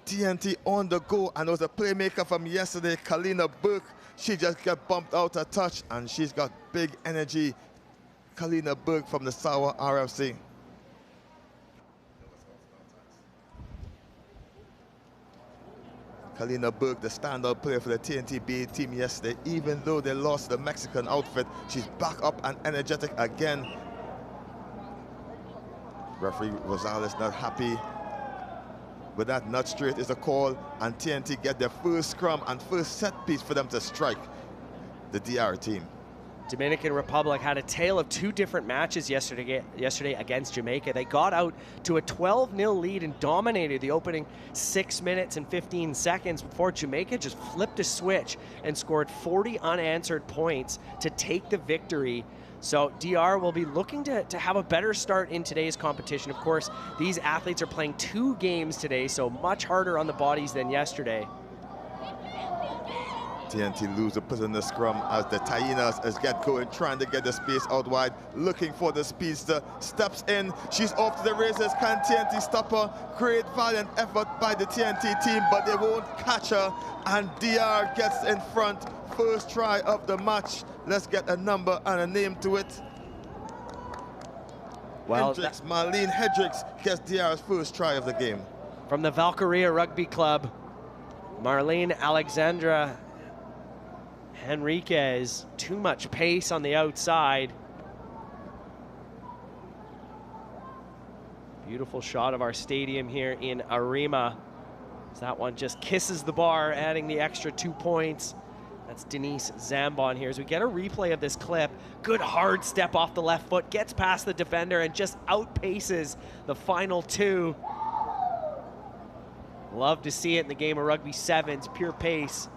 TNT on the go, and it was a playmaker from yesterday, Kalina Burke. She just got bumped out of touch, and she's got big energy. Kalina Burke from the Sawa RFC. Kalina Burke, the standout player for the TNT BA team yesterday. Even though they lost the Mexican outfit, she's back up and energetic again. Referee Rosales not happy with that. Not straight is the call, and TNT get their first scrum and first set piece for them to strike the DR team. Dominican Republic had a tale of two different matches yesterday against Jamaica. They got out to a 12-0 lead and dominated the opening 6 minutes and 15 seconds before Jamaica just flipped a switch and scored 40 unanswered points to take the victory. So DR will be looking to have a better start in today's competition. Of course, these athletes are playing 2 games today, so much harder on the bodies than yesterday. TNT lose the prisoner scrum as the Tainas is get going, trying to get the space out wide, looking for the speedster. Steps in, she's off to the races. Can TNT stop her? Great valiant effort by the TNT team, but they won't catch her, and DR gets in front. First try of the match. Let's get a number and a name to it. Well, Marlene Hendricks gets DR's first try of the game. From the Valkyria Rugby Club, Marlene Alexandra Henriquez, too much pace on the outside. Beautiful shot of our stadium here in Arima. So that one just kisses the bar, adding the extra 2 points. That's Denise Zambon here as we get a replay of this clip. Good hard step off the left foot, gets past the defender and just outpaces the final 2. Love to see it in the game of rugby sevens, pure pace.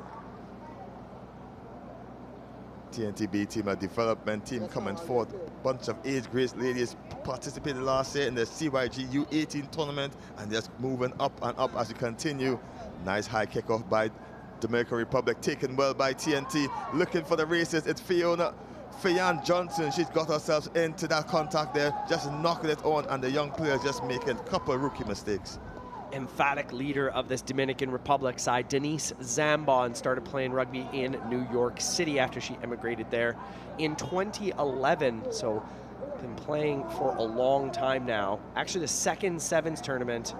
TNTB team, a development team coming forth. Bunch of age grades ladies participated last year in the CYG U18 tournament and just moving up and up as we continue. Nice high kickoff by Dominican Republic, taken well by TNT. Looking for the races, it's Fayan Johnson. She's got herself into that contact there, just knocking it on, and the young players just making a couple of rookie mistakes. Emphatic leader of this Dominican Republic side, Denise Zambon, started playing rugby in New York City after she emigrated there in 2011. So been playing for a long time now. Actually, the second sevens tournament.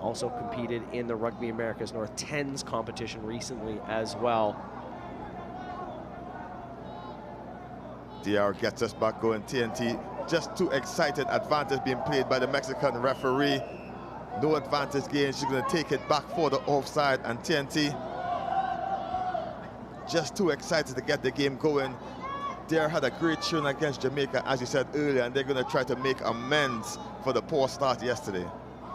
Also competed in the Rugby Americas North 10s competition recently as well. DR gets us back going. TNT just too excited. Advantage being played by the Mexican referee. No advantage gain. She's going to take it back for the offside, and TNT just too excited to get the game going. DR had a great showing against Jamaica, as you said earlier, and they're going to try to make amends for the poor start yesterday.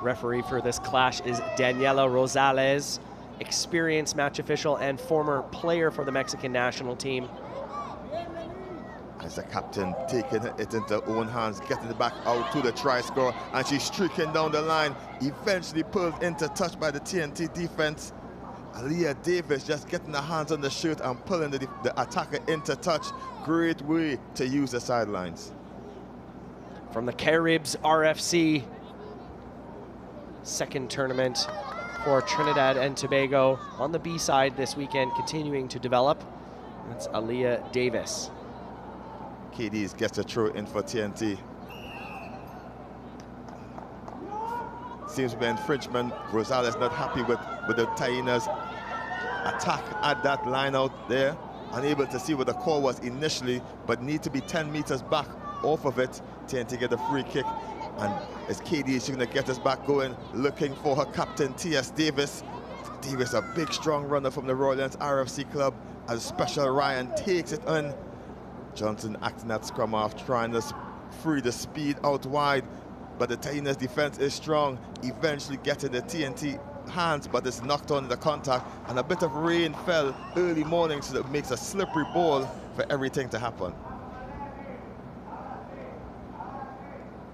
Referee for this clash is Daniela Rosales, experienced match official and former player for the Mexican national team. As the captain taking it into her own hands, getting it back out to the try score, and she's streaking down the line, eventually pulled into touch by the TNT defense. Aaliyah Davis just getting her hands on the shirt and pulling the attacker into touch. Great way to use the sidelines. From the Caribs RFC, second tournament for Trinidad and Tobago on the B side this weekend, continuing to develop. That's Aaliyah Davis. KDs gets a throw in for TNT. Seems to be infringement. Rosales not happy with the Tainas attack at that line out there. Unable to see what the call was initially, but need to be 10 meters back off of it. TNT get a free kick, and as KD, she's gonna get us back going, looking for her captain, T.S. Davis. Davis, a big strong runner from the Royal Lions RFC club, as Special Ryan takes it on. Johnson acting that scrum off, trying to free the speed out wide, but the Tainas defense is strong, eventually getting the TNT hands, but it's knocked on the contact, and a bit of rain fell early morning, so that makes a slippery ball for everything to happen.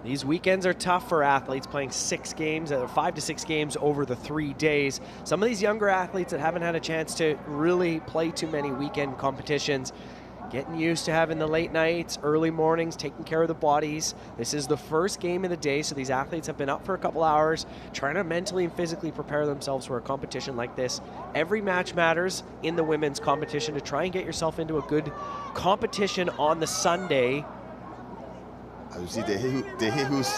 These weekends are tough for athletes playing 6 games, 5 to 6 games over the 3 days. Some of these younger athletes that haven't had a chance to really play too many weekend competitions getting used to having the late nights, early mornings, taking care of the bodies. This is the first game of the day, so these athletes have been up for a couple hours, trying to mentally and physically prepare themselves for a competition like this. Every match matters in the women's competition to try and get yourself into a good competition on the Sunday. As you see, they who's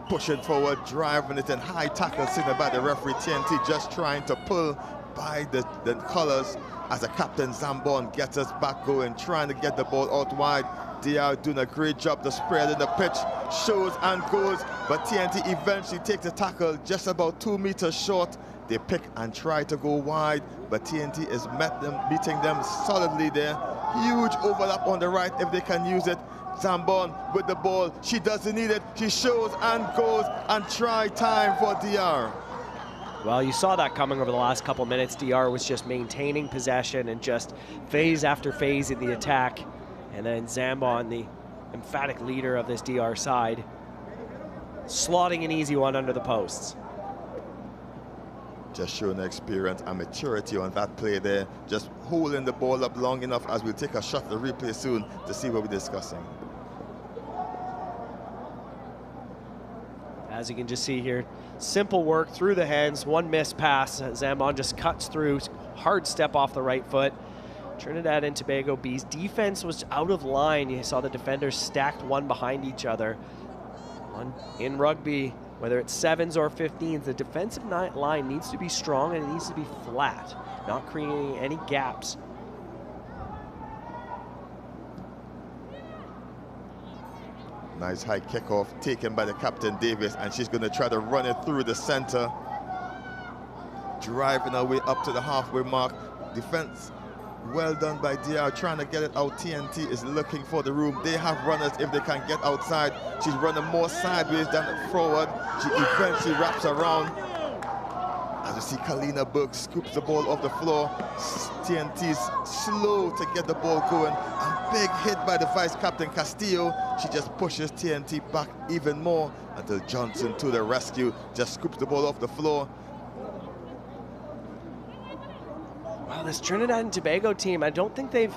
pushing forward, driving it, and high tackle signal by the referee. TNT just trying to pull by the colors as the captain Zambon gets us back going, trying to get the ball out wide. They are doing a great job to spread in the pitch, shows and goes, but TNT eventually takes the tackle just about 2 meters short. They pick and try to go wide, but TNT is meeting them solidly there. Huge overlap on the right if they can use it. Zambon with the ball, she doesn't need it, she shows and goes, and try time for DR. Well, you saw that coming over the last couple minutes. DR was just maintaining possession and just phase after phase in the attack. And then Zambon, the emphatic leader of this DR side, slotting an easy one under the posts. Just showing the experience and maturity on that play there. Just holding the ball up long enough, as we'll take a shot at the replay soon to see what we're discussing. As you can just see here, simple work through the hands, one missed pass. Zambon just cuts through, hard step off the right foot. Trinidad and Tobago B's defense was out of line. You saw the defenders stacked one behind each other. In rugby, whether it's 7s or 15s, the defensive line needs to be strong and it needs to be flat, not creating any gaps. Nice high kickoff taken by the captain Davis, and she's going to try to run it through the center, driving her way up to the halfway mark. Defense well done by DR, trying to get it out. TNT is looking for the room. They have runners if they can get outside. She's running more sideways than forward. She eventually wraps around. As you see, Kalina Burke scoops the ball off the floor. TNT's slow to get the ball going. A big hit by the vice captain Castillo. She just pushes TNT back even more until Johnson to the rescue, just scoops the ball off the floor. Wow, this Trinidad and Tobago team, I don't think they've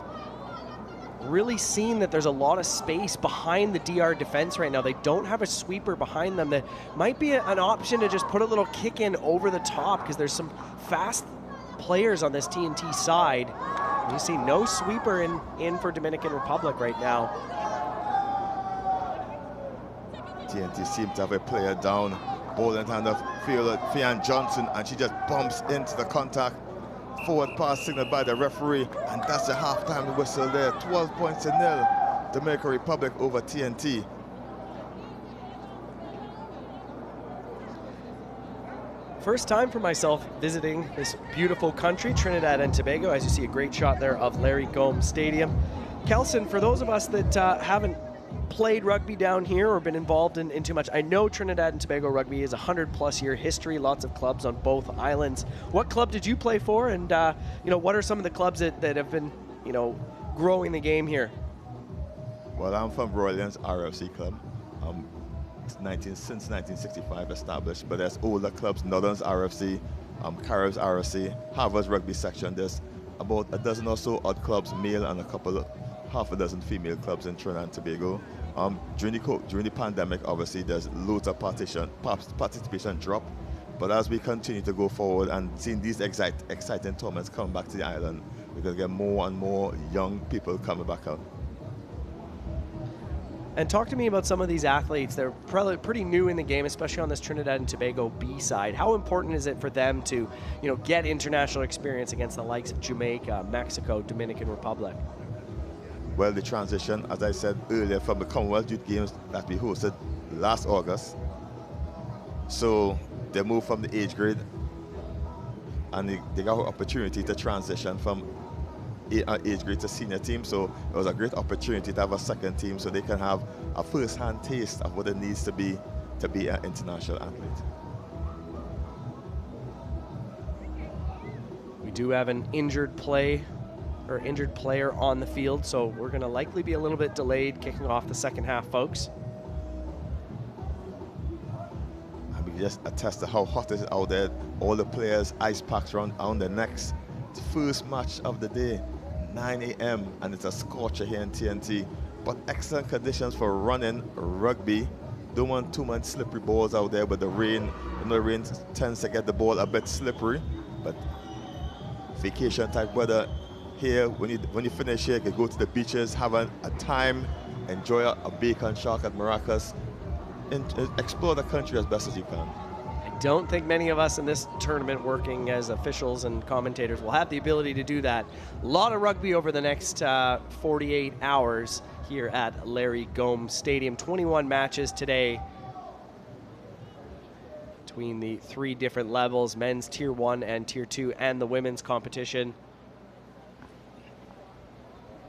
really seen that there's a lot of space behind the DR defense right now. They don't have a sweeper behind them. That might be an option to just put a little kick in over the top, because there's some fast players on this TNT side. You see no sweeper in for Dominican Republic right now. TNT seems to have a player down. Ball in hand of Fian Johnson, and she just bumps into the contact. Forward pass signaled by the referee, and that's the halftime whistle there. 12 points to 0. Dominican Republic over TNT. First time for myself visiting this beautiful country, Trinidad and Tobago. As you see, a great shot there of Larry Gomes Stadium. Kelson, for those of us that haven't played rugby down here or been involved in too much, I know Trinidad and Tobago rugby is a 100+ year history, lots of clubs on both islands. What club did you play for, and what are some of the clubs that have been growing the game here? Well, I'm from Royals RFC club. Since 1965 established, but there's older clubs, Northern's RFC, Caribs RFC, Harvard's rugby section. There's about a dozen or so odd clubs, male, and half a dozen female clubs in Trinidad and Tobago. During the pandemic, obviously, there's loads of participation drop, but as we continue to go forward and seeing these exciting tournaments come back to the island, we're going to get more and more young people coming back out. And talk to me about some of these athletes. They're probably pretty new in the game, especially on this Trinidad and Tobago B side. How important is it for them to, get international experience against the likes of Jamaica, Mexico, Dominican Republic? Well, the transition, as I said earlier, from the Commonwealth Youth Games that we hosted last August. So they moved from the age grade, and they got an opportunity to transition from age grade to senior team. So it was a great opportunity to have a second team, so they can have a first-hand taste of what it needs to be an international athlete. We do have an injured player on the field, so we're going to likely be a little bit delayed kicking off the second half, folks. And we just attest to how hot it is out there. All the players, ice packs around their necks. It's the first match of the day. 9 a.m. and it's a scorcher here in TNT. But excellent conditions for running rugby. Don't want too much slippery balls out there, but the rain, the rain tends to get the ball a bit slippery. But vacation type weather here, when you finish here, you can go to the beaches, have a time, enjoy a bacon shark at Maracas, and explore the country as best as you can. I don't think many of us in this tournament working as officials and commentators will have the ability to do that. A lot of rugby over the next 48 hours here at Larry Gomes Stadium. 21 matches today between the 3 different levels, men's Tier 1 and Tier 2, and the women's competition.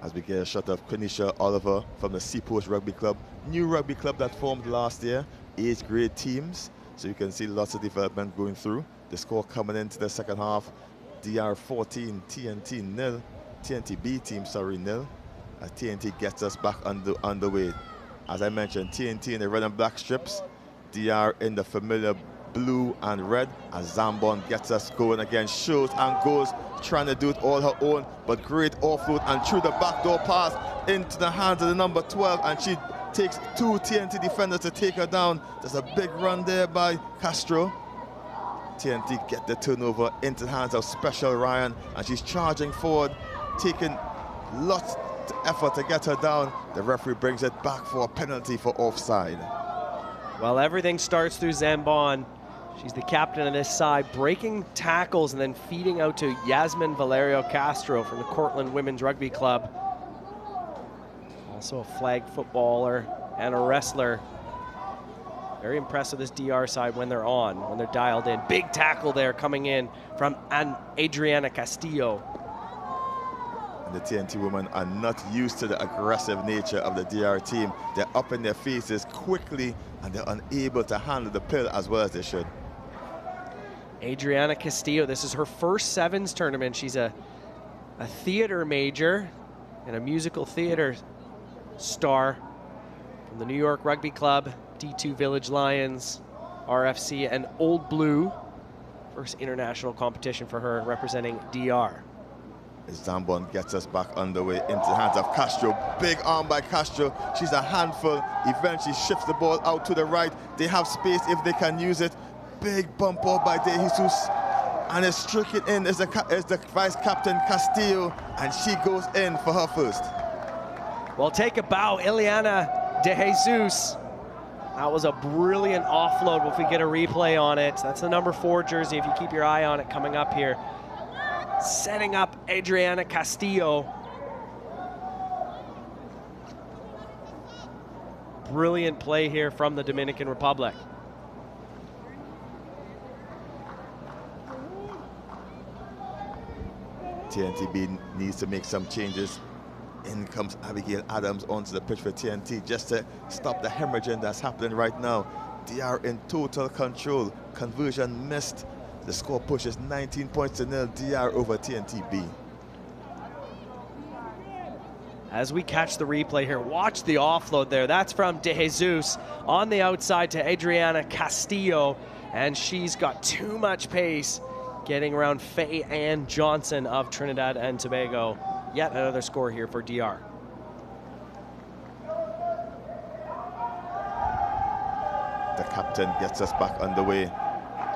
As we get a shot of Quenisha Oliver from the Seapost Rugby Club, new rugby club that formed last year, 8th grade teams. So you can see lots of development going through. The score coming into the second half, DR 14, TNT nil, TNT B team, sorry, nil. As TNT gets us back underway. As I mentioned, TNT in the red and black strips, DR in the familiar blue and red, as Zambon gets us going again, shoots and goes, trying to do it all her own, but great offload and through the backdoor pass into the hands of the number 12, and she takes 2 TNT defenders to take her down. There's a big run there by Castro. TNT get the turnover into the hands of Special Ryan, and she's charging forward, taking lots of effort to get her down. The referee brings it back for a penalty for offside. Well, everything starts through Zambon. She's the captain of this side, breaking tackles and then feeding out to Yasmin Valerio Castro from the Cortland Women's Rugby Club. Also a flag footballer and a wrestler. Very impressive, this DR side, when they're on, when they're dialed in. Big tackle there coming in from Adriana Castillo. And the TNT women are not used to the aggressive nature of the DR team. They're up in their faces quickly, and they're unable to handle the pill as well as they should. Adriana Castillo, this is her first sevens tournament. She's a theater major and a musical theater star from the New York Rugby Club, D2 Village Lions, RFC, and Old Blue. First international competition for her, representing DR. Zambon gets us back underway into the hands of Castro. Big arm by Castro. She's a handful. Eventually shifts the ball out to the right. They have space if they can use it. Big bump off by De Jesus. And it's stricken in as the vice captain Castillo. And she goes in for her first. Well, take a bow, Ileana De Jesus. That was a brilliant offload if we get a replay on it. That's the number 4 jersey if you keep your eye on it coming up here. Setting up Adriana Castillo. Brilliant play here from the Dominican Republic. TNTB needs to make some changes. In comes Abigail Adams onto the pitch for TNT just to stop the hemorrhaging that's happening right now. DR in total control. Conversion missed. The score pushes 19 points to nil. DR over TNTB. As we catch the replay here, watch the offload there. That's from De Jesus on the outside to Adriana Castillo, and she's got too much pace getting around Faye Ann Johnson of Trinidad and Tobago. Yet another score here for DR. The captain gets us back underway.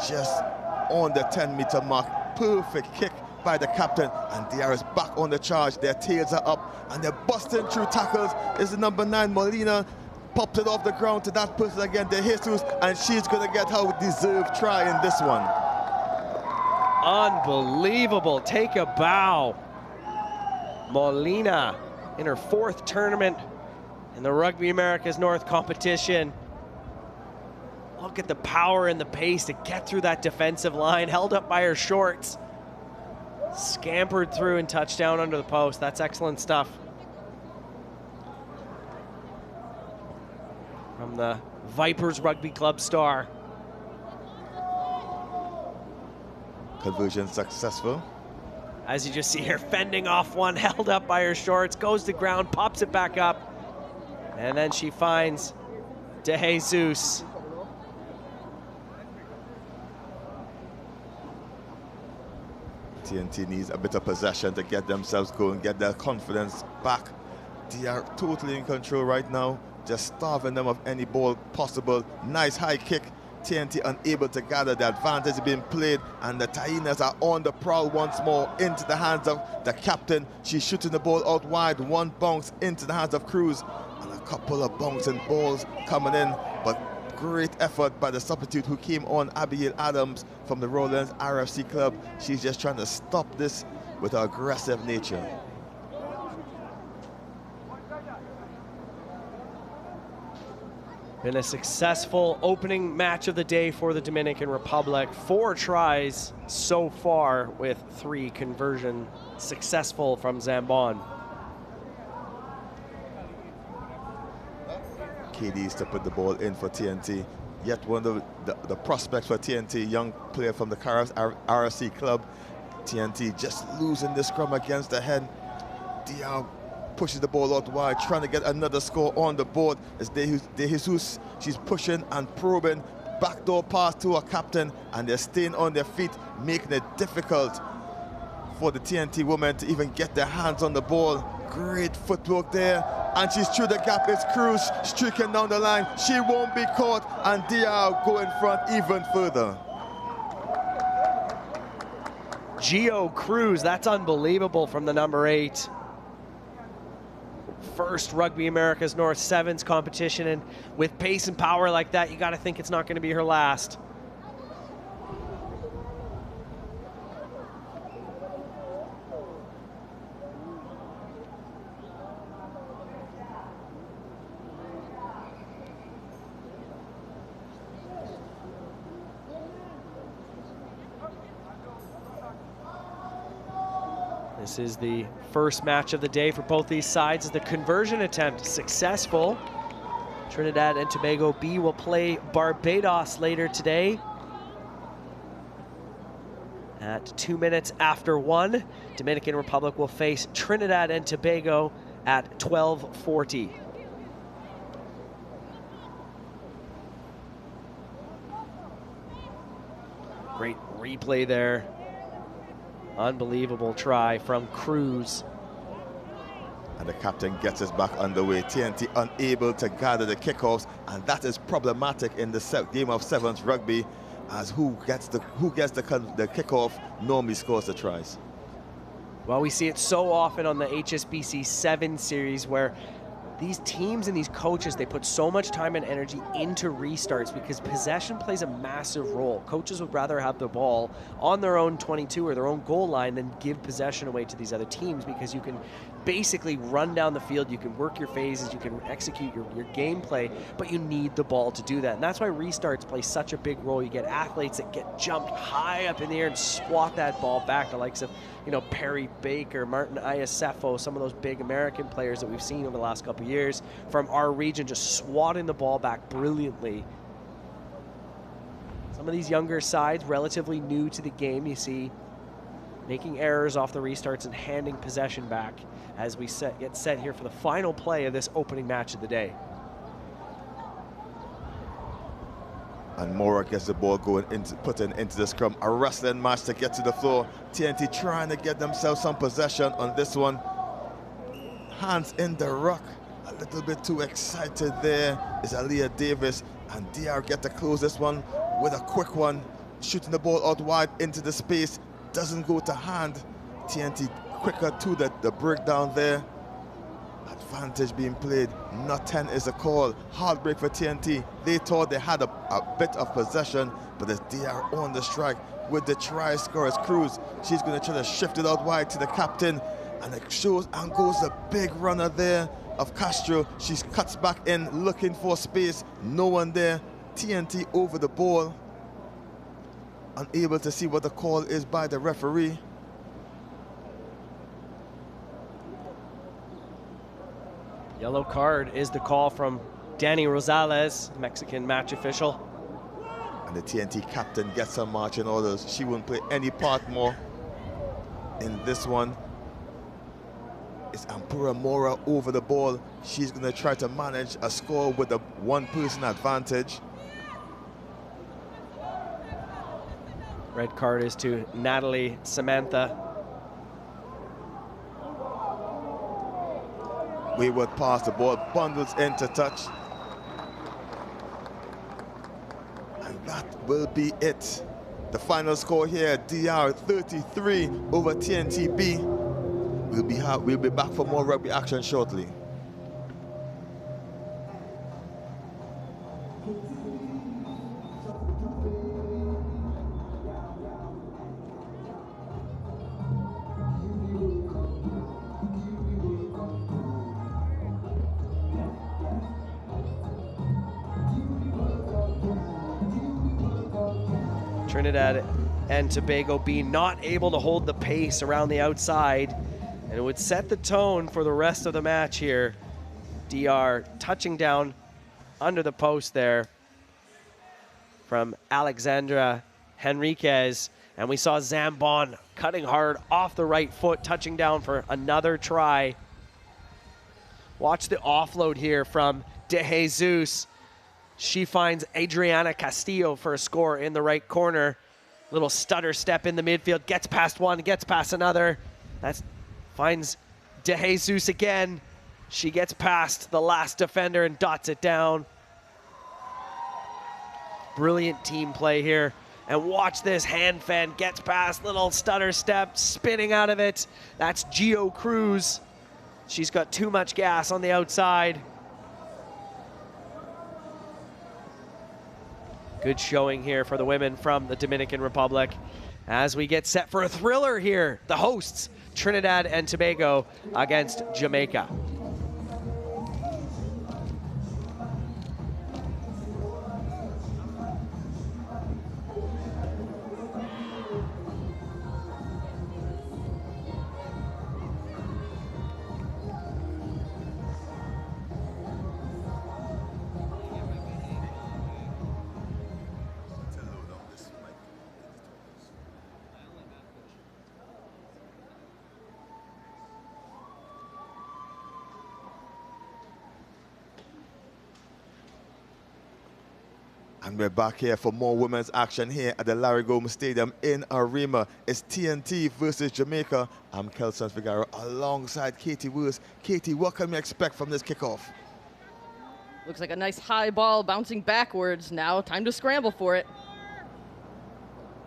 Just on the 10-meter mark. Perfect kick by the captain, and DR is back on the charge. Their tails are up, and they're busting through tackles. Is the number 9, Molina, popped it off the ground to that person again, De Jesus, and she's going to get her deserved try in this one. Unbelievable. Take a bow. Molina in her 4th tournament in the Rugby Americas North competition. Look at the power and the pace to get through that defensive line, held up by her shorts. Scampered through and touchdown under the post. That's excellent stuff from the Vipers Rugby Club star. Conversion successful. As you just see her fending off one, held up by her shorts, goes to ground, pops it back up, and then she finds De Jesus. TNT needs a bit of possession to get themselves going, get their confidence back. They are totally in control right now, just starving them of any ball possible. Nice high kick. TNT unable to gather. The advantage being played, and the Hyenas are on the prowl once more into the hands of the captain. She's shooting the ball out wide. One bounce into the hands of Cruz, and a couple of bouncing balls coming in, but great effort by the substitute who came on, Abigail Adams from the Rollins RFC club. She's just trying to stop this with her aggressive nature. Been a successful opening match of the day for the Dominican Republic. 4 tries so far with 3 conversion successful from Zambon. KD's to put the ball in for TNT. Yet one of the prospects for TNT, young player from the RFC club. TNT just losing the scrum against the head. Diao pushes the ball out wide, trying to get another score on the board. It's De Jesus. She's pushing and probing. Backdoor pass to her captain, and they're staying on their feet, making it difficult for the TNT women to even get their hands on the ball. Great footwork there, and she's through the gap. It's Cruz streaking down the line. She won't be caught, and Diao go in front even further. Gio Cruz, that's unbelievable from the number 8. First Rugby America's North Sevens competition, and with pace and power like that, you got to think it's not going to be her last. This is the first match of the day for both these sides. The conversion attempt successful. Trinidad and Tobago B will play Barbados later today at 2 minutes after 1. Dominican Republic will face Trinidad and Tobago at 12:40. Great replay there. Unbelievable try from Cruz. And the captain gets us back underway. TNT unable to gather the kickoffs, and that is problematic in the game of sevens rugby, as who gets the kickoff normally scores the tries. Well, we see it so often on the HSBC 7 series where these teams and these coaches, they put so much time and energy into restarts because possession plays a massive role. Coaches would rather have the ball on their own 22 or their own goal line than give possession away to these other teams, because you can basically run down the field, you can work your phases, you can execute your gameplay, but you need the ball to do that. And that's why restarts play such a big role. You get athletes that get jumped high up in the air and swat that ball back, the likes of, you know, Perry Baker, Martin Iasefo, some of those big American players that we've seen over the last couple of years from our region, just swatting the ball back brilliantly. Some of these younger sides, relatively new to the game, you see making errors off the restarts and handing possession back as we get set here for the final play of this opening match of the day. And Mora gets the ball going, putting into the scrum. A wrestling match to get to the floor. TNT trying to get themselves some possession on this one. Hands in the ruck. A little bit too excited there is Aaliyah Davis. And DR get to close this one with a quick one. Shooting the ball out wide into the space. Doesn't go to hand. TNT quicker to the breakdown there. Advantage being played. Not 10 is a call. Heartbreak for TNT. They thought they had a bit of possession, but as they are on the strike with the try scorers Cruz, she's going to try to shift it out wide to the captain, and it shows and goes the big runner there of Castro. She cuts back in looking for space. No one there. TNT over the ball. Unable to see what the call is by the referee. Yellow card is the call from Danny Rosales, Mexican match official. And the TNT captain gets her marching orders. She won't play any part more in this one. It's Ampura Mora over the ball. She's going to try to manage a score with a one-person advantage. Red card is to Natalie Samantha. Wayward pass, the ball bundles into touch. And that will be it. The final score here, DR 33 over TNTB. We'll be back for more rugby action shortly. Trinidad and Tobago being not able to hold the pace around the outside, and it would set the tone for the rest of the match here. DR touching down under the post there from Alexandra Henriquez, and we saw Zambon cutting hard off the right foot, touching down for another try. Watch the offload here from De Jesus. She finds Adriana Castillo for a score in the right corner. Little stutter step in the midfield, gets past one, gets past another. That finds De Jesus again. She gets past the last defender and dots it down. Brilliant team play here. And watch this hand fan, gets past, little stutter step, spinning out of it. That's Gio Cruz. She's got too much gas on the outside. Good showing here for the women from the Dominican Republic as we get set for a thriller here. The hosts, Trinidad and Tobago against Jamaica. And we're back here for more women's action here at the Larry Gomes Stadium in Arima. It's TNT versus Jamaica. I'm Kelson Figueroa alongside Katie Wurst. Katie, what can we expect from this kickoff? Looks like a nice high ball bouncing backwards. Now time to scramble for it.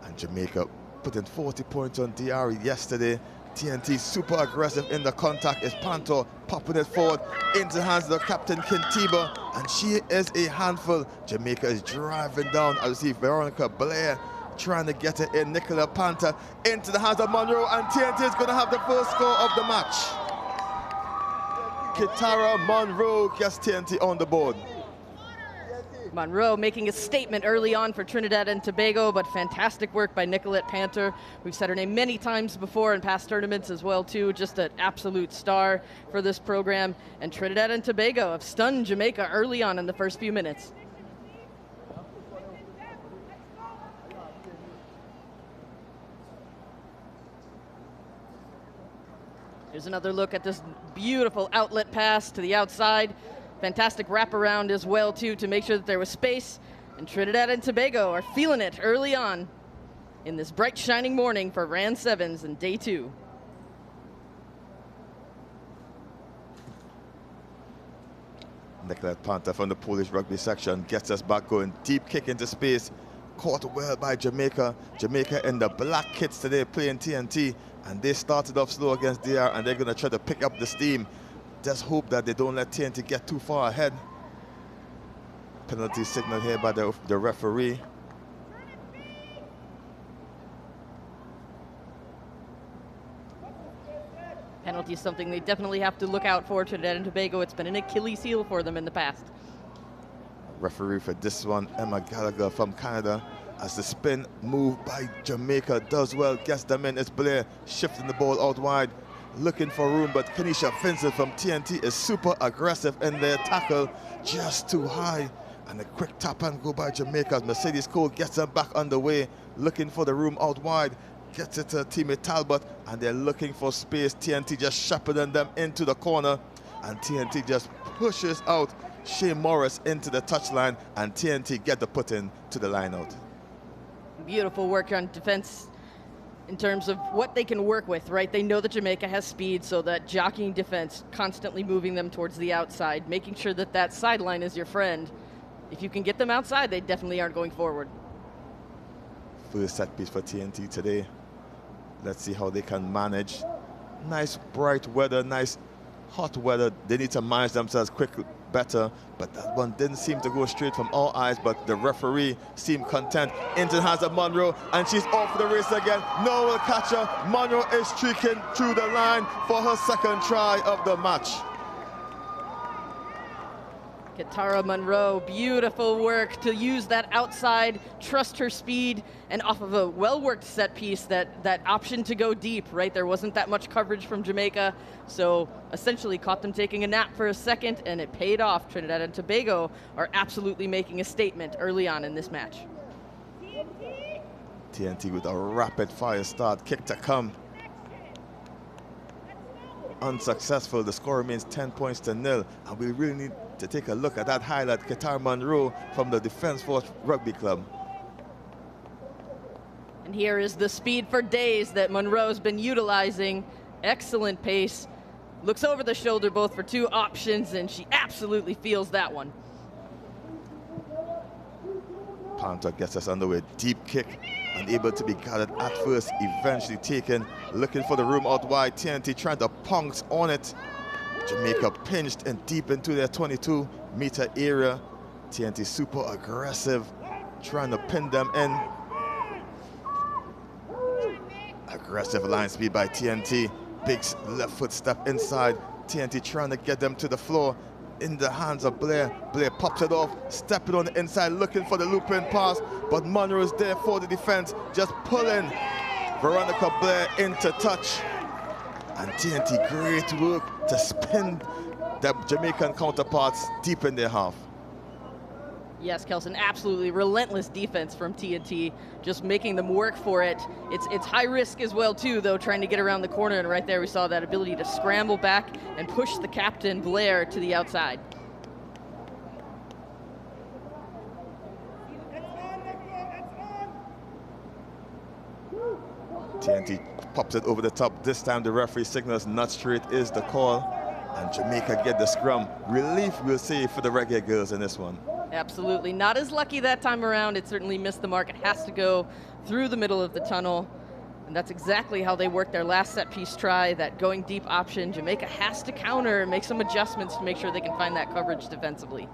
And Jamaica put in 40 points on DR yesterday. TNT super aggressive in the contact is Panto popping it forward into the hands of the captain Kintiba, and she is a handful. Jamaica is driving down. I see Veronica Blair trying to get it in. Nicola Panta into the hands of Monroe, and TNT is going to have the first score of the match. Kitara Monroe gets TNT on the board. Monroe making a statement early on for Trinidad and Tobago, but fantastic work by Nicolette Panter. We've said her name many times before in past tournaments as well too. Just an absolute star for this program. And Trinidad and Tobago have stunned Jamaica early on in the first few minutes. Here's another look at this beautiful outlet pass to the outside. Fantastic wraparound as well, too, to make sure that there was space. And Trinidad and Tobago are feeling it early on in this bright, shining morning for RAN 7s in day 2. Nicolette Panta from the Polish rugby section gets us back going. Deep kick into space. Caught well by Jamaica. Jamaica in the black kits today playing TNT. And they started off slow against DR, and they're going to try to pick up the steam. Just hope that they don't let TNT get too far ahead. Penalty signal here by the referee. Penalty is something they definitely have to look out for, Trinidad and Tobago. It's been an Achilles heel for them in the past. Referee for this one, Emma Gallagher from Canada. As the spin move by Jamaica does well, gets them in. It's Blair shifting the ball out wide, looking for room, but Kanisha Vincent from TNT is super aggressive in their tackle, just too high. And a quick tap and go by Jamaica. Mercedes Cole gets them back underway, looking for the room out wide, gets it to teammate Talbot, and they're looking for space. TNT just shepherding them into the corner, and TNT just pushes out Shea Morris into the touchline, and TNT get the put in to the line out. Beautiful work on defense in terms of what they can work with, right? They know that Jamaica has speed, so that jockeying defense, constantly moving them towards the outside, making sure that that sideline is your friend. If you can get them outside, they definitely aren't going forward. First set piece for TNT today. Let's see how they can manage. Nice bright weather, nice hot weather. They need to manage themselves better, but that one didn't seem to go straight from our eyes, but the referee seemed content. Into the hands of Monroe, and she's off the race again. No one will catch her. Monroe is streaking through the line for her second try of the match. Katara Monroe, beautiful work to use that outside, trust her speed, and off of a well-worked set piece, that option to go deep, right? There wasn't that much coverage from Jamaica, so essentially caught them taking a nap for a second, and it paid off. Trinidad and Tobago are absolutely making a statement early on in this match. TNT with a rapid-fire start, kick to come. Unsuccessful, the score remains 10 points to 0, and we really need to take a look at that highlight. Qatar Monroe from the Defence Force Rugby Club. And here is the speed for days that Monroe's been utilizing. Excellent pace. Looks over the shoulder both for two options, and she absolutely feels that one. Panther gets us underway. Deep kick, unable to be gathered at first, eventually taken. Looking for the room out wide. TNT trying to pounce on it. Jamaica pinched and deep into their 22-meter area. TNT super aggressive, trying to pin them in. Aggressive line speed by TNT. Big left foot step inside. TNT trying to get them to the floor. In the hands of Blair. Blair pops it off, stepping on the inside, looking for the loop-in pass, but Monroe is there for the defense, just pulling Veronica Blair into touch. And TNT, great work to spin the Jamaican counterparts deep in their half. Yes, Kelson, absolutely relentless defense from TNT, just making them work for it. It's high risk as well too, though, trying to get around the corner, and right there we saw that ability to scramble back and push the captain, Blair, to the outside. TNT pops it over the top. This time the referee signals not straight is the call, and Jamaica get the scrum. Relief, we'll say, for the Reggae girls in this one. Absolutely. Not as lucky that time around. It certainly missed the mark. It has to go through the middle of the tunnel. And that's exactly how they worked their last set piece try, that going deep option. Jamaica has to counter and make some adjustments to make sure they can find that coverage defensively.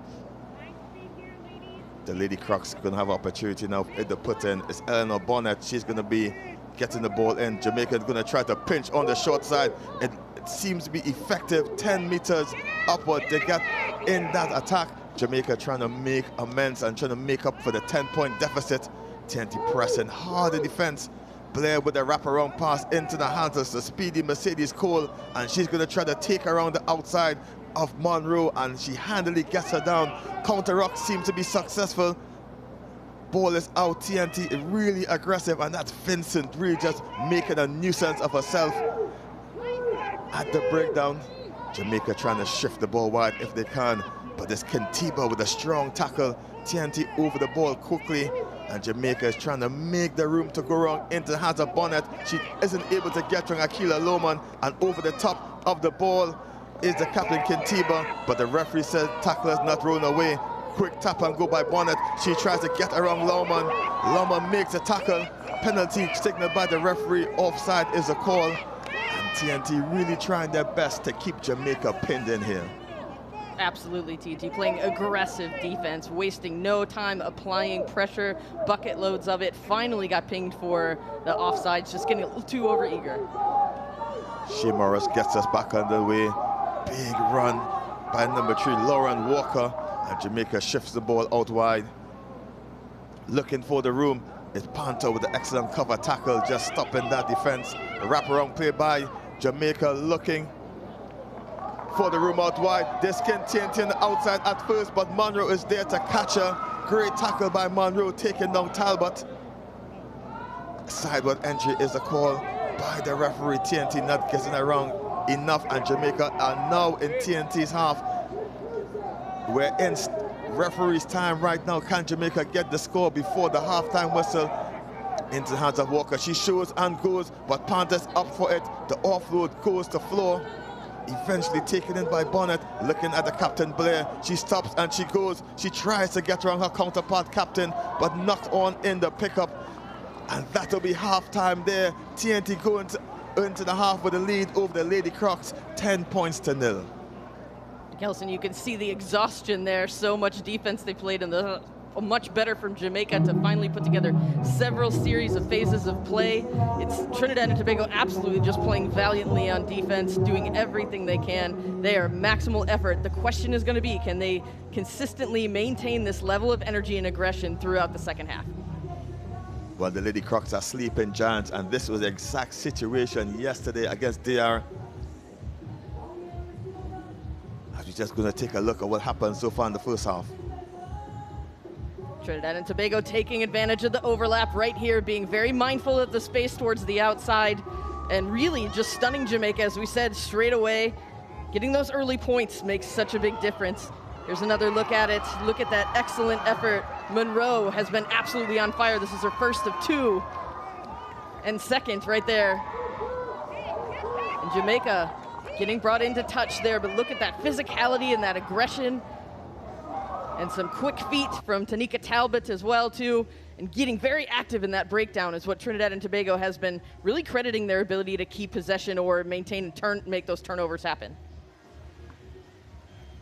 The Lady Crocs going to have opportunity now to put in. It's Eleanor Bonnet. She's going to be getting the ball in. Jamaica is going to try to pinch on the short side. It seems to be effective. 10 meters upward. They get in that attack. Jamaica trying to make amends and trying to make up for the 10-point deficit. TNT pressing hard in defense. Blair with a wraparound pass into the hands of the speedy Mercedes Cole, and she's going to try to take around the outside of Monroe, and she handily gets her down. Counter rock seems to be successful. Ball is out. TNT is really aggressive, and that's Vincent really just making a nuisance of herself at the breakdown. Jamaica trying to shift the ball wide if they can, but it's Kintiba with a strong tackle. TNT over the ball quickly, and Jamaica is trying to make the room to go wrong into the hands of Bonnet. She isn't able to get through Akila Lohman, and over the top of the ball is the captain Kintiba, but the referee says tackler is not rolling away. Quick tap and go by Bonnet. She tries to get around Lohman. Lohman makes a tackle. Penalty signaled by the referee. Offside is a call. And TNT really trying their best to keep Jamaica pinned in here. Absolutely, TNT playing aggressive defense, wasting no time applying pressure, bucket loads of it. Finally got pinged for the offsides, just getting a little too overeager. Shea Morris gets us back underway. Big run by number 3, Lauren Walker. And Jamaica shifts the ball out wide. Looking for the room. It's Panther with the excellent cover tackle, just stopping that defense. A wraparound play by Jamaica, looking for the room out wide. This can TNT on the outside at first, but Monroe is there to catch her. Great tackle by Monroe, taking down Talbot. Sideward entry is a call by the referee. TNT not getting around enough, and Jamaica are now in TNT's half. We're in referee's time right now. Can Jamaica get the score before the halftime whistle? into the hands of Walker. She shows and goes, but Panthers up for it. The offload goes to floor. Eventually taken in by Bonnet, looking at the captain Blair. She stops and she goes. She tries to get around her counterpart captain, but knocked on in the pickup. And that'll be halftime there. TNT going into the half with the lead over the Lady Crocs, 10 points to 0. Kelson, you can see the exhaustion there. So much defense they played in the much better from Jamaica to finally put together several series of phases of play. It's Trinidad and Tobago absolutely just playing valiantly on defense, doing everything they can. They are maximal effort. The question is going to be, can they consistently maintain this level of energy and aggression throughout the second half? Well, the Lady Crocs are sleeping giants, and this was the exact situation yesterday against DR. We're just going to take a look at what happened so far in the first half. Trinidad and Tobago taking advantage of the overlap right here, being very mindful of the space towards the outside, and really just stunning Jamaica, as we said, straight away. Getting those early points makes such a big difference. Here's another look at it. Look at that excellent effort. Monroe has been absolutely on fire. This is her first of 2. And second right there. And Jamaica getting brought into touch there, but look at that physicality and that aggression. And some quick feet from Tanika Talbot as well, too. And getting very active in that breakdown is what Trinidad and Tobago has been really crediting their ability to keep possession or maintain and make those turnovers happen.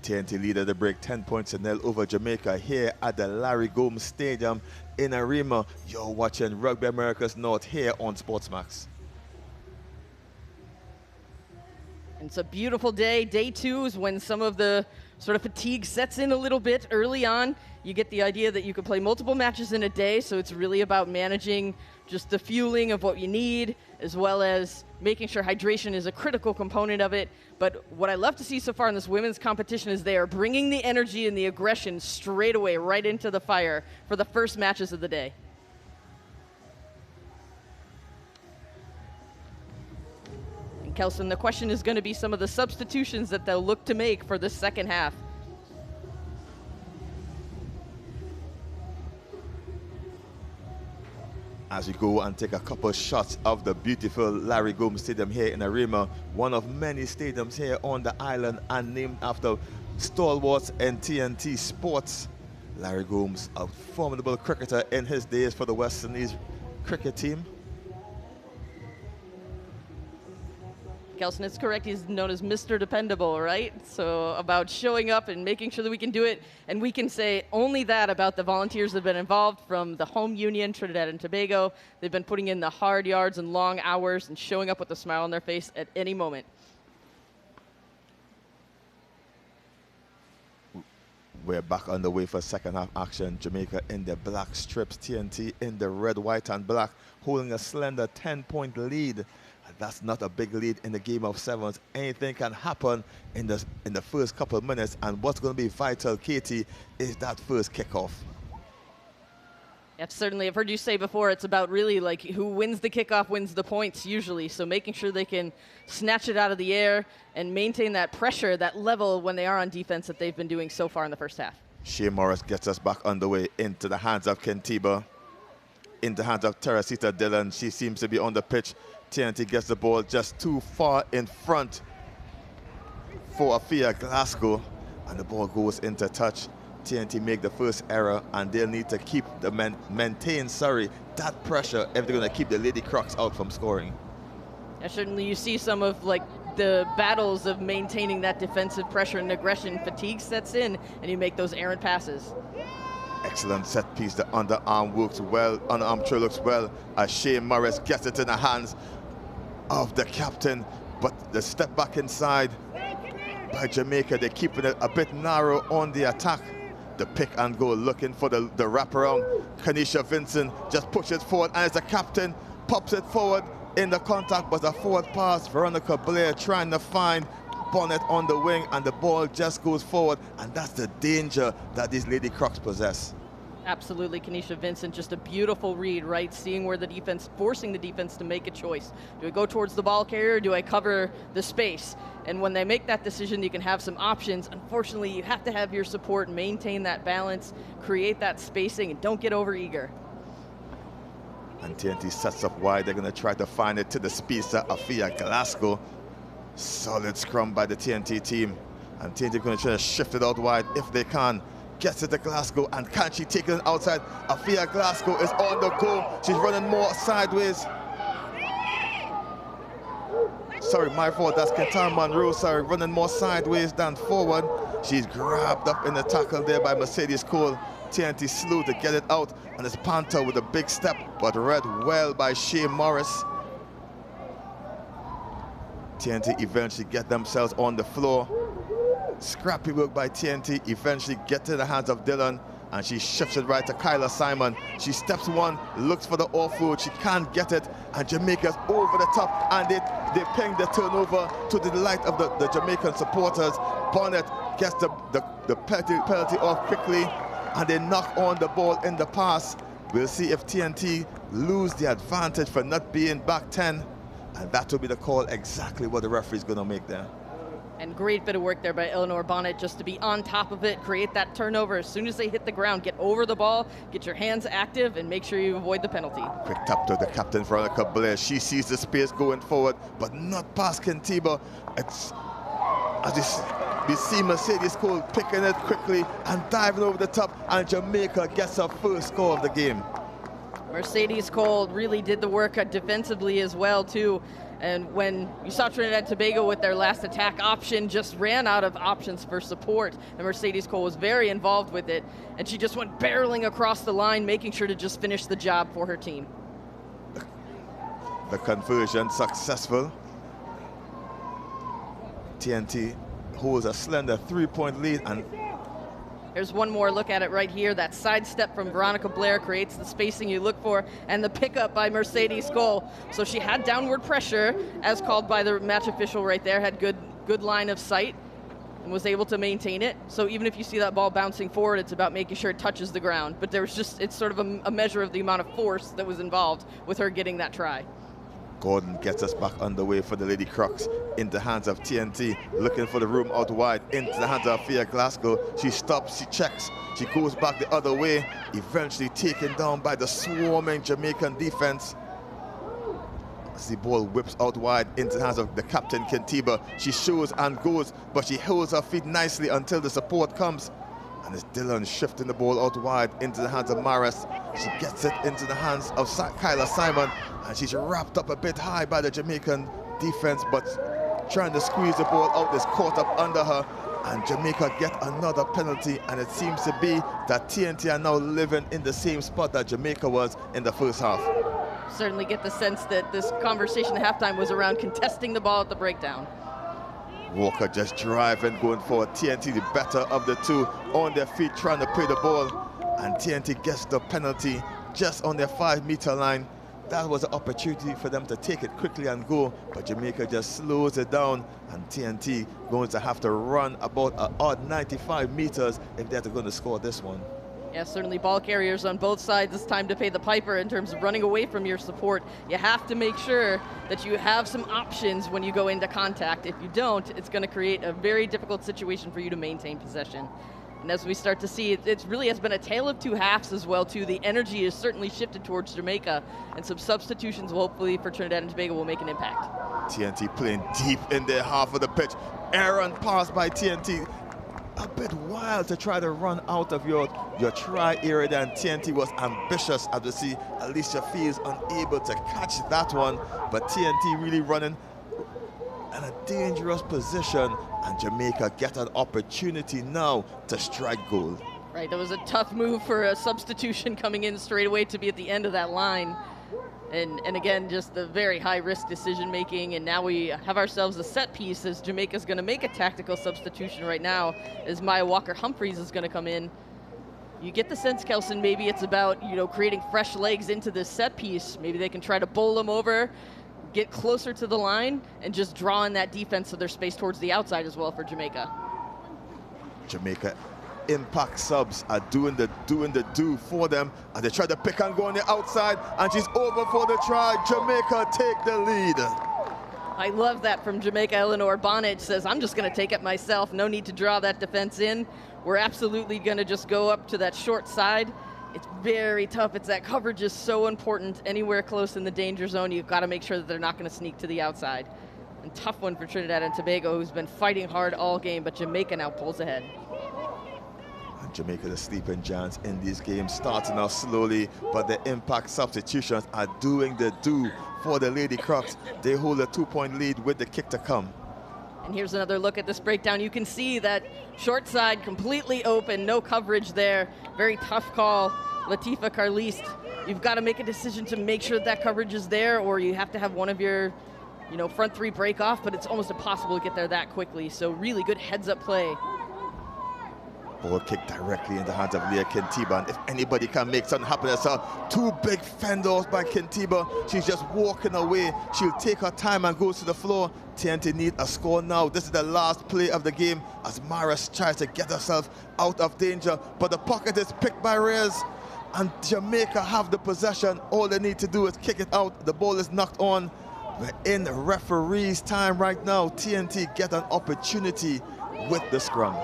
TNT leader the break, 10 points to 0 over Jamaica here at the Larry Gomes Stadium in Arima. You're watching Rugby Americas North here on SportsMax. And it's a beautiful day. Day 2 is when some of the sort of fatigue sets in a little bit early on. You get the idea that you can play multiple matches in a day, so it's really about managing just the fueling of what you need, as well as making sure hydration is a critical component of it. But what I love to see so far in this women's competition is they are bringing the energy and the aggression straight away right into the fire for the first matches of the day. And Kelson, the question is going to be some of the substitutions that they'll look to make for the second half. As we go and take a couple shots of the beautiful Larry Gomes Stadium here in Arima, one of many stadiums here on the island and named after stalwarts in TNT sports. Larry Gomes, a formidable cricketer in his days for the West Indies cricket team. Kelson is correct. He's known as Mr. Dependable, right? So about showing up and making sure that we can do it. And we can say only that about the volunteers that have been involved from the home union, Trinidad and Tobago. They've been putting in the hard yards and long hours and showing up with a smile on their face at any moment. We're back on the way for second half action. Jamaica in the black strips, TNT in the red, white, and black, holding a slender 10-point lead. That's not a big lead in the game of sevens. Anything can happen in the first couple of minutes, and what's going to be vital, Katie, is that first kickoff. Yeah, certainly. I've heard you say before, it's about really like who wins the kickoff wins the points usually. So making sure they can snatch it out of the air and maintain that pressure, that level when they are on defense that they've been doing so far in the first half. Shea Morris gets us back underway into the hands of Kentiba, into the hands of Teresita Dillon. She seems to be on the pitch. TNT gets the ball just too far in front for Afia Glasgow, and the ball goes into touch. TNT make the first error, and they'll need to keep the maintain that pressure if they're going to keep the Lady Crocs out from scoring. Yeah, certainly you see some of like the battles of maintaining that defensive pressure and aggression. Fatigue sets in, and you make those errant passes. Excellent set piece. The underarm works well, underarm throw looks well as Shea Morris gets it in the hands of the captain, but the step back inside by Jamaica, they're keeping it a bit narrow on the attack. The pick and go, looking for the wraparound. Kanisha Vincent just pushes forward, and as the captain pops it forward in the contact, but a forward pass. Veronica Blair trying to find Bonnet on the wing, and the ball just goes forward, and that's the danger that these Lady Crocs possess. Absolutely, Kanisha Vincent, just a beautiful read, right? Seeing where the defense, forcing the defense to make a choice. Do I go towards the ball carrier, or do I cover the space? And when they make that decision, you can have some options. Unfortunately, you have to have your support, maintain that balance, create that spacing, and don't get over eager. And TNT sets up wide. They're going to try to find it to the speedster, Afia Glasgow. Solid scrum by the TNT team. And TNT going to try to shift it out wide if they can. Gets it to Glasgow, and can she take it outside? Afia Glasgow is on the go. She's running more sideways. Sorry, my fault. That's Ketan Monroe, sorry, running more sideways than forward. She's grabbed up in the tackle there by Mercedes Cole. TNT slew to get it out, and it's Panther with a big step, but read well by Shea Morris. TNT eventually get themselves on the floor. Scrappy work by TNT, eventually get to the hands of Dillon, and she shifts it right to Kyla Simon. She steps one, looks for the offload, she can't get it, and Jamaica's over the top, and they ping the turnover to the delight of the Jamaican supporters. Bonnet gets the penalty off quickly, and they knock on the ball in the pass. We'll see if TNT lose the advantage for not being back 10, and that will be the call, exactly what the referee's going to make there. And great bit of work there by Eleanor Bonnet just to be on top of it, create that turnover. As soon as they hit the ground, get over the ball, get your hands active, and make sure you avoid the penalty. Quick tap to the captain, Veronica Blair. She sees the space going forward, but not past Kintiba. It's, as we see Mercedes Cole picking it quickly and diving over the top, and Jamaica gets her first score of the game. Mercedes Cole really did the work defensively as well, too. And when you saw Trinidad and Tobago with their last attack option, just ran out of options for support. And Mercedes Cole was very involved with it. And she just went barreling across the line, making sure to just finish the job for her team. The conversion successful. TNT holds a slender 3-point lead, and there's one more look at it right here. That sidestep from Veronica Blair creates the spacing you look for, and the pickup by Mercedes Cole. So she had downward pressure, as called by the match official right there, had good line of sight, and was able to maintain it. So even if you see that ball bouncing forward, it's about making sure it touches the ground. But there was just, it's sort of a measure of the amount of force that was involved with her getting that try. Gordon gets us back underway for the Lady Crocs, into hands of TNT, looking for the room out wide, into the hands of Afia Glasgow. She stops, she checks, she goes back the other way, eventually taken down by the swarming Jamaican defense. As the ball whips out wide into the hands of the captain, Kintiba. She shows and goes, but she holds her feet nicely until the support comes. And it's Dillon shifting the ball out wide into the hands of Maris. She gets it into the hands of Kyla Simon, and she's wrapped up a bit high by the Jamaican defense, but trying to squeeze the ball out is caught up under her, and Jamaica get another penalty, and it seems to be that TNT are now living in the same spot that Jamaica was in the first half. Certainly get the sense that this conversation at halftime was around contesting the ball at the breakdown. Walker just driving, going forward. TNT the better of the two, on their feet trying to play the ball, and TNT gets the penalty just on their 5-meter line. That was an opportunity for them to take it quickly and go, but Jamaica just slows it down, and TNT going to have to run about an odd 95 meters if they're going to score this one. Yeah, certainly ball carriers on both sides. It's time to pay the piper in terms of running away from your support. You have to make sure that you have some options when you go into contact. If you don't, it's going to create a very difficult situation for you to maintain possession. And as we start to see, it really has been a tale of two halves as well, too. The energy is certainly shifted towards Jamaica, and some substitutions will hopefully for Trinidad and Tobago will make an impact. TNT playing deep in their half of the pitch. Aaron pass by TNT. A bit wild to try to run out of your try area, and TNT was ambitious, as we see Alicia Fields unable to catch that one, but TNT really running in a dangerous position, and Jamaica get an opportunity now to strike goal. Right, that was a tough move for a substitution coming in straight away to be at the end of that line. And again, just the very high-risk decision-making, and now we have ourselves a set piece as Jamaica's going to make a tactical substitution right now as Maya Walker-Humphreys is going to come in. You get the sense, Kelson, maybe it's about, creating fresh legs into this set piece. Maybe they can try to bowl them over, get closer to the line, and just draw in that defense so there's space towards the outside as well for Jamaica. Jamaica impact subs are doing the do for them, and they try to pick and go on the outside, and she's over for the try. Jamaica take the lead. I love that from Jamaica. Eleanor Bonnet says, I'm just going to take it myself. No need to draw that defense in. We're absolutely going to just go up to that short side It's very tough. It's that coverage is so important. Anywhere close in the danger zone, you've got to make sure that they're not going to sneak to the outside. And tough one for Trinidad and Tobago, who's been fighting hard all game, but Jamaica now pulls ahead. And Jamaica, the sleeping giants in these games, starting off slowly, but the impact substitutions are doing the do for the Lady Crocs. They hold a 2-point lead with the kick to come. And here's another look at this breakdown. You can see that short side completely open, no coverage there. Very tough call. Latifa Carliste, you've got to make a decision to make sure that coverage is there, or you have to have one of your, front three break off, but it's almost impossible to get there that quickly. So really good heads-up play. Ball kick directly in the hands of Leah Kintiba, and if anybody can make something happen, it's two big fenders by Kintiba. She's just walking away. She'll take her time and goes to the floor. TNT need a score now. This is the last play of the game as Maris tries to get herself out of danger, but the pocket is picked by Reyes, and Jamaica have the possession. All they need to do is kick it out. The ball is knocked on. We're in the referee's time right now. TNT get an opportunity with the scrum.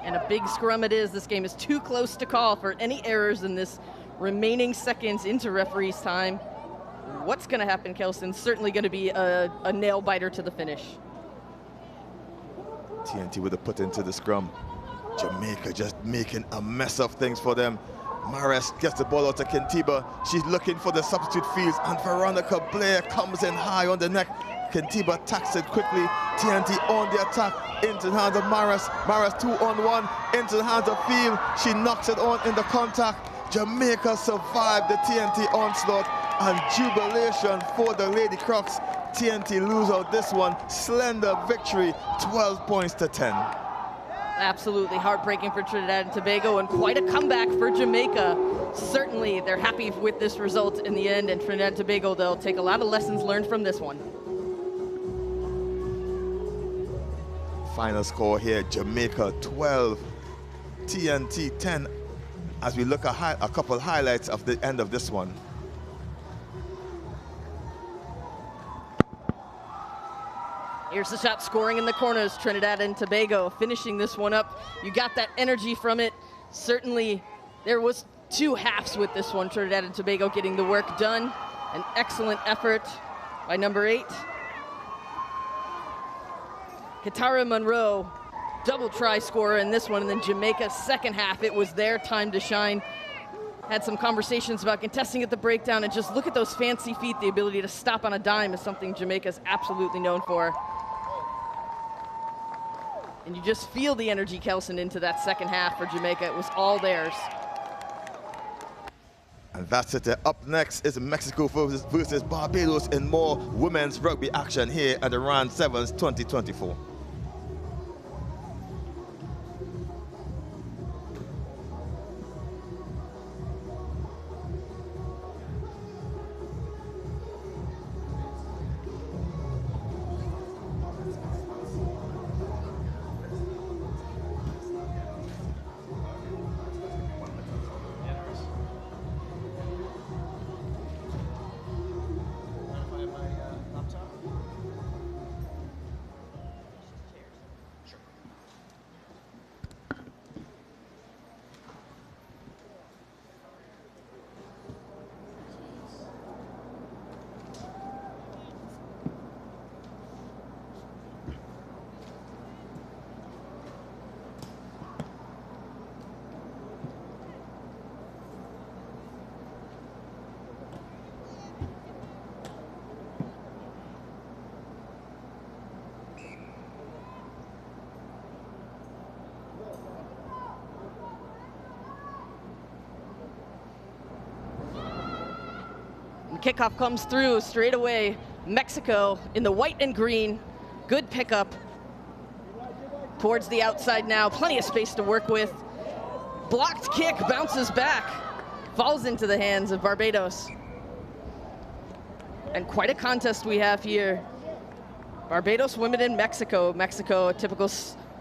And a big scrum it is. This game is too close to call for any errors in this remaining seconds into referee's time. What's going to happen, Kelson? Certainly going to be a nail biter to the finish. TNT with a put into the scrum. Jamaica just making a mess of things for them. Maris gets the ball out to Kintiba. She's looking for the substitute fields, and Veronica Blair comes in high on the neck. Kintiba attacks it quickly. TNT on the attack into the hands of Maris. Maris 2-on-1 into the hands of Field. She knocks it on in the contact. Jamaica survived the TNT onslaught, and jubilation for the Lady Crocs. TNT lose out this one. Slender victory, 12 points to 10. Absolutely heartbreaking for Trinidad and Tobago, and quite a comeback for Jamaica. Certainly they're happy with this result in the end, and Trinidad and Tobago, they'll take a lot of lessons learned from this one. Final score here, Jamaica 12, TNT 10, as we look at a couple highlights of the end of this one. Here's the shot scoring in the corners. Trinidad and Tobago finishing this one up. You got that energy from it. Certainly there was two halves with this one. Trinidad and Tobago getting the work done. An excellent effort by number 8. Katara Monroe, double try scorer in this one, and then Jamaica's second half, it was their time to shine. Had some conversations about contesting at the breakdown, and just look at those fancy feet. The ability to stop on a dime is something Jamaica's absolutely known for. And you just feel the energy, Kelson, into that second half for Jamaica. It was all theirs. And that's it. Up next is Mexico versus Barbados in more women's rugby action here at the Round 7s 2024. Kickoff comes through straight away. Mexico in the white and green. Good pickup. Towards the outside now. Plenty of space to work with. Blocked kick, bounces back. Falls into the hands of Barbados. And quite a contest we have here. Barbados women in Mexico. Mexico, a typical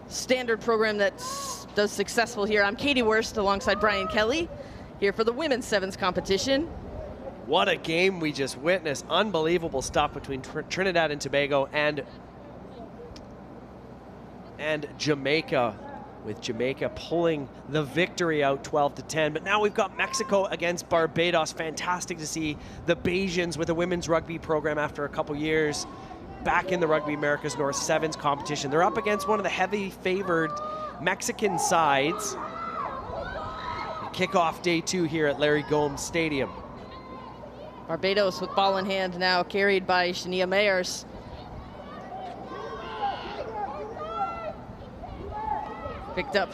standard program that does successful here. I'm Katie Wurst alongside Brian Kelly here for the women's sevens competition. What a game we just witnessed. Unbelievable stuff between Trinidad and Tobago and Jamaica. with Jamaica pulling the victory out 12-10. But now we've got Mexico against Barbados. Fantastic to see the Bajans with a women's rugby program after a couple years back in the Rugby Americas North Sevens competition. They're up against one of the heavy favored Mexican sides. Kickoff day 2 here at Larry Gomes Stadium. Barbados with ball in hand now, carried by Shania Mayers. Picked up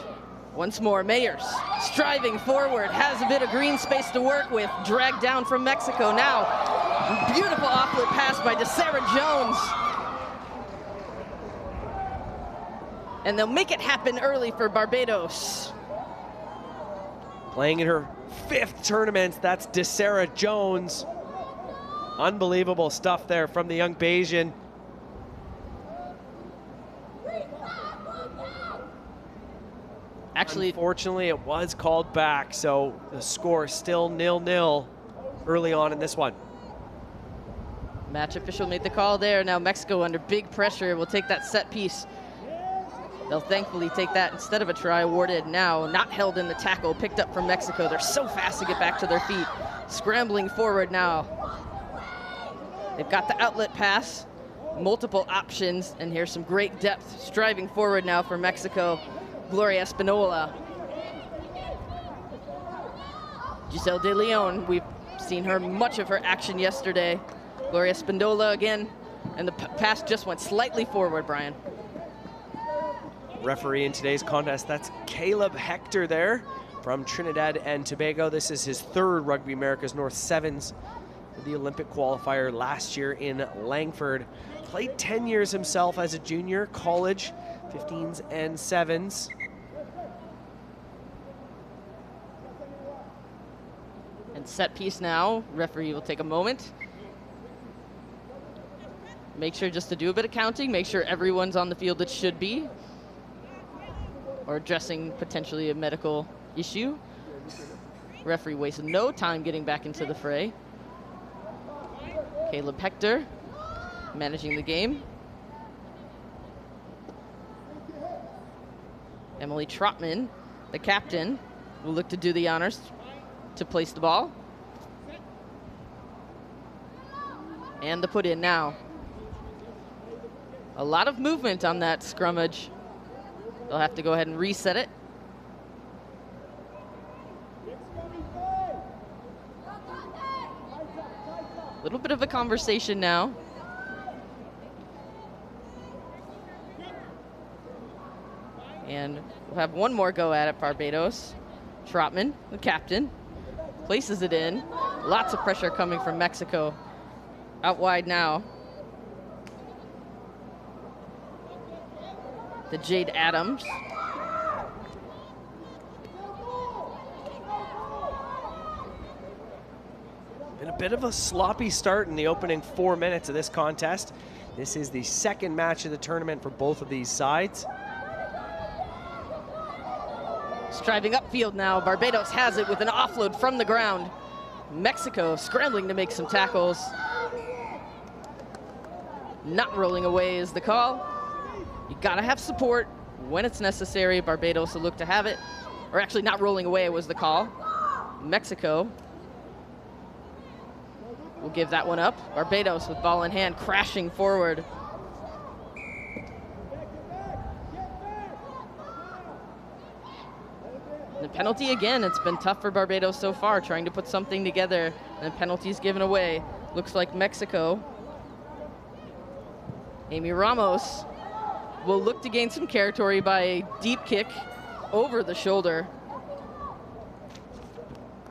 once more. Mayers striving forward, has a bit of green space to work with, dragged down from Mexico now. Beautiful offload pass by DeSarah Jones. And they'll make it happen early for Barbados. Playing in her 5th tournament, that's DeSarah Jones. Unbelievable stuff there from the young Bajan. Actually, unfortunately, it was called back, so the score is still 0-0 early on in this one. Match official made the call there. Now Mexico under big pressure will take that set piece. They'll thankfully take that instead of a try awarded. Now not held in the tackle, picked up from Mexico. They're so fast to get back to their feet. Scrambling forward now. They've got the outlet pass, multiple options, and here's some great depth. Striving forward now for Mexico. Gloria Espinola. Giselle De Leon, we've seen her much of her action yesterday. Gloria Espinola again, and the pass just went slightly forward, Brian. Referee in today's contest, that's Caleb Hector there from Trinidad and Tobago. This is his 3rd Rugby Americas North Sevens, the Olympic qualifier last year in Langford. Played 10 years himself as a junior, college, 15s and 7s. And set piece now, referee will take a moment. Make sure just to do a bit of counting, make sure everyone's on the field that should be, or addressing potentially a medical issue. Referee wasted no time getting back into the fray. Caleb Hector managing the game. Emily Trotman, the captain, will look to do the honors to place the ball. And the put in now. A lot of movement on that scrummage. They'll have to go ahead and reset it. A little bit of a conversation now. And we'll have one more go at it, Barbados. Trotman, the captain, places it in. Lots of pressure coming from Mexico. Out wide now. The Jade Adams. Been a bit of a sloppy start in the opening 4 minutes of this contest. This is the 2nd match of the tournament for both of these sides. Striving upfield now. Barbados has it with an offload from the ground. Mexico scrambling to make some tackles. Not rolling away is the call. You gotta have support when it's necessary. Barbados will look to have it. Or actually, not rolling away was the call. Mexico will give that one up. Barbados with ball in hand, crashing forward. The penalty again, it's been tough for Barbados so far, trying to put something together, and penalties given away. Looks like Mexico. Amy Ramos will look to gain some territory by a deep kick over the shoulder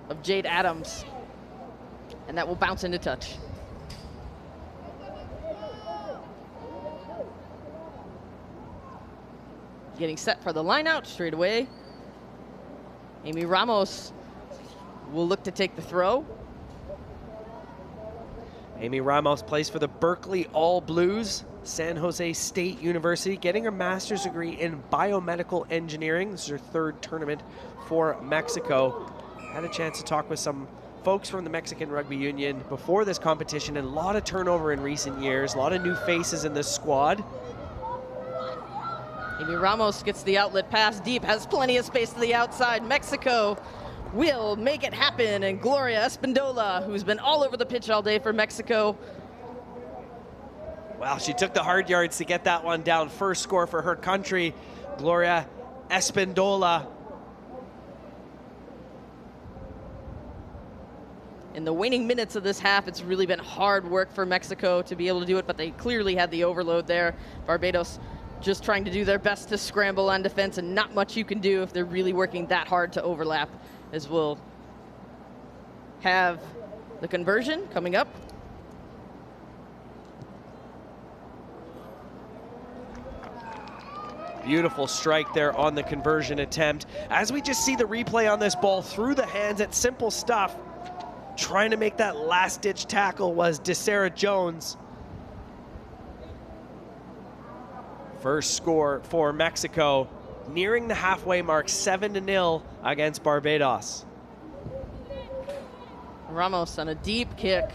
of Jade Adams. And that will bounce into touch. Getting set for the line out straight away. Amy Ramos will look to take the throw. Amy Ramos plays for the Berkeley All Blues, San Jose State University, getting her master's degree in biomedical engineering. This is her 3rd tournament for Mexico. Had a chance to talk with some folks from the Mexican Rugby Union before this competition, and a lot of turnover in recent years, a lot of new faces in this squad. Amy Ramos gets the outlet pass deep, has plenty of space to the outside. Mexico will make it happen, and Gloria Espindola, who's been all over the pitch all day for Mexico. Well, she took the hard yards to get that one down. First score for her country, Gloria Espindola. In the waning minutes of this half, it's really been hard work for Mexico to be able to do it, but they clearly had the overload there. Barbados just trying to do their best to scramble on defense, and not much you can do if they're really working that hard to overlap, as we'll have the conversion coming up. Beautiful strike there on the conversion attempt. As we just see the replay on this ball through the hands, it's simple stuff. Trying to make that last-ditch tackle was DeSarah Jones. First score for Mexico, nearing the halfway mark, 7-0 against Barbados. Ramos on a deep kick,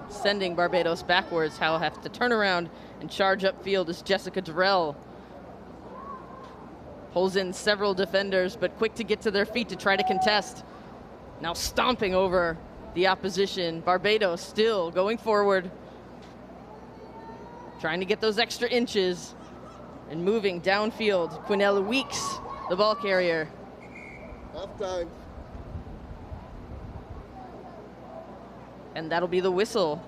sending Barbados backwards. Howell have to turn around and charge upfield as Jessica Durrell pulls in several defenders, but quick to get to their feet to try to contest. Now stomping over the opposition. Barbados still going forward, trying to get those extra inches and moving downfield. Quinella Weeks, the ball carrier. Half time. And that'll be the whistle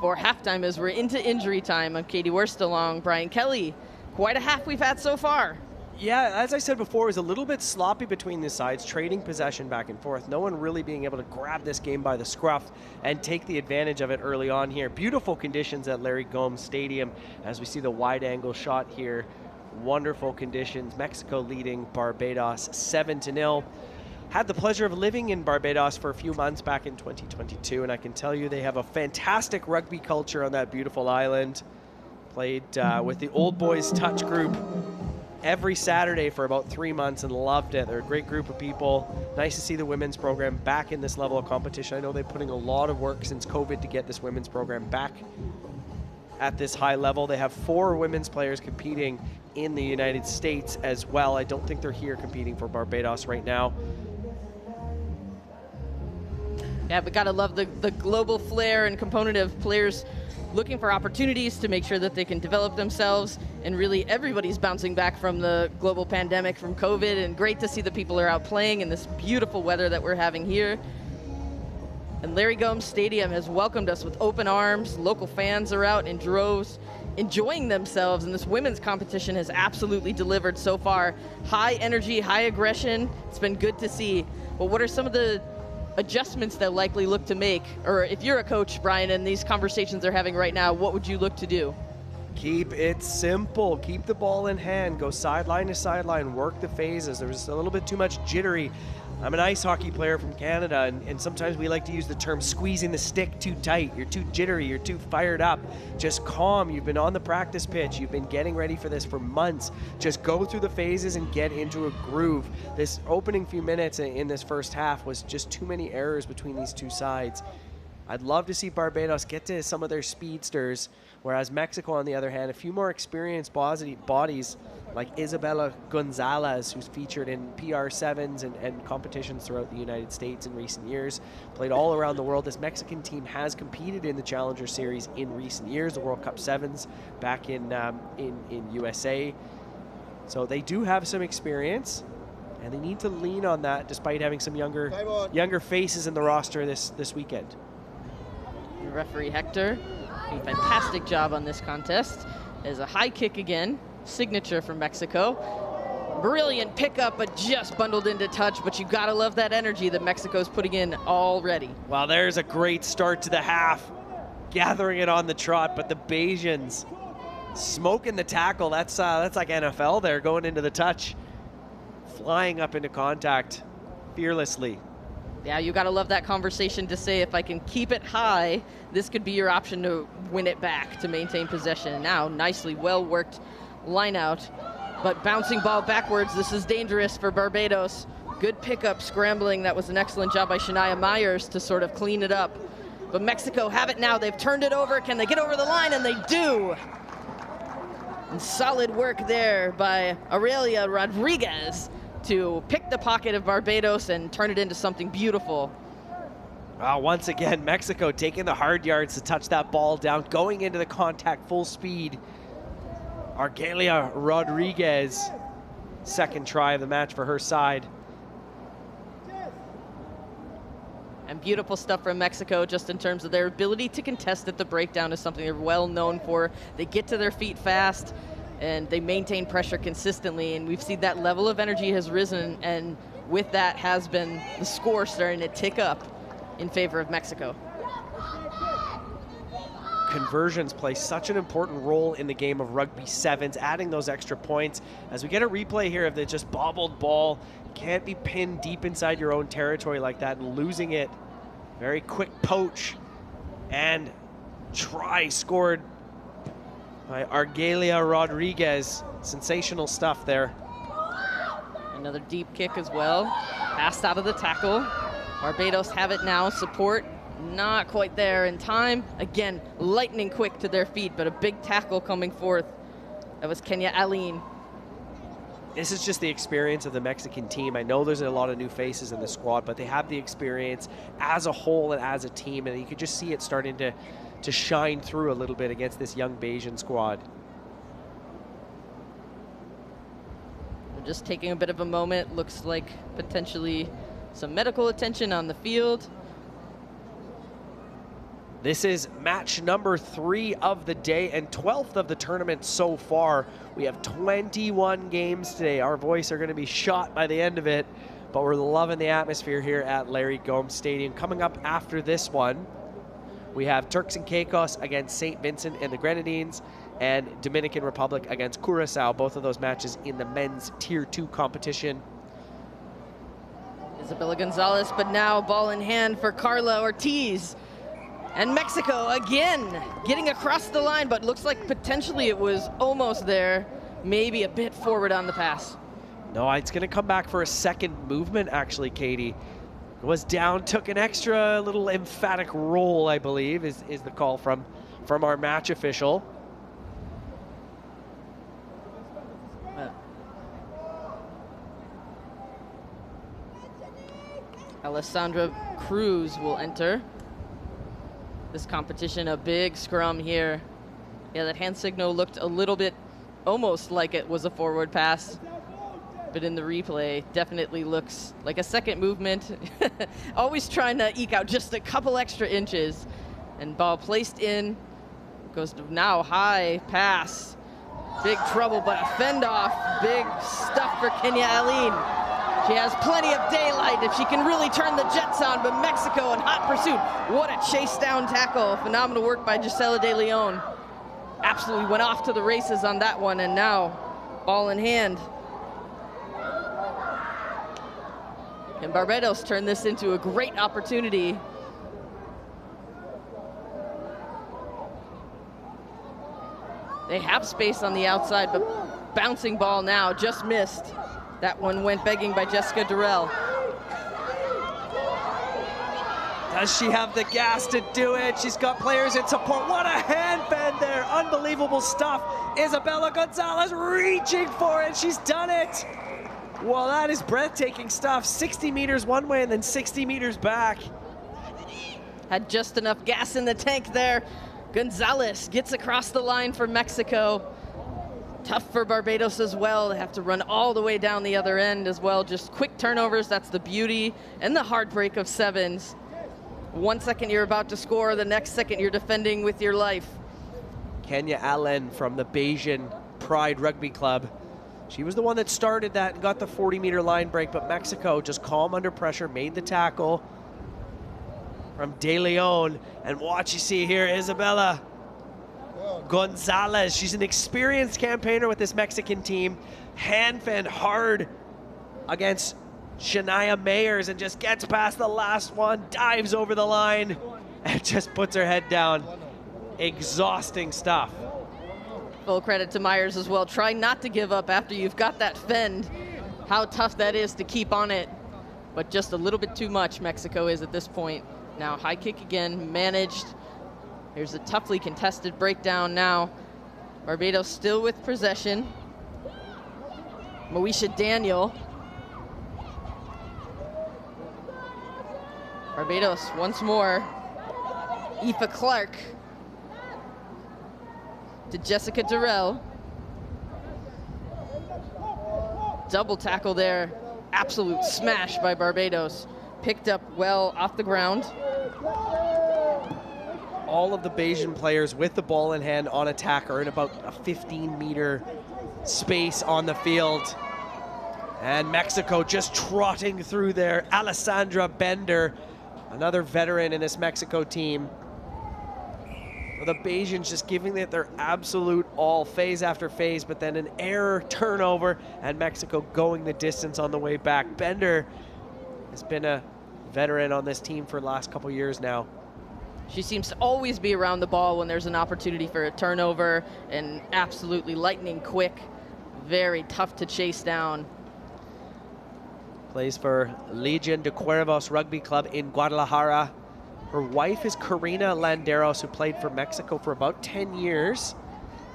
for halftime as we're into injury time. I'm Katie Wurst along Brian Kelly. Quite a half we've had so far. Yeah, as I said before, it was a little bit sloppy between the sides, trading possession back and forth. No one really being able to grab this game by the scruff and take the advantage of it early on here. Beautiful conditions at Larry Gomes Stadium as we see the wide angle shot here. Wonderful conditions. Mexico leading Barbados 7-0. Had the pleasure of living in Barbados for a few months back in 2022, and I can tell you they have a fantastic rugby culture on that beautiful island. Played with the Old Boys Touch group every Saturday for about 3 months and loved it. They're a great group of people. Nice to see the women's program back in this level of competition. I know they're putting a lot of work since COVID to get this women's program back at this high level. They have 4 women's players competing in the United States as well. I don't think they're here competing for Barbados right now. Yeah, but gotta love the global flair and component of players looking for opportunities to make sure that they can develop themselves, and really everybody's bouncing back from the global pandemic, from COVID, and great to see the people are out playing in this beautiful weather that we're having here. And Larry Gomes Stadium has welcomed us with open arms. Local fans are out in droves enjoying themselves, and this women's competition has absolutely delivered so far. High energy, high aggression. It's been good to see. But what are some of the adjustments they'll likely look to make? Or if you're a coach, Brian, and these conversations they're having right now, what would you look to do? Keep it simple. Keep the ball in hand. Go sideline to sideline. Work the phases. There's a little bit too much jittery. I'm an ice hockey player from Canada, and sometimes we like to use the term squeezing the stick too tight. You're too jittery. You're too fired up. Just calm. You've been on the practice pitch. You've been getting ready for this for months. Just go through the phases and get into a groove. This opening few minutes in this first half was just too many errors between these two sides. I'd love to see Barbados get to some of their speedsters, whereas Mexico, on the other hand, a few more experienced bodies like Isabella Gonzalez, who's featured in PR7s and competitions throughout the United States in recent years, played all around the world. This Mexican team has competed in the Challenger Series in recent years, the World Cup Sevens back in USA. So they do have some experience, and they need to lean on that despite having some younger faces in the roster this weekend. Referee Hector, a fantastic job on this contest. As a high kick again, signature from Mexico. Brilliant pickup, but just bundled into touch, but you gotta love that energy that Mexico's putting in already. Well, there's a great start to the half, gathering it on the trot, but the Bajans smoking the tackle. That's like NFL there, going into the touch, flying up into contact fearlessly. Yeah, you gotta love that conversation to say, if I can keep it high, this could be your option to win it back, to maintain possession. Now, nicely well-worked line out, but bouncing ball backwards. This is dangerous for Barbados. Good pickup, scrambling. That was an excellent job by Shania Myers to sort of clean it up. But Mexico have it now. They've turned it over. Can they get over the line? And they do. And solid work there by Aurelia Rodriguez to pick the pocket of Barbados and turn it into something beautiful. Once again, Mexico taking the hard yards to touch that ball down, going into the contact full speed. Argelia Rodriguez, second try of the match for her side. And beautiful stuff from Mexico just in terms of their ability to contest at the breakdown is something they're well known for. They get to their feet fast and they maintain pressure consistently, and we've seen that level of energy has risen, and with that has been the score starting to tick up in favor of Mexico. Conversions play such an important role in the game of rugby sevens, adding those extra points. As we get a replay here of the just bobbled ball, can't be pinned deep inside your own territory like that and losing it. Very quick poach and try scored by Argelia Rodriguez. Sensational stuff there. Another deep kick as well. Passed out of the tackle. Barbados have it now. Support not quite there in time. Again, lightning quick to their feet, but a big tackle coming forth. That was Kenya Aline. This is just the experience of the Mexican team. I know there's a lot of new faces in the squad, but they have the experience as a whole and as a team, and you could just see it starting to shine through a little bit against this young Bayesian squad. We're just taking a bit of a moment. Looks like potentially some medical attention on the field. This is match number 3 of the day and 12th of the tournament so far. We have 21 games today. Our voice are going to be shot by the end of it, but we're loving the atmosphere here at Larry Gomes Stadium. Coming up after this one, we have Turks and Caicos against St. Vincent and the Grenadines and Dominican Republic against Curacao. Both of those matches in the men's Tier 2 competition. Isabella Gonzalez, but now ball in hand for Carla Ortiz. And Mexico again getting across the line, but looks like potentially it was almost there, maybe a bit forward on the pass. No, it's going to come back for a second movement, actually, Katie. Was down, took an extra little emphatic roll, I believe, is the call from our match official. Alessandra Cruz will enter this competition. A big scrum here. Yeah, that hand signal looked a little bit almost like it was a forward pass, but in the replay definitely looks like a second movement. Always trying to eke out just a couple extra inches. And ball placed in, goes to now high pass. Big trouble, but a fend off. Big stuff for Kenya Aline. She has plenty of daylight if she can really turn the jets on, but Mexico in hot pursuit. What a chase down tackle. Phenomenal work by Gisela De Leon. Absolutely went off to the races on that one, and now ball in hand. And Barbados turned this into a great opportunity. They have space on the outside, but bouncing ball now, just missed. That one went begging by Jessica Durrell. Does she have the gas to do it? She's got players in support. What a hand bend there. Unbelievable stuff. Isabella Gonzalez reaching for it. She's done it. Well, that is breathtaking stuff. 60 meters one way and then 60 meters back. Had just enough gas in the tank there. Gonzalez gets across the line for Mexico. Tough for Barbados as well. They have to run all the way down the other end as well. Just quick turnovers. That's the beauty and the heartbreak of sevens. 1 second you're about to score, the next second you're defending with your life. Kenya Allen from the Bayesian Pride Rugby Club. She was the one that started that and got the 40-meter line break, but Mexico just calm under pressure, made the tackle from De Leon. And what you see here, Isabella Gonzalez. She's an experienced campaigner with this Mexican team. Hand fend hard against Shania Mayers and just gets past the last one, dives over the line, and just puts her head down. Exhausting stuff. Full credit to Myers as well. Try not to give up after you've got that fend. How tough that is to keep on it, but just a little bit too much Mexico is at this point. Now high kick again, managed. Here's a toughly contested breakdown now. Barbados still with possession. Moesha Daniel. Barbados once more. Aoife Clark to Jessica Durrell. Double tackle there. Absolute smash by Barbados. Picked up well off the ground. All of the Bayesian players with the ball in hand on attack are in about a 15-meter space on the field. And Mexico just trotting through there. Alessandra Bender, another veteran in this Mexico team. The Bayesians just giving it their absolute all, phase after phase, but then an error turnover, and Mexico going the distance on the way back. Bender has been a veteran on this team for the last couple years now. She seems to always be around the ball when there's an opportunity for a turnover, and absolutely lightning quick, very tough to chase down. Plays for Legion de Cuervos Rugby Club in Guadalajara. Her wife is Karina Landeros, who played for Mexico for about 10 years.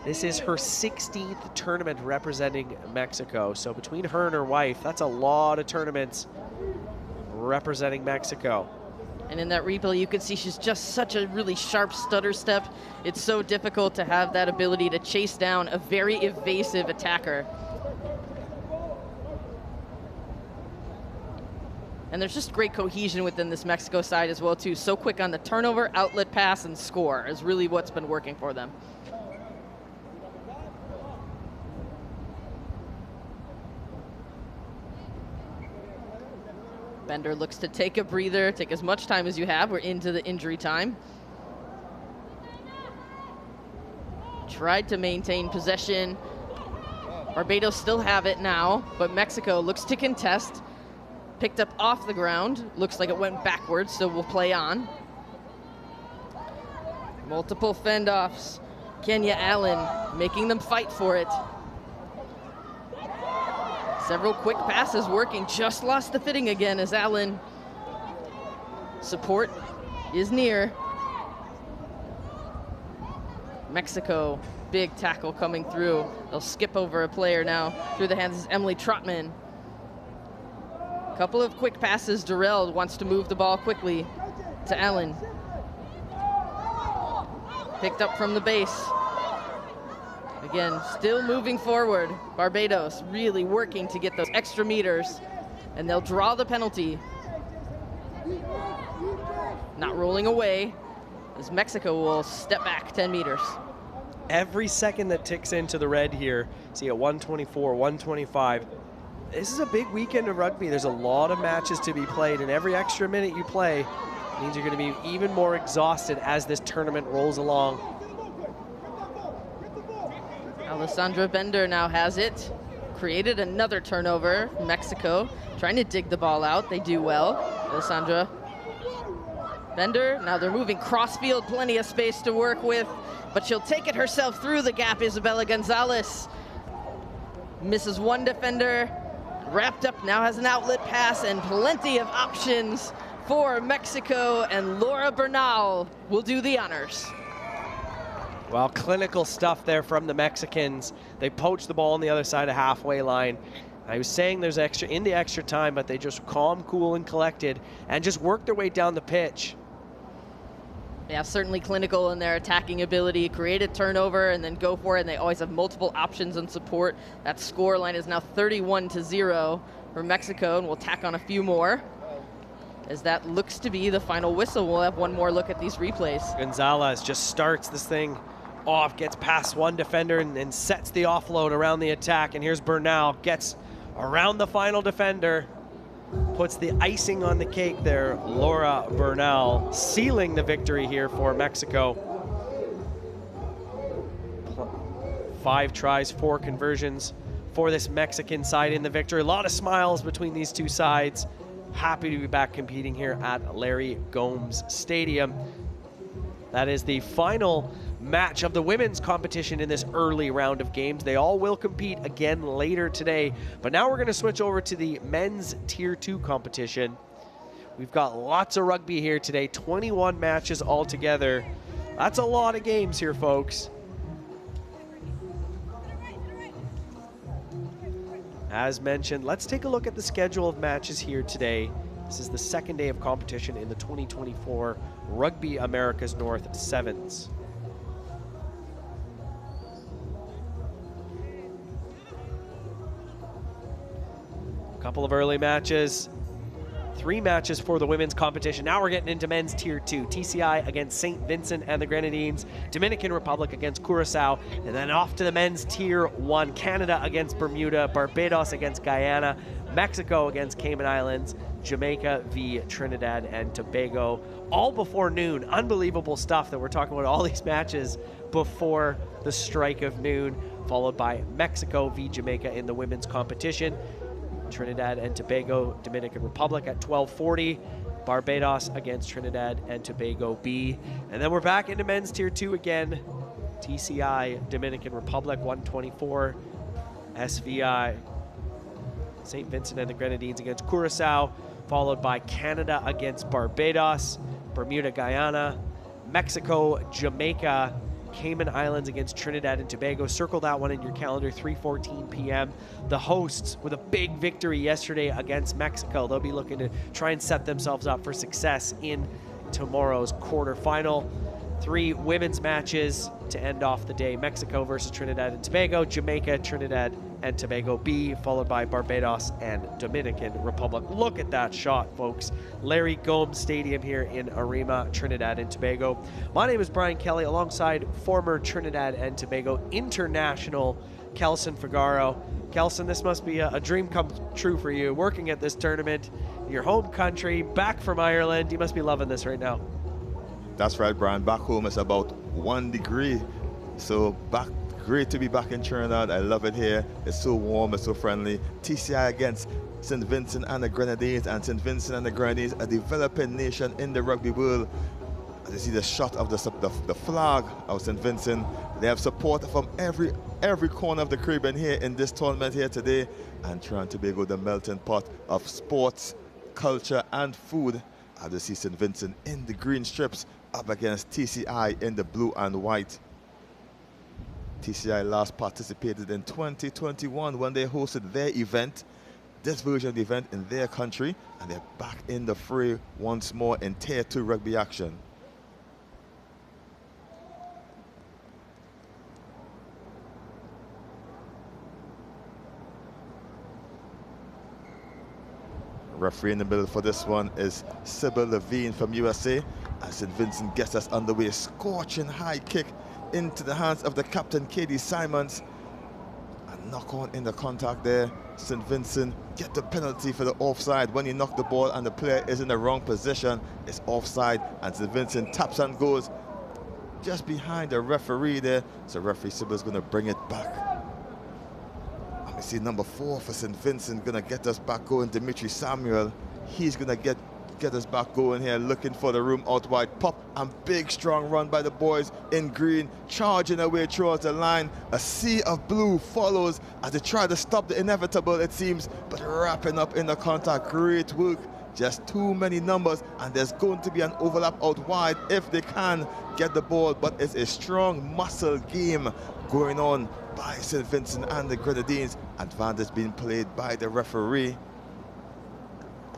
This is her 16th tournament representing Mexico. So between her and her wife, that's a lot of tournaments representing Mexico. And in that replay, you can see she's just such a really sharp stutter step. It's so difficult to have that ability to chase down a very evasive attacker. And there's just great cohesion within this Mexico side as well, too. So quick on the turnover, outlet pass, and score is really what's been working for them. Bender looks to take a breather, take as much time as you have. We're into the injury time. Tried to maintain possession. Barbados still have it now, but Mexico looks to contest. Picked up off the ground. Looks like it went backwards, so we'll play on. Multiple fend-offs. Kenya Allen making them fight for it. Several quick passes working. Just lost the fitting again as Allen. Support is near. Mexico, big tackle coming through. They'll skip over a player now. Through the hands is Emily Trotman. Couple of quick passes. Durrell wants to move the ball quickly to Allen. Picked up from the base. Again, still moving forward. Barbados really working to get those extra meters, and they'll draw the penalty. Not rolling away, as Mexico will step back 10 meters. Every second that ticks into the red here, see at 124, 125, this is a big weekend of rugby. There's a lot of matches to be played, and every extra minute you play means you're going to be even more exhausted as this tournament rolls along. Alessandra Bender now has it. Created another turnover. Mexico trying to dig the ball out. They do well. Alessandra Bender, now they're moving crossfield, plenty of space to work with, but she'll take it herself through the gap. Isabella Gonzalez misses one defender. Wrapped up, now has an outlet pass and plenty of options for Mexico, and Laura Bernal will do the honors. Well, clinical stuff there from the Mexicans. They poached the ball on the other side of halfway line. I was saying there's extra in the extra time, but they just calm, cool, and collected and just worked their way down the pitch. Yeah, certainly clinical in their attacking ability. Create a turnover and then go for it, and they always have multiple options and support. That score line is now 31-0 for Mexico, and we'll tack on a few more. As that looks to be the final whistle. We'll have one more look at these replays. Gonzalez just starts this thing off, gets past one defender and sets the offload around the attack. And here's Bernal, gets around the final defender, puts the icing on the cake there. Laura Bernal sealing the victory here for Mexico. 5 tries, 4 conversions for this Mexican side in the victory. A lot of smiles between these two sides. Happy to be back competing here at Larry Gomes Stadium. That is the final match of the women's competition in this early round of games. They all will compete again later today, but now we're going to switch over to the men's Tier 2 competition. We've got lots of rugby here today, 21 matches altogether. That's a lot of games here, folks. As mentioned, let's take a look at the schedule of matches here today. This is the second day of competition in the 2024 Rugby America's North Sevens. A couple of early matches. 3 matches for the women's competition. Now we're getting into men's tier 2. TCI against St. Vincent and the Grenadines, Dominican Republic against Curaçao, and then off to the men's tier 1. Canada against Bermuda, Barbados against Guyana, Mexico against Cayman Islands, Jamaica v Trinidad and Tobago, all before noon. Unbelievable stuff that we're talking about all these matches before the strike of noon, followed by Mexico v Jamaica in the women's competition. Trinidad and Tobago, Dominican Republic at 12:40. Barbados against Trinidad and Tobago B. And then we're back into men's tier 2 again. TCI, Dominican Republic, 124. SVI, St. Vincent and the Grenadines against Curaçao, followed by Canada against Barbados, Bermuda, Guyana, Mexico, Jamaica, Cayman Islands against Trinidad and Tobago. Circle that one in your calendar, 3:14 p.m. The hosts with a big victory yesterday against Mexico. They'll be looking to try and set themselves up for success in tomorrow's quarterfinal. 3 women's matches to end off the day. Mexico versus Trinidad and Tobago, Jamaica, Trinidad and Tobago B, followed by Barbados and Dominican Republic. Look at that shot, folks. Larry Gomes Stadium here in Arima, Trinidad and Tobago. My name is Brian Kelly, alongside former Trinidad and Tobago international Kelson Figaro. Kelson, this must be a dream come true for you, working at this tournament in your home country, back from Ireland. You must be loving this right now. That's right, Brian. Back home it's about 1 degree. So great to be back in Trinidad. I love it here. It's so warm, it's so friendly. TCI against St. Vincent and the Grenadines, and St. Vincent and the Grenadines, a developing nation in the rugby world. As you see the shot of the flag of St. Vincent, they have support from every corner of the Caribbean here in this tournament here today. And Trinidad and Tobago, the melting pot of sports, culture, and food. As you see St. Vincent in the green strips up against TCI in the blue and white. TCI last participated in 2021 when they hosted their event, this version of the event in their country, and they're back in the fray once more in Tier 2 rugby action. Referee in the middle for this one is Sybil Levine from USA. As St. Vincent gets us underway, scorching high kick into the hands of the captain, Katie Simons. A knock on in the contact there. St. Vincent get the penalty for the offside. When you knock the ball and the player is in the wrong position, it's offside, and St. Vincent taps and goes just behind the referee there. So referee Sybil's going to bring it back. And we see number 4 for St. Vincent going to get us back going, Dimitri Samuel. He's going to get us back going here, looking for the room out wide. Pop and big strong run by the boys in green, charging away towards the line. A sea of blue follows as they try to stop the inevitable, it seems, but wrapping up in the contact. Great work, just too many numbers, and there's going to be an overlap out wide if they can get the ball, but it's a strong muscle game going on by St. Vincent and the Grenadines. Advantage being played by the referee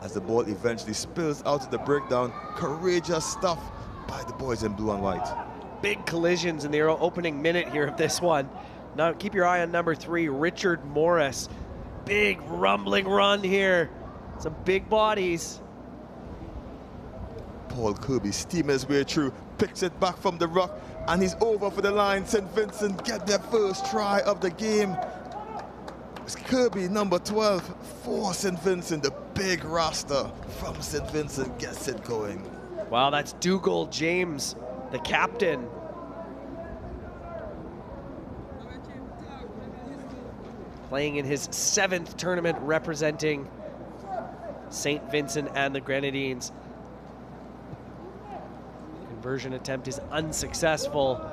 as the ball eventually spills out of the breakdown. Courageous stuff by the boys in blue and white. Big collisions in the opening minute here of this one. Now keep your eye on number 3, Richard Morris. Big rumbling run here. Some big bodies. Paul Kirby steaming his way through, picks it back from the ruck, and he's over for the line. St. Vincent get their first try of the game. It's Kirby, number 12, for St. Vincent. The big roster from St. Vincent gets it going. Wow, that's Dougal James, the captain. Playing in his 7th tournament representing St. Vincent and the Grenadines. Conversion attempt is unsuccessful.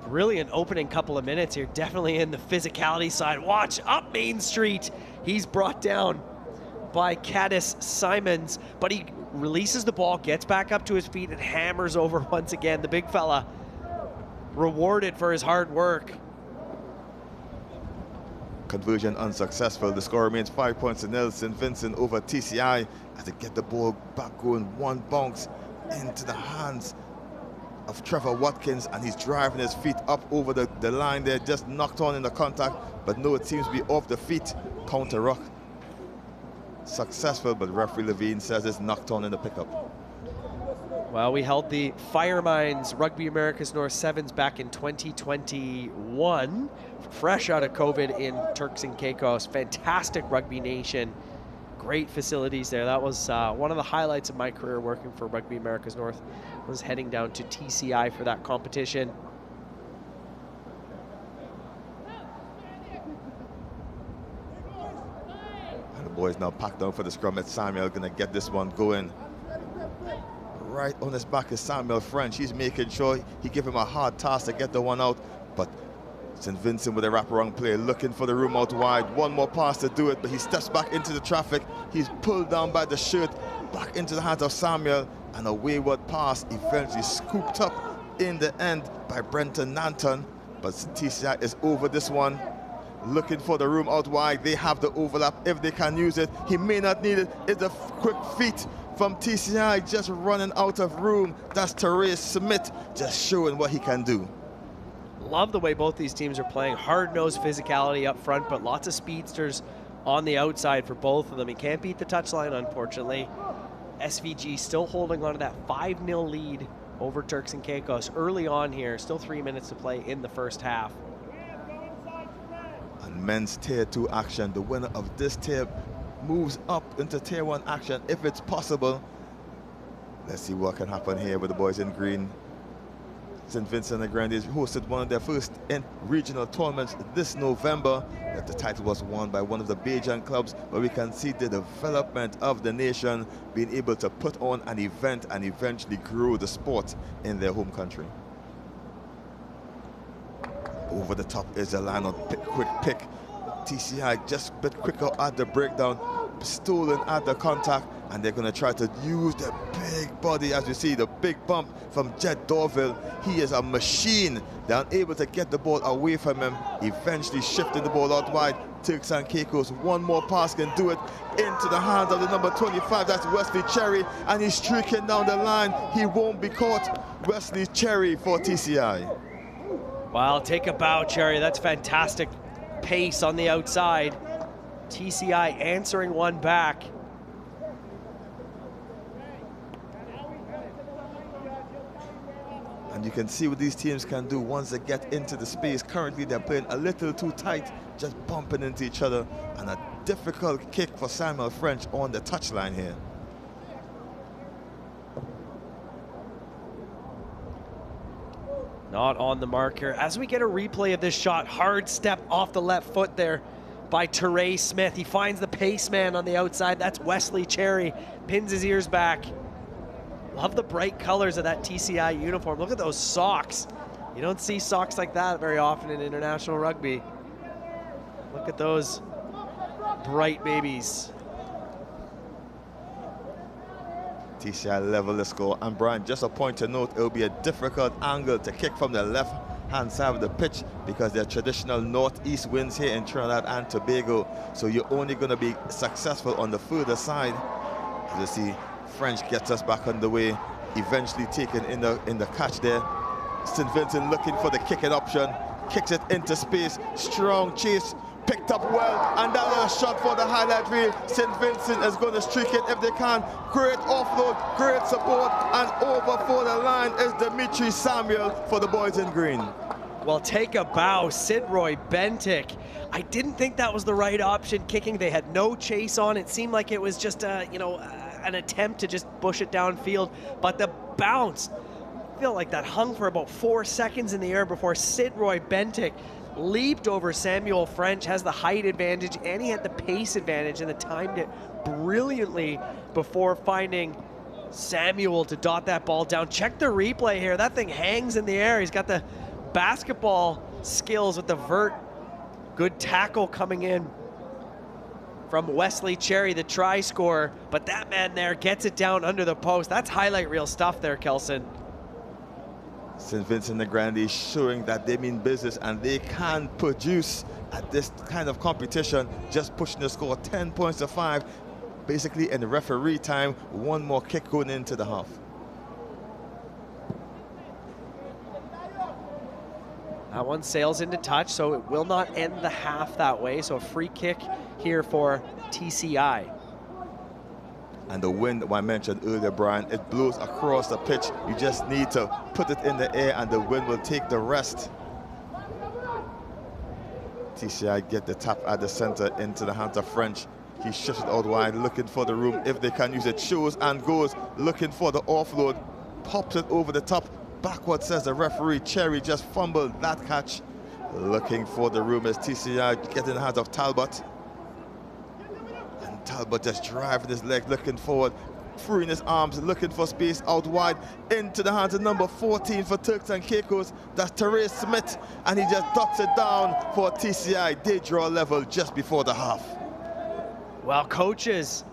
Brilliant opening couple of minutes here, definitely in the physicality side. Watch up Main Street. He's brought down by Caddis Simons, but he releases the ball, gets back up to his feet, and hammers over once again. The big fella rewarded for his hard work. Conversion unsuccessful. The score remains 5 points to nil. St. Vincent over TCI as they get the ball back going. One bounce into the hands of Trevor Watkins, and he's driving his feet up over the line there, just knocked on in the contact, but no, it seems to be off the feet. Counter ruck successful, but referee Levine says it's knocked on in the pickup. Well, we held the Firemines Rugby Americas North Sevens back in 2021, fresh out of COVID in Turks and Caicos. Fantastic rugby nation, great facilities there. That was one of the highlights of my career working for Rugby Americas North, was heading down to TCI for that competition. And the boys now packed down for the scrum. It's Samuel gonna get this one going. Right on his back is Samuel French. He's making sure he give him a hard task to get the one out, but St. Vincent with a wraparound play, looking for the room out wide. One more pass to do it, but he steps back into the traffic. He's pulled down by the shirt, back into the hands of Samuel, and a wayward pass eventually scooped up in the end by Brenton Nanton. But TCI is over this one, looking for the room out wide. They have the overlap if they can use it. He may not need it. It's a quick feat from TCI, just running out of room. That's Therese Smith just showing what he can do. Love the way both these teams are playing. Hard-nosed physicality up front, but lots of speedsters on the outside for both of them. He can't beat the touchline, unfortunately. SVG still holding on to that 5-0 lead over Turks and Caicos early on here. Still 3 minutes to play in the first half. And men's Tier 2 action. The winner of this tier moves up into Tier 1 action if it's possible. Let's see what can happen here with the boys in green. St. Vincent and Grenadines hosted one of their first regional tournaments this November. The title was won by one of the Bajan clubs, but we can see the development of the nation being able to put on an event and eventually grow the sport in their home country. Over the top is a line on quick pick. TCI just a bit quicker at the breakdown, stolen at the contact, and they're going to try to use the big body, as you see, the big bump from Jed Dorville. He is a machine. They're unable to get the ball away from him, eventually shifting the ball out wide. Turks and Caicos, one more pass can do it into the hands of the number 25. That's Wesley Cherry, and he's streaking down the line. He won't be caught. Wesley Cherry for TCI. Well, take a bow, Cherry. That's fantastic pace on the outside. TCI answering one back. And you can see what these teams can do once they get into the space. Currently, they're playing a little too tight, just bumping into each other. And a difficult kick for Samuel French on the touchline here. Not on the marker. As we get a replay of this shot, hard step off the left foot there by Therese Smith. He finds the pace man on the outside. That's Wesley Cherry. Pins his ears back. Love the bright colors of that TCI uniform. Look at those socks. You don't see socks like that very often in international rugby. Look at those bright babies. TCI level the score. And Brian, just a point to note, it'll be a difficult angle to kick from the left-hand side of the pitch because they're traditional northeast winds here in Trinidad and Tobago. So you're only going to be successful on the further side. As you see, French gets us back on the way, eventually taken in the catch there. St. Vincent looking for the kicking option, kicks it into space, strong chase, picked up well, and that was a shot for the highlight reel. St. Vincent is going to streak it if they can. Great offload, great support, and over for the line is Dimitri Samuel for the boys in green. Well, take a bow, Sidroy Bentic. I didn't think that was the right option kicking. They had no chase on. It seemed like it was just an attempt to just push it downfield, but the bounce, I feel like that hung for about 4 seconds in the air before Sidroy Bentic leaped over Samuel French, has the height advantage, and he had the pace advantage, and timed it brilliantly before finding Samuel to dot that ball down. Check the replay here. That thing hangs in the air. He's got the basketball skills with the vert. Good tackle coming in from Wesley Cherry, the try scorer, but that man there gets it down under the post. That's highlight reel stuff there, Kelson. St. Vincent and Grenadines showing that they mean business and they can produce at this kind of competition, just pushing the score 10 points to 5. Basically in the referee time, one more kick going into the half. That one sails into touch, so it will not end the half that way. So a free kick here for TCI. And the wind that I mentioned earlier, Brian, it blows across the pitch. You just need to put it in the air and the wind will take the rest. TCI get the tap at the center into the hands of French. He shifts it out wide, looking for the room. If they can use it, shows and goes, looking for the offload. Pops it over the top. Backward, says the referee. Cherry just fumbled that catch. Looking for the room as TCI get in the hands of Talbot. And Talbot just driving his leg, looking forward, freeing his arms, looking for space out wide, into the hands of number 14 for Turks and Caicos. That's Therese Smith, and he just ducks it down for TCI. They draw level just before the half. Well, coaches,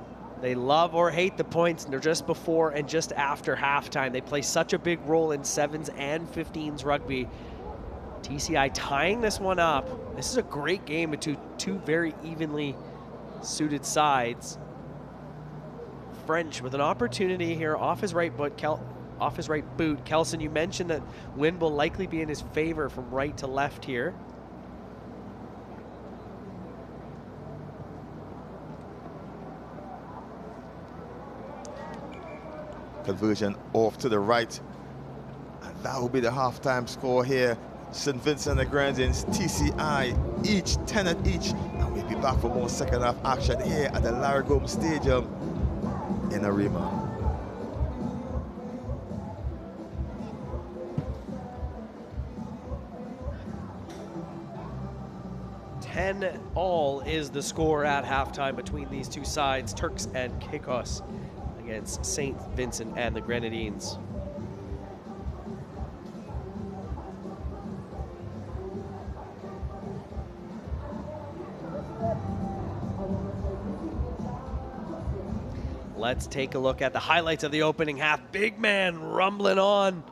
they love or hate the points, and they're just before and just after halftime. They play such a big role in 7s and 15s rugby. TCI tying this one up. This is a great game between two very evenly suited sides. French with an opportunity here off his right boot. Kelson, you mentioned that wind will likely be in his favor from right to left here. Conversion off to the right, and that will be the halftime score here. St. Vincent and the Grenadines, TCI, each 10 at each, and we'll be back for more second half action here at the Larragome Stadium in Arima. All is the score at halftime between these two sides, Turks and Caicos against St. Vincent and the Grenadines. Let's take a look at the highlights of the opening half. Big man rumbling on.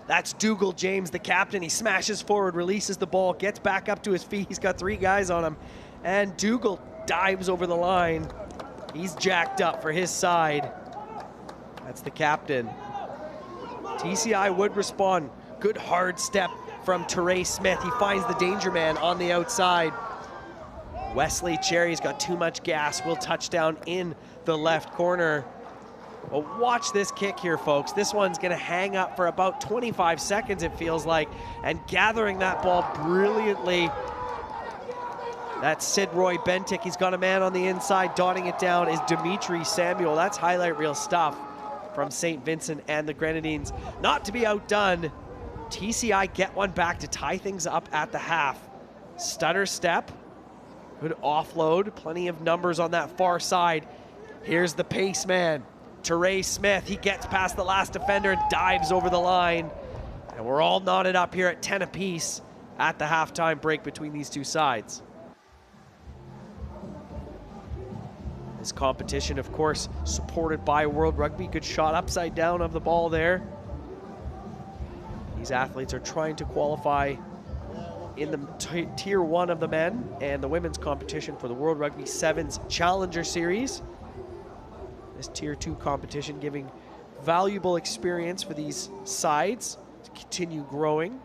That's Dougal James, the captain. He smashes forward, releases the ball, gets back up to his feet. He's got 3 guys on him. And Dougal dives over the line. He's jacked up for his side. That's the captain. TCI would respond. Good hard step from Therese Smith. He finds the danger man on the outside. Wesley Cherry's got too much gas. Will touchdown in the left corner. Well, watch this kick here, folks. This one's going to hang up for about 25 seconds, it feels like, and gathering that ball brilliantly. That's Sid Roy Bentic. He's got a man on the inside. Dotting it down is Dimitri Samuel. That's highlight reel stuff from St. Vincent and the Grenadines. Not to be outdone, TCI get one back to tie things up at the half. Stutter step. Good offload. Plenty of numbers on that far side. Here's the pace man, Therese Smith. He gets past the last defender and dives over the line. And we're all knotted up here at 10 apiece at the halftime break between these two sides. This competition, of course, supported by World Rugby. Good shot upside down of the ball there. These athletes are trying to qualify in the tier 1 of the men and the women's competition for the World Rugby Sevens Challenger Series. This tier 2 competition giving valuable experience for these sides to continue growing.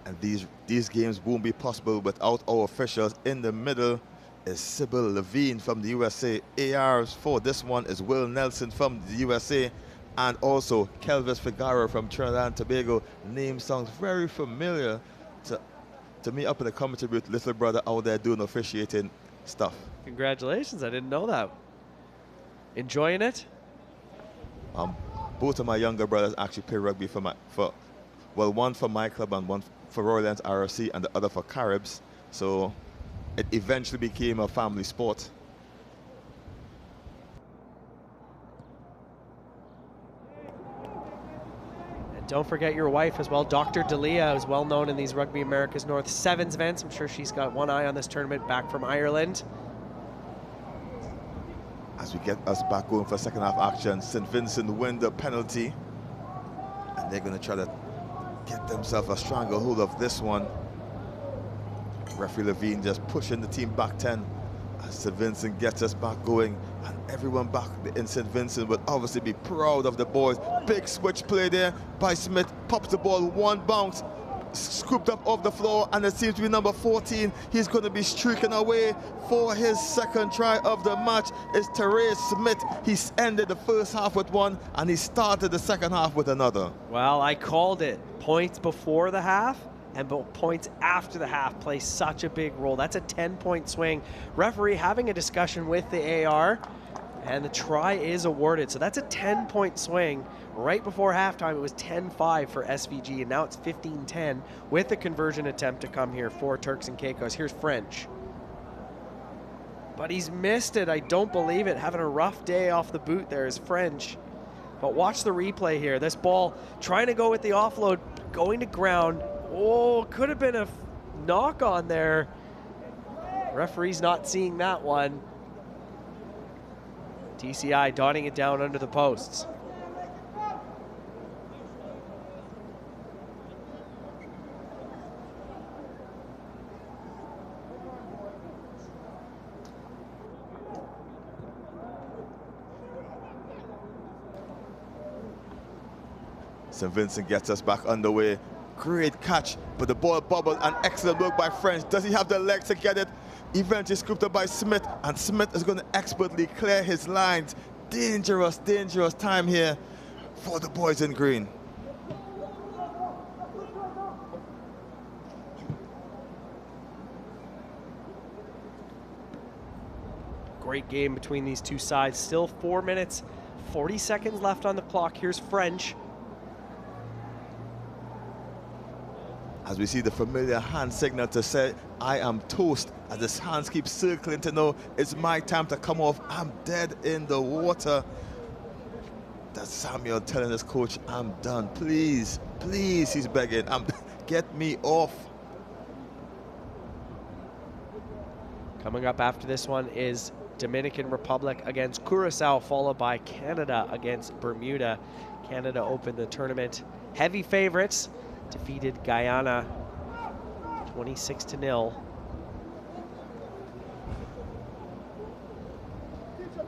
And these games won't be possible without our officials. In the middle is Sybil Levine from the USA. ARs for this one is Will Nelson from the USA. And also Kelvis Figueroa from Trinidad and Tobago. Name sounds very familiar to me up in the commentary booth. Little brother out there doing officiating stuff. Congratulations, I didn't know that. Enjoying it? Both of my younger brothers actually play rugby well, one for my club and one for Royal Lands RFC and the other for Caribs. So it eventually became a family sport. Don't forget your wife as well. Dr. Dalia is well known in these Rugby Americas North Sevens events. I'm sure she's got one eye on this tournament back from Ireland. As we get us back going for second half action, St. Vincent win the penalty. And And they're going to try to get themselves a stronger hold of this one. Referee Levine just pushing the team back 10 as St. Vincent gets us back going. And everyone back in St. Vincent will obviously be proud of the boys. Big switch play there by Smith. Pops the ball, one bounce, scooped up off the floor, and it seems to be number 14. He's going to be streaking away for his second try of the match. It's Therese Smith. He's ended the first half with one, and he started the second half with another. Well, I called it. Points before the half and points after the half play such a big role. That's a 10-point swing. Referee having a discussion with the AR, and the try is awarded. So that's a 10-point swing. Right before halftime, it was 10-5 for SVG, and now it's 15-10 with the conversion attempt to come here for Turks and Caicos. Here's French. But he's missed it. I don't believe it. Having a rough day off the boot there is French. But watch the replay here. This ball trying to go with the offload, going to ground. Oh, could have been a knock on there. Referee's not seeing that one. TCI dotting it down under the posts. St. Vincent gets us back underway. Great catch, but the ball bubbled, and excellent work by French. Does he have the legs to get it? Eventually scooped up by Smith, and Smith is going to expertly clear his lines. Dangerous, dangerous time here for the boys in green. Great game between these two sides. Still 4 minutes, 40 seconds left on the clock. Here's French. As we see the familiar hand signal to say, I am toast, as his hands keep circling to know it's my time to come off. I'm dead in the water. That's Samuel telling his coach, I'm done. Please, please, he's begging. Get me off. Coming up after this one is Dominican Republic against Curacao, followed by Canada against Bermuda. Canada opened the tournament heavy favorites. Defeated Guyana 26-0.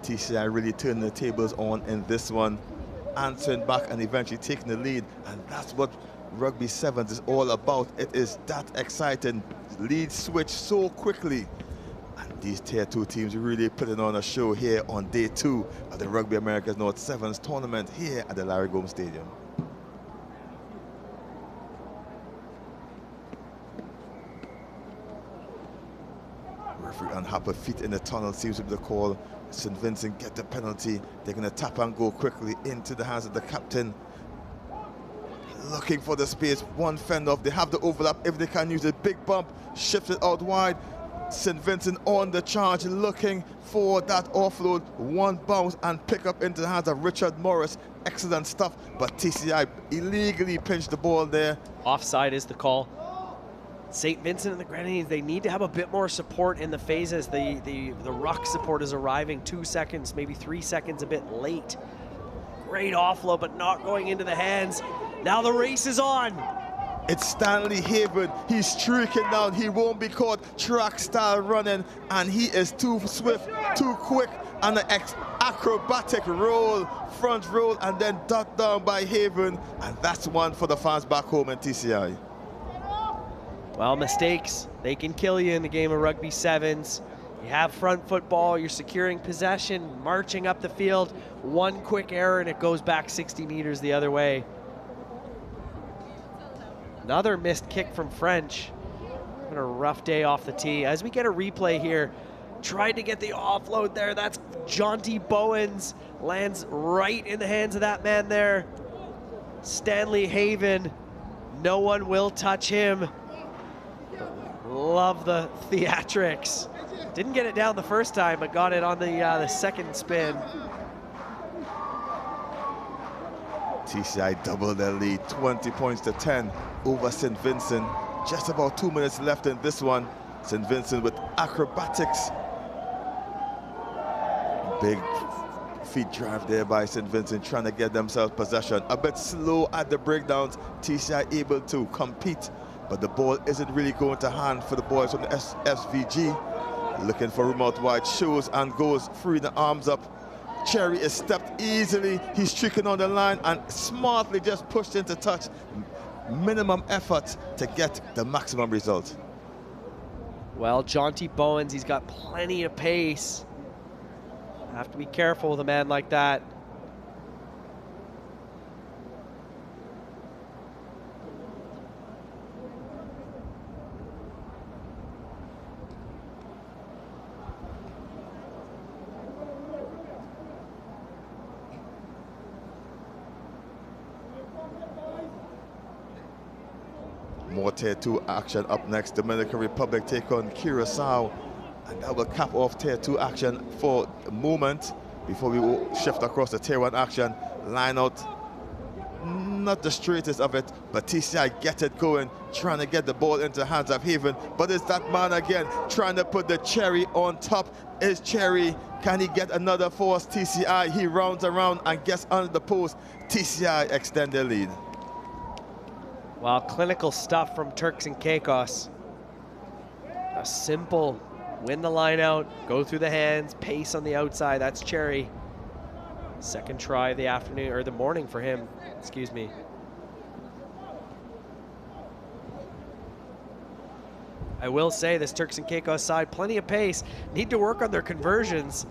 TCI really turning the tables on in this one, answering back and eventually taking the lead. And that's what Rugby Sevens is all about. It is that exciting. Lead switch so quickly. And these Tier 2 teams really putting on a show here on day 2 of the Rugby Americas North Sevens tournament here at the Larry Gomes Stadium. Referee unhappy, feet in the tunnel seems to be the call. St. Vincent get the penalty. They're going to tap and go quickly into the hands of the captain. Looking for the space, one fend off. They have the overlap if they can use it. Big bump, shifted out wide. St. Vincent on the charge, looking for that offload. One bounce and pick up into the hands of Richard Morris. Excellent stuff, but TCI illegally pinched the ball there. Offside is the call. St. Vincent and the Grenadines, they need to have a bit more support in the phases. The ruck support is arriving 2 seconds, maybe 3 seconds a bit late. Great offload, but not going into the hands. Now the race is on. It's Stanley Haven. He's streaking down. He won't be caught. Track style running, and he is too swift, too quick, and an acrobatic roll, front roll, and then dot down by Haven. And that's one for the fans back home in TCI. Well, mistakes, they can kill you in the game of Rugby Sevens. You have front football, you're securing possession, marching up the field. One quick error and it goes back 60 meters the other way. Another missed kick from French. Having a rough day off the tee. As we get a replay here, tried to get the offload there. That's Jonty Bowens. Lands right in the hands of that man there. Stanley Haven. No one will touch him. Love the theatrics. Didn't get it down the first time, but got it on the second spin. TCI doubled their lead, 20 points to 10 over St. Vincent. Just about 2 minutes left in this one. St. Vincent with acrobatics. Big feet drive there by St. Vincent, trying to get themselves possession. A bit slow at the breakdowns. TCI able to compete, but the ball isn't really going to hand for the boys from the SVG. Looking for room out wide, shows and goes, free the arms up. Cherry is stepped easily. He's streaking on the line and smartly just pushed into touch. Minimum effort to get the maximum result. Well, Jonty Bowens, he's got plenty of pace. Have to be careful with a man like that. More Tier 2 action up next. Dominican Republic take on Curacao, and that will cap off Tier 2 action for a moment before we shift across the Tier 1 action. Line out, not the straightest of it, but TCI get it going, trying to get the ball into the hands of Haven. But it's that man again, trying to put the cherry on top. Is Cherry, can he get another force? TCI, he rounds around and gets under the post. TCI extend their lead. Wow, clinical stuff from Turks and Caicos. A simple win the line out, go through the hands, pace on the outside. That's Cherry. Second try of the afternoon, or the morning for him, excuse me. I will say this Turks and Caicos side, plenty of pace, need to work on their conversions.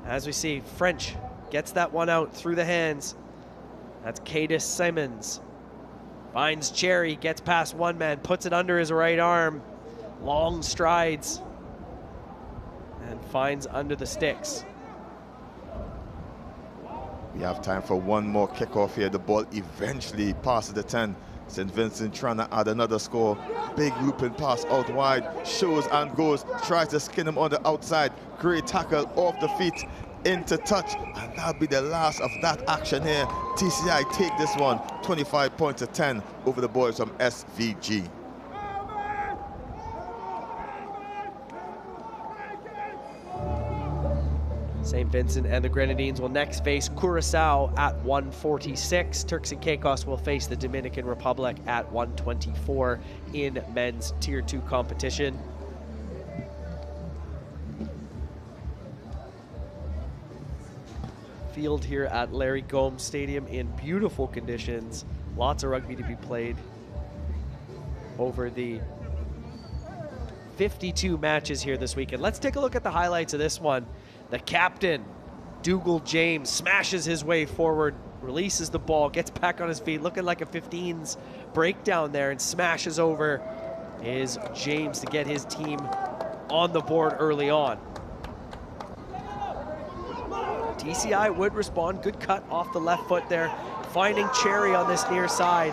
As we see, French gets that one out through the hands. That's Cadis Simmons. Finds Cherry, gets past one man, puts it under his right arm. Long strides. And finds under the sticks. We have time for one more kickoff here. The ball eventually passes the 10. St. Vincent trying to add another score. Big looping pass out wide. Shows and goes. Tries to skin him on the outside. Great tackle off the feet. Into touch, and that'll be the last of that action here. TCI take this one 25 points to 10 over the boys from SVG. St. Vincent and the Grenadines will next face Curacao at 146. Turks and Caicos will face the Dominican Republic at 124 in men's Tier 2 competition. Field here at Larry Gomes Stadium in beautiful conditions. Lots of rugby to be played over the 52 matches here this weekend. Let's take a look at the highlights of this one. The captain, Dougal James, smashes his way forward, releases the ball, gets back on his feet, looking like a 15s breakdown there, and smashes over is James to get his team on the board early on. TCI would respond. Good cut off the left foot there. Finding Cherry on this near side.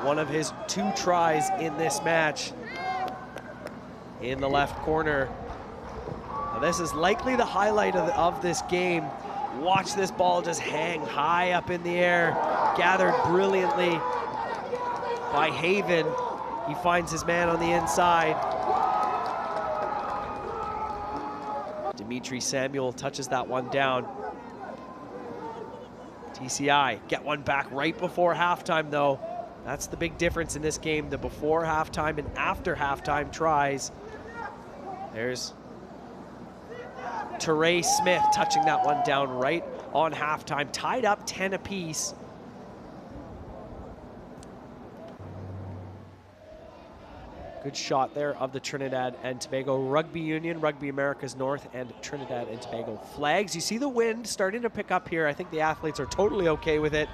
One of his 2 tries in this match. In the left corner. Now this is likely the highlight of this game. Watch this ball just hang high up in the air. Gathered brilliantly by Haven. He finds his man on the inside. Dimitri Samuel touches that one down. TCI get one back right before halftime though. That's the big difference in this game, the before halftime and after halftime tries. There's Teray Smith touching that one down right on halftime, tied up 10 apiece. Good shot there of the Trinidad and Tobago Rugby Union, Rugby Americas North and Trinidad and Tobago flags. You see the wind starting to pick up here. I think the athletes are totally okay with it.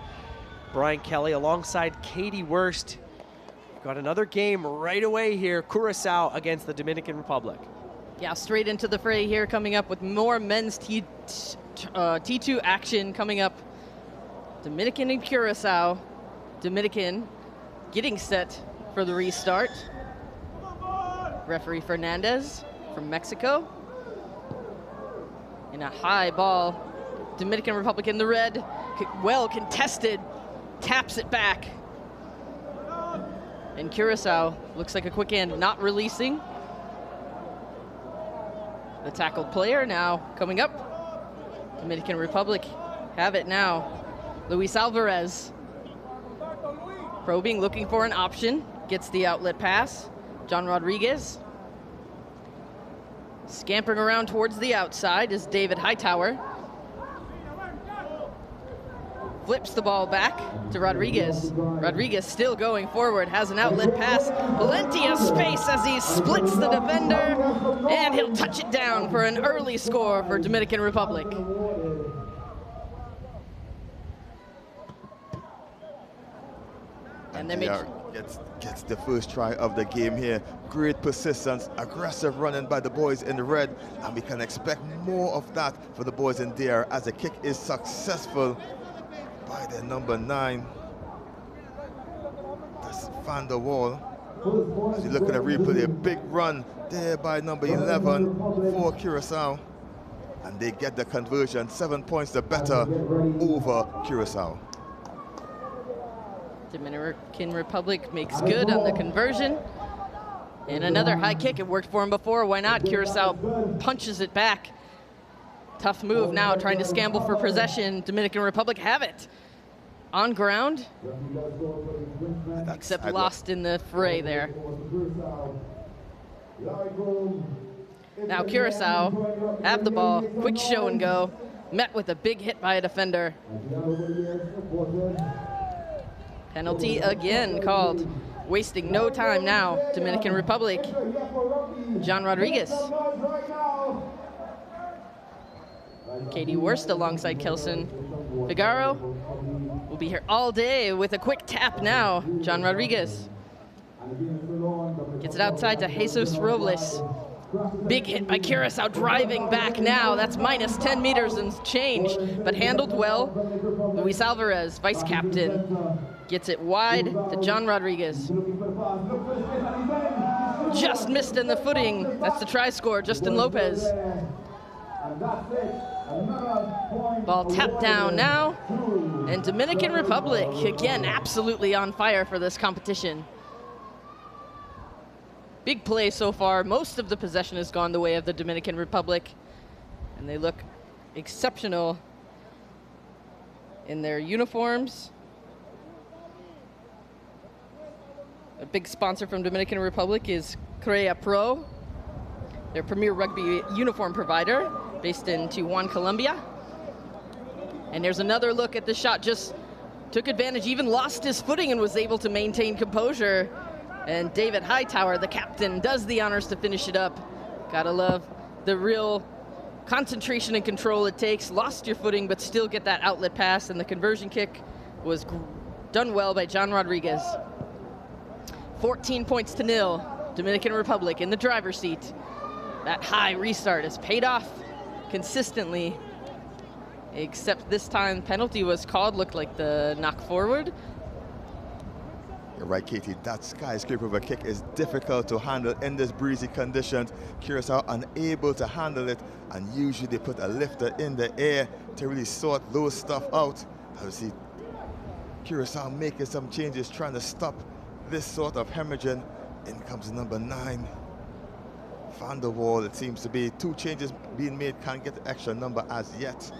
Brian Kelly alongside Katie Wurst. Got another game right away here. Curacao against the Dominican Republic. Yeah, straight into the fray here, coming up with more men's T2 action coming up. Dominican and Curacao. Dominican getting set for the restart. Referee Fernandez from Mexico. In a high ball, Dominican Republic in the red, well contested, taps it back. And Curacao looks like a quick end, not releasing. The tackled player now coming up. Dominican Republic have it now. Luis Alvarez probing, looking for an option. Gets the outlet pass. John Rodriguez scampering around towards the outside is David Hightower. Flips the ball back to Rodriguez. Rodriguez still going forward, has an outlet pass. Plenty of space as he splits the defender, and he'll touch it down for an early score for Dominican Republic. And they gets the first try of the game here. Great persistence, aggressive running by the boys in the red, and we can expect more of that for the boys in there as the kick is successful by the number 9. That's Van der Waal. As you look at the replay, a big run there by number 11 for Curacao. And they get the conversion, 7 points the better over Curacao. Dominican Republic makes good on the conversion. And another high kick, it worked for him before, why not? Curacao punches it back. Tough move now, trying to scramble for possession. Dominican Republic have it on ground, except lost in the fray there. Now Curacao have the ball, quick show and go, met with a big hit by a defender. Penalty again called, wasting no time now, Dominican Republic. John Rodriguez. Katie Wurst alongside Kelson Figaro will be here all day with a quick tap now. John Rodriguez gets it outside to Jesus Robles. Big hit by Curacao, driving back now. That's minus 10 meters and change, but handled well. Luis Alvarez, vice captain, gets it wide to John Rodriguez. Just missed in the footing. That's the try score, Justin Lopez. Ball tapped down now, and Dominican Republic, again, absolutely on fire for this competition. Big play so far. Most of the possession has gone the way of the Dominican Republic, and they look exceptional in their uniforms. A big sponsor from Dominican Republic is Crea Pro, their premier rugby uniform provider based in Tijuana, Colombia. And there's another look at the shot, just took advantage, even lost his footing and was able to maintain composure. And David Hightower, the captain, does the honors to finish it up. Gotta love the real concentration and control it takes. Lost your footing, but still get that outlet pass, and the conversion kick was done well by John Rodriguez. 14 points to 0. Dominican Republic in the driver's seat. That high restart has paid off consistently, except this time penalty was called, looked like the knock forward. You're right, Katie, that skyscraper of a kick is difficult to handle in this breezy conditions. Curacao unable to handle it, and usually they put a lifter in the air to really sort those stuff out. I see Curacao making some changes, trying to stop this sort of hemorrhaging. In comes number 9, Van der Waal. It seems to be 2 changes being made, can't get the extra number as yet.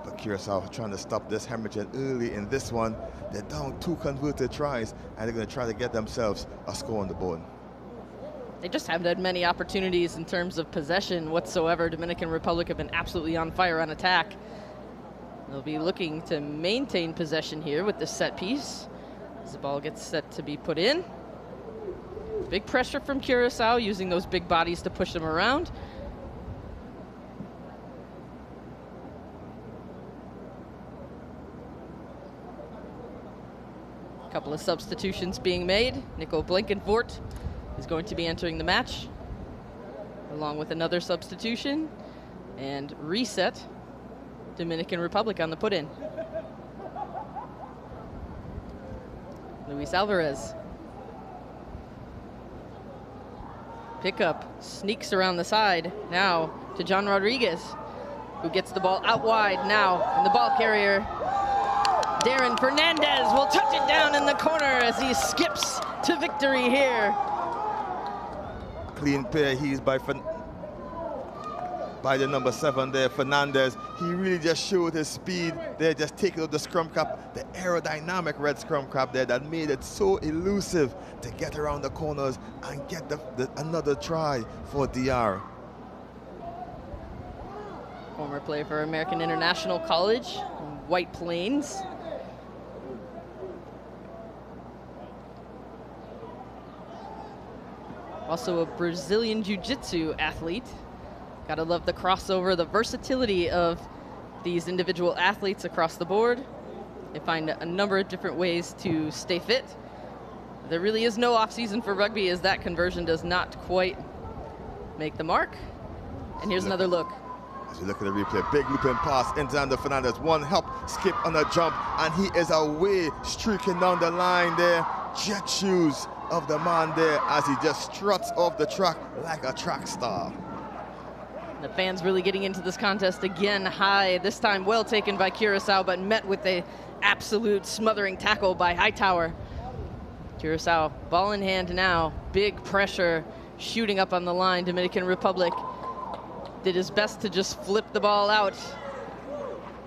But Curacao trying to stop this hemorrhaging early in this one. They're down 2 converted tries, and they're going to try to get themselves a score on the board. They just haven't had many opportunities in terms of possession whatsoever. Dominican Republic have been absolutely on fire on attack. They'll be looking to maintain possession here with this set piece as the ball gets set to be put in. Big pressure from Curacao, using those big bodies to push them around. A couple of substitutions being made. Nico Blankenvoort is going to be entering the match, along with another substitution, and reset Dominican Republic on the put-in. Luis Alvarez. Pickup, sneaks around the side now to John Rodriguez, who gets the ball out wide now, and the ball carrier, Darren Fernandez, will touch it down in the corner as he skips to victory here. Clean play, he's by by the number 7 there, Fernandez. He really just showed his speed there, just taking out the scrum cap, the aerodynamic red scrum cap there that made it so elusive to get around the corners and get another try for DR. Former player for American International College, White Plains. Also a Brazilian Jiu-Jitsu athlete. Gotta love the crossover, the versatility of these individual athletes across the board. They find a number of different ways to stay fit. There really is no off-season for rugby, as that conversion does not quite make the mark. And here's another look. As you look at the replay, big looping pass into Xander Fernandez. One help, skip on a jump, and he is away, streaking down the line there. Jet shoes of the man there as he just struts off the track like a track star. The fans really getting into this contest again high, this time well taken by Curaçao, but met with a absolute smothering tackle by Hightower. Curaçao, ball in hand now, big pressure, shooting up on the line. Dominican Republic did his best to just flip the ball out.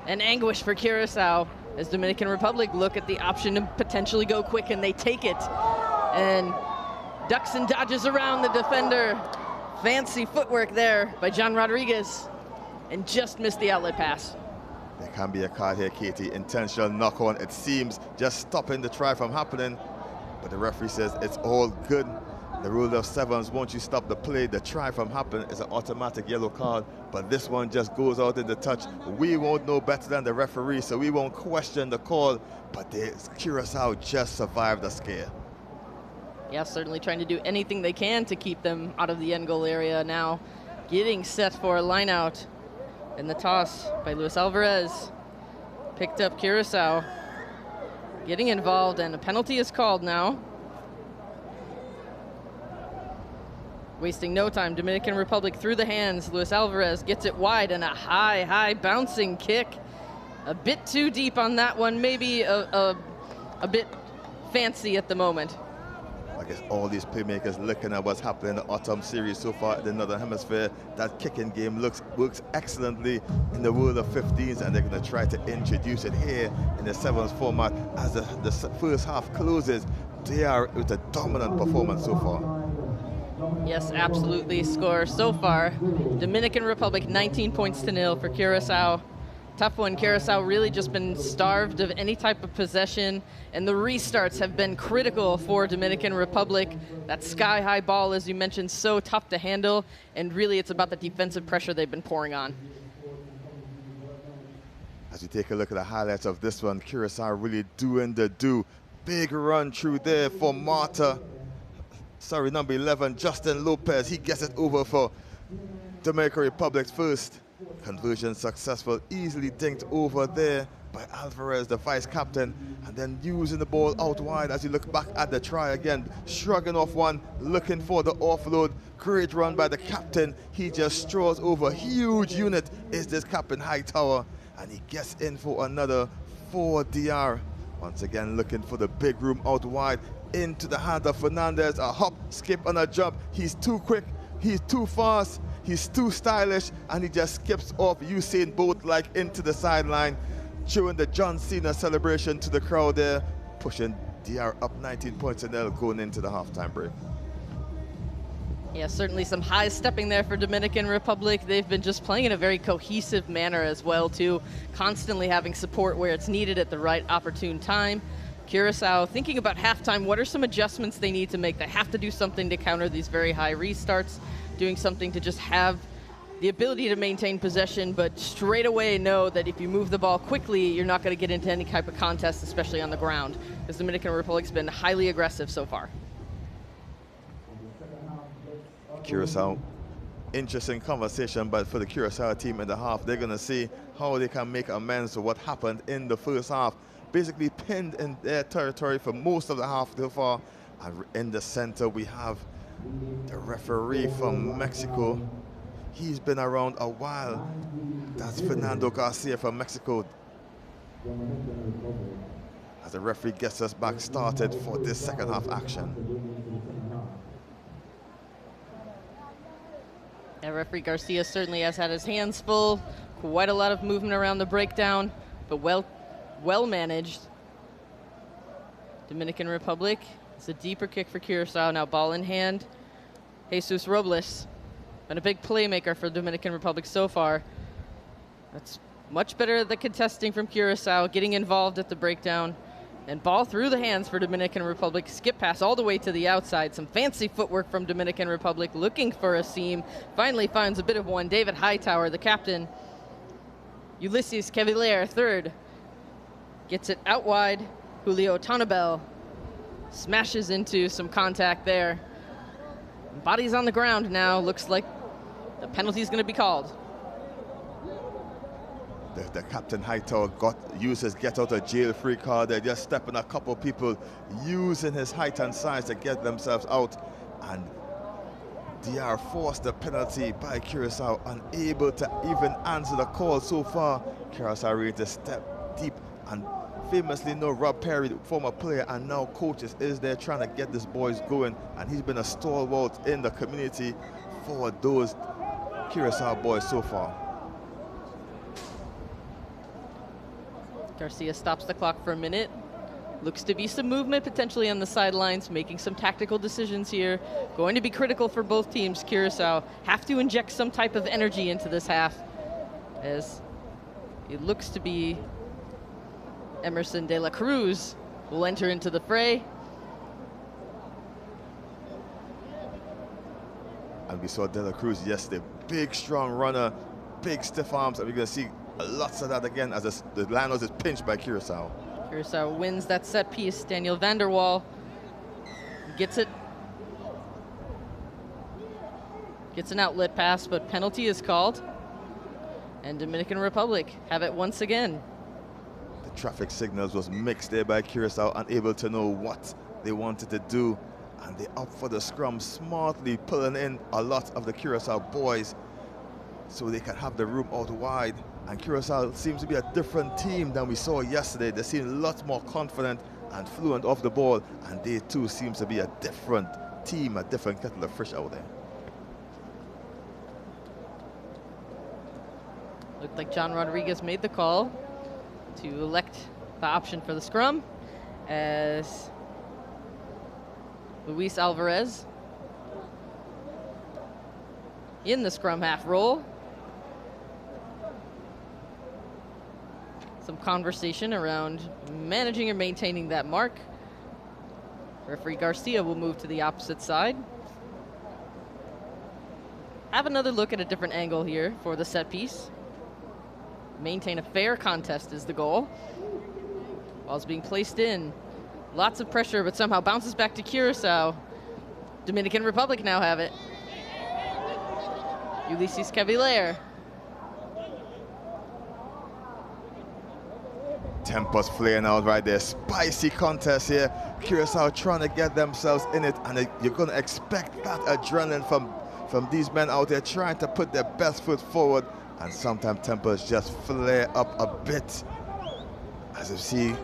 And anguish for Curaçao as Dominican Republic look at the option to potentially go quick, and they take it. And ducks and dodges around the defender. Fancy footwork there by John Rodriguez, and just missed the outlet pass. There can be a card here, Katie. Intentional knock on, it seems, just stopping the try from happening. But the referee says it's all good. The rule of sevens, once you stop the play, the try from happening is an automatic yellow card, but this one just goes out in the touch. We won't know better than the referee, so we won't question the call, but Curaçao just survived the scare. Yeah, certainly trying to do anything they can to keep them out of the end goal area now. Getting set for a line out, and the toss by Luis Alvarez. Picked up Curaçao. Getting involved, and a penalty is called now. Wasting no time, Dominican Republic through the hands. Luis Alvarez gets it wide, and a high bouncing kick. A bit too deep on that one, maybe a bit fancy at the moment. I guess all these playmakers looking at what's happening in the autumn series so far in the Northern Hemisphere. That kicking game works excellently in the world of 15s, and they're going to try to introduce it here in the sevens format as the first half closes. They are with a dominant performance so far. Yes, absolutely. Score so far, Dominican Republic 19 points to 0 for Curaçao. Tough one. Curaçao really just been starved of any type of possession, and the restarts have been critical for Dominican Republic. That sky-high ball, as you mentioned, so tough to handle, and really it's about the defensive pressure they've been pouring on. As you take a look at the highlights of this one, Curaçao really doing the do. Big run through there for number 11, Justin Lopez. He gets it over for Dominican Republic's first. Conversion successful, easily dinked over there by Alvarez, the vice captain, and then using the ball out wide as you look back at the try again, shrugging off one, looking for the offload. Great run by the captain. He just strolls over. Huge unit is this Captain Hightower, and he gets in for another for DR. Once again, looking for the big room out wide into the hand of Fernandez. A hop, skip, and a jump. He's too quick. He's too fast. He's too stylish, and he just skips off Usain Bolt like into the sideline, showing the John Cena celebration to the crowd there, pushing DR up 19 points to 0 going into the halftime break. Yeah, certainly some high stepping there for Dominican Republic. They've been just playing in a very cohesive manner as well, too, constantly having support where it's needed at the right opportune time. Curaçao thinking about halftime, what are some adjustments they need to make? They have to do something to counter these very high restarts, doing something to just have the ability to maintain possession, but straight away know that if you move the ball quickly, you're not going to get into any type of contest, especially on the ground, because the Dominican Republic's been highly aggressive so far. Curaçao, interesting conversation, but for the Curaçao team in the half, they're going to see how they can make amends for what happened in the first half. Basically pinned in their territory for most of the half so far. And in the center, we have the referee from Mexico. He's been around a while. That's Fernando Garcia from Mexico. As the referee gets us back started for this second half action. Yeah, referee Garcia certainly has had his hands full. Quite a lot of movement around the breakdown, but well managed. Dominican Republic. It's a deeper kick for Curacao. Now ball in hand. Jesus Robles. Been a big playmaker for Dominican Republic so far. That's much better at the contesting from Curacao, getting involved at the breakdown. And ball through the hands for Dominican Republic. Skip pass all the way to the outside. Some fancy footwork from Dominican Republic, looking for a seam. Finally finds a bit of one. David Hightower, the captain. Ulysses Cavalier, third. Gets it out wide. Julio Tonabel smashes into some contact there. Body's on the ground now. Looks like the penalty is going to be called. The captain Hightower used his get out of jail free card there, just stepping a couple of people, using his height and size to get themselves out. And DR forced the penalty by Curacao, unable to even answer the call so far. Curacao ready to step deep, and famously no Rob Perry, former player and now coaches, is there trying to get these boys going, and he's been a stalwart in the community for those Curacao boys so far. Garcia stops the clock for a minute. Looks to be some movement potentially on the sidelines, making some tactical decisions here. Going to be critical for both teams. Curacao have to inject some type of energy into this half, as it looks to be Emerson De La Cruz will enter into the fray. And we saw De La Cruz yesterday, big strong runner, big stiff arms, and we're going to see lots of that again as the Lions is pinched by Curacao. Curacao wins that set piece. Daniel Vanderwall gets it. Gets an outlet pass, but penalty is called. And Dominican Republic have it once again. The traffic signals was mixed there by Curacao, unable to know what they wanted to do. And they up for the scrum, smartly pulling in a lot of the Curacao boys so they can have the room out wide. And Curacao seems to be a different team than we saw yesterday. They seem a lot more confident and fluent off the ball, and they too seems to be a different team, a different kettle of fish out there. Looked like John Rodriguez made the call to elect the option for the scrum, as Luis Alvarez in the scrum half role. Some conversation around managing or maintaining that mark. Referee Garcia will move to the opposite side. Have another look at a different angle here for the set piece. Maintain a fair contest is the goal. Ball's being placed in. Lots of pressure, but somehow bounces back to Curacao. Dominican Republic now have it. Ulysses Cavalier. Tempers flaring out right there. Spicy contest here. Curacao trying to get themselves in it, and you're going to expect that adrenaline from these men out there trying to put their best foot forward, and sometimes tempers just flare up a bit. As you see,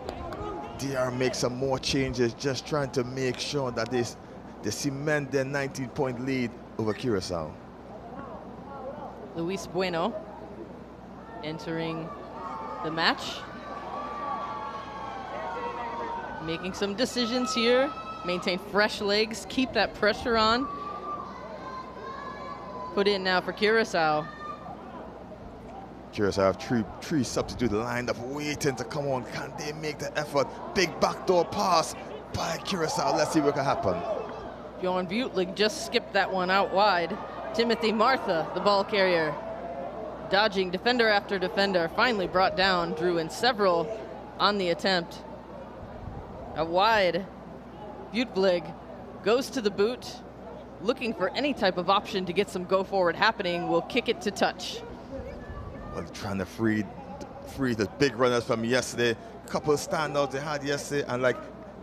DR make some more changes, just trying to make sure that they cement their 19-point lead over Curacao. Luis Bueno entering the match. Making some decisions here. Maintain fresh legs, keep that pressure on. Put in now for Curacao. Curacao have three substitutes lined up, waiting to come on. Can they make the effort? Big backdoor pass by Curacao. Let's see what can happen. Johan Butlig just skipped that one out wide. Timothy Martha, the ball carrier, dodging defender after defender, finally brought down, drew in several on the attempt. Out wide, Butlig goes to the boot, looking for any type of option to get some go forward happening. Will kick it to touch. Well, trying to free the big runners from yesterday. Couple of standouts they had yesterday, and like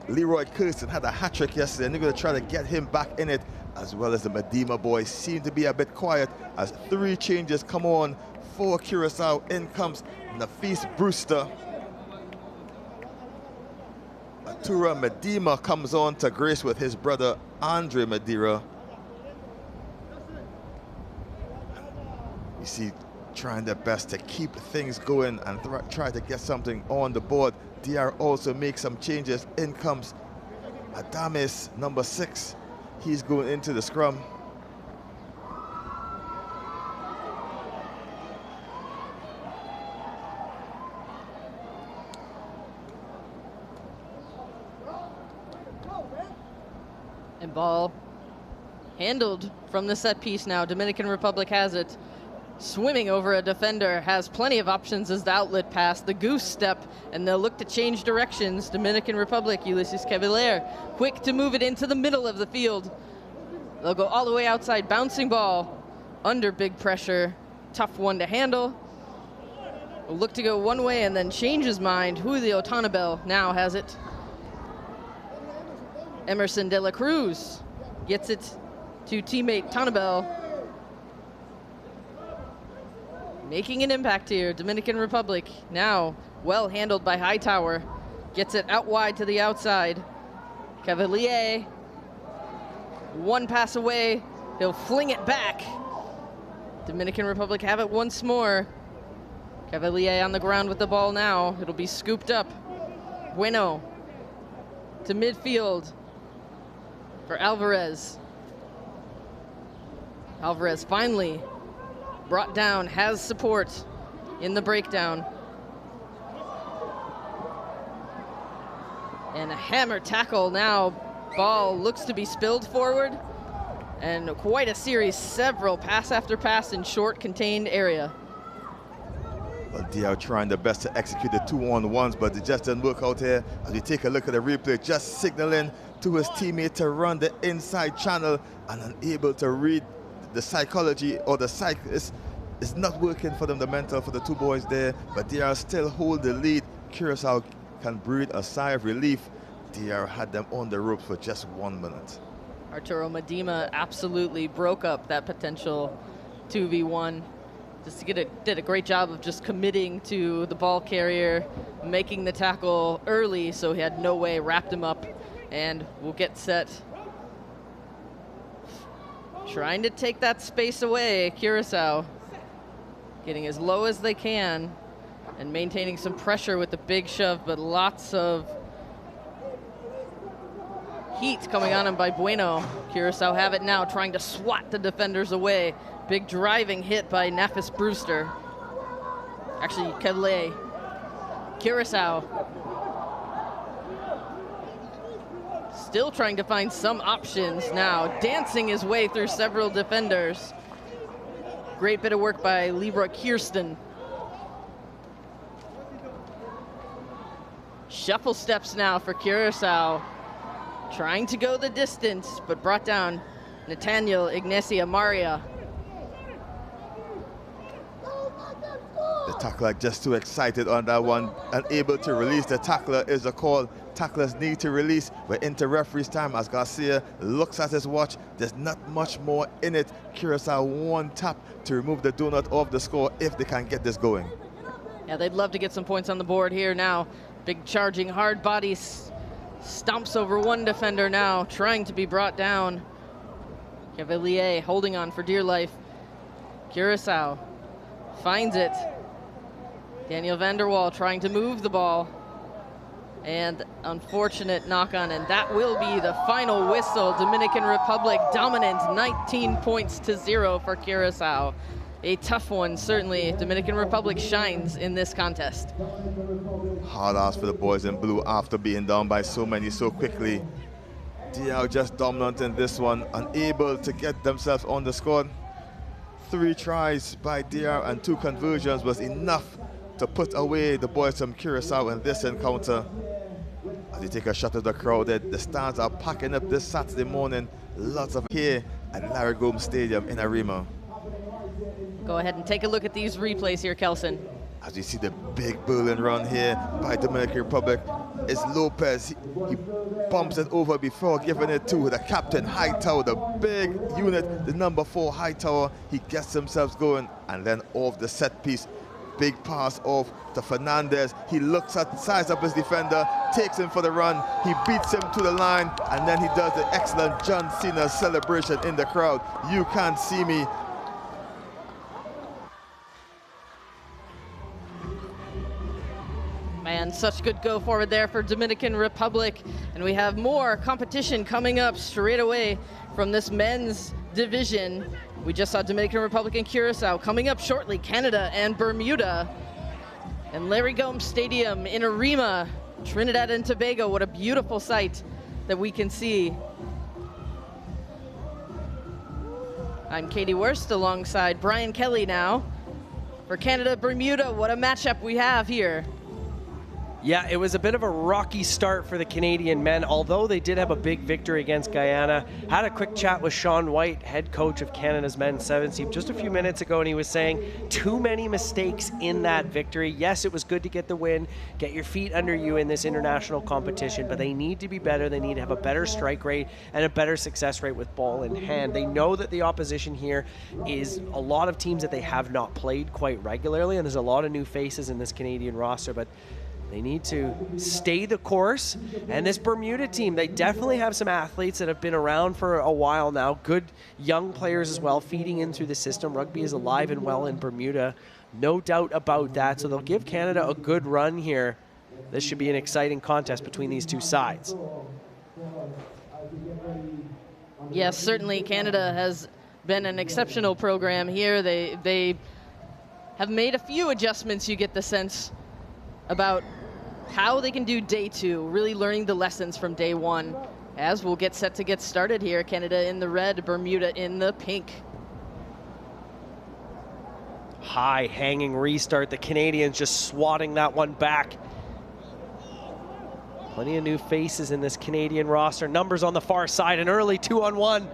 Leroy Kirsten had a hat-trick yesterday, and they're going to try to get him back in it, as well as the Medema boys seem to be a bit quiet as 3 changes come on for Curacao. In comes Nafis Brewster. Atura Medema comes on to grace with his brother Andre Medira. You see, trying their best to keep things going and try to get something on the board. DR also makes some changes. In comes Adames, number 6. He's going into the scrum. And ball handled from the set piece now. Dominican Republic has it. Swimming over a defender, has plenty of options as the outlet pass, the goose step, and they'll look to change directions. Dominican Republic, Ulysses Cavalier, quick to move it into the middle of the field. They'll go all the way outside, bouncing ball, under big pressure, tough one to handle. Will look to go one way and then change his mind. Julio Tonabel now has it. Emerson De La Cruz gets it to teammate Tonabel. Making an impact here, Dominican Republic. Now, well handled by Hightower. Gets it out wide to the outside. Cavalier, one pass away. He'll fling it back. Dominican Republic have it once more. Cavalier on the ground with the ball now. It'll be scooped up. Bueno to midfield for Alvarez. Alvarez finally brought down, has support in the breakdown. And a hammer tackle now. Ball looks to be spilled forward. And quite a series, several pass after pass in short contained area. Well, DR trying their best to execute the 2-on-1s, but it just didn't work out here. As we take a look at the replay, just signaling to his teammate to run the inside channel and unable to read the psychology or the cyclist. It's not working for them, the mental for the two boys there, but DR still hold the lead. Curacao can breathe a sigh of relief. DR had them on the ropes for just 1 minute. Arturo Medina absolutely broke up that potential 2v1. Did a great job of just committing to the ball carrier, making the tackle early so he had no way, wrapped him up, and we'll get set. Trying to take that space away, Curacao. Getting as low as they can and maintaining some pressure with the big shove, but lots of heat coming on him by Bueno. Curacao have it now, trying to swat the defenders away. Big driving hit by Nafis Brewster. Actually, Calais. Curacao still trying to find some options now, dancing his way through several defenders. Great bit of work by Libra Kirsten. Shuffle steps now for Curacao. Trying to go the distance, but brought down Nathaniel Ignacia Maria. The tackler just too excited on that one, unable to release. The tackler is a call. Tacklers need to release. We're into referee's time as Garcia looks at his watch. There's not much more in it. Curacao one tap to remove the donut off the score if they can get this going. Yeah, they'd love to get some points on the board here now. Big charging hard body stomps over one defender now, trying to be brought down. Cavalier holding on for dear life. Curacao finds it. Daniel Vanderwall trying to move the ball. And unfortunate knock on, and that will be the final whistle. Dominican Republic dominant, 19 points to 0 for Curacao. A tough one, certainly. Dominican Republic shines in this contest. Hard ass for the boys in blue after being down by so many so quickly. DR just dominant in this one, unable to get themselves on the score. 3 tries by DR and 2 conversions was enough to put away the boys from Curacao in this encounter. As you take a shot at the crowd, the stands are packing up this Saturday morning. Lots of here at Larry Gomes Stadium in Arima. Go ahead and take a look at these replays here, Kelson. As you see the big Berlin run here by Dominican Republic, it's Lopez. He bumps it over before giving it to the captain, Hightower, the big unit, the number 4 Hightower. He gets himself going, and then off the set piece, big pass off to Fernandez. He looks at, size up his defender, takes him for the run. He beats him to the line, and then he does the excellent John Cena celebration in the crowd. You can't see me. And such good go forward there for Dominican Republic. And we have more competition coming up straight away from this men's division. We just saw Dominican Republic and Curacao. Coming up shortly, Canada and Bermuda. And Larry Gomes Stadium in Arima, Trinidad and Tobago. What a beautiful sight that we can see. I'm Katie Wurst alongside Brian Kelly now. For Canada, Bermuda, what a matchup we have here. Yeah, it was a bit of a rocky start for the Canadian men, although they did have a big victory against Guyana. Had a quick chat with Sean White, head coach of Canada's men's sevens team, just a few minutes ago, and he was saying too many mistakes in that victory. Yes, it was good to get the win, get your feet under you in this international competition, but they need to be better. They need to have a better strike rate and a better success rate with ball in hand. They know that the opposition here is a lot of teams that they have not played quite regularly, and there's a lot of new faces in this Canadian roster, but they need to stay the course. And this Bermuda team, they definitely have some athletes that have been around for a while now. Good young players as well, feeding in through the system. Rugby is alive and well in Bermuda. No doubt about that. So they'll give Canada a good run here. This should be an exciting contest between these two sides. Yes, certainly Canada has been an exceptional program here. They have made a few adjustments, you get the sense, about how they can do day two, really learning the lessons from day one. As we'll get set to get started here, Canada in the red, Bermuda in the pink. High hanging restart. The Canadians just swatting that one back. Plenty of new faces in this Canadian roster. Numbers on the far side, an early 2-on-1.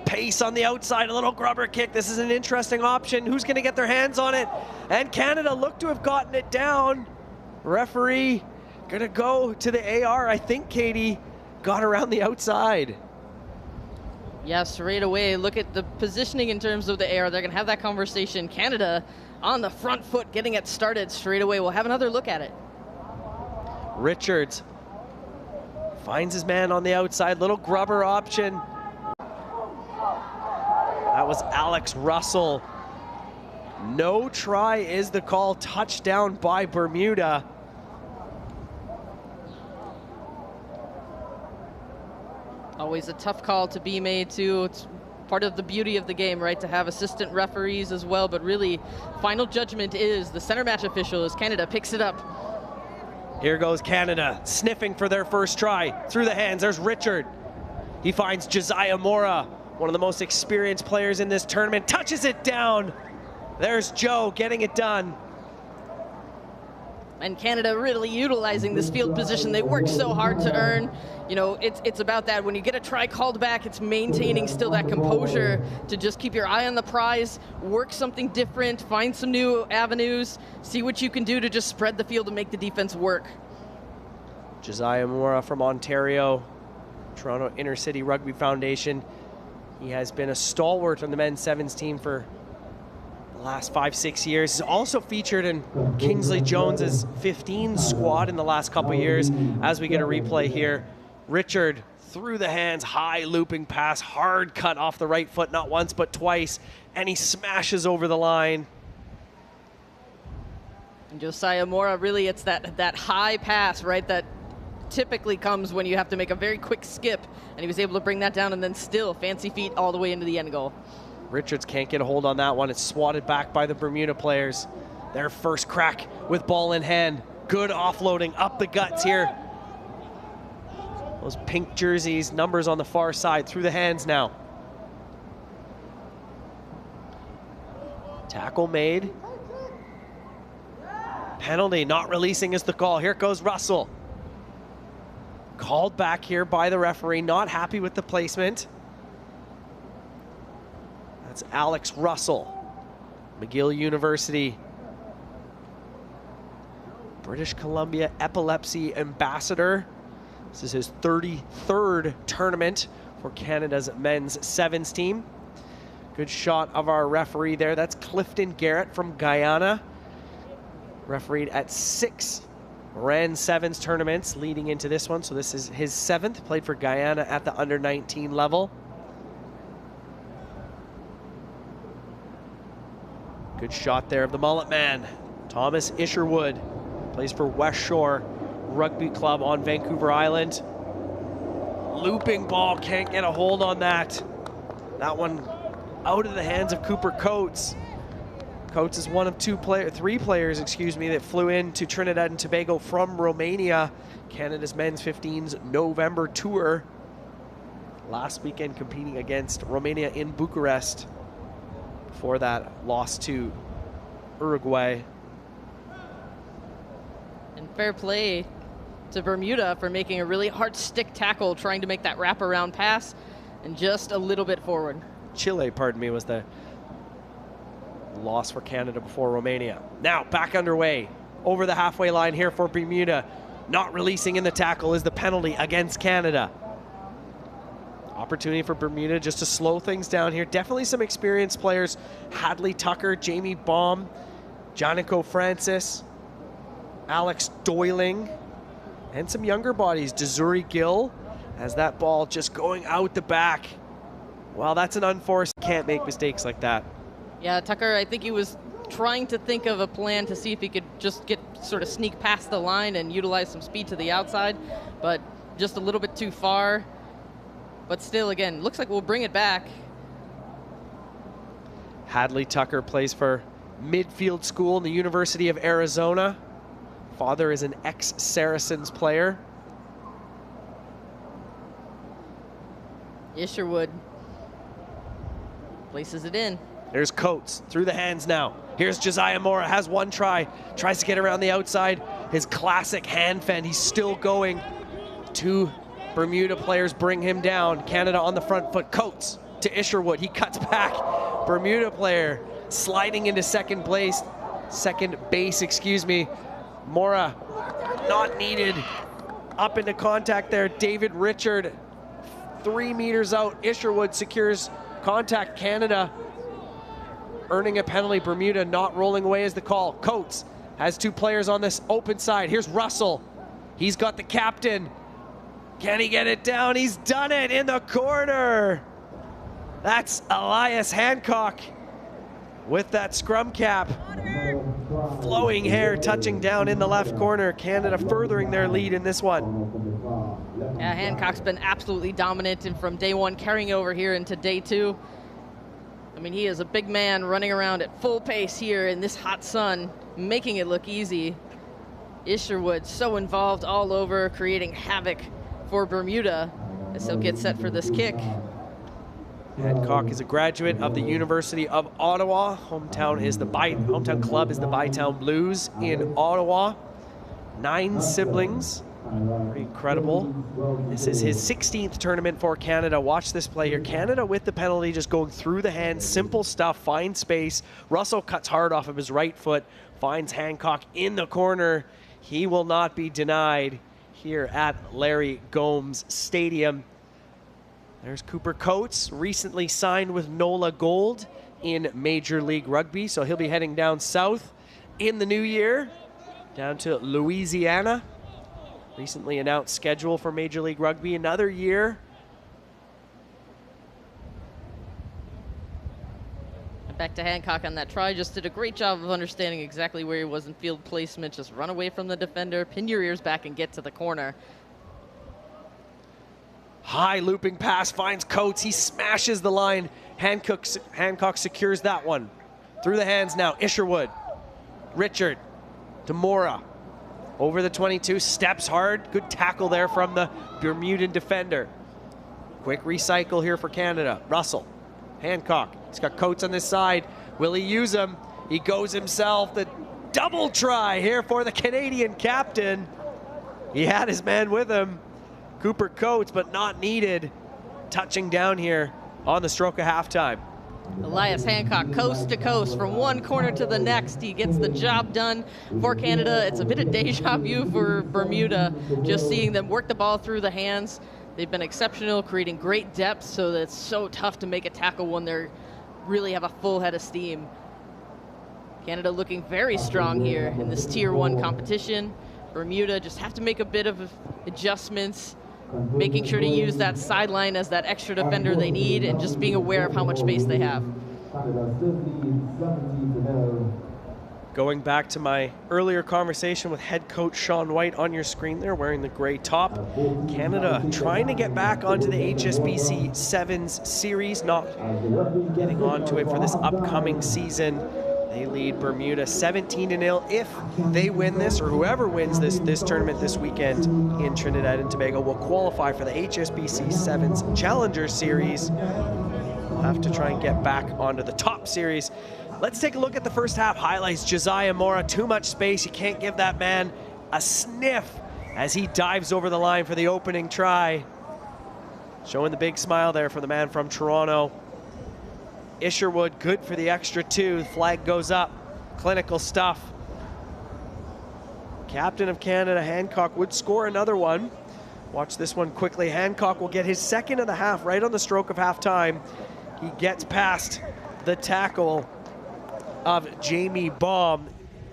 Pace on the outside, a little grubber kick. This is an interesting option. Who's going to get their hands on it? And Canada look to have gotten it down. Referee gonna go to the AR. I think Katie got around the outside. Yes, right away. Look at the positioning in terms of the AR. They're gonna have that conversation. Canada on the front foot, getting it started straight away. We'll have another look at it. Richards finds his man on the outside. Little grubber option. That was Alex Russell. No try is the call. Touchdown by Bermuda. Always a tough call to be made too. It's part of the beauty of the game, right, to have assistant referees as well, but really final judgment is the center match official as Canada picks it up. Here goes Canada, sniffing for their first try. Through the hands, there's Richard. He finds Josiah Mora, one of the most experienced players in this tournament, touches it down. There's Joe getting it done. And Canada really utilizing this field position they worked so hard to earn. You know, it's about that. When you get a try called back, it's maintaining still that composure to just keep your eye on the prize, work something different, find some new avenues, see what you can do to just spread the field and make the defense work. Josiah Mora from Ontario, Toronto Intercity Rugby Foundation. He has been a stalwart on the men's sevens team for last 5-6 years. He's also featured in Kingsley Jones's 15 squad in the last couple years. As we get a replay here, Richard through the hands, high looping pass, hard cut off the right foot, not once but twice, and he smashes over the line. And Josiah Mora, really it's that high pass, right, that typically comes when you have to make a very quick skip, and he was able to bring that down and then still fancy feet all the way into the end goal. Richards can't get a hold on that one. It's swatted back by the Bermuda players. Their first crack with ball in hand. Good offloading up the guts here. Those pink jerseys, numbers on the far side, through the hands now. Tackle made. Penalty, not releasing is the call. Here goes Russell. Called back here by the referee, not happy with the placement. That's Alex Russell, McGill University, British Columbia epilepsy ambassador. This is his 33rd tournament for Canada's men's sevens team. Good shot of our referee there. That's Clifton Garrett from Guyana. Refereed at 6 Ran sevens tournaments leading into this one. So this is his 7th, played for Guyana at the under 19 level. Good shot there of the mullet man. Thomas Isherwood plays for West Shore. Rugby Club on Vancouver Island. Looping ball, can't get a hold on that. That one out of the hands of Cooper Coates. Coates is one of three players, that flew into Trinidad and Tobago from Romania. Canada's men's 15s November tour. Last weekend competing against Romania in Bucharest. Before that, lost to Uruguay. And fair play to Bermuda for making a really hard stick tackle, trying to make that wraparound pass and just a little bit forward. Chile, pardon me, was the loss for Canada before Romania. Now back underway over the halfway line here for Bermuda. Not releasing in the tackle is the penalty against Canada. Opportunity for Bermuda just to slow things down here. Definitely some experienced players. Hadley Tucker, Jamie Baum, Janico Francis, Alex Doyling, and some younger bodies. Desuri Gill has that ball just going out the back. Well, that's an unforced. Can't make mistakes like that. Yeah, Tucker, I think he was trying to think of a plan to see if he could just sort of sneak past the line and utilize some speed to the outside, but just a little bit too far. But still, again, looks like we'll bring it back. Hadley Tucker plays for Midfield School in the University of Arizona. Father is an ex-Saracens player. Isherwood places it in. There's Coates through the hands now. Here's Josiah Mora, has one try, tries to get around the outside. His classic hand fend, he's still going. Two Bermuda players bring him down. Canada on the front foot. Coates to Isherwood, he cuts back. Bermuda player sliding into second base, Mora not needed. Up into contact there, David Richard 3 meters out. Isherwood secures contact. Canada earning a penalty. Bermuda not rolling away as the call. Coates has two players on this open side. Here's Russell. He's got the captain. Can he get it down? He's done it in the corner. That's Elias Hancock with that scrum cap. Flowing hair touching down in the left corner. Canada furthering their lead in this one. Yeah, Hancock's been absolutely dominant and from day one carrying over here into day two. I mean, he is a big man running around at full pace here in this hot sun, making it look easy. Isherwood so involved all over, creating havoc for Bermuda as he'll get set for this kick. Hancock is a graduate of the University of Ottawa. Hometown club is the Bytown Blues in Ottawa. 9 siblings. Pretty incredible. This is his 16th tournament for Canada. Watch this play here. Canada with the penalty, just going through the hands. Simple stuff, find space. Russell cuts hard off of his right foot, finds Hancock in the corner. He will not be denied here at Larry Gomes Stadium. There's Cooper Coates, recently signed with NOLA Gold in Major League Rugby, so he'll be heading down south in the new year, down to Louisiana. Recently announced schedule for Major League Rugby, another year. Back to Hancock on that try, just did a great job of understanding exactly where he was in field placement. Just run away from the defender, pin your ears back and get to the corner. High looping pass finds Coates. He smashes the line. Hancock secures that one. Through the hands now, Isherwood. Richard to Mora. Over the 22, steps hard. Good tackle there from the Bermudan defender. Quick recycle here for Canada. Russell, Hancock. He's got Coates on this side. Will he use him? He goes himself. The double try here for the Canadian captain. He had his man with him. Cooper Coates, but not needed. Touching down here on the stroke of halftime. Elias Hancock, coast to coast, from one corner to the next. He gets the job done for Canada. It's a bit of deja vu for Bermuda, just seeing them work the ball through the hands. They've been exceptional, creating great depth, so that it's so tough to make a tackle when they really have a full head of steam. Canada looking very strong here in this Tier 1 competition. Bermuda just have to make a bit of adjustments, making sure to use that sideline as that extra defender they need, and just being aware of how much space they have. Going back to my earlier conversation with head coach Sean White on your screen there, wearing the gray top. Canada trying to get back onto the HSBC Sevens series, not getting onto it for this upcoming season. They lead Bermuda 17-0. If they win this, or whoever wins this tournament this weekend in Trinidad and Tobago, will qualify for the HSBC Sevens Challenger Series. We'll have to try and get back onto the top series. Let's take a look at the first half highlights. Josiah Mora, too much space. You can't give that man a sniff as he dives over the line for the opening try. Showing the big smile there for the man from Toronto. Isherwood, good for the extra 2. The flag goes up. Clinical stuff. Captain of Canada, Hancock, would score another one. Watch this one quickly. Hancock will get his second of the half right on the stroke of halftime. He gets past the tackle of Jamie Baum.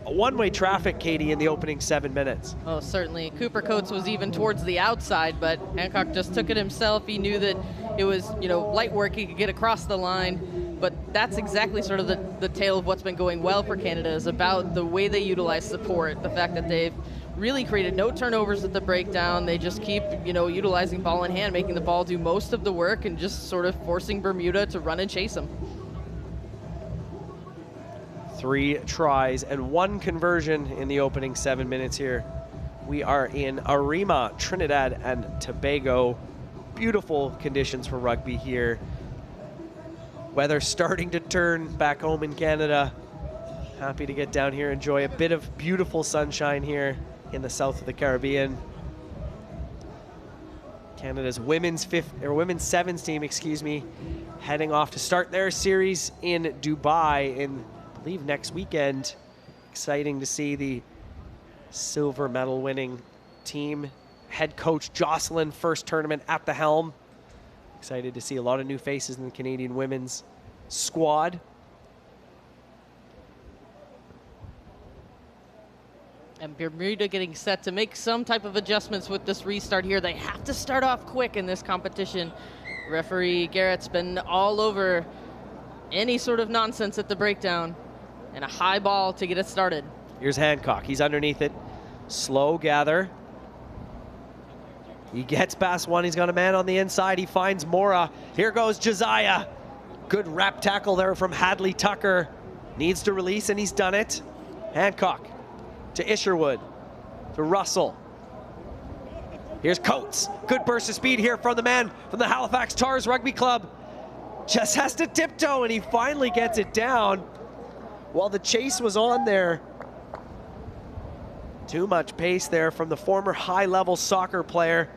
A one-way traffic, Katie, in the opening 7 minutes. Oh, certainly. Cooper Coates was even towards the outside, but Hancock just took it himself. He knew that it was, light work. He could get across the line. But that's exactly sort of the tale of what's been going well for Canada, is about the way they utilize support, the fact that they've really created no turnovers at the breakdown. They just keep, utilizing ball in hand, making the ball do most of the work and just sort of forcing Bermuda to run and chase them. 3 tries and 1 conversion in the opening 7 minutes here. We are in Arima, Trinidad and Tobago. Beautiful conditions for rugby here. Weather starting to turn back home in Canada. Happy to get down here, enjoy a bit of beautiful sunshine here in the south of the Caribbean. Canada's women's sevens team, heading off to start their series in Dubai in, I believe, next weekend. Exciting to see the silver medal winning team. Head coach Jocelyn, first tournament at the helm. Excited to see a lot of new faces in the Canadian women's squad. And Bermuda getting set to make some type of adjustments with this restart here. They have to start off quick in this competition. Referee Garrett's been all over any sort of nonsense at the breakdown, and a high ball to get it started. Here's Hancock. He's underneath it. Slow gather. He gets past one. He's got a man on the inside. He finds Mora. Here goes Josiah. Good wrap tackle there from Hadley Tucker. Needs to release, and he's done it. Hancock to Isherwood, to Russell. Here's Coates. Good burst of speed here from the man from the Halifax Tars Rugby Club. Just has to tiptoe, and he finally gets it down while the chase was on there. Too much pace there from the former high-level soccer player.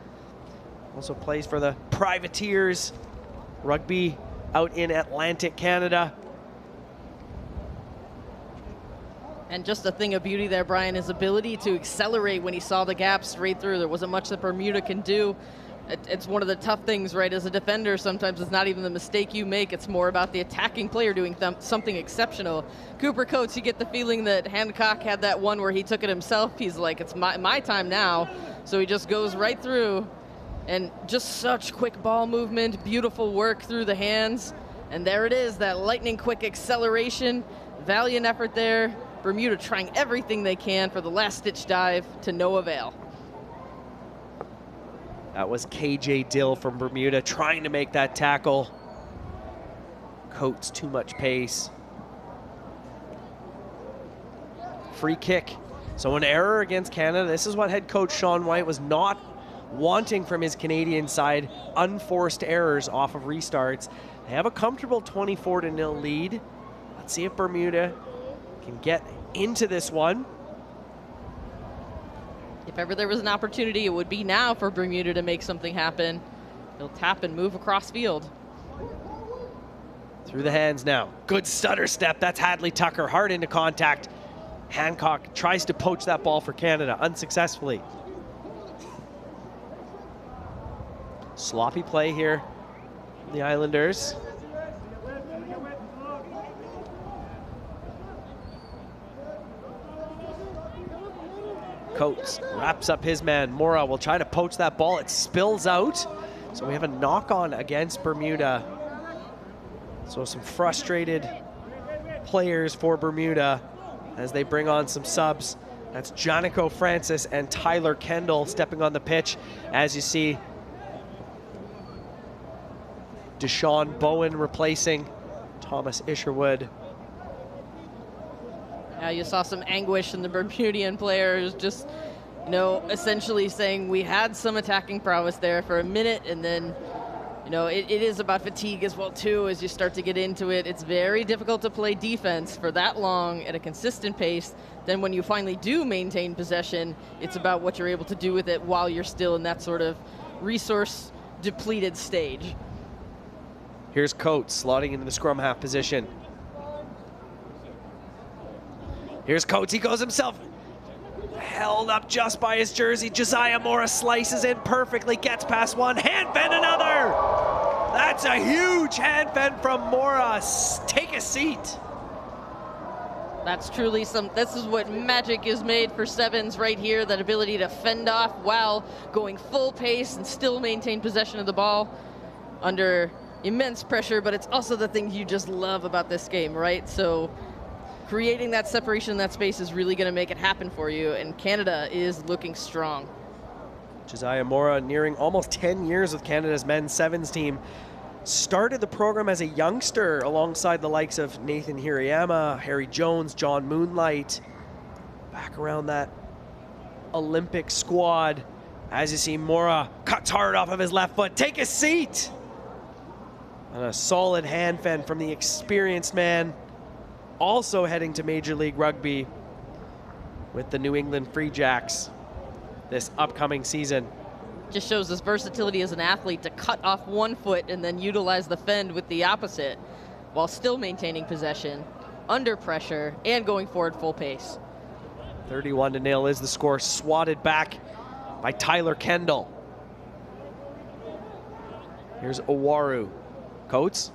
Also plays for the Privateers Rugby out in Atlantic Canada. And just a thing of beauty there, Brian, his ability to accelerate when he saw the gap straight through. There wasn't much that Bermuda can do. It's one of the tough things, right, as a defender. Sometimes it's not even the mistake you make. It's more about the attacking player doing something exceptional. Cooper Coates, you get the feeling that Hancock had that one where he took it himself. He's like, it's my time now. So he just goes right through. And just such quick ball movement, beautiful work through the hands. And there it is, that lightning quick acceleration. Valiant effort there. Bermuda trying everything they can for the last-ditch dive to no avail. That was KJ Dill from Bermuda trying to make that tackle. Coates, too much pace. Free kick. So an error against Canada. This is what head coach Sean White was not wanting from his Canadian side. Unforced errors off of restarts. They have a comfortable 24-0 lead. Let's see if Bermuda can get into this one. If ever there was an opportunity, it would be now for Bermuda to make something happen. They'll tap and move across field. Through the hands now. Good stutter step. That's Hadley Tucker, hard into contact. Hancock tries to poach that ball for Canada, unsuccessfully. Sloppy play here from the Islanders. Coates wraps up his man. Mora will try to poach that ball. It spills out. So we have a knock-on against Bermuda. So some frustrated players for Bermuda. as they bring on some subs. That's Janico Francis and Tyler Kendall stepping on the pitch. As you see, Deshaun Bowen replacing Thomas Isherwood. Yeah, you saw some anguish in the Bermudian players, just, you know, essentially saying we had some attacking prowess there for a minute, and then, you know, it is about fatigue as well too. As you start to get into it, it's very difficult to play defense for that long at a consistent pace. Then when you finally do maintain possession, it's about what you're able to do with it while you're still in that sort of resource depleted stage. Here's Coates slotting into the scrum half position. Here's Coates, he goes himself. Held up just by his jersey. Josiah Mora slices in perfectly, gets past one, hand fend another. That's a huge hand fend from Mora. Take a seat. That's truly this is what magic is made for sevens right here, that ability to fend off while going full pace and still maintain possession of the ball under immense pressure, but it's also the thing you just love about this game, right? So creating that separation in that space is really going to make it happen for you, and Canada is looking strong. Josiah Mora, nearing almost 10 years with Canada's men's sevens team, started the program as a youngster alongside the likes of Nathan Hirayama, Harry Jones, John Moonlight, back around that Olympic squad. As you see, Mora cuts hard off of his left foot. Take a seat! And a solid hand fend from the experienced man, also heading to Major League Rugby with the New England Free Jacks this upcoming season. Just shows his versatility as an athlete to cut off one foot and then utilize the fend with the opposite while still maintaining possession, under pressure, and going forward full pace. 31-0 is the score, swatted back by Tyler Kendall. Here's Owaru. Coates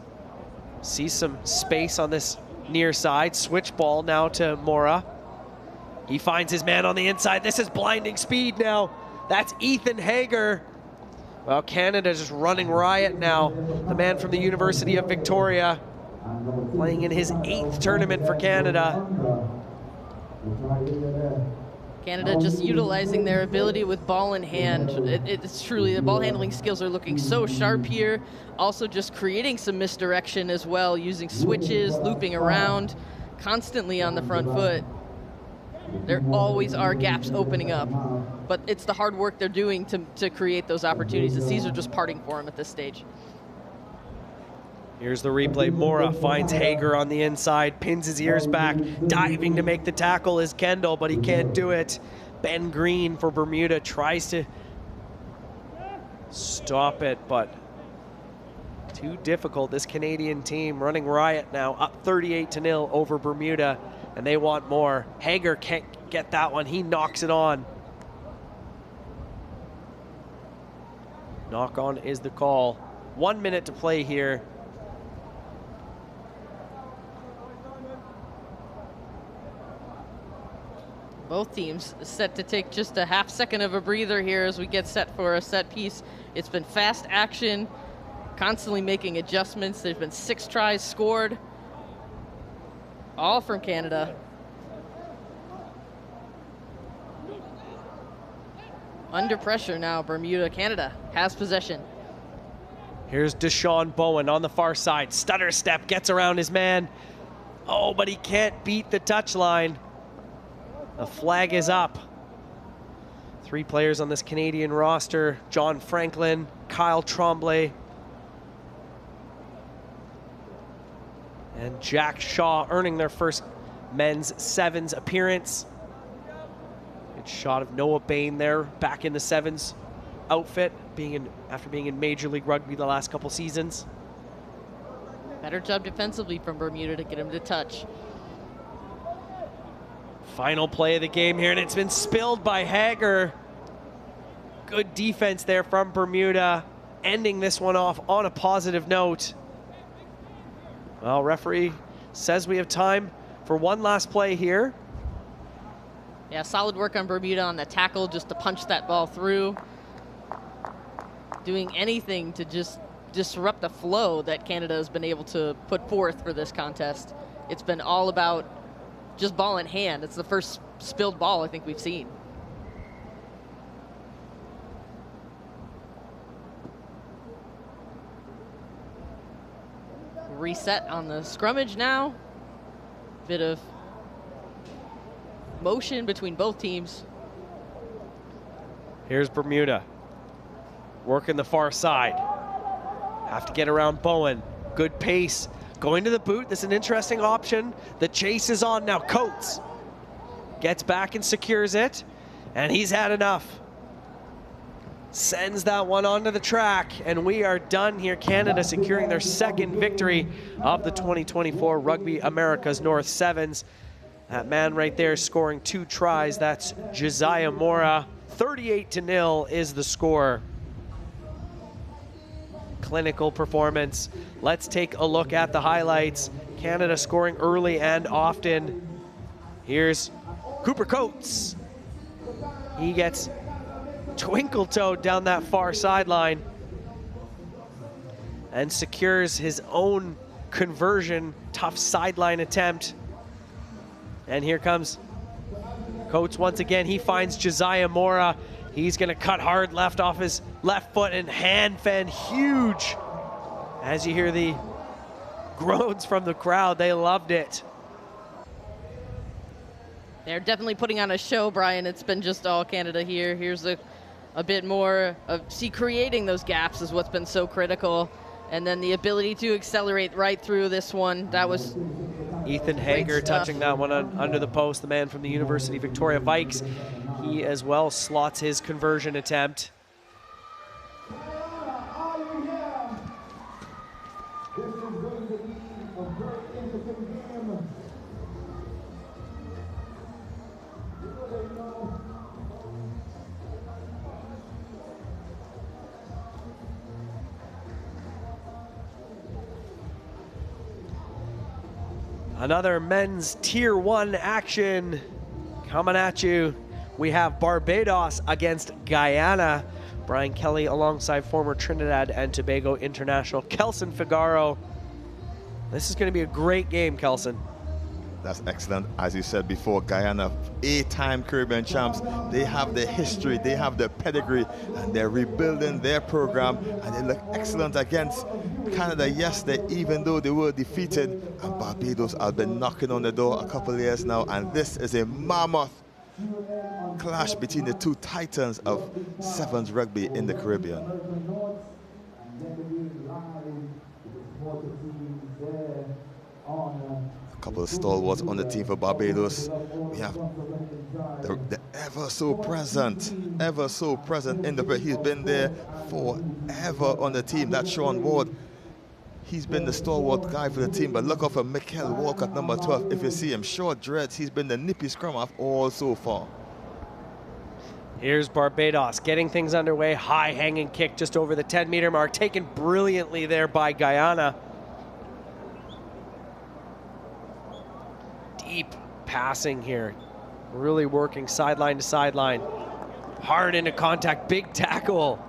sees some space on this near side. Switch ball now to Mora. He finds his man on the inside. This is blinding speed now. That's Ethan Hager. Well, Canada just running riot now. The man from the University of Victoria, playing in his 8th tournament for Canada. Canada just utilizing their ability with ball in hand. It's truly, the ball handling skills are looking so sharp here. Also just creating some misdirection as well, using switches, looping around, constantly on the front foot. There always are gaps opening up, but it's the hard work they're doing to create those opportunities, and these are just parting for them at this stage. Here's the replay. Mora finds Hager on the inside, pins his ears back, diving to make the tackle is Kendall, but he can't do it. Ben Green for Bermuda tries to stop it, but too difficult. This Canadian team running riot now, up 38-0 over Bermuda, and they want more. Hager can't get that one. He knocks it on. Knock on is the call. 1 minute to play here. Both teams set to take just a half second of a breather here as we get set for a set piece. It's been fast action, constantly making adjustments. There's been 6 tries scored, all from Canada. Under pressure now, Bermuda. Canada has possession. Here's Deshaun Bowen on the far side. Stutter step, gets around his man. Oh, but he can't beat the touchline. The flag is up. 3 players on this Canadian roster: John Franklin, Kyle Tremblay, and Jack Shaw, earning their first men's sevens appearance. Good shot of Noah Bain there, back in the sevens outfit, after being in Major League Rugby the last couple seasons. Better job defensively from Bermuda to get him to touch. Final play of the game here, and it's been spilled by Hager. Good defense there from Bermuda, ending this one off on a positive note. Well, referee says we have time for one last play here. Yeah, solid work on Bermuda on the tackle, just to punch that ball through. Doing anything to just disrupt the flow that Canada has been able to put forth for this contest. It's been all about just ball in hand. It's the first spilled ball I think we've seen. Reset on the scrummage now. Bit of motion between both teams. Here's Bermuda, working the far side. Have to get around Bowen. Good pace. Going to the boot. This is an interesting option. The chase is on now. Coates gets back and secures it. And he's had enough. Sends that one onto the track. And we are done here. Canada securing their second victory of the 2024 Rugby Americas North Sevens. That man right there scoring 2 tries. That's Josiah Mora. 38-0 is the score. Clinical performance. Let's take a look at the highlights. Canada scoring early and often. Here's Cooper Coates. He gets twinkle-toed down that far sideline and secures his own conversion, tough sideline attempt. And here comes Coates once again. He finds Josiah Mora. He's gonna cut hard left off his left foot and hand fend huge. As you hear the groans from the crowd, they loved it. They're definitely putting on a show, Brian. It's been just all Canada here. Here's a bit more of, creating those gaps is what's been so critical. And then the ability to accelerate right through this one. That was Ethan Hager touching that one under the post, the man from the University of Victoria Vikes. He as well slots his conversion attempt. Another men's Tier 1 action coming at you. We have Barbados against Guyana. Brian Kelly alongside former Trinidad and Tobago international Kelson Figaro. This is going to be a great game, Kelson. That's excellent. As you said before, Guyana, 8-time Caribbean champs. They have the history, they have the pedigree, and they're rebuilding their program, and they look excellent against Canada yesterday, even though they were defeated. And Barbados have been knocking on the door a couple of years now, and this is a mammoth clash between the two titans of sevens rugby in the Caribbean. A couple of stalwarts on the team for Barbados. We have the ever so present in the, he's been there forever on the team. That's Sean Ward. He's been the stalwart guy for the team, but look out for Mikael Walcott, number 12. If you see him, short dreads, he's been the nippy scrum half all so far. Here's Barbados getting things underway. High hanging kick just over the 10-meter mark, taken brilliantly there by Guyana. Deep passing here, really working sideline to sideline. Hard into contact, big tackle.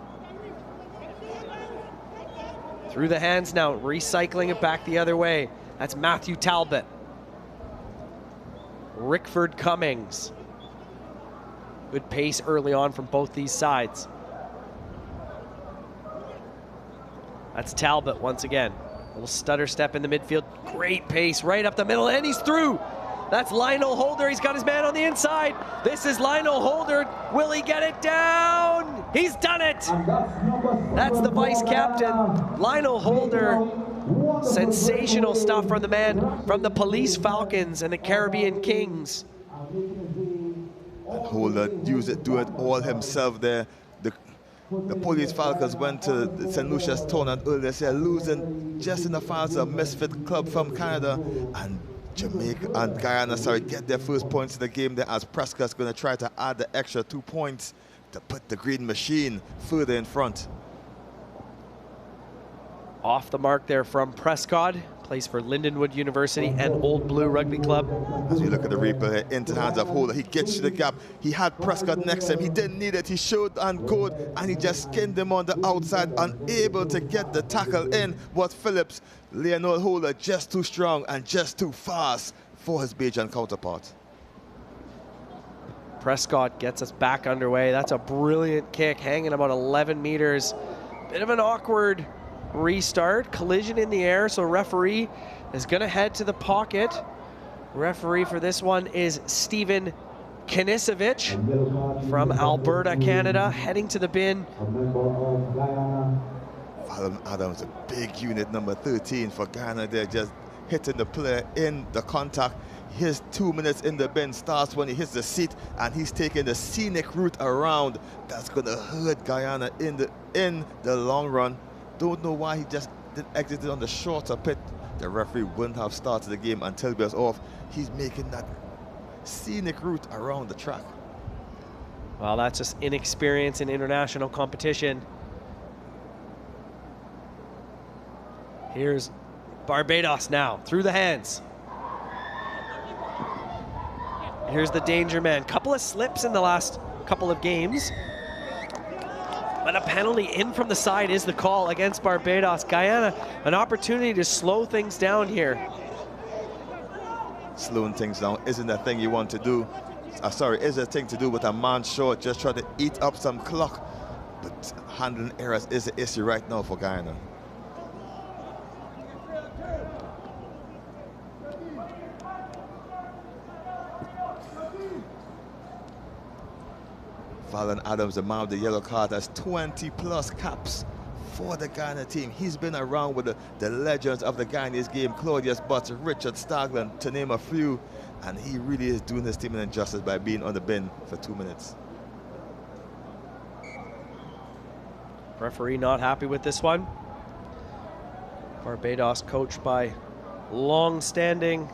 Through the hands now, recycling it back the other way. That's Matthew Talbot. Rickford Cummings. Good pace early on from both these sides. That's Talbot once again. A little stutter step in the midfield. Great pace right up the middle, and he's through. That's Lionel Holder. He's got his man on the inside. This is Lionel Holder. Will he get it down? He's done it. That's the vice captain, Lionel Holder. Sensational stuff from the man from the Police Falcons and the Caribbean Kings. And Holder do it all himself there. The Police Falcons went to the St. Lucia's tournament earlier this year, losing just in the finals of Misfit Club from Canada. And Jamaica and Guyana, get their first points in the game there, as Prescott's going to try to add the extra 2 points to put the Green Machine further in front. Off the mark there from Prescott. Plays for Lindenwood University and Old Blue Rugby Club. As we look at the replay, into the hands of Holder, he gets to the gap. He had Prescott next to him. He didn't need it. He showed and good, and he just skinned him on the outside, unable to get the tackle in. Was Phillips. Leonard Holder just too strong and just too fast for his Bajan counterpart. Prescott gets us back underway. That's a brilliant kick, hanging about 11 meters. Bit of an awkward restart, collision in the air, so referee is gonna head to the pocket. Referee for this one is Stephen Kinisevich from Alberta, Canada, heading to the bin. Fallon Adams, a big unit, number 13 for Ghana there, just hitting the player in the contact. His 2 minutes in the bin starts when he hits the seat, and he's taking the scenic route around. That's gonna hurt Guyana in the long run. Don't know why he just didn't exit on the shorter pit. The referee wouldn't have started the game until he was off. He's making that scenic route around the track. Well, that's just inexperience in international competition. Here's Barbados now, through the hands. Here's the danger man. Couple of slips in the last couple of games. But a penalty in from the side is the call against Barbados. Guyana, an opportunity to slow things down here. Slowing things down isn't a thing you want to do. Is a thing to do with a man short, just try to eat up some clock. But handling errors is the issue right now for Guyana. Fallon Adams, the man with the yellow card, has 20+ caps for the Ghana team. He's been around with the legends of the Guyanese game, Claudius Butts, Richard Stagland, to name a few, and he really is doing his team an injustice by being on the bin for 2 minutes. Referee not happy with this one. Barbados coached by long-standing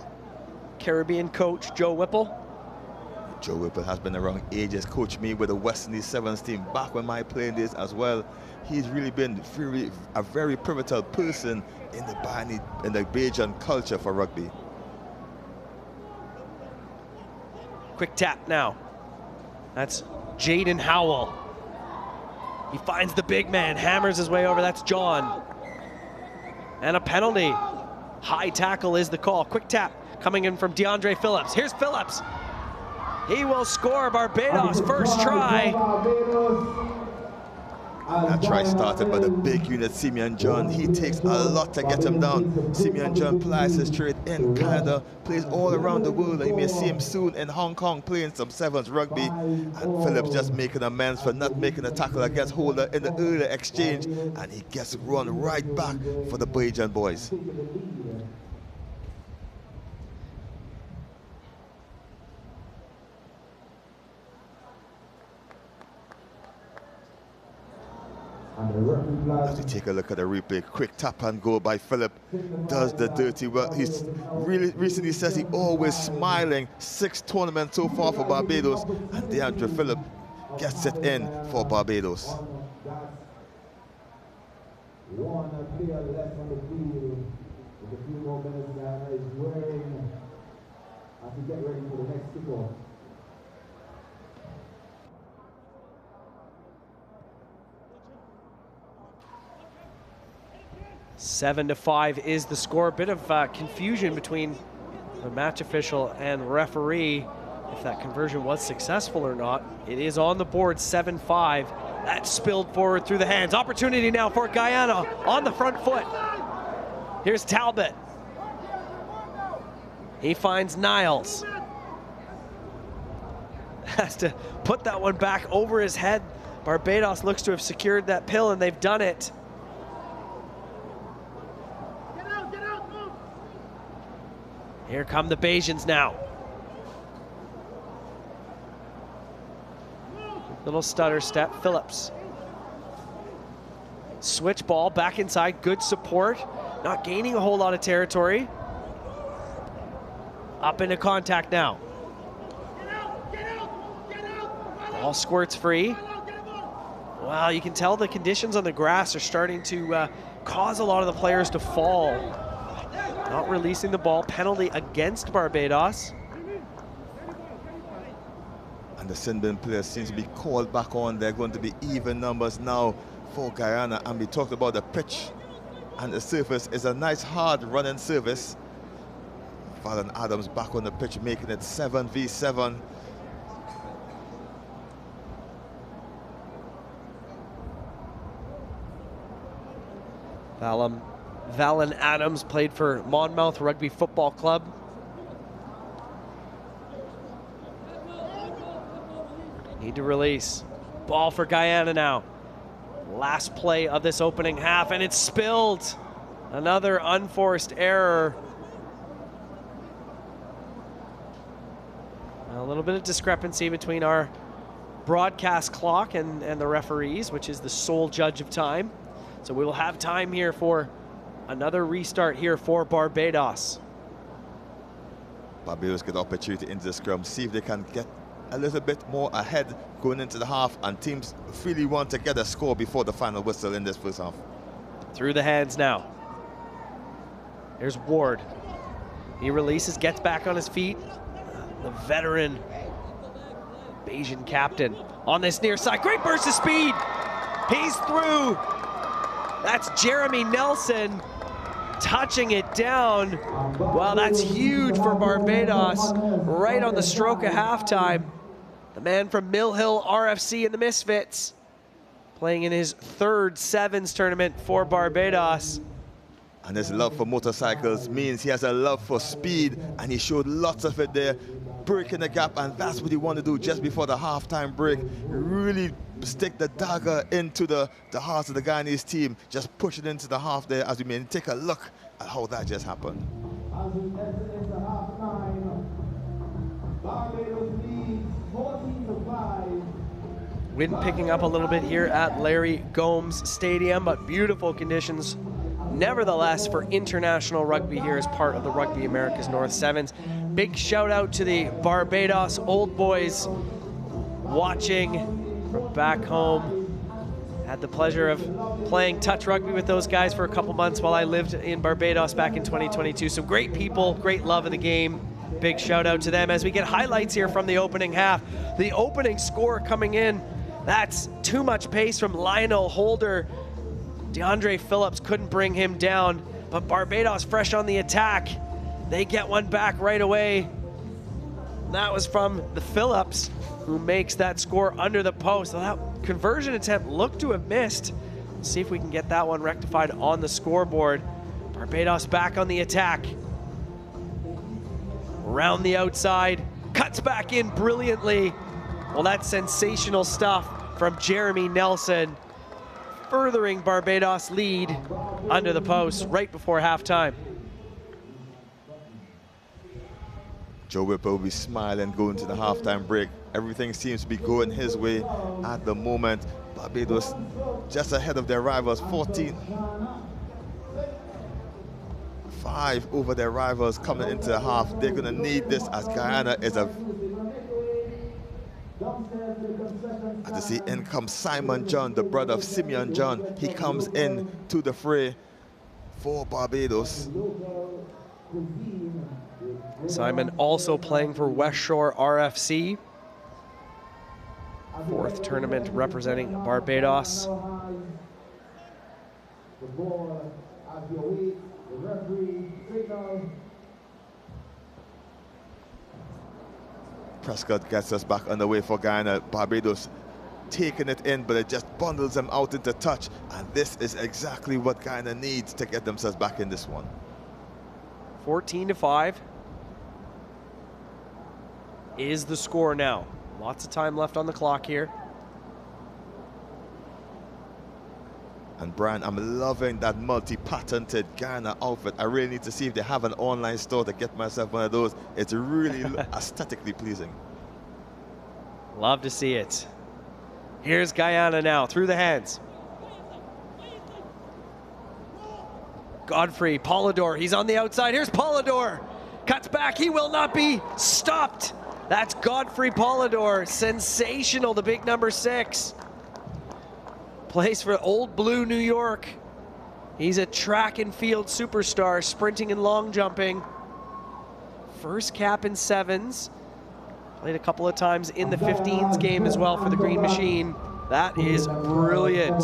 Caribbean coach Joe Whipple. Joe Whipple has been around ages, coached me with the West Indies Sevens team back when my playing days as well. He's really been a very pivotal person in the Bajan culture for rugby. Quick tap now. That's Jaden Howell. He finds the big man, hammers his way over. That's John. And a penalty. High tackle is the call. Quick tap coming in from DeAndre Phillips. Here's Phillips. He will score. Barbados first try. That try started by the big unit, Simeon John. He takes a lot to get him down. Simeon John plies his trade in Canada, plays all around the world, and you may see him soon in Hong Kong playing some sevens rugby. And Phillips just making amends for not making a tackle against Holder in the earlier exchange, and he gets run right back for the Bajan boys. As we take a look at the replay, quick tap and go by Phillip. Does the dirty work. He's really recently says he always smiling. 6 tournaments so far for Barbados, and DeAndre Phillip gets it in for Barbados. One player left on the field with a few more minutes. Guyana is wearing as we get ready for the next kickoff. 7-5 is the score. A bit of confusion between the match official and referee if that conversion was successful or not. It is on the board, 7-5. That spilled forward through the hands. Opportunity now for Guyana on the front foot. Here's Talbot. He finds Niles. Has to put that one back over his head. Barbados looks to have secured that pill, and they've done it. Here come the Bajans now. Little stutter step, Phillips. Switch ball back inside, good support. Not gaining a whole lot of territory. Up into contact now. Ball squirts free. Well, you can tell the conditions on the grass are starting to cause a lot of the players to fall. Not releasing the ball, penalty against Barbados. And the Sin Bin players seems to be called back on. They're going to be even numbers now for Guyana. And we talked about the pitch and the surface is a nice hard running surface. Valen Adams back on the pitch, making it 7v7. Valen Adams played for Monmouth Rugby Football Club. Need to release. Ball for Guyana now. Last play of this opening half, and it's spilled. Another unforced error. A little bit of discrepancy between our broadcast clock and the referees, which is the sole judge of time. So we will have time here for another restart here for Barbados. Barbados get opportunity into the scrum, see if they can get a little bit more ahead going into the half, and teams really want to get a score before the final whistle in this first half. Through the hands now. There's Ward. He releases, gets back on his feet. The veteran Bayesian captain on this near side. Great burst of speed. He's through. That's Jeremy Nelson touching it down. Well, that's huge for Barbados. Right on the stroke of halftime. The man from Mill Hill RFC and the Misfits playing in his third Sevens tournament for Barbados. And his love for motorcycles means he has a love for speed, and he showed lots of it there, breaking the gap, and that's what he wanted to do just before the halftime break. Really stick the dagger into the heart of the Guyanese team, just push it into the half there as we may take a look at how that just happened. As we enter into half time, Barbados leads 14-5. Wind picking up a little bit here at Larry Gomes Stadium, but beautiful conditions nevertheless for international rugby here as part of the Rugby Americas North Sevens. Big shout out to the Barbados Old Boys watching from back home. Had the pleasure of playing touch rugby with those guys for a couple months while I lived in Barbados back in 2022. Some great people, great love of the game. Big shout out to them as we get highlights here from the opening half. The opening score coming in, that's too much pace from Lionel Holder. DeAndre Phillips couldn't bring him down, but Barbados fresh on the attack. They get one back right away. And that was from the Phillips, who makes that score under the post. So that conversion attempt looked to have missed. Let's see if we can get that one rectified on the scoreboard. Barbados back on the attack. Around the outside, cuts back in brilliantly. Well, that's sensational stuff from Jeremy Nelson, furthering Barbados' lead under the post right before halftime. Joe Whipper will be smiling going to the halftime break. Everything seems to be going his way at the moment. Barbados just ahead of their rivals, 14-5 over their rivals coming into the half. They're going to need this as Guyana is a... As you see, in comes Simon John, the brother of Simeon John. He comes in to the fray for Barbados. Simon also playing for West Shore RFC. Fourth tournament representing Barbados. Prescott gets us back underway for Guyana. Barbados taking it in, but it just bundles them out into touch. And this is exactly what Guyana needs to get themselves back in this one. 14-5 is the score now. Lots of time left on the clock here. And Brian, I'm loving that multi-patented Guyana outfit. I really need to see if they have an online store to get myself one of those. It's really aesthetically pleasing. Love to see it. Here's Guyana now, through the hands. Godfrey, Polidor, he's on the outside. Here's Polidor. Cuts back, he will not be stopped. That's Godfrey Polidor, sensational, the big number 6. Plays for Old Blue, New York. He's a track and field superstar, sprinting and long jumping. First cap in sevens. Played a couple of times in the 15s game as well for the Green Machine. That is brilliant.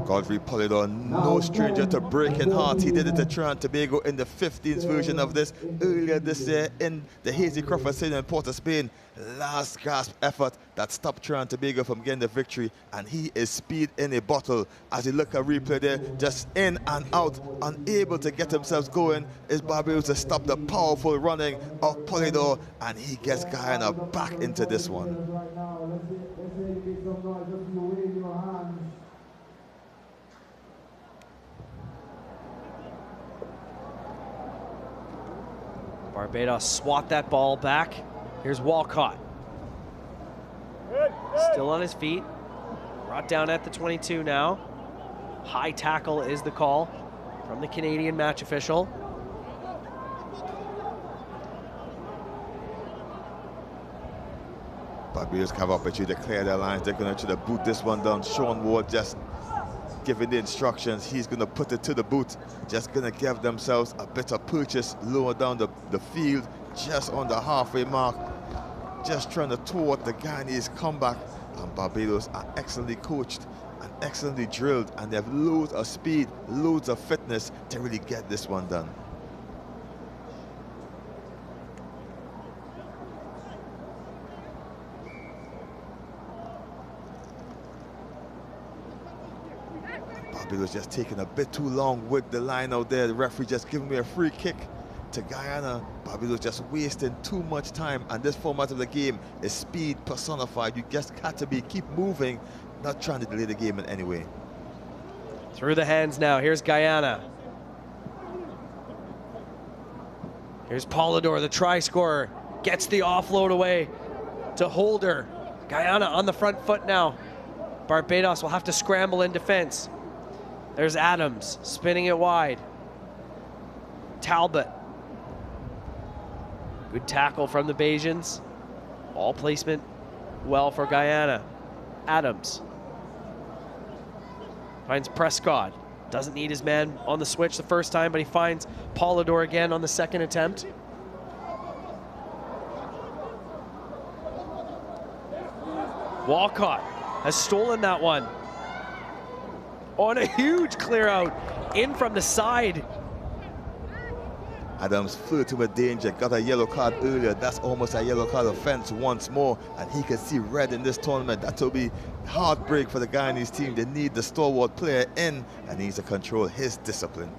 Godfrey Polidor, no stranger to breaking hearts. He did it to Trinidad and Tobago in the 15th version of this earlier this year in the Hazy Crawford Stadium in Port of Spain. Last gasp effort that stopped Trinidad and Tobago from getting the victory, and he is speed in a bottle. As you look at replay there, just in and out, unable to get himself going, is Barbados to stop the powerful running of Polidor, and he gets Guyana back into this one. Barbados swat that ball back. Here's Walcott. Still on his feet. Brought down at the 22 now. High tackle is the call from the Canadian match official. Barbados have opportunity to clear their lines. They're going to try to boot this one down. Sean Ward just giving the instructions. He's going to put it to the boot. Just going to give themselves a bit of purchase lower down the field, just on the halfway mark. Just trying to thwart the Guyanese comeback. And Barbados are excellently coached and excellently drilled, and they have loads of speed, loads of fitness to really get this one done. Barbados just taking a bit too long with the line out there. The referee just giving me a free kick to Guyana. Barbados just wasting too much time, and this format of the game is speed personified. You just got to keep moving, not trying to delay the game in any way. Through the hands now. Here's Guyana. Here's Polidor, the try scorer. Gets the offload away to Holder. Guyana on the front foot now. Barbados will have to scramble in defense. There's Adams spinning it wide. Talbot. Good tackle from the Bajans. Ball placement well for Guyana. Adams finds Prescott. Doesn't need his man on the switch the first time, but he finds Polidor again on the second attempt. Walcott has stolen that one. On a huge clear out in from the side. Adams flirting with danger, got a yellow card earlier. That's almost a yellow card offense once more, and he can see red in this tournament. That will be heartbreak for the Guyanese team. They need the stalwart player in, and he needs to control his discipline.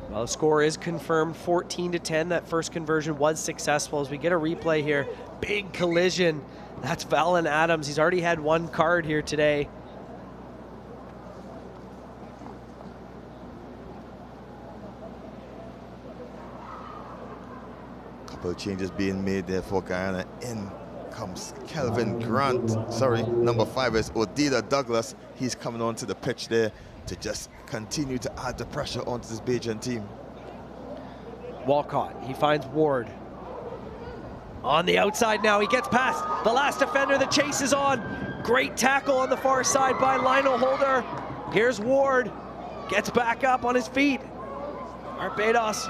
Well, the score is confirmed 14-10. That first conversion was successful. As we get a replay here, big collision. That's Valen Adams. He's already had one card here today. Couple of changes being made there for Guyana. In comes Kelvin Grant. Sorry, number 5 is Odida Douglas. He's coming onto the pitch there to just continue to add the pressure onto this Bajan team. Walcott, he finds Ward. On the outside now, he gets past the last defender. The chase is on. Great tackle on the far side by Lionel Holder. Here's Ward, gets back up on his feet. Barbados,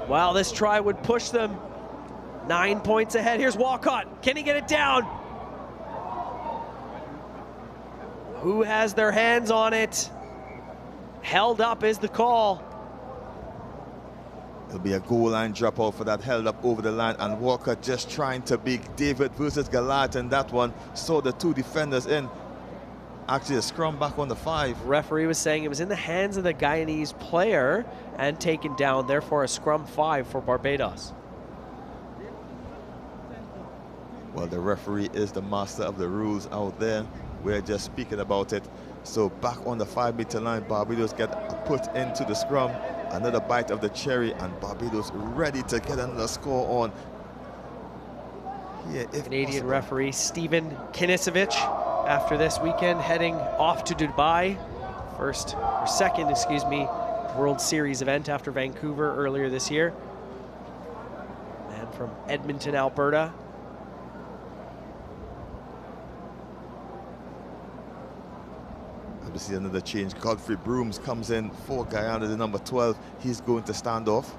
wow, this try would push them 9 points ahead. Here's Walcott, can he get it down? Who has their hands on it? Held up is the call. It'll be a goal line dropout for that held up over the line, and Walker just trying to be David versus Goliath in that one. Saw the two defenders in. Actually a scrum back on the 5. Referee was saying it was in the hands of the Guyanese player and taken down, therefore a scrum 5 for Barbados. Well, the referee is the master of the rules out there. We're just speaking about it. So back on the 5-meter line, Barbados get put into the scrum. Another bite of the cherry, and Barbados ready to get another score on. Yeah, if Canadian possible. referee Stephen Kinisevich, after this weekend, heading off to Dubai. Second, World Series event after Vancouver earlier this year. Man from Edmonton, Alberta. We see another change. Godfrey Brooms comes in for Guyana, the number 12. He's going to stand off.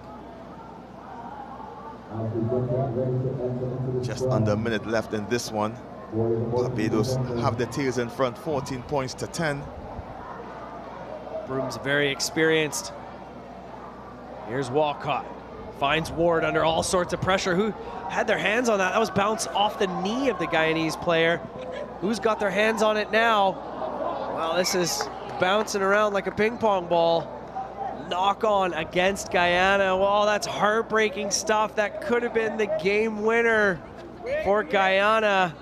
Just under a minute left in this one. Barbados have the tails in front, 14 points to 10. Brooms very experienced. Here's Walcott. Finds Ward under all sorts of pressure. Who had their hands on that? That was bounced off the knee of the Guyanese player. Who's got their hands on it now? Well, this is bouncing around like a ping pong ball. Knock on against Guyana. Well, that's heartbreaking stuff. That could have been the game winner for Guyana.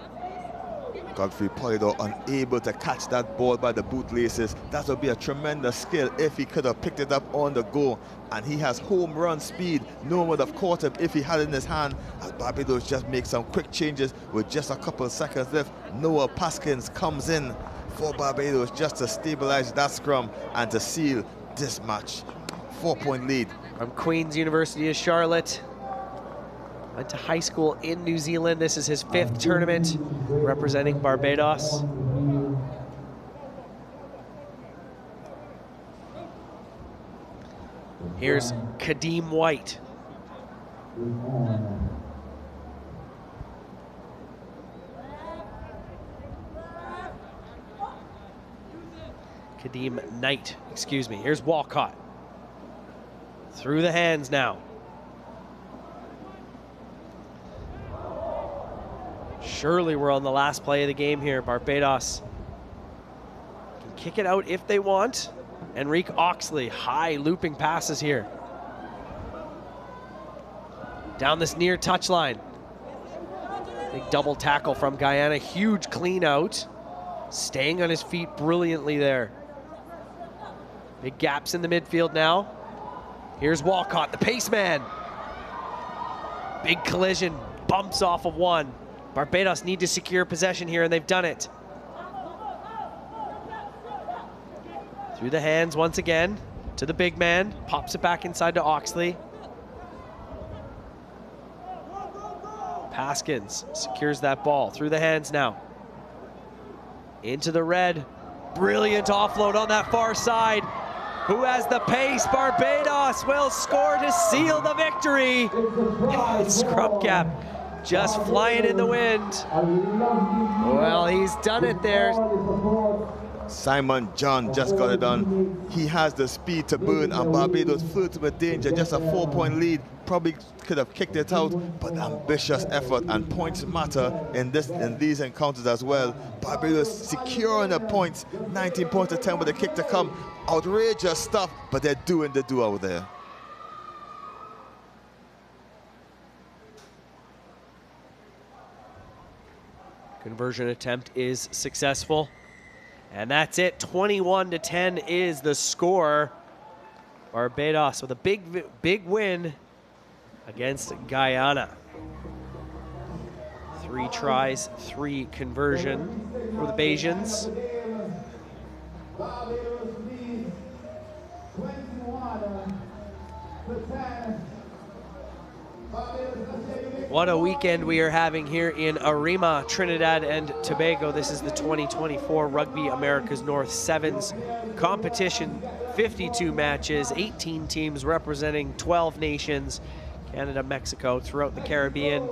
Godfrey Polydor unable to catch that ball by the bootlaces. That would be a tremendous skill if he could have picked it up on the go. And he has home run speed. No one would have caught him if he had it in his hand. As Barbados just makes some quick changes with just a couple of seconds left. Noah Paskins comes in for Barbados just to stabilize that scrum and to seal this match. 4-point lead. From Queen's University of Charlotte. Went to high school in New Zealand. This is his 5th tournament representing Barbados. Here's Kadeem White. Kadeem Knight, excuse me. Here's Walcott. Through the hands now. Surely we're on the last play of the game here. Barbados can kick it out if they want. Enrique Oxley, high looping passes here. Down this near touchline. Big double tackle from Guyana, huge clean out. Staying on his feet brilliantly there. Big gaps in the midfield now. Here's Walcott, the pace man. Big collision, bumps off of one. Barbados need to secure possession here, and they've done it. Through the hands once again to the big man. Pops it back inside to Oxley. Paskins secures that ball. Through the hands now. Into the red. Brilliant offload on that far side. Who has the pace? Barbados will score to seal the victory. Scrum cap just flying in the wind. Well, he's done it there. Simon John just got it done. He has the speed to burn, and Barbados flirted with danger. Just a 4-point lead. Probably could have kicked it out, but ambitious effort, and points matter in these encounters as well. Barbados securing the points, 19 points to 10 with a kick to come. Outrageous stuff, but they're doing the do out there. Conversion attempt is successful. And that's it. 21-10 is the score. Barbados with a big win against Guyana. 3 tries, 3 conversion for the Bajans. What a weekend we are having here in Arima, Trinidad and Tobago. This is the 2024 Rugby America's North Sevens competition. 52 matches, 18 teams representing 12 nations, Canada, Mexico, throughout the Caribbean.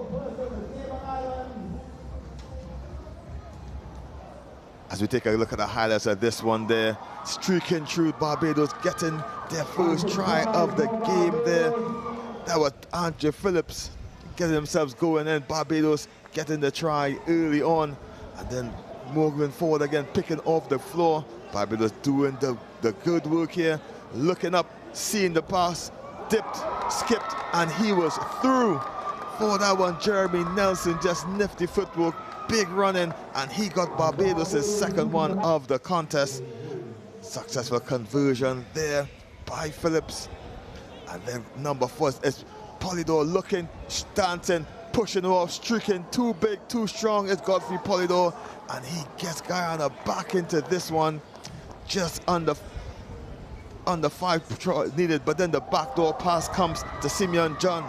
As we take a look at the highlights of this one there, streaking through, Barbados getting their first try of the game there. That was Andre Phillips getting themselves going, and Barbados getting the try early on, and then moving forward again, picking off the floor. Barbados doing the good work here, looking up, seeing the pass, dipped, skipped, and he was through for that one. Jeremy Nelson, just nifty footwork, big running, and he got Barbados' second one of the contest. Successful conversion there by Phillips. And then number 4 is Polydor, looking, dancing, pushing off, streaking, too big, too strong is Godfrey Polydor, and he gets Guyana back into this one, just under 5 needed, but then the backdoor pass comes to Simon John,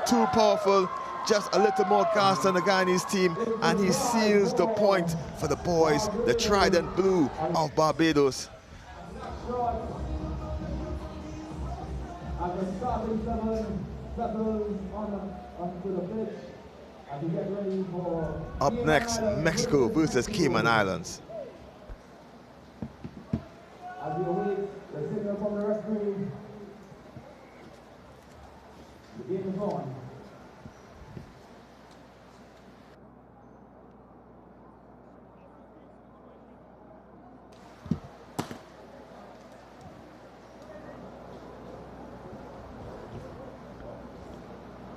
too powerful, just a little more gas on the guy in his team, and he seals the point for the boys, the Trident Blue of Barbados. Up next, Mexico versus Cayman Islands. As we await the signal from the referee, the game is on.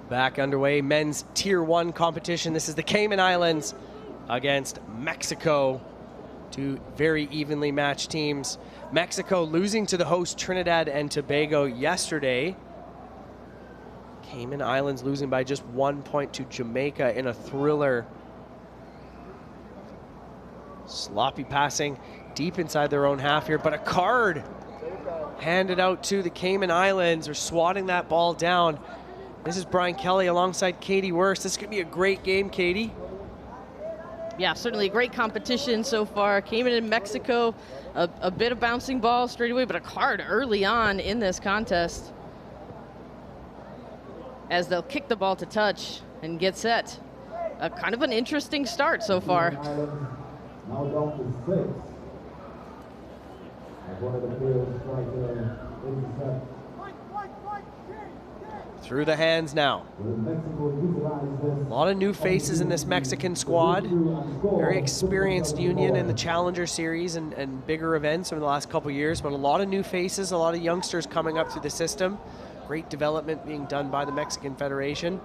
Back underway, men's Tier 1 competition. This is the Cayman Islands against Mexico. Two very evenly matched teams. Mexico losing to the host Trinidad and Tobago yesterday. Cayman Islands losing by just 1 point to Jamaica in a thriller. Sloppy passing deep inside their own half here, but a card handed out to the Cayman Islands. They're swatting that ball down. This is Brian Kelly alongside Katie Wurst. This could be a great game, Katie. Yeah, certainly a great competition so far. Cayman and Mexico, a bit of bouncing ball straight away, but a card early on in this contest as they'll kick the ball to touch and get set. Kind of an interesting start so far. Now down to 6. As one of the players try to intercept. Through the hands now. A lot of new faces in this Mexican squad. Very experienced union in the Challenger Series and bigger events over the last couple years, but a lot of new faces, a lot of youngsters coming up through the system. Great development being done by the Mexican Federation.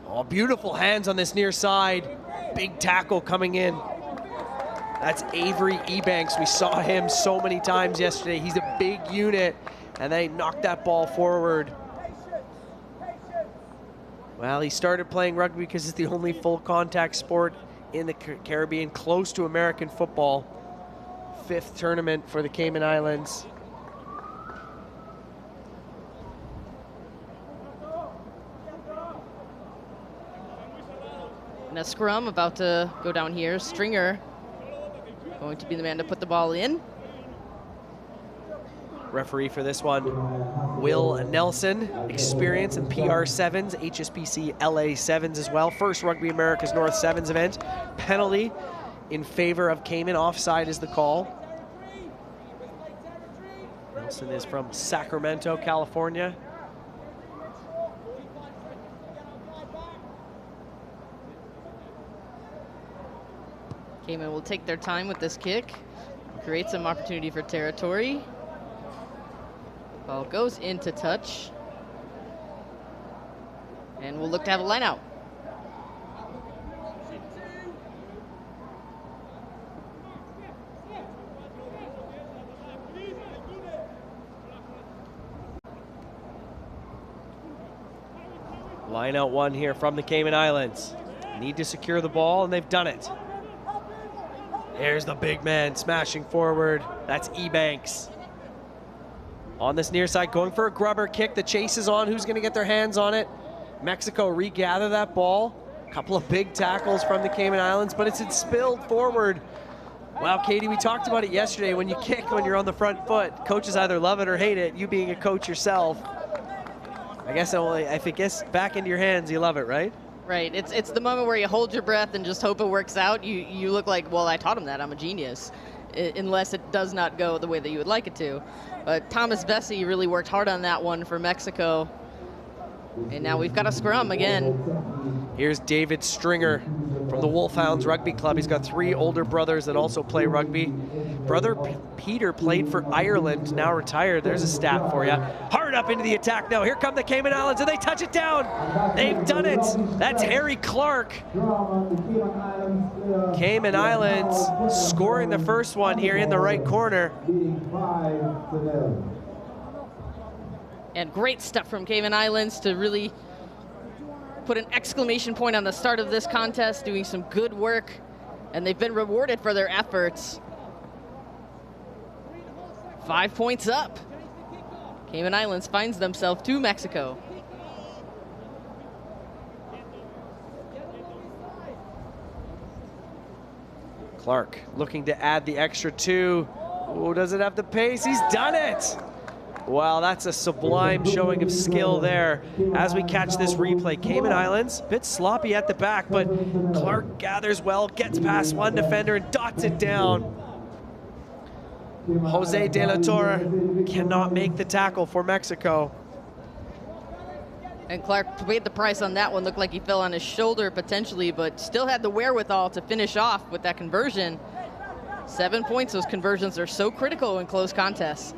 Oh, beautiful hands on this near side. Big tackle coming in. That's Avery Ebanks. We saw him so many times yesterday. He's a big unit, and they knocked that ball forward. Well, he started playing rugby because it's the only full contact sport in the Caribbean close to American football. 5th tournament for the Cayman Islands. And a scrum about to go down here. Stringer going to be the man to put the ball in. Referee for this one, Will Nelson, experience in PR7s, HSBC LA 7s as well. First Rugby America's North 7s event. Penalty in favor of Cayman. Offside is the call. Nelson is from Sacramento, California. Cayman will take their time with this kick, create some opportunity for territory. Ball goes into touch. And we'll look to have a line out. Line out one here from the Cayman Islands. Need to secure the ball, and they've done it. There's the big man smashing forward. That's Ebanks. On this near side, going for a grubber kick. The chase is on. Who's going to get their hands on it? Mexico regather that ball. A couple of big tackles from the Cayman Islands, but it's spilled forward. Wow, Katie, we talked about it yesterday. When you kick when you're on the front foot, coaches either love it or hate it. You being a coach yourself, I guess if it gets back into your hands, you love it, right? Right. It's the moment where you hold your breath and just hope it works out. You look like, well, I taught him that. I'm a genius. Unless it does not go the way that you would like it to. But Thomas Vesey really worked hard on that one for Mexico. And now we've got a scrum again. Here's David Stringer from the Wolfhounds Rugby Club. He's got 3 older brothers that also play rugby. Brother Peter played for Ireland, now retired. There's a stat for you. Hard up into the attack now. Here come the Cayman Islands, and they touch it down. They've done it. That's Harry Clark. Cayman Islands scoring the first one here in the right corner. And great stuff from Cayman Islands to really put an exclamation point on the start of this contest, doing some good work, and they've been rewarded for their efforts. 5 points up. Cayman Islands finds themselves to Mexico. Clark looking to add the extra 2. Oh, does it have the pace? He's done it! Wow, that's a sublime showing of skill there. As we catch this replay, Cayman Islands, a bit sloppy at the back, but Clark gathers well, gets past one defender and dots it down. Jose De La Torre cannot make the tackle for Mexico. And Clark paid the price on that one. Looked like he fell on his shoulder potentially, but still had the wherewithal to finish off with that conversion. 7 points. Those conversions are so critical in close contests.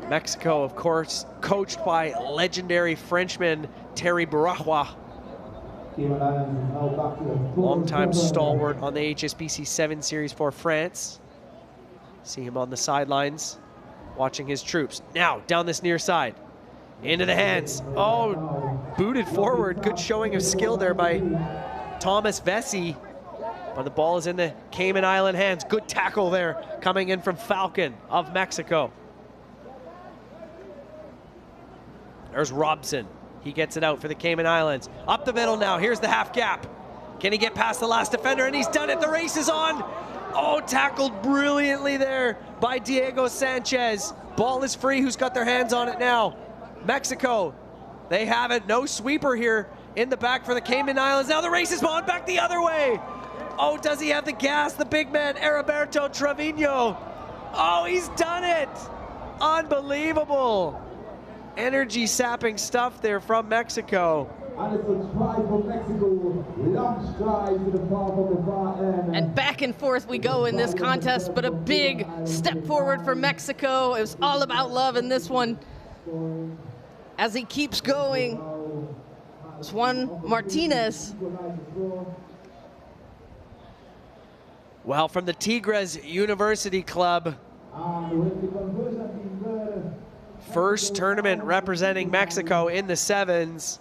Mexico, of course, coached by legendary Frenchman Terry Bourgeois. Longtime stalwart on the HSBC 7 Series for France. See him on the sidelines, watching his troops. Now, down this near side. Into the hands. Oh, booted forward. Good showing of skill there by Thomas Vesey. But the ball is in the Cayman Island hands. Good tackle there coming in from Falcon of Mexico. There's Robson. He gets it out for the Cayman Islands. Up the middle now. Here's the half gap. Can he get past the last defender? And he's done it. The race is on. Oh, tackled brilliantly there by Diego Sanchez. Ball is free. Who's got their hands on it now? Mexico. They have it. No sweeper here in the back for the Cayman Islands. Now the race is on back the other way. Oh, does he have the gas? The big man, Heriberto Trevino. Oh, he's done it. Unbelievable. Energy sapping stuff there from Mexico. And it's a try for Mexico. Long stride to the far from the far end. And back and forth we go in this contest, but a big step forward for Mexico. It was all about love in this one. As he keeps going, it's Juan Martinez. Well, from the Tigres University Club, first tournament representing Mexico in the sevens.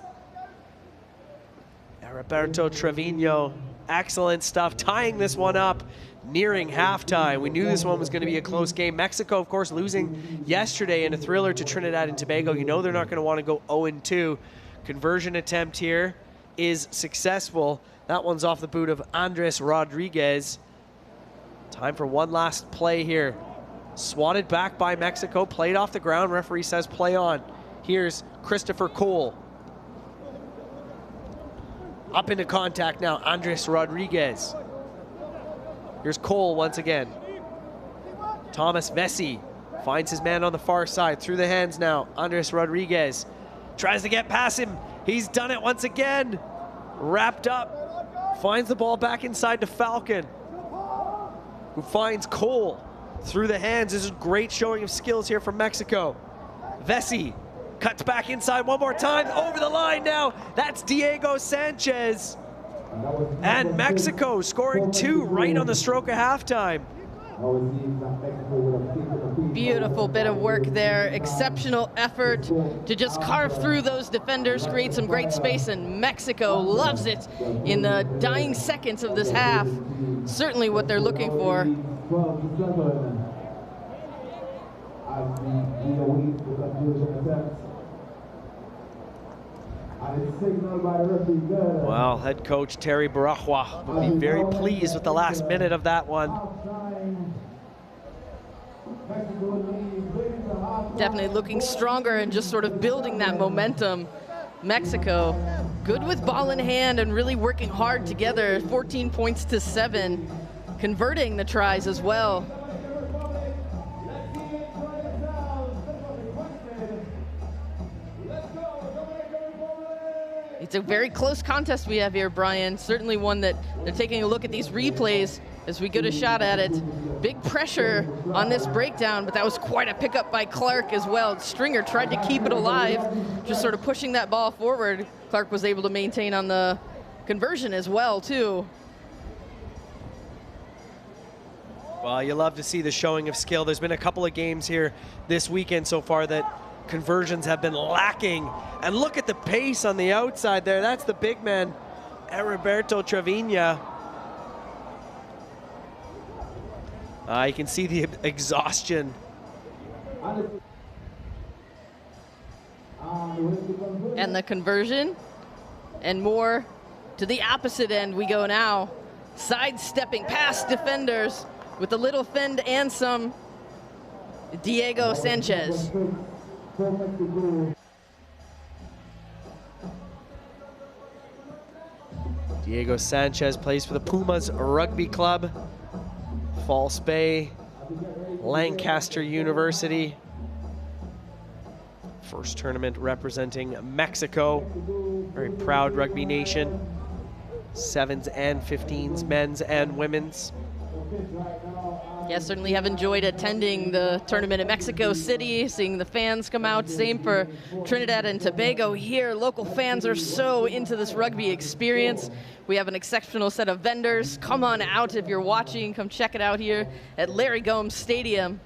Roberto Trevino, excellent stuff, tying this one up, nearing halftime. We knew this one was going to be a close game. Mexico, of course, losing yesterday in a thriller to Trinidad and Tobago. You know they're not going to want to go 0-2. Conversion attempt here is successful. That one's off the boot of Andres Rodriguez. Time for one last play here. Swatted back by Mexico, played off the ground. Referee says play on. Here's Christopher Cole. Up into contact now, Andres Rodriguez. Here's Cole once again. Thomas Vesey finds his man on the far side. Through the hands now, Andres Rodriguez. Tries to get past him. He's done it once again. Wrapped up. Finds the ball back inside to Falcon, who finds Cole. Through the hands. This is a great showing of skills here from Mexico. Vesey cuts back inside one more time. Over the line now. That's Diego Sanchez. And Mexico scoring 2 right on the stroke of halftime. Beautiful bit of work there. Exceptional effort to just carve through those defenders, create some great space, and Mexico loves it in the dying seconds of this half. Certainly what they're looking for. Well, head coach Terry Bourgeois will be very pleased with the last minute of that one. Definitely looking stronger and just sort of building that momentum. Mexico, good with ball in hand and really working hard together. 14 points to 7, converting the tries as well. It's a very close contest we have here, Brian. Certainly one that they're taking a look at these replays as we get a shot at it. Big pressure on this breakdown, but that was quite a pickup by Clark as well. Stringer tried to keep it alive, just sort of pushing that ball forward. Clark was able to maintain on the conversion as well, too. Well, you love to see the showing of skill. There's been a couple of games here this weekend so far that conversions have been lacking. And look at the pace on the outside there. That's the big man, Heriberto Trevino. You can see the exhaustion. And the conversion, and more to the opposite end we go now. sidestepping past defenders with a little fend and some. Diego Sanchez. Diego Sanchez plays for the Pumas Rugby Club, False Bay, Lancaster University. First tournament representing Mexico. Very proud rugby nation. 7s and 15s, men's and women's. Yeah, certainly have enjoyed attending the tournament in Mexico City, seeing the fans come out. Same for Trinidad and Tobago here. Local fans are so into this rugby experience. We have an exceptional set of vendors. Come on out if you're watching. Come check it out here at Larry Gomes Stadium.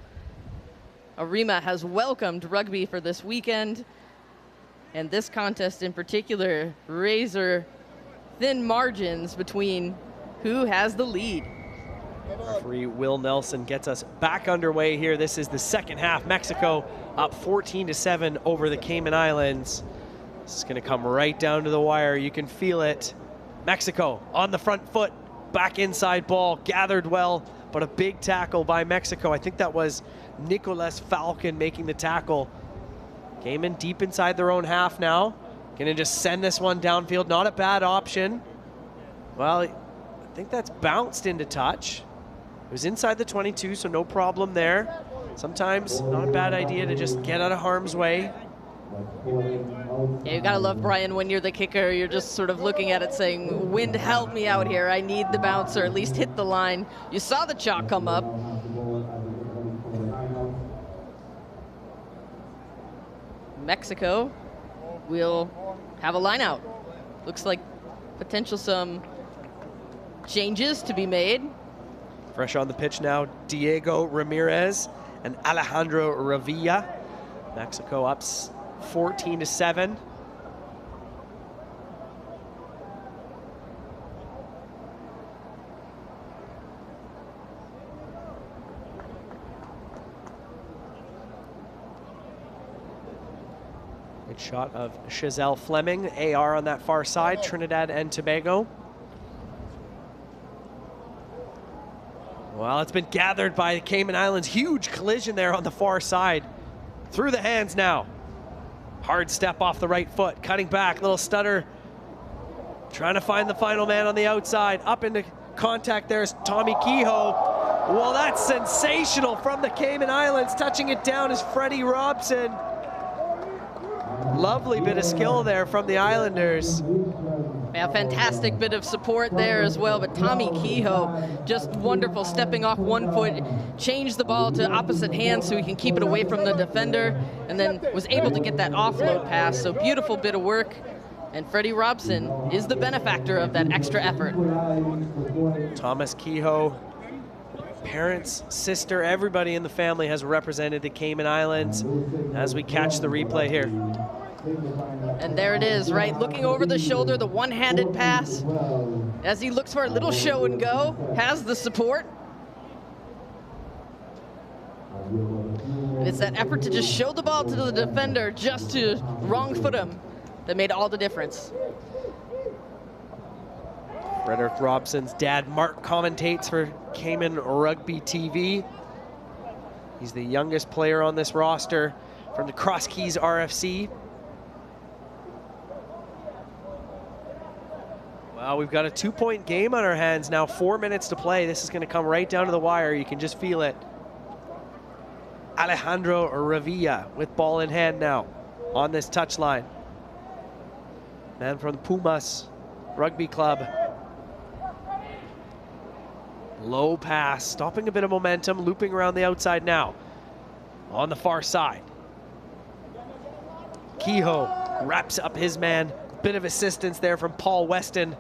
Arima has welcomed rugby for this weekend. And this contest in particular, razor thin margins between who has the lead. Referee Will Nelson gets us back underway here. This is the second half. Mexico up 14-7 over the Cayman Islands. This is going to come right down to the wire. You can feel it. Mexico on the front foot, back inside ball, gathered well, but a big tackle by Mexico. I think that was Nicolas Falcon making the tackle. Cayman deep inside their own half now. Going to just send this one downfield. Not a bad option. Well, I think that's bounced into touch. It was inside the 22, so no problem there. Sometimes not a bad idea to just get out of harm's way. Yeah, you gotta love, Brian, when you're the kicker, you're just sort of looking at it saying, wind, help me out here. I need the bounce, or at least hit the line. You saw the chalk come up. Mexico will have a line out. Looks like potential some changes to be made. Fresh on the pitch now, Diego Ramirez and Alejandro Revilla. Mexico up 14-7. Good shot of Chazelle Fleming, AR on that far side, Trinidad and Tobago. Well, it's been gathered by the Cayman Islands. Huge collision there on the far side. Through the hands now. Hard step off the right foot, cutting back, little stutter. Trying to find the final man on the outside. Up into contact, there's Tommy Kehoe. Well, that's sensational from the Cayman Islands. Touching it down is Freddie Robson. Lovely bit of skill there from the Islanders. Yeah, fantastic bit of support there as well, but Tommy Kehoe, just wonderful, stepping off 1 foot, changed the ball to opposite hand so he can keep it away from the defender, and then was able to get that offload pass, so beautiful bit of work. And Freddie Robson is the benefactor of that extra effort. Thomas Kehoe, parents, sister, everybody in the family has represented the Cayman Islands as we catch the replay here. And there it is, right? Looking over the shoulder, the one-handed pass. As he looks for a little show and go, has the support. And it's that effort to just show the ball to the defender, just to wrong foot him, that made all the difference. Frederick Robson's dad, Mark, commentates for Cayman Rugby TV. He's the youngest player on this roster from the Cross Keys RFC. Well, we've got a 2-point game on our hands now, 4 minutes to play. This is going to come right down to the wire. You can just feel it. Alejandro Revilla with ball in hand now on this touchline. Man from the Pumas Rugby Club. Low pass, stopping a bit of momentum, looping around the outside now. On the far side. Kehoe wraps up his man. Bit of assistance there from Paul Weston.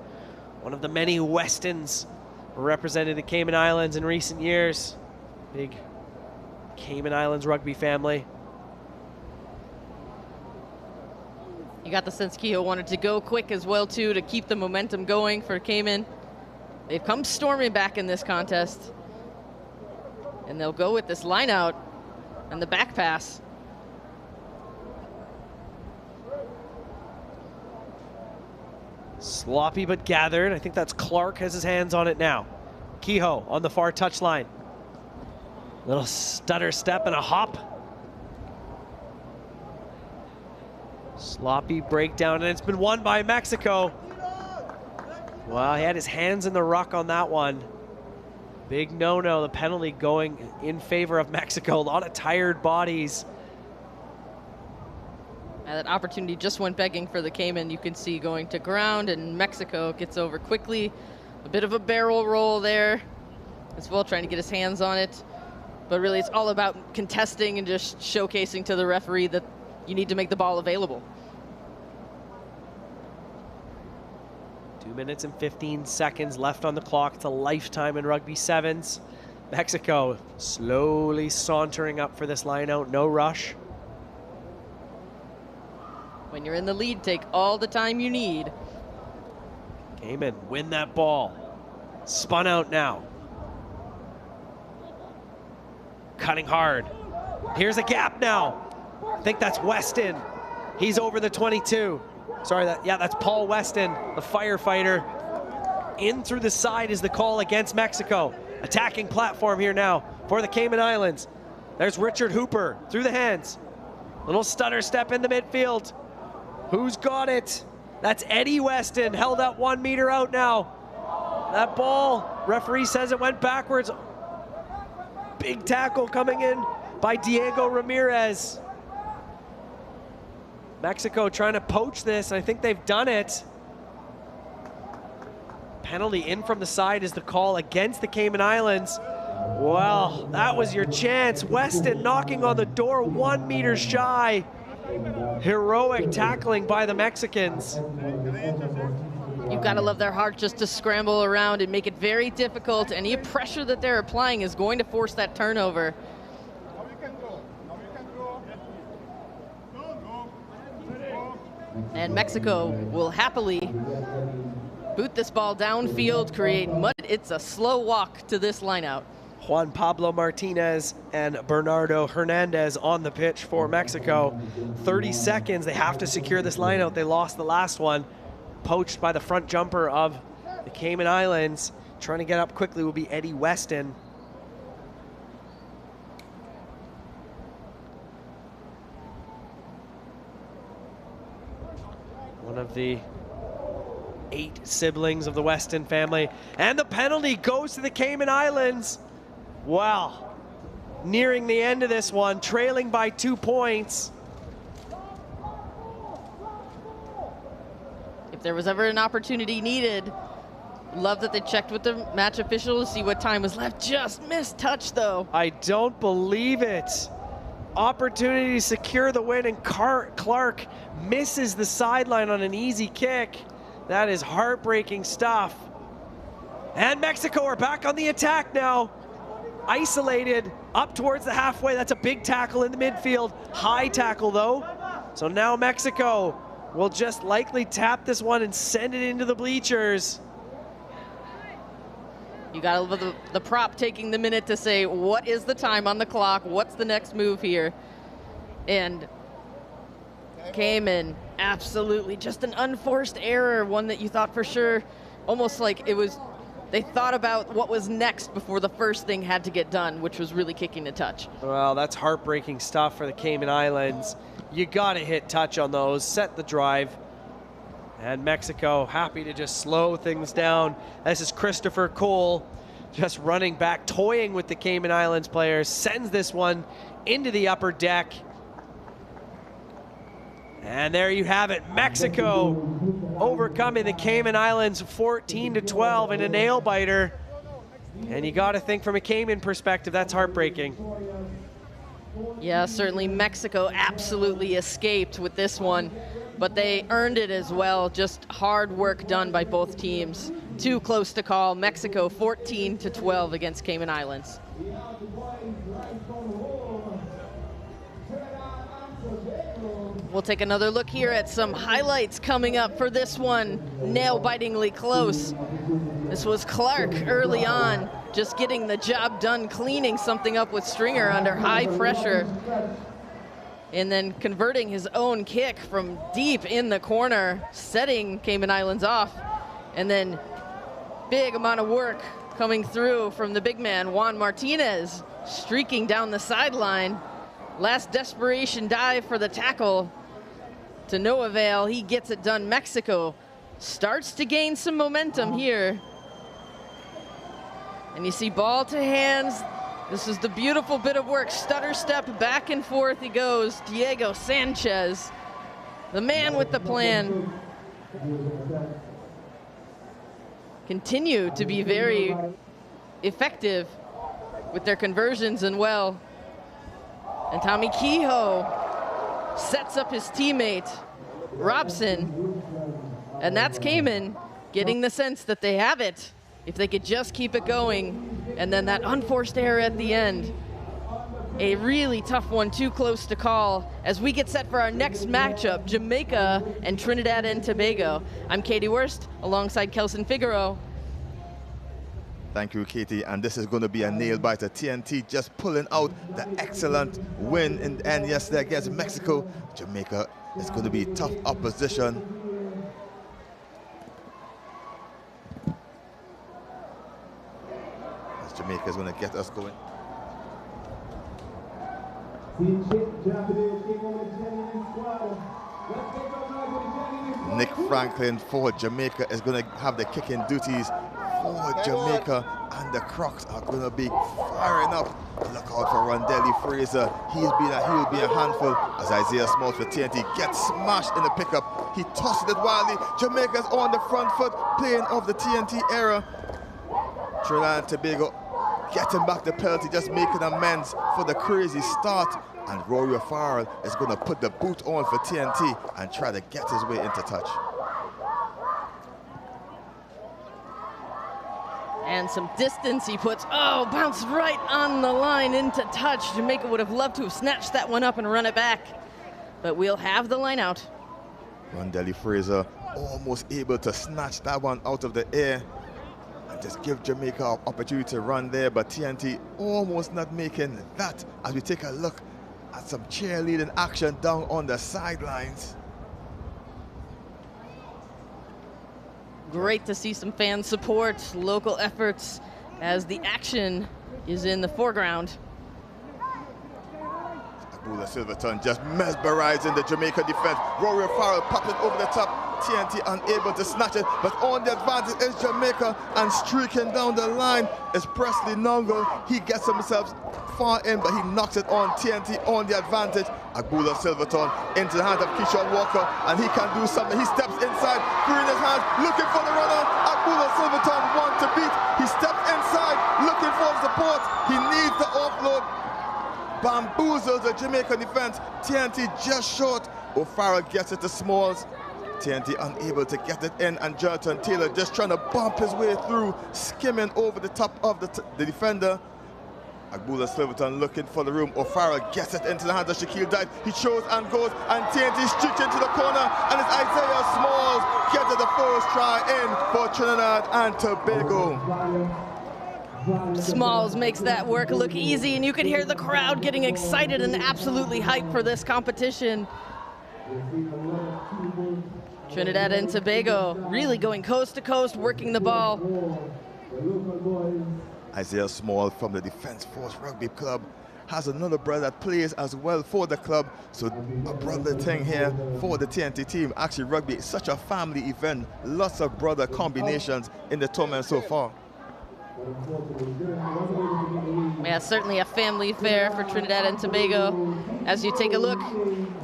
One of the many Westons represented the Cayman Islands in recent years. Big Cayman Islands rugby family. You got the sense Kehoe wanted to go quick as well, too, to keep the momentum going for Cayman. They've come storming back in this contest. And they'll go with this line out and the back pass. Sloppy but gathered. I think that's Clark has his hands on it now. Kehoe on the far touchline. Little stutter step and a hop. Sloppy breakdown, and it's been won by Mexico. Well, he had his hands in the ruck on that one. Big no-no, the penalty going in favor of Mexico. A lot of tired bodies. That opportunity just went begging for the Cayman. You can see going to ground, and Mexico gets over quickly. A bit of a barrel roll there as well, trying to get his hands on it. But really, it's all about contesting and just showcasing to the referee that you need to make the ball available. 2 minutes and 15 seconds left on the clock. It's a lifetime in rugby sevens. Mexico slowly sauntering up for this line out. No rush. When you're in the lead, take all the time you need. Cayman win that ball. Spun out now. Cutting hard. Here's a gap now. I think that's Weston. He's over the 22. Sorry, that's Paul Weston, the firefighter. In through the side is the call against Mexico. Attacking platform here now for the Cayman Islands. There's Richard Hooper through the hands. Little stutter step in the midfield. Who's got it? That's Eddie Weston, held at 1 meter out now. That ball, referee says it went backwards. Big tackle coming in by Diego Ramirez. Mexico trying to poach this, and I think they've done it. Penalty in from the side is the call against the Cayman Islands. Well, that was your chance. Weston knocking on the door, 1 meter shy. Heroic tackling by the Mexicans. You've got to love their heart just to scramble around and make it very difficult. Any pressure that they're applying is going to force that turnover. And Mexico will happily boot this ball downfield, create mud. It's a slow walk to this lineout. Juan Pablo Martinez and Bernardo Hernandez on the pitch for Mexico. 30 seconds, they have to secure this lineout. They lost the last one. Poached by the front jumper of the Cayman Islands. Trying to get up quickly will be Eddie Weston. One of the 8 siblings of the Weston family. And the penalty goes to the Cayman Islands. Wow. Nearing the end of this one, trailing by 2 points. If there was ever an opportunity needed, love that they checked with the match official to see what time was left. Just missed touch, though. I don't believe it. Opportunity to secure the win, and Clark misses the sideline on an easy kick. That is heartbreaking stuff. And Mexico are back on the attack now. Isolated up towards the halfway. That's a big tackle in the midfield. High tackle, though. So now Mexico will just likely tap this one and send it into the bleachers. You got to love the prop taking the minute to say, what is the time on the clock? What's the next move here? And Cayman, absolutely just an unforced error, one that you thought for sure, almost like it was, they thought about what was next before the first thing had to get done, which was really kicking the touch. Well, that's heartbreaking stuff for the Cayman Islands. You got to hit touch on those, set the drive. And Mexico happy to just slow things down. This is Christopher Cole just running back, toying with the Cayman Islands players, sends this one into the upper deck. And there you have it, Mexico overcoming the Cayman Islands 14-12 in a nail biter. And you got to think from a Cayman perspective, that's heartbreaking. Yeah, certainly Mexico absolutely escaped with this one, but they earned it as well. Just hard work done by both teams. Too close to call. Mexico 14-12 against Cayman Islands. We'll take another look here at some highlights coming up for this one. Nail-bitingly close. This was Clark early on, just getting the job done, cleaning something up with Stringer under high pressure. and then converting his own kick from deep in the corner, setting Cayman Islands off. And then big amount of work coming through from the big man, Juan Martinez, streaking down the sideline. Last desperation dive for the tackle to no avail. He gets it done. Mexico starts to gain some momentum here. And you see ball to hands. This is the beautiful bit of work. Stutter step, back and forth he goes. Diego Sanchez, the man with the plan. Continue to be very effective with their conversions and well. And Tommy Kehoe sets up his teammate, Robson. And that's Cayman getting the sense that they have it if they could just keep it going. And then that unforced error at the end. A really tough one, too close to call as we get set for our next matchup, Jamaica and Trinidad and Tobago. I'm Katie Wurst alongside Kelson Figueroa. Thank you, Katie. And this is going to be a nail-biter. TNT just pulling out the excellent win in the end yesterday against Mexico. Jamaica is going to be tough opposition. As Jamaica is going to get us going. Nick Franklin for Jamaica is going to have the kicking duties for Jamaica, and the Crocs are going to be firing up. Look out for Rondelli Fraser. He'll be a handful as Isaiah Smalls for TNT gets smashed in the pickup. He tosses it wildly. Jamaica's on the front foot, playing off the TNT era. Trinidad and Tobago getting back the penalty, just making amends for the crazy start. And Rory O'Farrell is going to put the boot on for TNT and try to get his way into touch. And some distance he puts. Oh, bounced right on the line into touch. Jamaica would have loved to have snatched that one up and run it back. But we'll have the line out. Rondelli Fraser almost able to snatch that one out of the air and just give Jamaica an opportunity to run there. But TNT almost not making that as we take a look at some cheerleading action down on the sidelines. Great to see some fan support, local efforts as the action is in the foreground. Abula Silverton just mesmerizing the Jamaica defense. Rory Farrell popped it over the top. TNT unable to snatch it, but on the advantage is Jamaica, and streaking down the line is Presley Nongo. He gets himself far in, but he knocks it on. TNT on the advantage. Abula Silverton into the hands of Keyshawn Walker, and he can do something. He steps inside, freeing his hands, looking for the runner. Abula Silverton wants to beat. He steps inside, looking for support. He needs the offload. Bamboozles the Jamaican defense. TNT just short. O'Farrell gets it to Smalls. TNT unable to get it in, and Jonathan Taylor just trying to bump his way through, skimming over the top of the defender. Abula Silverton looking for the room. O'Farrell gets it into the hands of Shaquille Dyke. He shows and goes, and TNT streaks into the corner, and it's Isaiah Smalls gets the first try in for Trinidad and Tobago. Smalls makes that work look easy, and you can hear the crowd getting excited and absolutely hyped for this competition. Trinidad and Tobago really going coast to coast, working the ball. Isaiah Small from the Defense Force Rugby Club has another brother that plays as well for the club. So a brother thing here for the TNT team. Actually, rugby is such a family event. Lots of brother combinations in the tournament so far. Yeah, certainly a family affair for Trinidad and Tobago. As you take a look,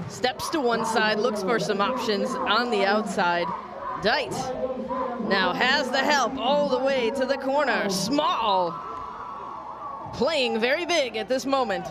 steps to one side, looks for some options on the outside. Dite now has the help all the way to the corner. Small, playing very big at this moment.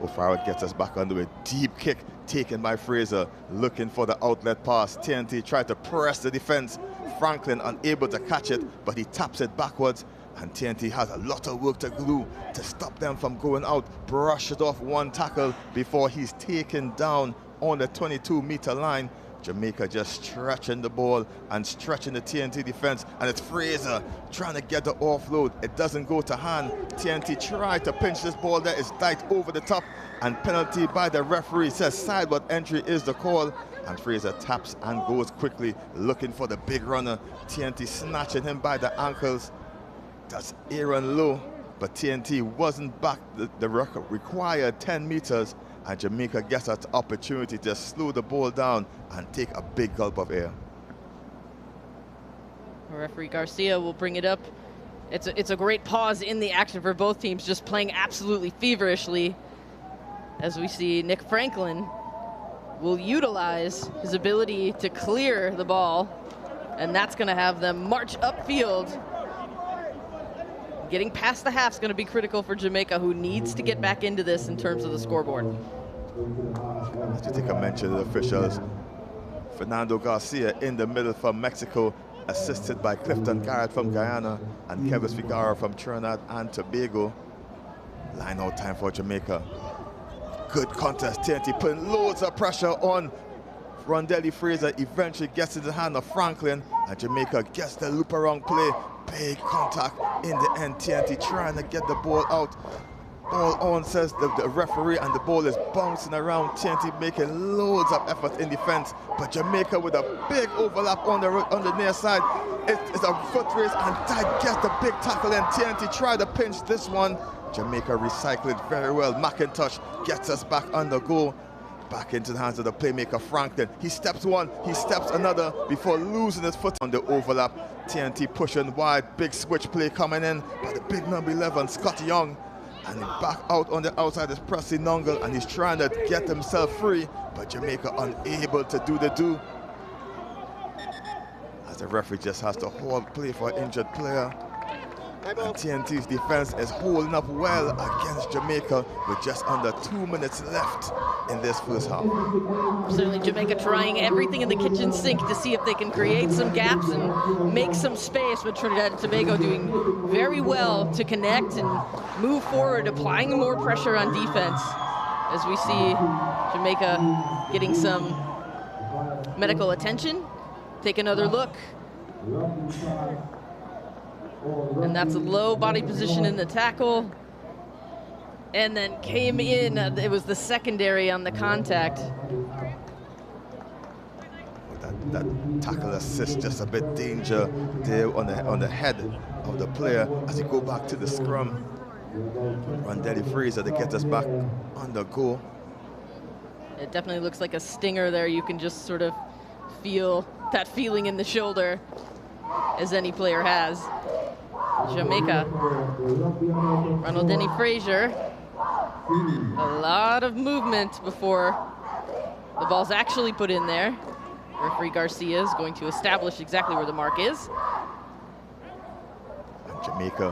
O'Farrell gets us back under a deep kick taken by Fraser, looking for the outlet pass. TNT tried to press the defense. Franklin unable to catch it, but he taps it backwards, and TNT has a lot of work to do to stop them from going out. Brush it off one tackle before he's taken down on the 22-meter line Jamaica just stretching the ball and stretching the TNT defense, and it's Fraser trying to get the offload. It doesn't go to hand. TNT tried to pinch this ball there. It's tight over the top, and penalty by the referee. Says sideward entry is the call, and Fraser taps and goes quickly looking for the big runner. TNT snatching him by the ankles. That's Aaron Lowe, but TNT wasn't back the required 10 meters, and Jamaica gets that opportunity to slow the ball down and take a big gulp of air. Referee Garcia will bring it up. It's a great pause in the action for both teams, just playing absolutely feverishly, as we see Nick Franklin will utilize his ability to clear the ball, and that's going to have them march upfield. Getting past the half is going to be critical for Jamaica, who needs to get back into this in terms of the scoreboard. To take a mention of the officials, Fernando Garcia in the middle from Mexico, assisted by Clifton Garrett from Guyana and Kevin Figueroa from Trinidad and Tobago. Line out time for Jamaica. Good contest. TNT putting loads of pressure on Rondelli Fraser. Eventually gets in the hand of Franklin, and Jamaica gets the loop around play. Big contact in the end. TNT trying to get the ball out. Ball on, says the referee, and the ball is bouncing around. TNT making loads of effort in defense, but Jamaica with a big overlap on the near side. It's a foot race, and Dyke gets the big tackle, and TNT try to pinch this one. Jamaica recycled it very well. McIntosh gets us back on the goal. Back into the hands of the playmaker Franklin. He steps one, he steps another before losing his foot on the overlap. TNT pushing wide, big switch play coming in by the big number 11, Scott Young. And he back out on the outside is Presley Nungle, and he's trying to get himself free, but Jamaica unable to do the do. As the referee just has to hold play for an injured player. And TNT's defense is holding up well against Jamaica with just under 2 minutes left in this first half. Certainly Jamaica trying everything in the kitchen sink to see if they can create some gaps and make some space, but Trinidad and Tobago doing very well to connect and move forward, applying more pressure on defense, as we see Jamaica getting some medical attention. Take another look. And that's a low body position in the tackle. And then came in, it was the secondary on the contact. That tackle assist, just a bit danger there on the head of the player as he go back to the scrum. Rondelli Fraser to get us back on the goal. It definitely looks like a stinger there. You can just sort of feel that feeling in the shoulder, as any player has. Jamaica, Ronald Denny Fraser, a lot of movement before the ball's actually put in there. Referee Garcia is going to establish exactly where the mark is. And Jamaica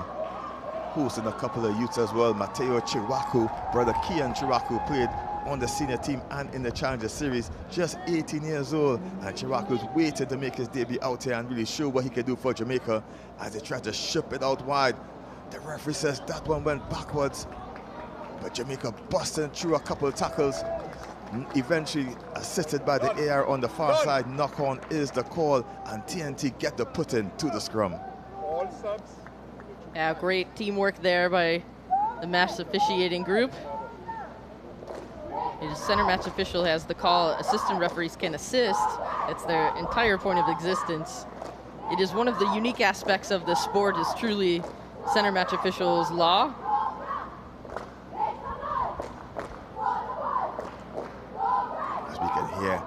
hosting a couple of youths as well. Mateo Chiraku, brother Kian Chiraku, played on the senior team and in the Challenger Series, just 18 years old, and Chiraku's waiting to make his debut out here and really show what he can do for Jamaica as they try to ship it out wide. The referee says that one went backwards, but Jamaica busting through a couple of tackles, eventually assisted by the AR on the far side. Knock on is the call, and TNT get the put in to the scrum. All subs. Yeah, great teamwork there by the match officiating group. The center match official has the call. Assistant referees can assist. It's their entire point of existence. It is one of the unique aspects of the sport, is truly center match officials' law. As we can hear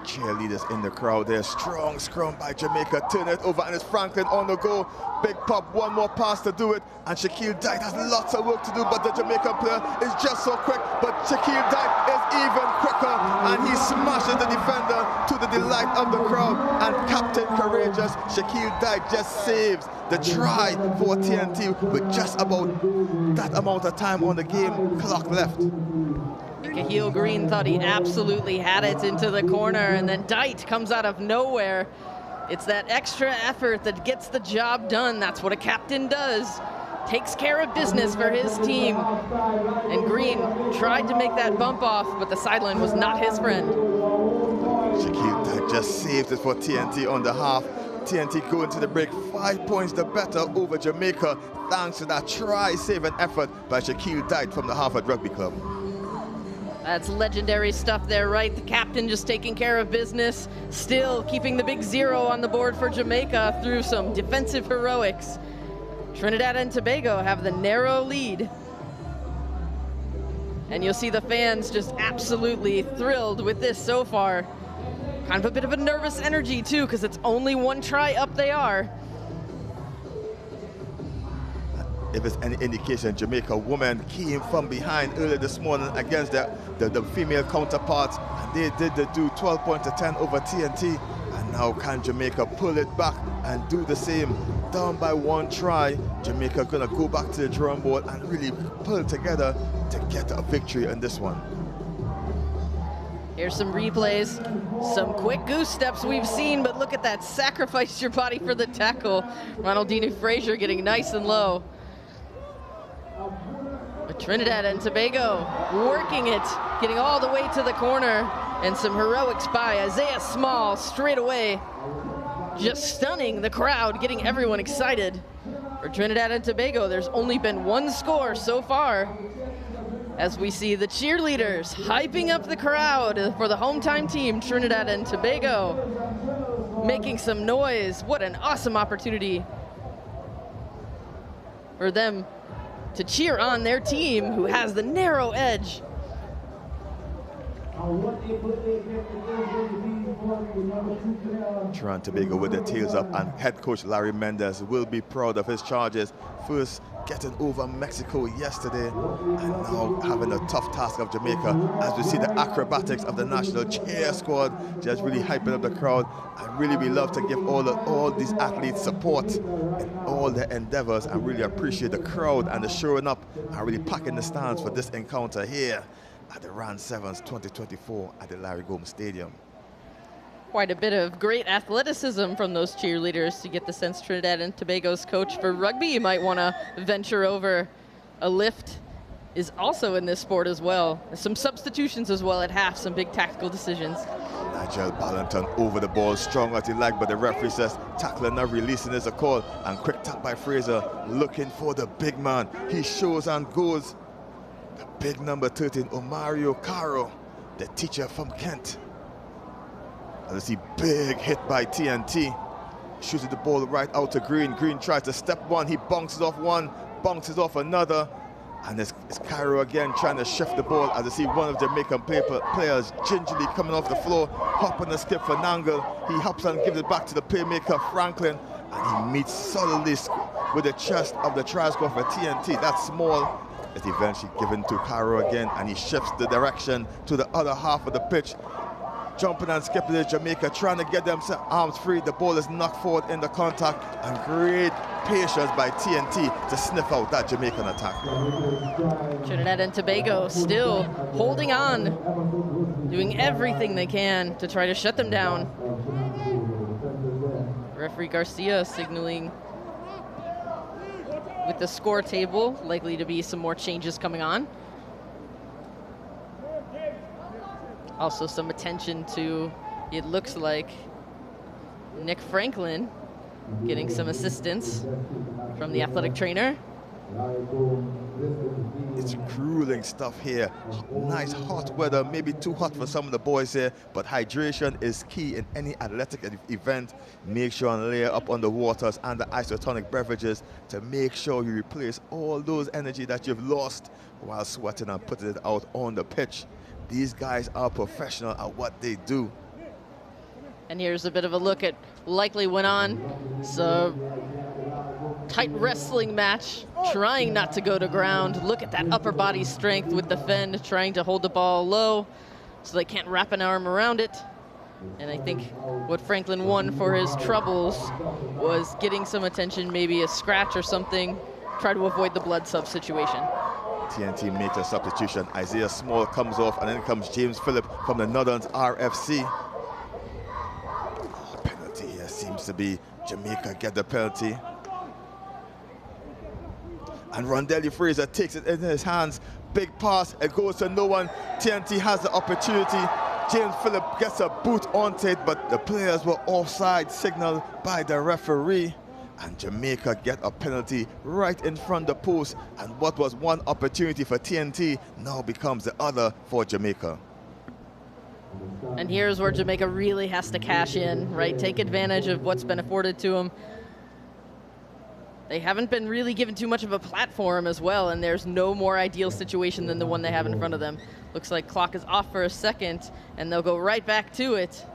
cheerleaders in the crowd there. Strong scrum by Jamaica. Turn it over, and it's Franklin on the go. Big pop, one more pass to do it, and Shaquille Dyke has lots of work to do, but the Jamaican player is just so quick. But Shaquille Dyke is even quicker, and he smashes the defender to the delight of the crowd. And Captain Courageous Shaquille Dyke just saves the try for TNT with just about that amount of time on the game clock left. Cahill Green thought he absolutely had it into the corner, and then Dyke comes out of nowhere. It's that extra effort that gets the job done. That's what a captain does. Takes care of business for his team. And Green tried to make that bump off, but the sideline was not his friend. Shaquille Dyke just saved it for TNT on the half. TNT going to the break, 5 points the better over Jamaica, thanks to that try-saving effort by Shaquille Dyke from the Harvard Rugby Club. That's legendary stuff there, right? The captain just taking care of business, still keeping the big 0 on the board for Jamaica through some defensive heroics. Trinidad and Tobago have the narrow lead. And you'll see the fans just absolutely thrilled with this so far. Kind of a bit of a nervous energy too, because it's only 1 try up they are. If it's any indication, Jamaica women came from behind earlier this morning against the female counterparts, and they did do 12 points to 10 over TNT. And now can Jamaica pull it back and do the same? Down by 1 try, Jamaica gonna go back to the drawing board and really pull together to get a victory in this one. Here's some replays, some quick goose steps we've seen, but look at that, sacrifice your body for the tackle. Ronaldinho Frazier getting nice and low. But Trinidad and Tobago working it, getting all the way to the corner, and some heroics by Isaiah Small straight away. Just stunning the crowd, getting everyone excited. For Trinidad and Tobago, there's only been 1 score so far. As we see the cheerleaders hyping up the crowd for the home-time team, Trinidad and Tobago, making some noise. What an awesome opportunity for them to cheer on their team who has the narrow edge. Trinidad and Tobago with their tails up, and head coach Larry Mendez will be proud of his charges. First getting over Mexico yesterday, and now having a tough task of Jamaica, as we see the acrobatics of the national cheer squad just really hyping up the crowd. And really we love to give all these athletes support in all their endeavors, and really appreciate the crowd and the showing up and really packing the stands for this encounter here at the Round Sevens 2024 at the Larry Gomes Stadium. Quite a bit of great athleticism from those cheerleaders. To get the sense Trinidad and Tobago's coach for rugby might want to venture over. A lift is also in this sport as well. Some substitutions as well at half, some big tactical decisions. Nigel Ballonton over the ball, strong as he like, but the referee says tackling not releasing is a call. And quick tap by Fraser, looking for the big man. He shows and goes. The big number 13, Omario Caro, the teacher from Kent. And see big hit by TNT. Shoots the ball right out to Green. Green tries to step one. He bounces off one, bounces off another. And it's Cairo again trying to shift the ball, as I see one of Jamaican players gingerly coming off the floor, hopping and skip for Nangle. He hops and gives it back to the playmaker, Franklin. And he meets solidly with the chest of the try score for TNT. That's Small. It's eventually given to Cairo again, and he shifts the direction to the other half of the pitch. Jumping and skipping to Jamaica, trying to get them arms free. The ball is knocked forward in the contact, and great patience by TNT to sniff out that Jamaican attack. Trinidad and Tobago still holding on, doing everything they can to try to shut them down. Referee Garcia signaling with the score table, likely to be some more changes coming on. Also some attention to, it looks like, Nick Franklin getting some assistance from the athletic trainer. It's grueling stuff here. Nice hot weather, maybe too hot for some of the boys here, but hydration is key in any athletic event. Make sure and layer up on the waters and the isotonic beverages to make sure you replace all those energy that you've lost while sweating and putting it out on the pitch. These guys are professional at what they do. And here's a bit of a look at likely went on. So tight wrestling match, trying not to go to ground. Look at that upper body strength with the Fend, trying to hold the ball low so they can't wrap an arm around it. And I think what Franklin won for his troubles was getting some attention, maybe a scratch or something, try to avoid the blood sub situation. TNT makes a substitution. Isaiah Small comes off, and then comes James Phillip from the Northerns RFC. Penalty here seems to be Jamaica get the penalty. And Rondelli Fraser takes it in his hands. Big pass, it goes to no one. TNT has the opportunity. James Phillip gets a boot onto it, but the players were offside signaled by the referee. And Jamaica get a penalty right in front of the post. And what was one opportunity for TNT now becomes the other for Jamaica. And here's where Jamaica really has to cash in, right? Take advantage of what's been afforded to them. They haven't been really given too much of a platform as well, and there's no more ideal situation than the one they have in front of them. Looks like clock is off for a second, and they'll go right back to it.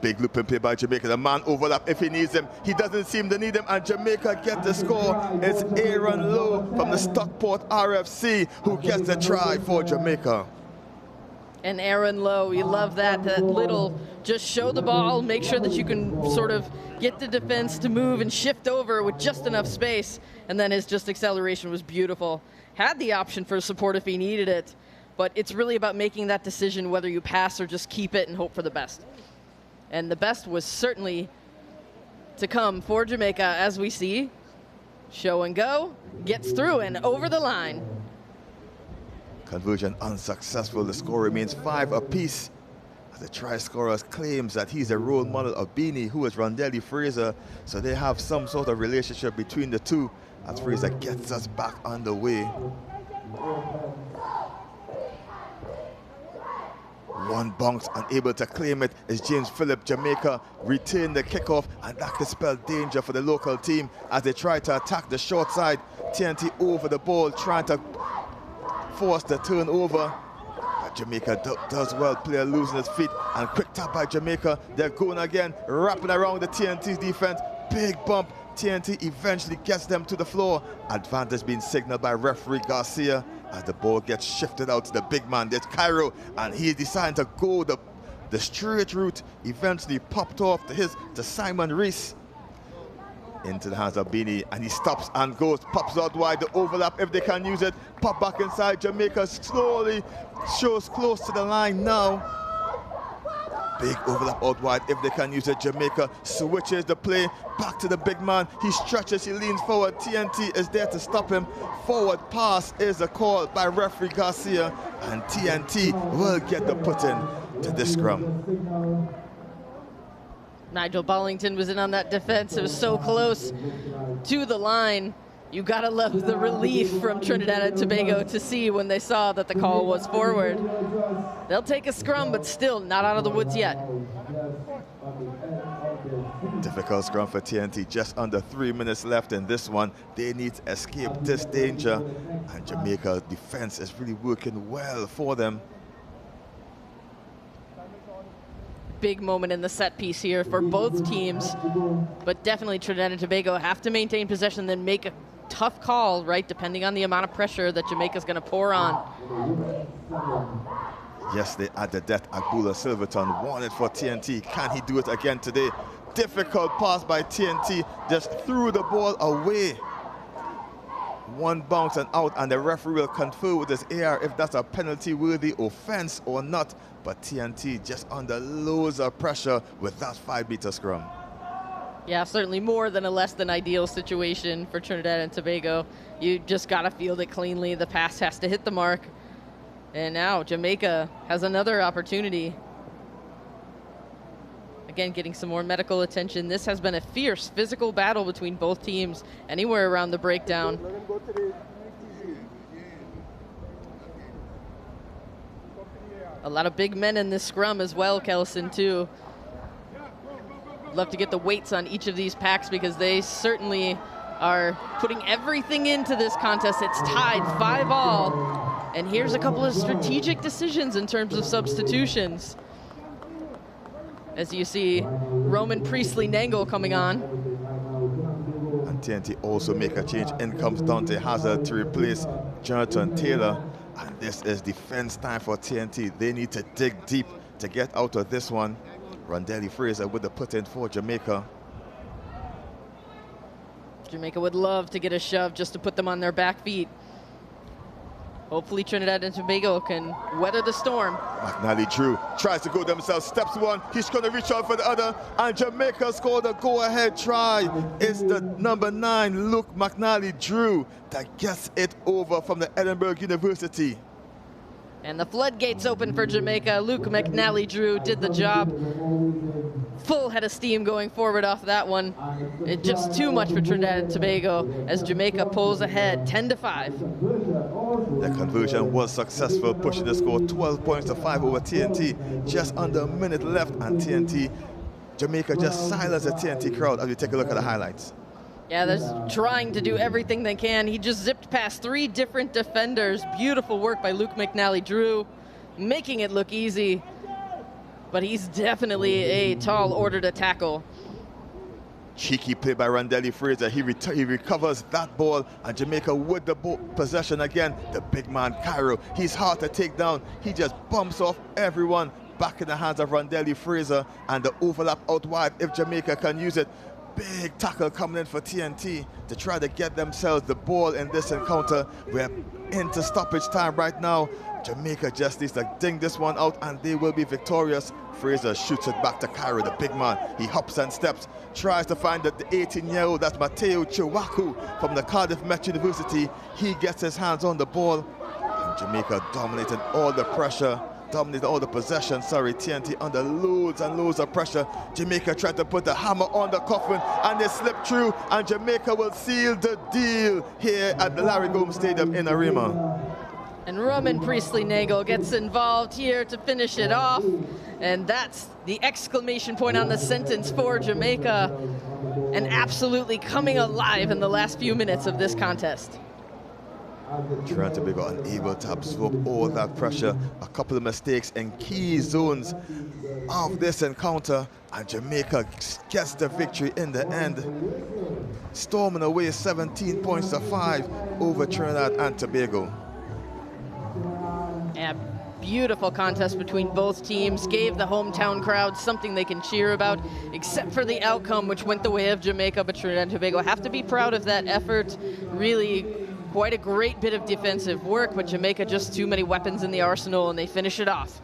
Big looping play by Jamaica. The man overlap if he needs him. He doesn't seem to need him, and Jamaica get the score. It's Aaron Lowe from the Stockport RFC who gets the try for Jamaica. And Aaron Lowe, you love that little, just show the ball, make sure that you can sort of get the defense to move and shift over with just enough space. And then his just acceleration was beautiful. Had the option for support if he needed it, but it's really about making that decision whether you pass or just keep it and hope for the best. And the best was certainly to come for Jamaica, as we see. Show and go, gets through and over the line. Conversion unsuccessful. The score remains 5 apiece. As the try scorer claims that he's a role model of Beanie, who is Rondelli Fraser. So they have some sort of relationship between the two as Fraser gets us back on the way. One bounce, unable to claim it, is James Phillip. Jamaica retain the kickoff, and that could spell danger for the local team as they try to attack the short side. TNT over the ball, trying to force the turnover. But Jamaica does well. Player losing his feet, and quick tap by Jamaica. They're going again, wrapping around the TNT's defense. Big bump. TNT eventually gets them to the floor. Advantage being signaled by referee Garcia as the ball gets shifted out to the big man. There's Cairo, and he decided to go the straight route. Eventually popped off to Simon Reese. Into the hands of Beanie, and he stops and goes, pops out wide, the overlap if they can use it, pop back inside. Jamaica slowly shows close to the line now. Big overlap out wide if they can use it. Jamaica switches the play back to the big man. He stretches, he leans forward. TNT is there to stop him. Forward pass is a call by referee Garcia, and TNT will get the put-in to this scrum. Nigel Bollington was in on that defense. It was so close to the line. You gotta love the relief from Trinidad and Tobago to see when they saw that the call was forward. They'll take a scrum, but still not out of the woods yet. Difficult scrum for TNT. Just under 3 minutes left in this one. They need to escape this danger, and Jamaica's defense is really working well for them. Big moment in the set piece here for both teams, but definitely Trinidad and Tobago have to maintain possession, then make a tough call, right, depending on the amount of pressure that Jamaica's going to pour on. Yes, they add the death. Agbula Silverton wanted for TNT. Can he do it again today? Difficult pass by TNT, just threw the ball away. One bounce and out, and the referee will confer with his AR if that's a penalty-worthy offense or not. But TNT just under loads of pressure with that 5-meter scrum. Yeah, certainly more than a less than ideal situation for Trinidad and Tobago. You just got to field it cleanly. The pass has to hit the mark. And now Jamaica has another opportunity. Again, getting some more medical attention. This has been a fierce physical battle between both teams anywhere around the breakdown. A lot of big men in this scrum as well, Kelson, too. Love to get the weights on each of these packs because they certainly are putting everything into this contest. It's tied 5-all. And here's a couple of strategic decisions in terms of substitutions. As you see, Roman Priestley-Nangle coming on. And TNT also make a change. In comes Dante Hazard to replace Jonathan Taylor. And this is defense time for TNT. They need to dig deep to get out of this one. Rondelli Fraser with the put in for Jamaica. Jamaica would love to get a shove just to put them on their back feet. Hopefully Trinidad and Tobago can weather the storm. McNally Drew tries to go themselves, steps one, he's going to reach out for the other, and Jamaica scored a go-ahead try. It's the number 9, Luke McNally Drew, that gets it over from the Edinburgh University. And the floodgates open for Jamaica. Luke McNally-Drew did the job. Full head of steam going forward off that one. It's just too much for Trinidad and Tobago as Jamaica pulls ahead 10-5. The conversion was successful, pushing the score 12 points to 5 over TNT. Just under a minute left, and Jamaica just silenced the TNT crowd as we take a look at the highlights. Yeah, they're trying to do everything they can. He just zipped past 3 different defenders. Beautiful work by Luke McNally-Drew, making it look easy. But he's definitely a tall order to tackle. Cheeky play by Randeli Fraser. He recovers that ball, and Jamaica with the possession again. The big man, Cairo, he's hard to take down. He just bumps off everyone. Back in the hands of Randeli Fraser, and the overlap out wide if Jamaica can use it. Big tackle coming in for TNT to try to get themselves the ball in this encounter. We're into stoppage time right now. Jamaica just needs to ding this one out and they will be victorious. Fraser shoots it back to Cairo, the big man. He hops and steps, tries to find the 18-year-old, that's Mateo Chiwaku from the Cardiff Met University. He gets his hands on the ball, and Jamaica dominating all the pressure. Dominated all the possession, TNT under loads and loads of pressure. Jamaica tried to put the hammer on the coffin and they slipped through, and Jamaica will seal the deal here at the Larry Gomes Stadium in Arima. And Roman Priestley-Nagel gets involved here to finish it off, and that's the exclamation point on the sentence for Jamaica, and absolutely coming alive in the last few minutes of this contest. Trinidad and Tobago unable to absorb all that pressure. A couple of mistakes in key zones of this encounter, and Jamaica gets the victory in the end, storming away 17 points to 5 over Trinidad and Tobago. Yeah, beautiful contest between both teams. Gave the hometown crowd something they can cheer about, except for the outcome, which went the way of Jamaica. But Trinidad and Tobago have to be proud of that effort. Really quite a great bit of defensive work, but Jamaica just too many weapons in the arsenal, and they finish it off.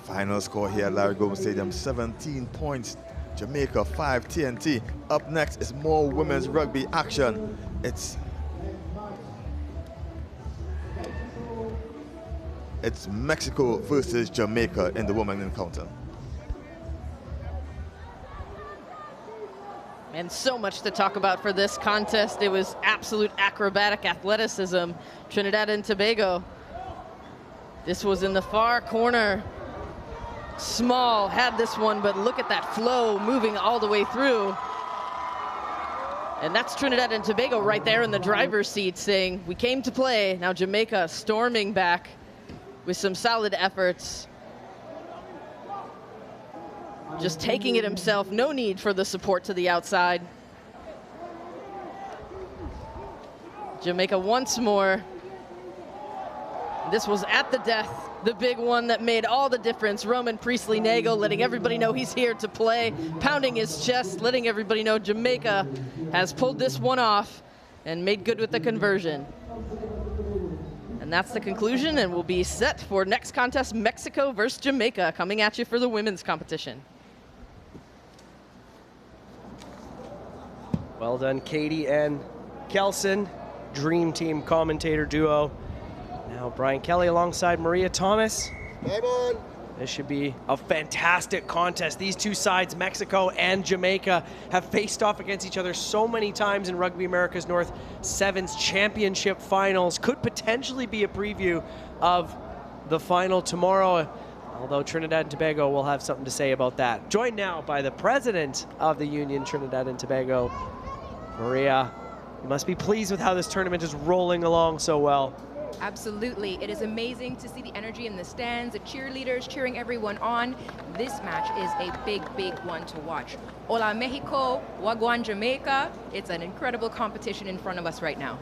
Final score here at Larry Gomes Stadium, 17 points, Jamaica 5 TNT. Up next is more women's rugby action. It's Mexico versus Jamaica in the women's encounter. And so much to talk about for this contest. It was absolute acrobatic athleticism. Trinidad and Tobago. This was in the far corner. Small had this one, but look at that flow moving all the way through. And that's Trinidad and Tobago right there in the driver's seat saying, we came to play. Now Jamaica storming back with some solid efforts. Just taking it himself, no need for the support to the outside. Jamaica once more. This was at the death, the big one that made all the difference. Roman Priestley-Nagel letting everybody know he's here to play, pounding his chest, letting everybody know Jamaica has pulled this one off and made good with the conversion. And that's the conclusion, and we'll be set for next contest, Mexico versus Jamaica, coming at you for the women's competition. Well done, Katie and Kelson, dream team commentator duo. Now Brian Kelly alongside Maria Thomas. This should be a fantastic contest. These two sides, Mexico and Jamaica, have faced off against each other so many times in Rugby America's North 7's championship finals. Could potentially be a preview of the final tomorrow, although Trinidad and Tobago will have something to say about that. Joined now by the president of the Union, Trinidad and Tobago. Maria, you must be pleased with how this tournament is rolling along so well. Absolutely. It is amazing to see the energy in the stands, the cheerleaders cheering everyone on. This match is a big, big one to watch. Hola Mexico, Wagwan Jamaica. It's an incredible competition in front of us right now.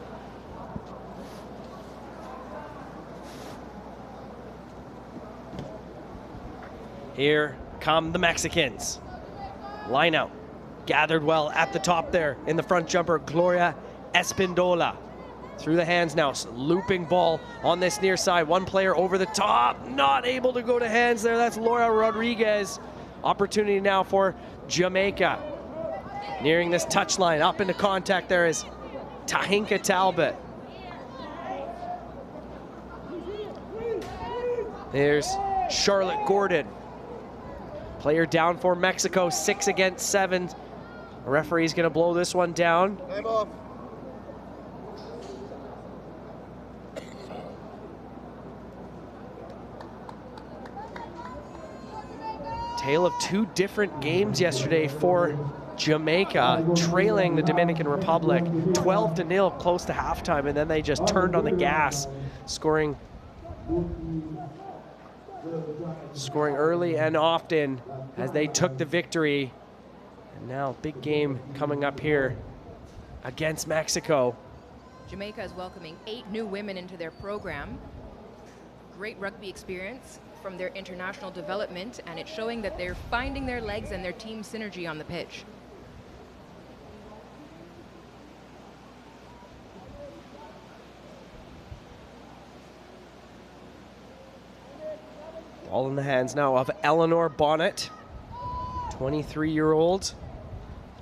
Here come the Mexicans. Line out. Gathered well at the top there in the front jumper, Gloria Espindola. Through the hands now, looping ball on this near side. One player over the top, not able to go to hands there. That's Laura Rodriguez. Opportunity now for Jamaica. Nearing this touchline, up into contact there is Tahinka Talbot. There's Charlotte Gordon. Player down for Mexico, 6 against 7. The referee's gonna blow this one down. Time off. Tale of 2 different games yesterday for Jamaica, trailing the Dominican Republic 12-0 close to halftime, and then they just turned on the gas, scoring early and often as they took the victory. And now big game coming up here against Mexico. Jamaica is welcoming 8 new women into their program. Great rugby experience from their international development, and it's showing that they're finding their legs and their team synergy on the pitch. Ball in the hands now of Eleanor Bonnet, 23-year-old,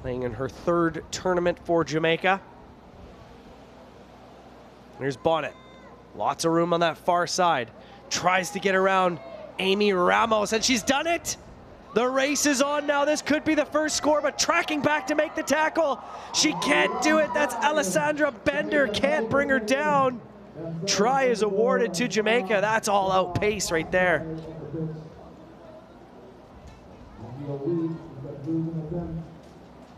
playing in her 3rd tournament for Jamaica. Here's Bonnet, lots of room on that far side. Tries to get around Amy Ramos, and she's done it. The race is on now. This could be the first score, but tracking back to make the tackle. She can't do it. That's Alessandra Bender, can't bring her down. Try is awarded to Jamaica. That's all out pace right there.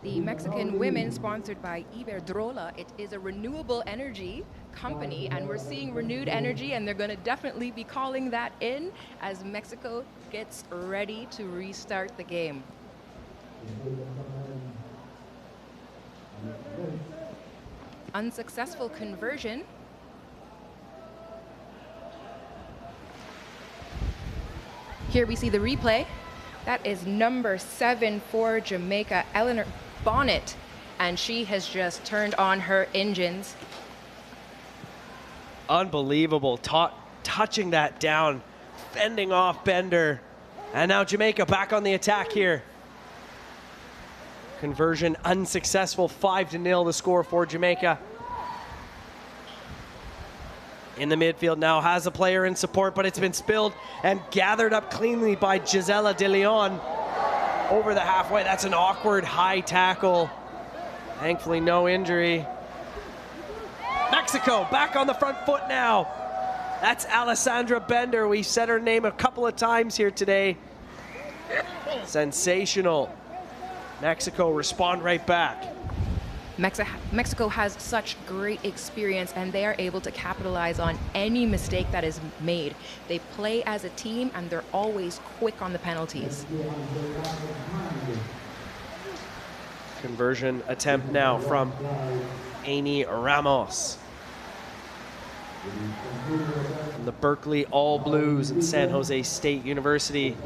The Mexican women, sponsored by Iberdrola, it is a renewable energy company, and we're seeing renewed energy, and they're going to definitely be calling that in as Mexico gets ready to restart the game. Unsuccessful conversion. Here we see the replay. That is number 7 for Jamaica, Eleanor Bonnet, and she has just turned on her engines. Unbelievable, touching that down, fending off Bender. And now Jamaica back on the attack here. Conversion unsuccessful, 5-0 the score for Jamaica. In the midfield now, has a player in support, but it's been spilled and gathered up cleanly by Gisela De Leon over the halfway. That's an awkward high tackle. Thankfully, no injury. Mexico back on the front foot now. That's Alessandra Bender. We said her name a couple of times here today. Sensational. Mexico respond right back. Mexico has such great experience, and they are able to capitalize on any mistake that is made. They play as a team, and they're always quick on the penalties. Conversion attempt now from Amy Ramos. From the Berkeley All Blues and San Jose State University.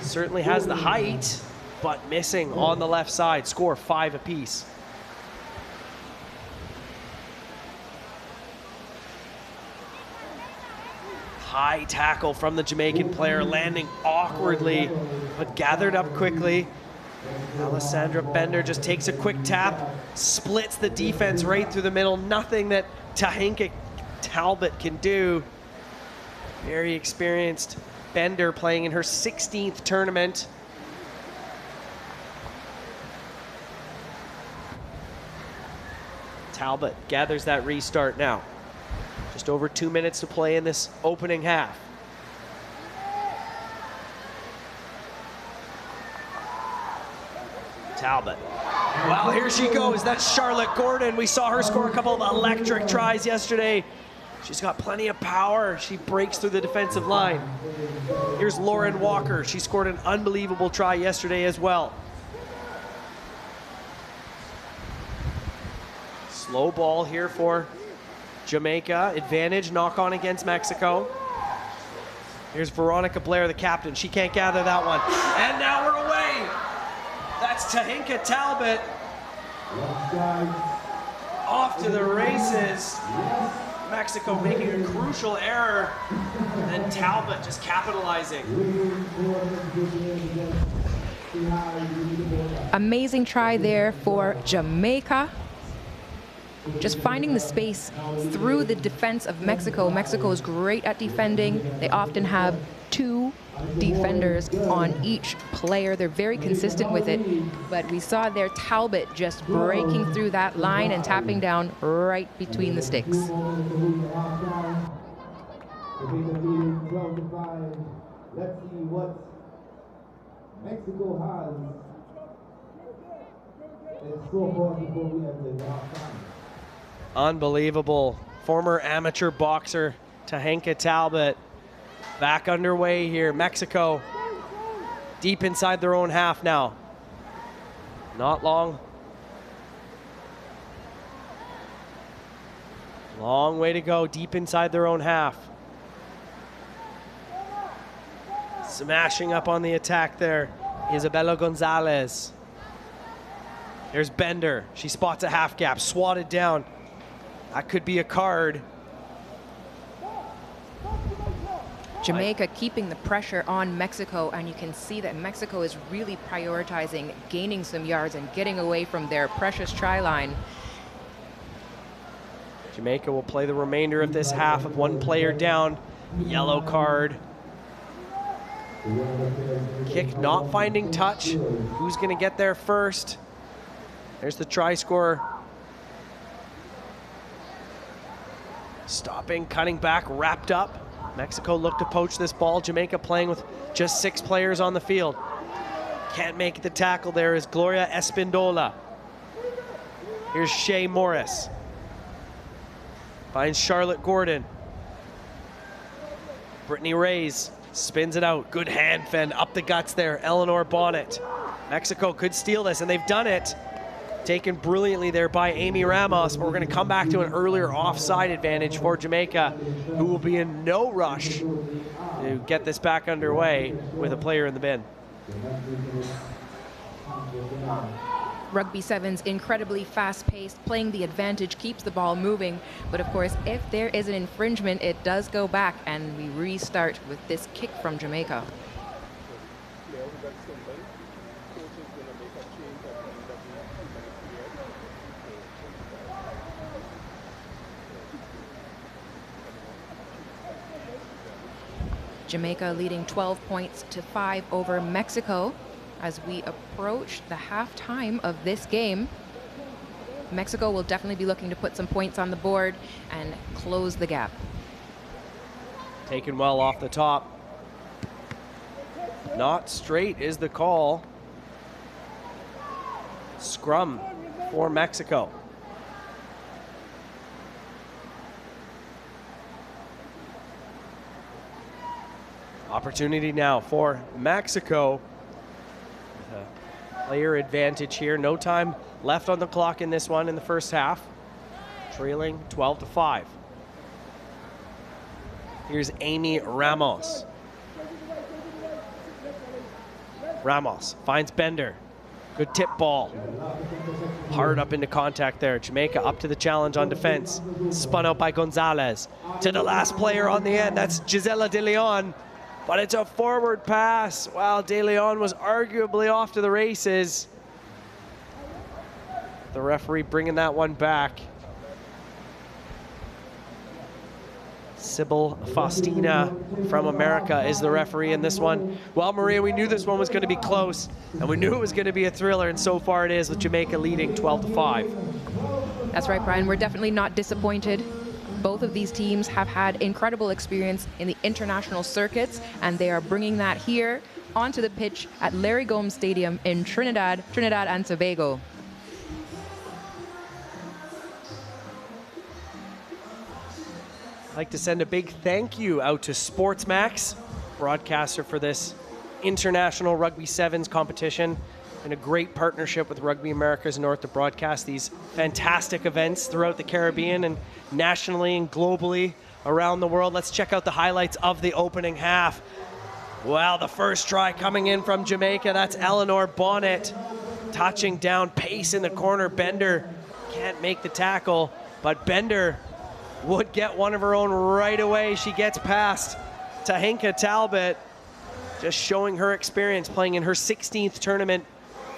Certainly has the height, but missing on the left side. Score 5 apiece. High tackle from the Jamaican player, landing awkwardly, but gathered up quickly. Alessandra Bender just takes a quick tap, splits the defense right through the middle. Nothing that Tahinka Talbot can do. Very experienced Bender, playing in her 16th tournament. Talbot gathers that restart now. Just over 2 minutes to play in this opening half. Talbot. Well, here she goes. That's Charlotte Gordon. We saw her score a couple of electric tries yesterday. She's got plenty of power. She breaks through the defensive line. Here's Lauren Walker. She scored an unbelievable try yesterday as well. Slow ball here for Jamaica. Advantage, knock on against Mexico. Here's Veronica Blair, the captain. She can't gather that one. And now we're away. That's Tahinka Talbot. Off to the races. Mexico making a crucial error. And then Talbot just capitalizing. Amazing try there for Jamaica. Just finding the space through the defense of Mexico. Mexico is great at defending. They often have 2 defenders on each player. They're very consistent with it, but we saw there Talbot just breaking through that line and tapping down right between the sticks. Let's see what Mexico has in scoreboard before we enter the halftime. Unbelievable. Former amateur boxer Tahenka Talbot back underway here. Mexico deep inside their own half now. Not long. Long way to go, deep inside their own half. Smashing up on the attack there, Isabella Gonzalez. There's Bender. She spots a half gap, swatted down. That could be a card. Jamaica keeping the pressure on Mexico, and you can see that Mexico is really prioritizing gaining some yards and getting away from their precious try line. Jamaica will play the remainder of this half with one player down. Yellow card. Kick not finding touch. Who's going to get there first? There's the try scorer. Stopping, cutting back, wrapped up. Mexico looked to poach this ball. Jamaica playing with just 6 players on the field. Can't make the tackle there is Gloria Espindola. Here's Shea Morris. Finds Charlotte Gordon. Brittany Reyes spins it out. Good hand fend up the guts there. Eleanor Bonnet. Mexico could steal this, and they've done it. Taken brilliantly there by Amy Ramos, but we're going to come back to an earlier offside advantage for Jamaica, who will be in no rush to get this back underway with a player in the bin. Rugby Sevens incredibly fast-paced, playing the advantage, keeps the ball moving. But of course, if there is an infringement, it does go back, and we restart with this kick from Jamaica. Jamaica leading 12 points to 5 over Mexico as we approach the halftime of this game. Mexico will definitely be looking to put some points on the board and close the gap. Taken well off the top. Not straight is the call. Scrum for Mexico. Opportunity now for Mexico. Player advantage here. No time left on the clock in this one in the first half. Trailing 12-5. Here's Amy Ramos. Ramos finds Bender. Good tip ball. Hard up into contact there. Jamaica up to the challenge on defense. Spun out by Gonzalez. To the last player on the end. That's Gisela De Leon. But it's a forward pass. While De Leon was arguably off to the races. The referee bringing that one back. Sybil Faustina from America is the referee in this one. Well, Maria, we knew this one was going to be close, and we knew it was going to be a thriller, and so far it is, with Jamaica leading 12-5. That's right, Brian. We're definitely not disappointed. Both of these teams have had incredible experience in the international circuits, and they are bringing that here onto the pitch at Larry Gomes Stadium in Trinidad and Tobago. I'd like to send a big thank you out to SportsMax, broadcaster for this International Rugby Sevens competition, and a great partnership with Rugby Americas North to broadcast these fantastic events throughout the Caribbean and nationally and globally around the world. Let's check out the highlights of the opening half. Well, the first try coming in from Jamaica, that's Eleanor Bonnet. Touching down, pace in the corner. Bender can't make the tackle, but Bender would get one of her own right away. She gets past Tahenka Talbot, just showing her experience playing in her 16th tournament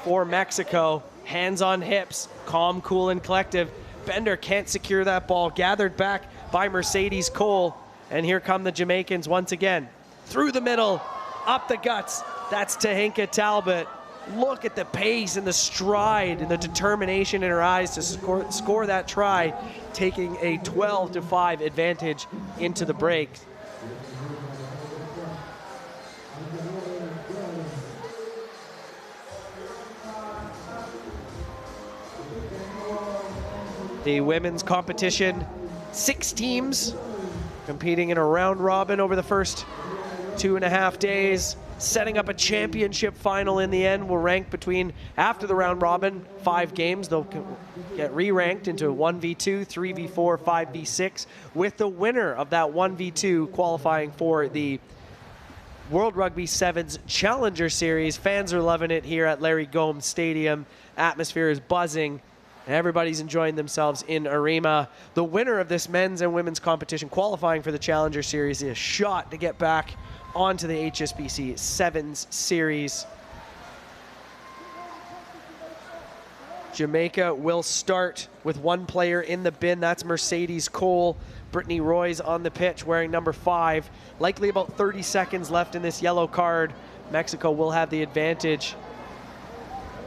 for Mexico. Hands on hips, calm, cool, and collective. Bender can't secure that ball, gathered back by Mercedes Cole. And here come the Jamaicans once again. through the middle, up the guts. That's Tahinka Talbot. Look at the pace and the stride and the determination in her eyes to score that try, taking a 12-5 advantage into the break. The women's competition, 6 teams competing in a round robin over the first 2.5 days, setting up a championship final in the end. Will rank between, after the round robin, 5 games. They'll get re-ranked into 1v2, 3v4, 5v6, with the winner of that 1v2 qualifying for the World Rugby Sevens Challenger Series. Fans are loving it here at Larry Gomes Stadium. Atmosphere is buzzing. Everybody's enjoying themselves in Arima. The winner of this men's and women's competition qualifying for the Challenger Series is a shot to get back onto the HSBC Sevens Series. Jamaica will start with 1 player in the bin. That's Mercedes Cole. Brittany Roy's on the pitch wearing number 5. Likely about 30 seconds left in this yellow card. Mexico will have the advantage.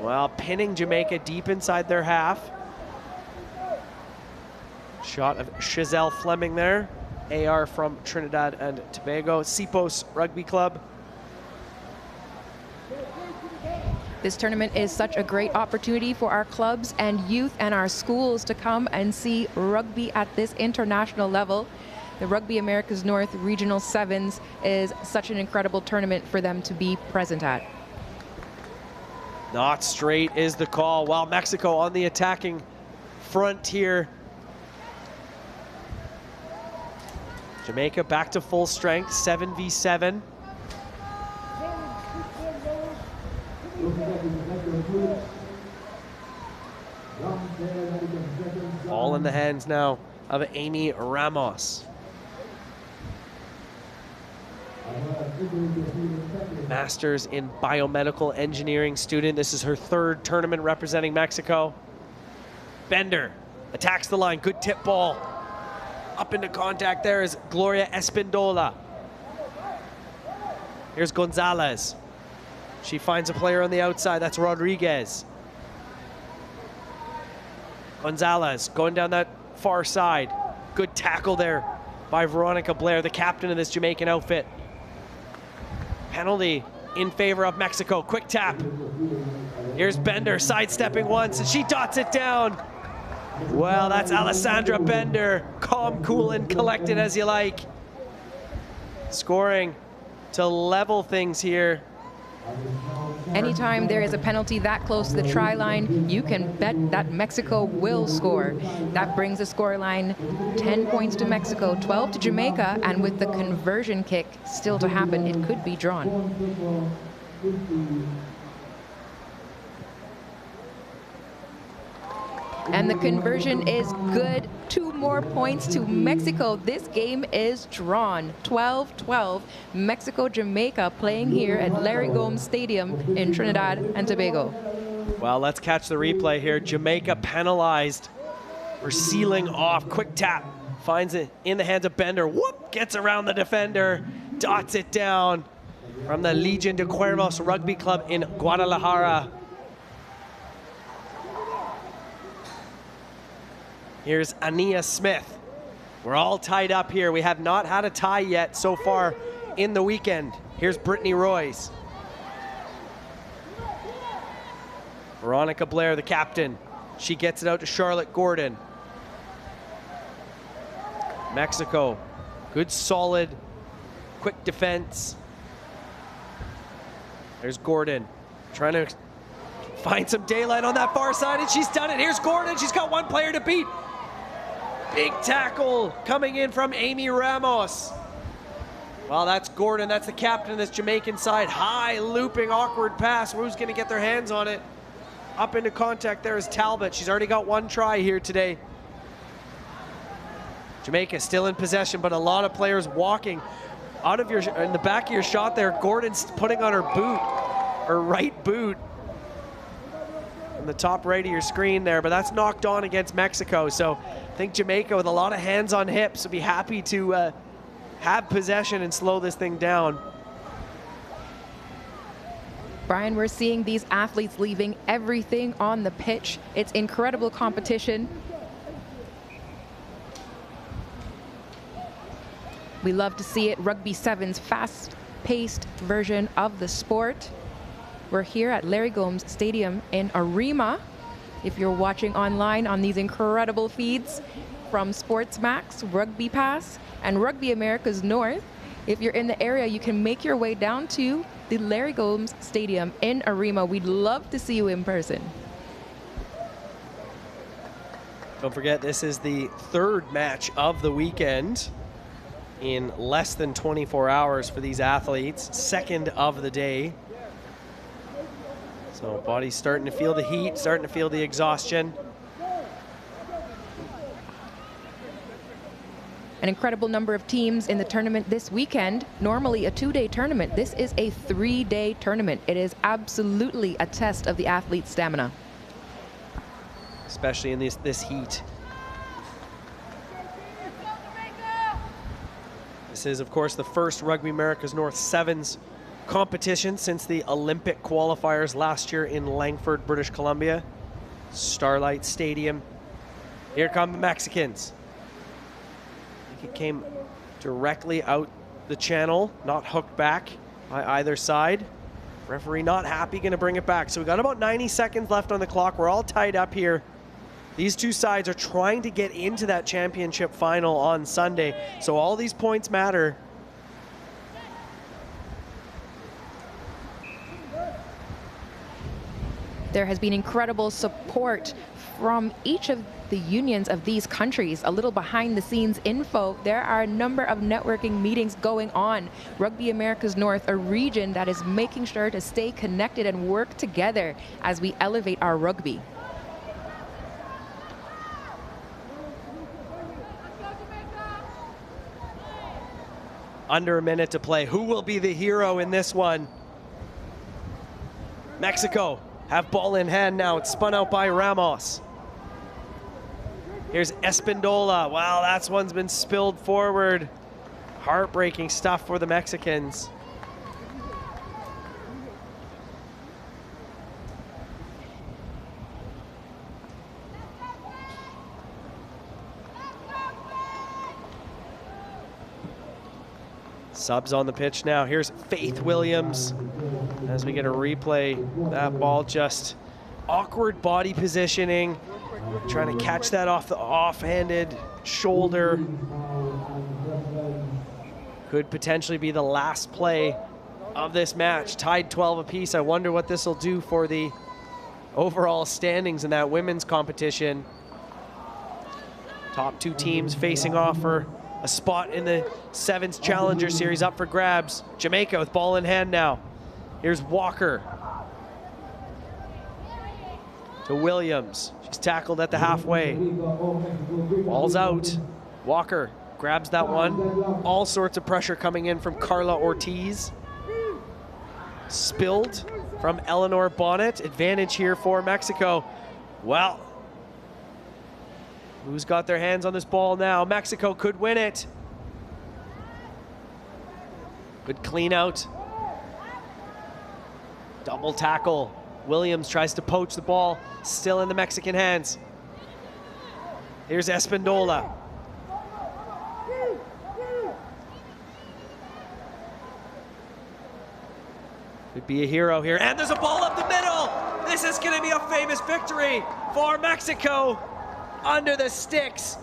Well, pinning Jamaica deep inside their half. Shot of Chazelle Fleming there. AR from Trinidad and Tobago. Sipos Rugby Club. This tournament is such a great opportunity for our clubs and youth and our schools to come and see rugby at this international level. The Rugby Americas North Regional Sevens is such an incredible tournament for them to be present at. Not straight is the call, while Mexico on the attacking front here. Jamaica back to full strength, 7v7. All in the hands now of Amy Ramos. Masters in biomedical engineering student. This is her 3rd tournament representing Mexico. Bender attacks the line. Good tip ball. Up into contact there is Gloria Espindola. Here's Gonzalez. She finds a player on the outside. That's Rodriguez. Gonzalez going down that far side. Good tackle there by Veronica Blair, the captain of this Jamaican outfit. Penalty in favor of Mexico. Quick tap. Here's Bender sidestepping once, and she dots it down. Well, that's Alessandra Bender. Calm, cool, and collected as you like. Scoring to level things here. Anytime there is a penalty that close to the try line, you can bet that Mexico will score. That brings the scoreline 10 points to Mexico, 12 to Jamaica, and with the conversion kick still to happen, it could be drawn. And the conversion is good. 2 more points to Mexico. This game is drawn. 12-12. Mexico-Jamaica playing here at Larry Gomes Stadium in Trinidad and Tobago. Well, let's catch the replay here. Jamaica penalized for sealing off. Quick tap. Finds it in the hands of Bender. Whoop! Gets around the defender. Dots it down from the Legion de Cuervos Rugby Club in Guadalajara. Here's Ania Smith. We're all tied up here. We have not had a tie yet so far in the weekend. Here's Brittany Royce. Veronica Blair, the captain. She gets it out to Charlotte Gordon. Mexico, good solid, quick defense. There's Gordon trying to find some daylight on that far side, and she's done it. Here's Gordon, she's got 1 player to beat. Big tackle coming in from Amy Ramos. Well, that's Gordon, that's the captain of this Jamaican side. High, looping, awkward pass. Who's gonna get their hands on it? Up into contact there is Talbot. She's already got 1 try here today. Jamaica still in possession, but a lot of players walking out of your, in the back of your shot there. Gordon's putting on her boot, her right boot. On the top right of your screen there, but that's knocked on against Mexico. So I think Jamaica, with a lot of hands on hips, would be happy to have possession and slow this thing down. Brian, we're seeing these athletes leaving everything on the pitch. It's incredible competition. We love to see it. Rugby 7's fast-paced version of the sport. We're here at Larry Gomes Stadium in Arima. If you're watching online on these incredible feeds from SportsMax, Rugby Pass, and Rugby America's North, if you're in the area, you can make your way down to the Larry Gomes Stadium in Arima. We'd love to see you in person. Don't forget, this is the third match of the weekend in less than 24 hours for these athletes. Second of the day. So body's starting to feel the heat, starting to feel the exhaustion. An incredible number of teams in the tournament this weekend. Normally a 2-day tournament. This is a 3-day tournament. It is absolutely a test of the athlete's stamina. Especially in this heat. This is, of course, the first Rugby America's North Sevens competition since the Olympic qualifiers last year in Langford, British Columbia. Starlight Stadium. Here come the Mexicans. I think it came directly out the channel, not hooked back by either side. Referee not happy, going to bring it back. So we got about 90 seconds left on the clock. We're all tied up here. These two sides are trying to get into that championship final on Sunday, so all these points matter. There has been incredible support from each of the unions of these countries. A little behind the scenes info, there are a number of networking meetings going on. Rugby America's North, a region that is making sure to stay connected and work together as we elevate our rugby. Under a minute to play. Who will be the hero in this one? Mexico have ball in hand now. It's spun out by Ramos. Here's Espindola. Wow, that one's been spilled forward. Heartbreaking stuff for the Mexicans. Subs on the pitch now. Here's Faith Williams as we get a replay. That ball just awkward body positioning. Trying to catch that off the offhanded shoulder. Could potentially be the last play of this match. Tied 12 apiece. I wonder what this will do for the overall standings in that women's competition. Top two teams facing off for a spot in the Sevens Challenger Series up for grabs. Jamaica with ball in hand now. Here's Walker. To Williams. She's tackled at the halfway. Ball's out. Walker grabs that one. All sorts of pressure coming in from Carla Ortiz. Spilled from Eleanor Bonnet. Advantage here for Mexico. Well, who's got their hands on this ball now? Mexico could win it. Good clean out. Double tackle. Williams tries to poach the ball. Still in the Mexican hands. Here's Espindola. Could be a hero here. And there's a ball up the middle. This is going to be a famous victory for Mexico. Under the sticks.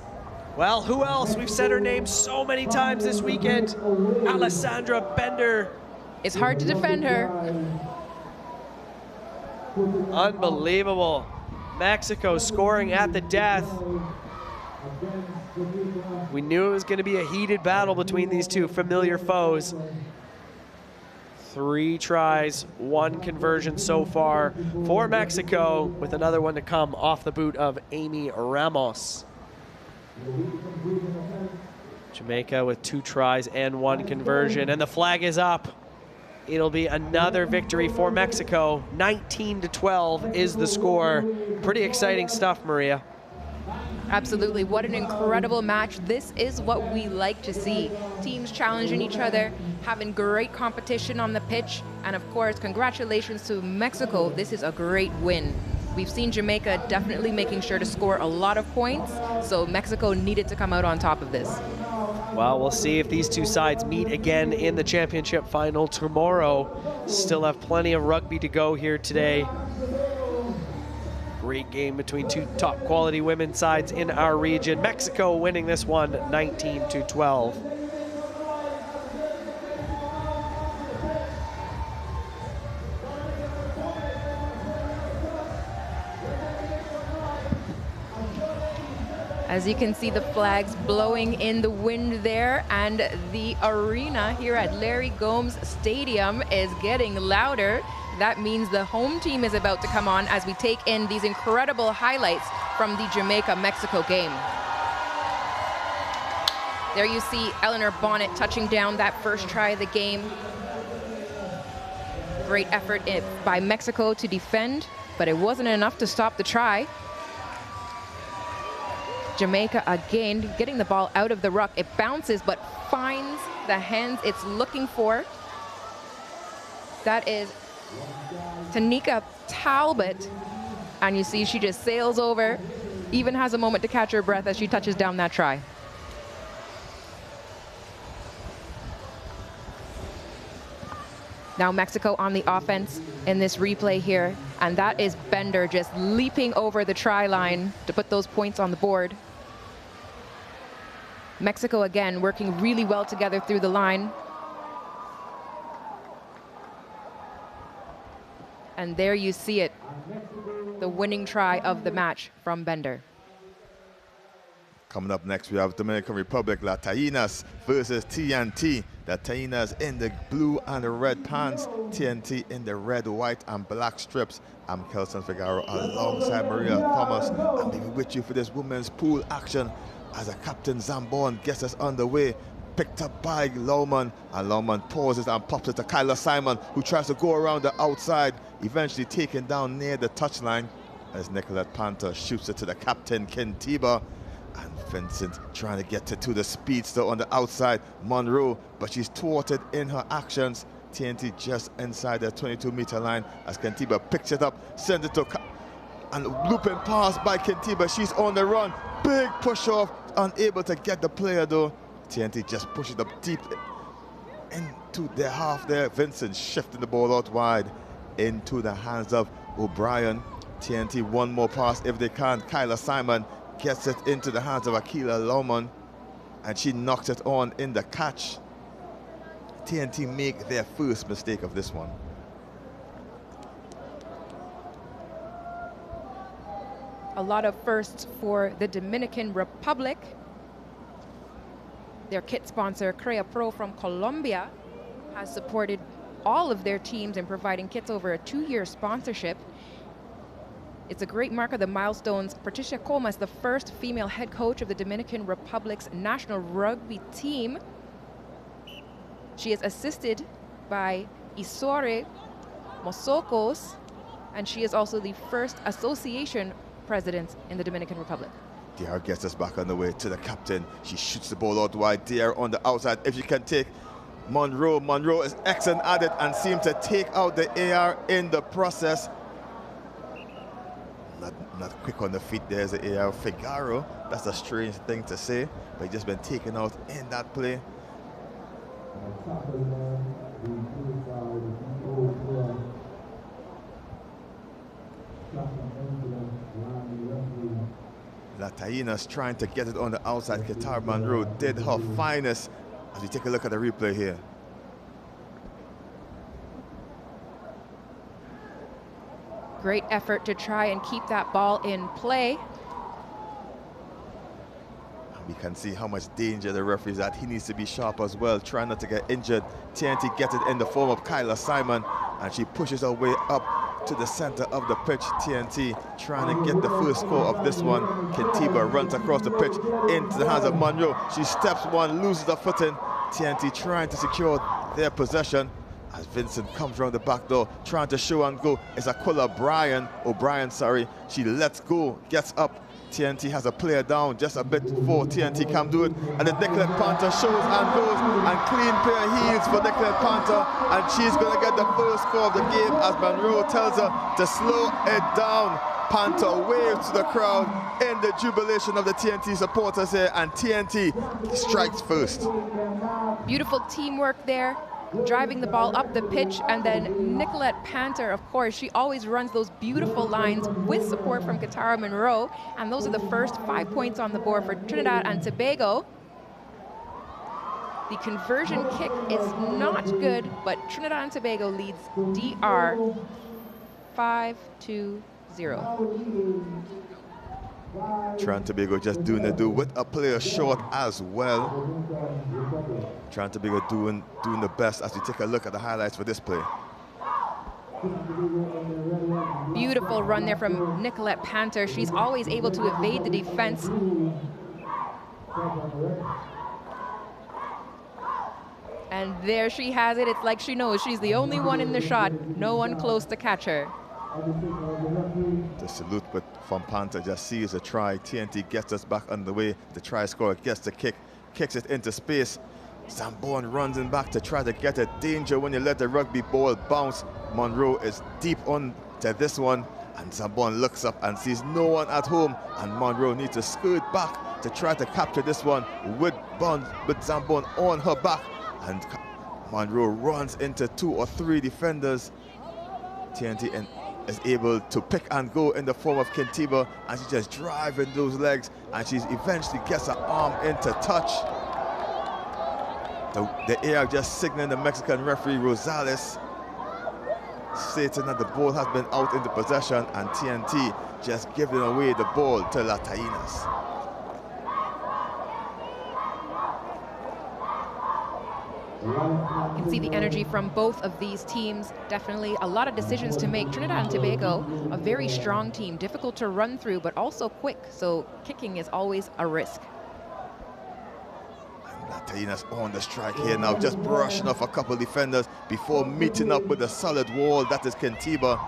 Well, who else? We've said her name so many times this weekend. Alessandra Bender. It's hard to defend her. Unbelievable. Mexico scoring at the death. We knew it was going to be a heated battle between these two familiar foes. 3 tries, 1 conversion so far for Mexico, with another one to come off the boot of Amy Ramos. Jamaica with 2 tries and 1 conversion, and the flag is up. It'll be another victory for Mexico. 19-12 is the score. Pretty exciting stuff, Maria. Absolutely. What an incredible match. This is what we like to see. Teams challenging each other, having great competition on the pitch, And of course, congratulations to Mexico. This is a great win. We've seen Jamaica definitely making sure to score a lot of points, so Mexico needed to come out on top of this. Well, we'll see if these two sides meet again in the championship final tomorrow. Still have plenty of rugby to go here today. Great game between two top quality women's sides in our region. Mexico winning this one 19-12. As you can see, the flags blowing in the wind there, and the arena here at Larry Gomes Stadium is getting louder. That means the home team is about to come on as we take in these incredible highlights from the Jamaica-Mexico game. There you see Eleanor Bonnet touching down that first try of the game. Great effort by Mexico to defend, but it wasn't enough to stop the try. Jamaica again getting the ball out of the ruck. It bounces but finds the hands it's looking for. That is Tanika Talbot. And you see she just sails over, even has a moment to catch her breath as she touches down that try. Now Mexico on the offense in this replay here. And that is Bender just leaping over the try line to put those points on the board. Mexico again working really well together through the line. And there you see it, the winning try of the match from Bender. Coming up next, we have Dominican Republic, La Tainas versus TNT. The Tainas in the blue and the red pants, TNT in the red, white, and black strips. I'm Kelson Figaro alongside Maria Thomas. I'm being with you for this women's pool action as a Captain Zambon gets us underway. Picked up by Lowman, and Lowman pauses and pops it to Kyla Simon, who tries to go around the outside, eventually taken down near the touchline as Nicolette Panther shoots it to the captain, Kintiba. And Vincent trying to get to the speedster on the outside, Monroe, but she's thwarted in her actions. TNT just inside the 22-meter line as Kintiba picks it up, sends it to and looping pass by Kintiba. She's on the run, big push off, unable to get the player though. TNT just pushes it up deep into their half there. Vincent shifting the ball out wide into the hands of O'Brien. TNT one more pass if they can. Kyla Simon gets it into the hands of Akila Lowman, and she knocks it on in the catch. TNT make their first mistake of this one. A lot of firsts for the Dominican Republic. Their kit sponsor, Crea Pro from Colombia, has supported all of their teams in providing kits over a 2-year sponsorship. It's a great mark of the milestones. Patricia Comas, the first female head coach of the Dominican Republic's national rugby team. She is assisted by Isore Mosocos, and she is also the first association president in the Dominican Republic. DR gets us back on the way to the captain. She shoots the ball out wide. DR on the outside. If she can take Monroe. Monroe is excellent at it and seems to take out the AR in the process. Not quick on the feet. There's the AR. Figaro, that's a strange thing to say, but he's just been taken out in that play. La Tainas trying to get it on the outside. Qatar Monroe did her finest as we take a look at the replay here. Great effort to try and keep that ball in play. We can see how much danger the referee is at. He needs to be sharp as well, trying not to get injured. TNT gets it in the form of Kyla Simon, and she pushes her way up to the center of the pitch. TNT trying to get the first score of this one. Kintiba runs across the pitch into the hands of Monroe. She steps one, loses the footing. TNT trying to secure their possession as Vincent comes around the back door, trying to show and go. It's Aquila O'Brien. She lets go, gets up, TNT has a player down just a bit before TNT can do it. And the Nicolette Panther shows and goes, and clean pair of heels for Nicolette Panther. And she's going to get the first score of the game as Monroe tells her to slow it down. Panther waves to the crowd in the jubilation of the TNT supporters here, and TNT strikes first. Beautiful teamwork there, driving the ball up the pitch, and then Nicolette Panther, of course, she always runs those beautiful lines with support from Katara Monroe, and those are the first 5 points on the board for Trinidad and Tobago. The conversion kick is not good, but Trinidad and Tobago leads DR 5-0. Trinidad and Tobago just doing the do with a player short as well. Trinidad and Tobago doing the best as we take a look at the highlights for this play. Beautiful run there from Nicolette Panther. She's always able to evade the defense. And there she has it. It's like she knows she's the only one in the shot. No one close to catch her. The salute from Panther just sees a try. TNT gets us back underway. The try scorer gets the kick, kicks it into space. Zambon runs in back to try to get it. Danger when you let the rugby ball bounce. Monroe is deep on to this one, and Zambon looks up and sees no one at home, and Monroe needs to skirt back to try to capture this one with Zambon on her back, and Monroe runs into 2 or 3 defenders. TNT is able to pick and go in the form of Kintiba, and she's just driving those legs, and she eventually gets her arm into touch. The AR just signaling the Mexican referee Rosales, stating that the ball has been out into possession, and TNT just giving away the ball to La Tainas. You can see the energy from both of these teams. Definitely a lot of decisions to make. Trinidad and Tobago, a very strong team, difficult to run through, but also quick, so kicking is always a risk. Tainas on the strike here now, just brushing off a couple defenders before meeting up with a solid wall. That is Kintiba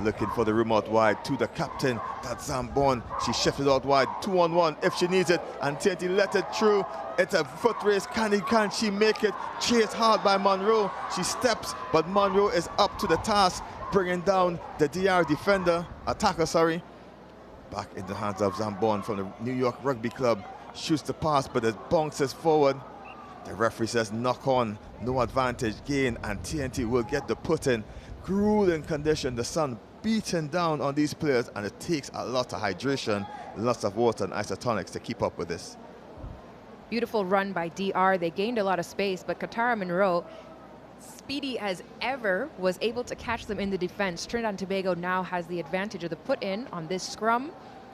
looking for the room out wide to the captain. That's Zambon. She shifted out wide, 2-on-1 if she needs it, and TNT let it through. It's a foot race. Can she make it? Chased hard by Monroe. She steps, but Monroe is up to the task, bringing down the DR attacker, sorry. Back in the hands of Zambon from the New York Rugby Club. Shoots the pass, but it bounces forward. The referee says knock on, no advantage gain, and TNT will get the put in. Grueling condition, the sun beating down on these players, and it takes a lot of hydration, lots of water and isotonics to keep up with this. Beautiful run by DR. They gained a lot of space, but Katara Monroe, speedy as ever, was able to catch them in the defense. Trinidad and Tobago now has the advantage of the put in on this scrum,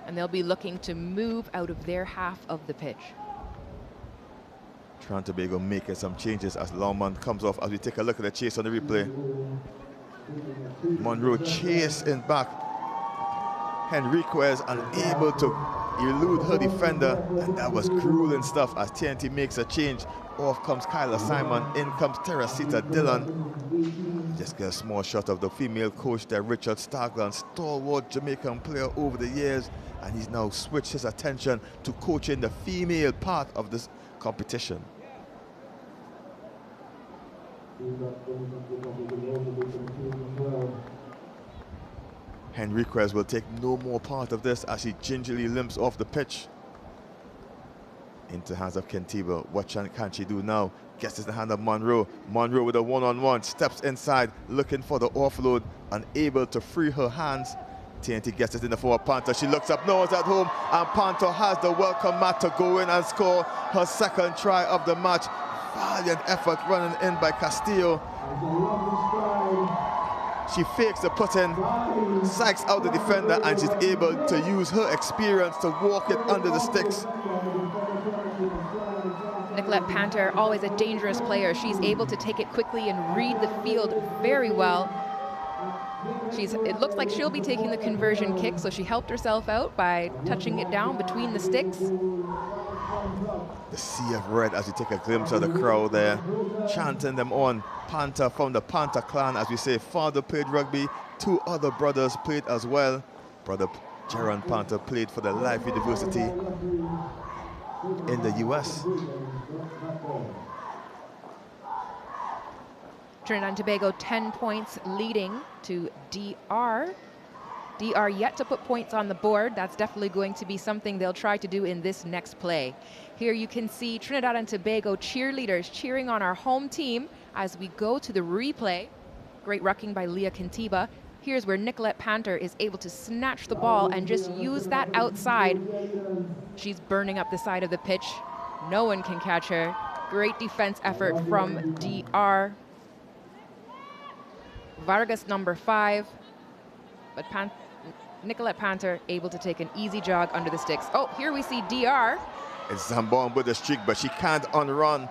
and they'll be looking to move out of their half of the pitch. Trinidad and Tobago making some changes as Longman comes off as we take a look at the chase on the replay. Monroe chasing back. Henriquez unable to elude her defender, and that was grueling stuff as TNT makes a change. Off comes Kyla Simon, in comes Teresita Dillon. Just get a small shot of the female coach there, Richard Stagland, stalwart Jamaican player over the years, and he's now switched his attention to coaching the female part of this competition. Henriquez will take no more part of this as he gingerly limps off the pitch. Into the hands of Kintiba. What can she do now? Gets in the hand of Monroe. Monroe with a one-on-one, steps inside, looking for the offload, unable to free her hands. TNT gets it in the forward Panther. She looks up, no one's at home, and Panther has the welcome mat to go in and score her second try of the match. Valiant effort running in by Castillo. She fakes the put-in, psychs out the defender, and she's able to use her experience to walk it under the sticks. Nicolette Panther, always a dangerous player. She's able to take it quickly and read the field very well. It looks like she'll be taking the conversion kick, so she helped herself out by touching it down between the sticks. The sea of red as you take a glimpse of the crowd there, chanting them on. Panther from the Panther clan, as we say. Father played rugby, 2 other brothers played as well. Brother Jaron Panther played for the Life University in the US. Trinidad and Tobago 10 points leading to DR. DR yet to put points on the board. That's definitely going to be something they'll try to do in this next play. Here you can see Trinidad and Tobago cheerleaders cheering on our home team as we go to the replay. Great rucking by Leah Kintiba. Here's where Nicolette Panther is able to snatch the ball and just use that outside. She's burning up the side of the pitch. No one can catch her. Great defense effort from DR. Vargas number 5, but Nicolette Panther able to take an easy jog under the sticks. Oh, here we see DR. It's Zambon with the streak, but she can't unrun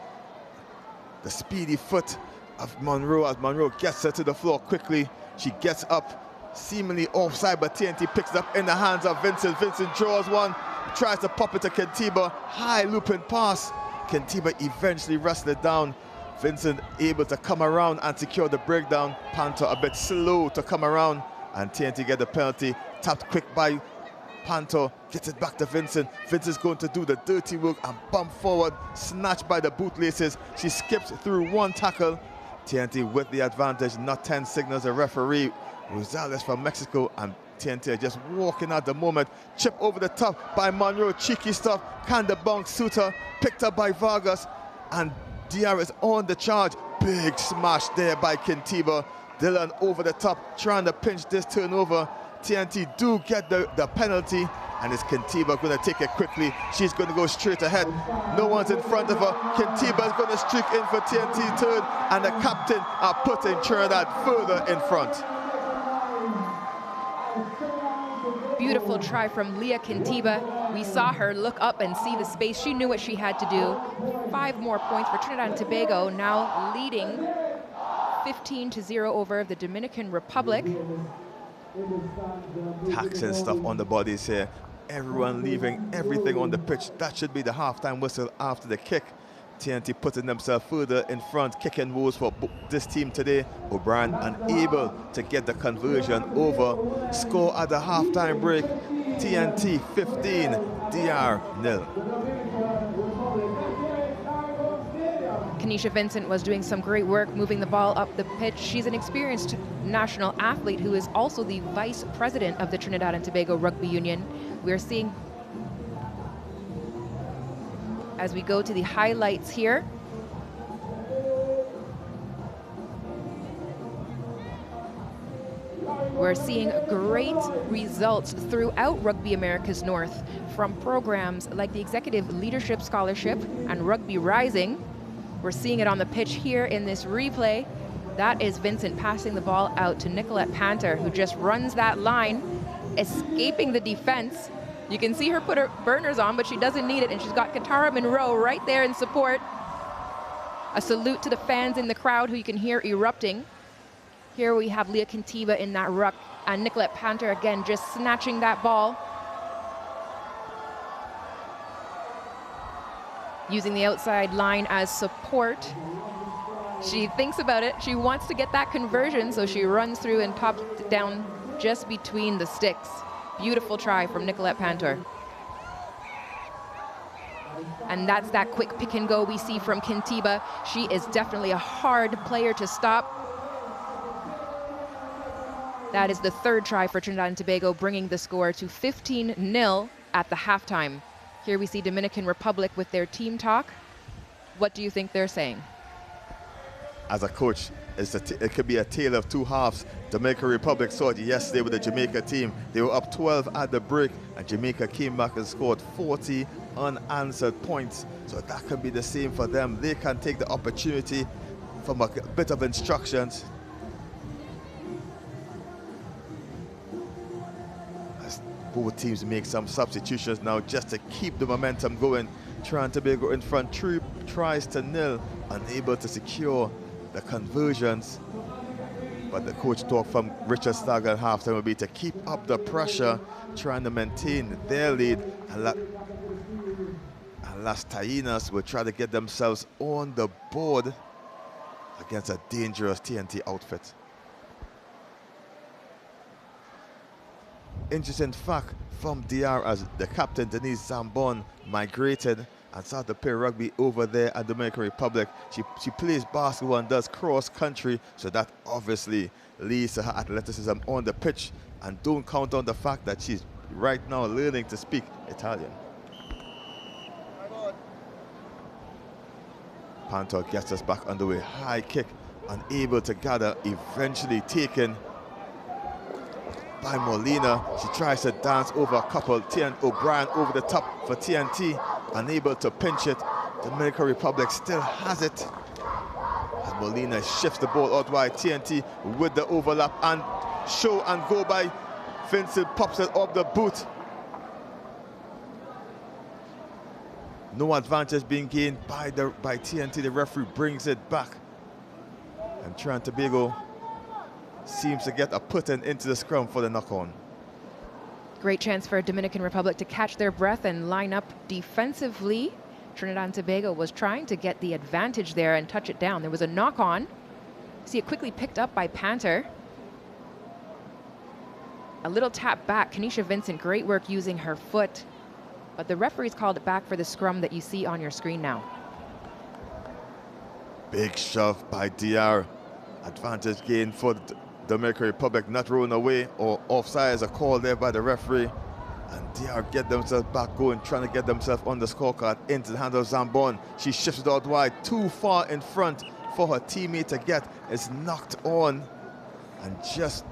the speedy foot of Monroe as Monroe gets her to the floor quickly. She gets up, seemingly offside, but TNT picks it up in the hands of Vincent. Vincent draws one, tries to pop it to Kintiba. High looping pass. Kintiba eventually wrestled it down. Vincent able to come around and secure the breakdown. Panther a bit slow to come around, and TNT get the penalty. Tapped quick by Panther, gets it back to Vincent. Vincent's going to do the dirty work and bump forward, snatched by the bootlaces. She skips through one tackle. TNT with the advantage, not 10 signals. The referee, Rosales from Mexico, and TNT are just walking at the moment. Chip over the top by Monroe, cheeky stuff. Can the bounce suitor, picked up by Vargas, and DR is on the charge. Big smash there by Kintiba. Dylan over the top, trying to pinch this turnover. TNT do get the penalty, and it's Kintiba going to take it quickly. She's going to go straight ahead. No one's in front of her. Kintiba is going to streak in for TNT third, and the captain are putting Trinidad further in front. Beautiful try from Leah Kintiba. We saw her look up and see the space. She knew what she had to do. 5 more points for Trinidad and Tobago, now leading 15-0 over the Dominican Republic. Taxing stuff on the bodies here. Everyone leaving everything on the pitch. That should be the halftime whistle after the kick. TNT putting themselves further in front, kicking woes for this team today. O'Brien unable to get the conversion over. Score at the halftime break. TNT 15, DR 0. Kanisha Vincent was doing some great work moving the ball up the pitch. She's an experienced national athlete who is also the vice president of the Trinidad and Tobago Rugby Union. We're seeing, as we go to the highlights here, we're seeing great results throughout Rugby Americas North from programs like the Executive Leadership Scholarship and Rugby Rising. We're seeing it on the pitch here in this replay. That is Vincent passing the ball out to Nicolette Panther, who just runs that line, escaping the defense. You can see her put her burners on, but she doesn't need it, and she's got Katara Monroe right there in support. A salute to the fans in the crowd who you can hear erupting. Here we have Leah Kintiba in that ruck, and Nicolette Panther again just snatching that ball. Using the outside line as support. She thinks about it. She wants to get that conversion, so she runs through and pops it down just between the sticks. Beautiful try from Nicolette Panther. And that's that quick pick and go we see from Kintiba. She is definitely a hard player to stop. That is the 3rd try for Trinidad and Tobago, bringing the score to 15-0 at the halftime. Here we see Dominican Republic with their team talk. What do you think they're saying? As a coach, it could be a tale of 2 halves. Dominican Republic saw it yesterday with the Jamaica team. They were up 12 at the break, and Jamaica came back and scored 40 unanswered points. So that can be the same for them. They can take the opportunity from a bit of instructions. As both teams make some substitutions now just to keep the momentum going. Trinidad and Tobago in front, 3 tries to 0, unable to secure the conversions. But the coach talk from Richard Stagger at halftime will be to keep up the pressure, trying to maintain their lead. And Las Tainas will try to get themselves on the board against a dangerous TNT outfit. Interesting fact, from DR as the captain, Denise Zambon, migrated and started to play rugby over there at Dominican Republic. She plays basketball and does cross country, so that obviously leads to her athleticism on the pitch. And don't count on the fact that she's right now learning to speak Italian. Panto gets us back underway. High kick, unable to gather, eventually taken by Molina. She tries to dance over a couple. O'Brien over the top for TNT, unable to pinch it. Dominican Republic still has it. As Molina shifts the ball out wide. TNT with the overlap and show and go by Vincent, pops it off the boot. No advantage being gained by TNT. The referee brings it back. And Trinidad and Tobago seems to get a put-in into the scrum for the knock-on. Great chance for Dominican Republic to catch their breath and line up defensively. Trinidad and Tobago was trying to get the advantage there and touch it down. There was a knock-on. See it quickly picked up by Panther. A little tap back. Kanisha Vincent, great work using her foot. But the referee's called it back for the scrum that you see on your screen now. Big shove by DR. Advantage gain for the Dominican Republic, not rolling away or offside as a call there by the referee. And DR get themselves back going, trying to get themselves on the scorecard into the hand of Zambon. She shifts it out wide, too far in front for her teammate to get. It's knocked on and just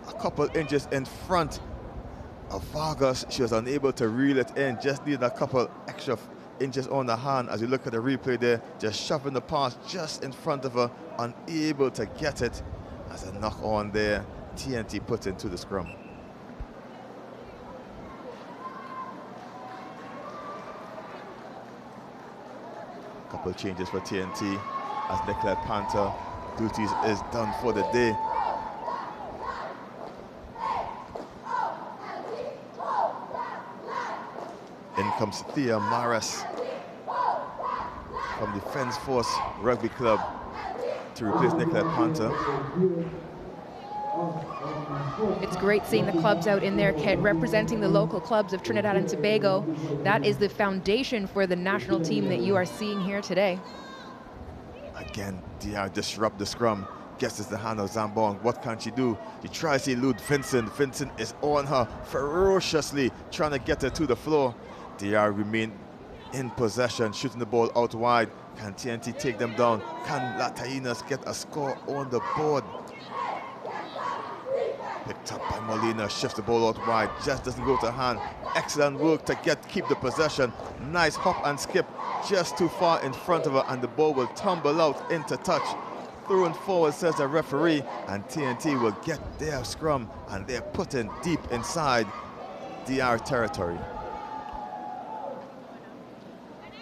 a couple inches in front of Vargas. She was unable to reel it in, just needed a couple extra inches on the hand. As you look at the replay there, just shoving the pass just in front of her, unable to get it. As a knock on there, TNT put into the scrum. Couple changes for TNT as Nicolette Panther duties is done for the day. In comes Thea Maris from Defense Force Rugby Club to replace Nicolette Panther. It's great seeing the clubs out in their kit representing the local clubs of Trinidad and Tobago. That is the foundation for the national team that you are seeing here today. Again, DR disrupt the scrum, gets the hand of Zambon. What can she do? She tries to elude Vincent. Vincent is on her ferociously, trying to get her to the floor. DR remain in possession, shooting the ball out wide. Can TNT take them down? Can La Tainas get a score on the board? Picked up by Molina, shifts the ball out wide, just doesn't go to hand. Excellent work to keep the possession. Nice hop and skip, just too far in front of her, and the ball will tumble out into touch. Thrown forward, says the referee, and TNT will get their scrum, and they're put in deep inside DR territory.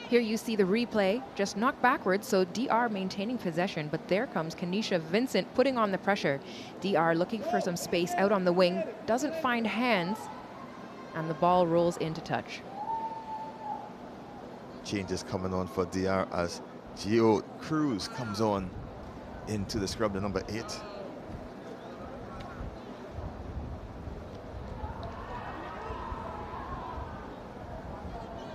Here you see the replay, just knocked backwards, so DR maintaining possession, but there comes Kanisha Vincent putting on the pressure. DR looking for some space out on the wing, doesn't find hands, and the ball rolls into touch. Changes coming on for DR as Gio Cruz comes on into the scrum, the number 8.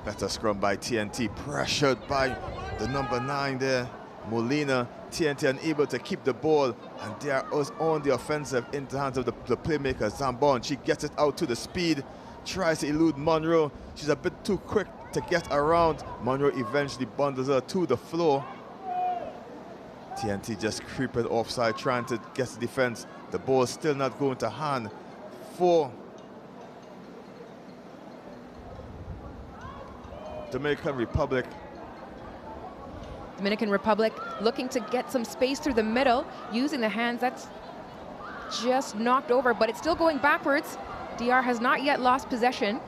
Better scrum by TNT, pressured by the number 9 there, Molina. TNT unable to keep the ball, and they are on the offensive into the hands of the playmaker, Zambon. She gets it out to the speed, tries to elude Monroe. She's a bit too quick to get around. Monroe eventually bundles her to the floor. TNT just creeping offside, trying to get the defense. The ball still not going to hand for Dominican Republic. Dominican Republic looking to get some space through the middle, using the hands. That's just knocked over, but it's still going backwards. DR has not yet lost possession.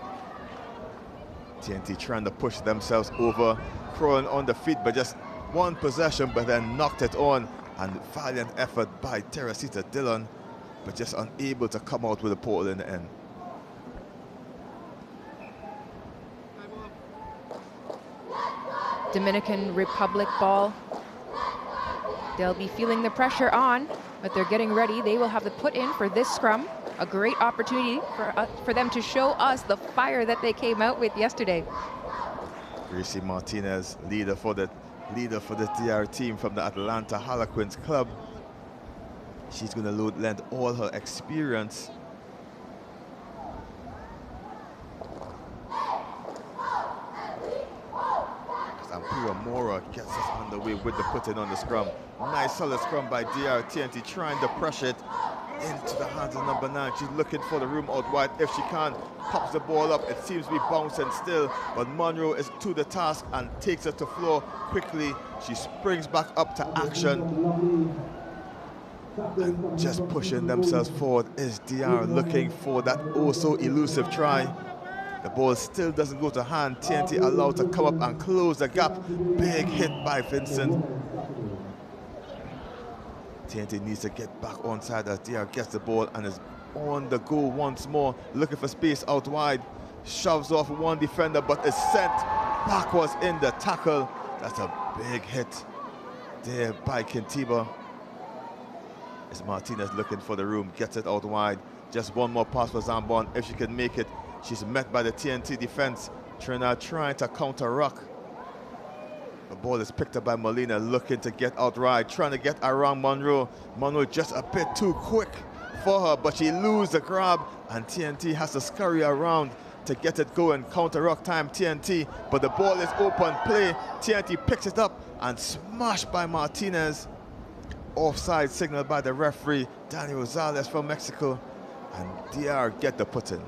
TNT trying to push themselves over, crawling on the feet, but just one possession, but then knocked it on. And valiant effort by Teresita Dillon, but just unable to come out with a portal in the end. Dominican Republic ball. They'll be feeling the pressure on, but they're getting ready. They will have the put in for this scrum. a great opportunity for them to show us the fire that they came out with yesterday. Gracie Martinez, leader for the DR team from the Atlanta Harlequins club. She's going to lend all her experience. Ampura Mora gets us underway with the putting on the scrum. Nice solid scrum by DR TNT, trying to pressure it into the hands of number 9. She's looking for the room out wide. If she can, pops the ball up. It seems to be bouncing still, but Monroe is to the task and takes it to floor quickly. She springs back up to action. And just pushing themselves forward is DR, looking for that oh so elusive try. The ball still doesn't go to hand. TNT allowed to come up and close the gap. Big hit by Vincent. TNT needs to get back onside as DR gets the ball and is on the go once more, looking for space out wide. Shoves off one defender, but is sent backwards in the tackle. That's a big hit there by Kintiba. It's Martinez looking for the room, gets it out wide. Just one more pass for Zambon. If she can make it, she's met by the TNT defense. Trinidad trying to counter-ruck. The ball is picked up by Molina, looking to get out right, trying to get around Monroe. Monroe just a bit too quick for her, but she loses the grab, and TNT has to scurry around to get it going. Counter-ruck time, TNT, but the ball is open play. TNT picks it up and smashed by Martinez. Offside signal by the referee, Danny Rosales from Mexico, and DR get the put-in.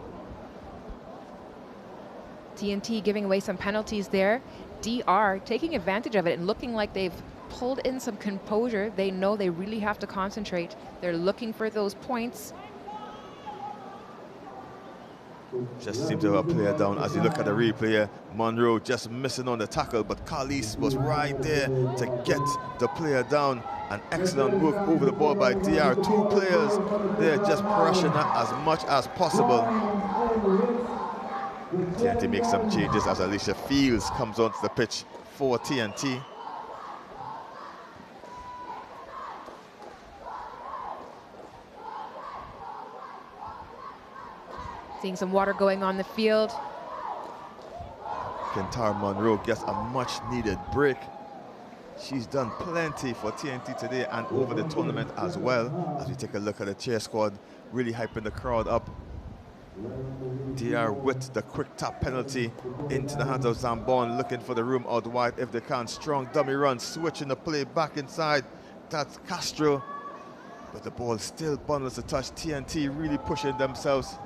TNT giving away some penalties there. DR taking advantage of it and looking like they've pulled in some composure. They know they really have to concentrate. They're looking for those points. Just seems to have a player down as you look at the replay. Monroe just missing on the tackle, but Carlis was right there to get the player down. An excellent work over the ball by DR. Two players there just pressuring her as much as possible. TNT makes some changes as Alicia Fields comes onto the pitch for TNT. Seeing some water going on the field. Kentara Monroe gets a much needed break. She's done plenty for TNT today and over the tournament as well. As we take a look at the cheer squad, really hyping the crowd up. DR with the quick tap penalty into the hands of Zambon, looking for the room out wide if they can. Strong dummy run, switching the play back inside. That's Castro, but the ball still bundles to touch. TNT really pushing themselves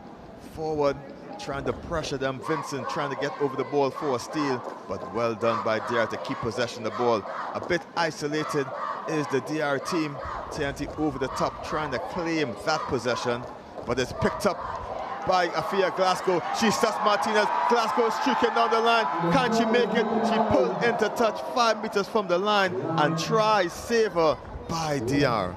forward, trying to pressure them. Vincent trying to get over the ball for a steal, but well done by DR to keep possession of the ball. A bit isolated is the DR team. TNT over the top trying to claim that possession, but it's picked up by Afia Glasgow. She sets Martinez. Glasgow is streaking down the line. Can she make it? She pulled into touch 5 meters from the line and tries saver by DR.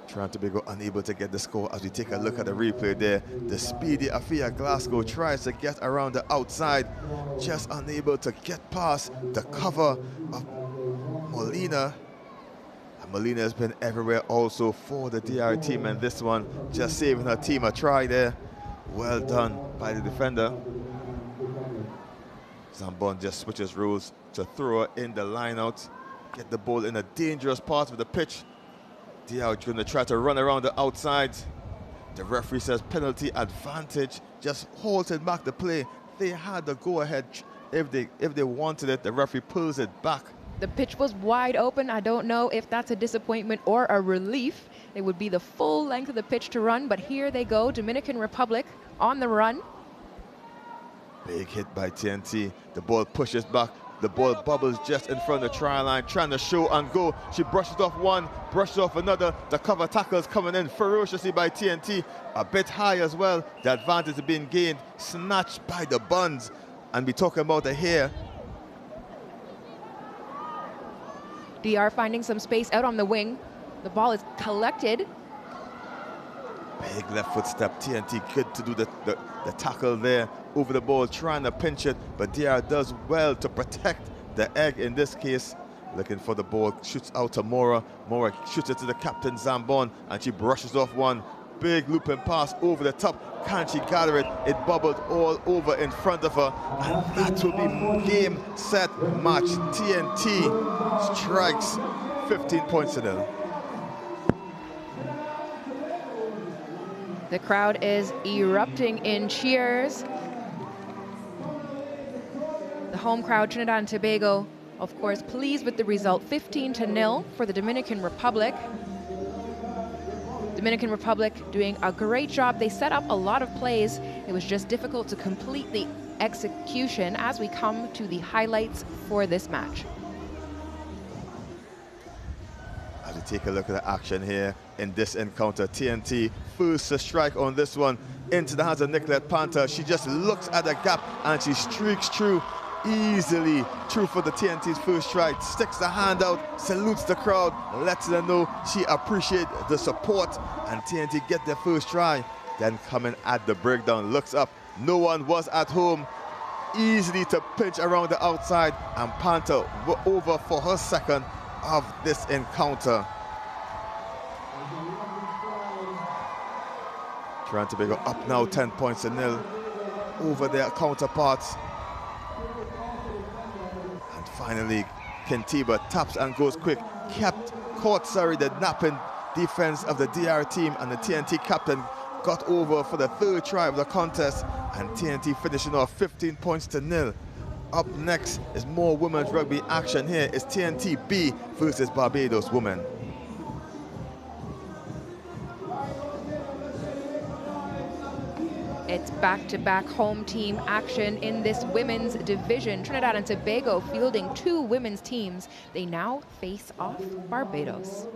Trying to be unable to get the score as we take a look at the replay there. The speedy Afia Glasgow tries to get around the outside, just unable to get past the cover of Molina. And Molina has been everywhere also for the DR team, and this one just saving her team a try there. Well done by the defender. Zambon just switches roles to throw her in the line out, get the ball in a dangerous part of the pitch. DR going to try to run around the outside. The referee says penalty advantage, just halted back the play. They had the go-ahead if they wanted it. The referee pulls it back. The pitch was wide open. I don't know if that's a disappointment or a relief. It would be the full length of the pitch to run, but here they go, Dominican Republic on the run. Big hit by TNT. The ball pushes back. The ball bubbles just in front of the try line, trying to show and go. She brushes off one, brushes off another. The cover tackles coming in ferociously by TNT. A bit high as well. The advantage is being gained, snatched by the Buns. And we're talking about the hair. DR finding some space out on the wing. The ball is collected. Big left foot step. TNT good to do the tackle there over the ball, trying to pinch it, but DR does well to protect the egg in this case. looking for the ball, shoots out to Mora. Mora shoots it to the captain Zambon, and she brushes off one. Big looping pass over the top. Can she gather it? It bubbled all over in front of her. And that will be game, set, match. TNT strikes 15 points to nil. The crowd is erupting in cheers. The home crowd, Trinidad and Tobago, of course, pleased with the result, 15-0 for the Dominican Republic. Dominican Republic doing a great job. They set up a lot of plays. It was just difficult to complete the execution as we come to the highlights for this match. As we take a look at the action here in this encounter, TNT first to strike on this one into the hands of Nicolette Panther. She just looks at the gap and she streaks through easily through for the TNT's first strike, sticks the hand out, salutes the crowd, lets them know she appreciates the support, and TNT get their first try. Then coming at the breakdown, looks up, no one was at home, easily to pinch around the outside, and Panther over for her second of this encounter. Trinidad and Tobago up now 10 points to nil over their counterparts. Finally, Kentiba taps and goes quick. Caught the napping defense of the DR team, and the TNT captain got over for the third try of the contest, and TNT finishing off 15 points to nil. Up next is more women's rugby action. Here is TNT B versus Barbados women. It's back-to-back home team action in this women's division. Trinidad and Tobago fielding two women's teams. They now face off Barbados.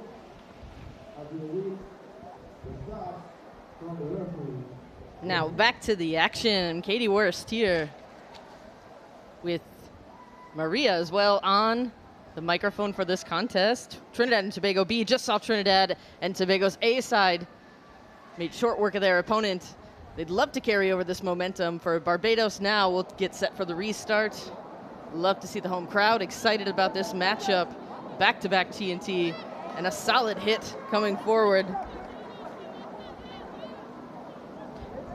Now back to the action. Katie Wurst here with Maria as well on the microphone for this contest. Trinidad and Tobago B just saw Trinidad and Tobago's A side made short work of their opponent. They'd love to carry over this momentum. For Barbados now, we'll get set for the restart. Love to see the home crowd excited about this matchup. Back-to-back TNT and a solid hit coming forward.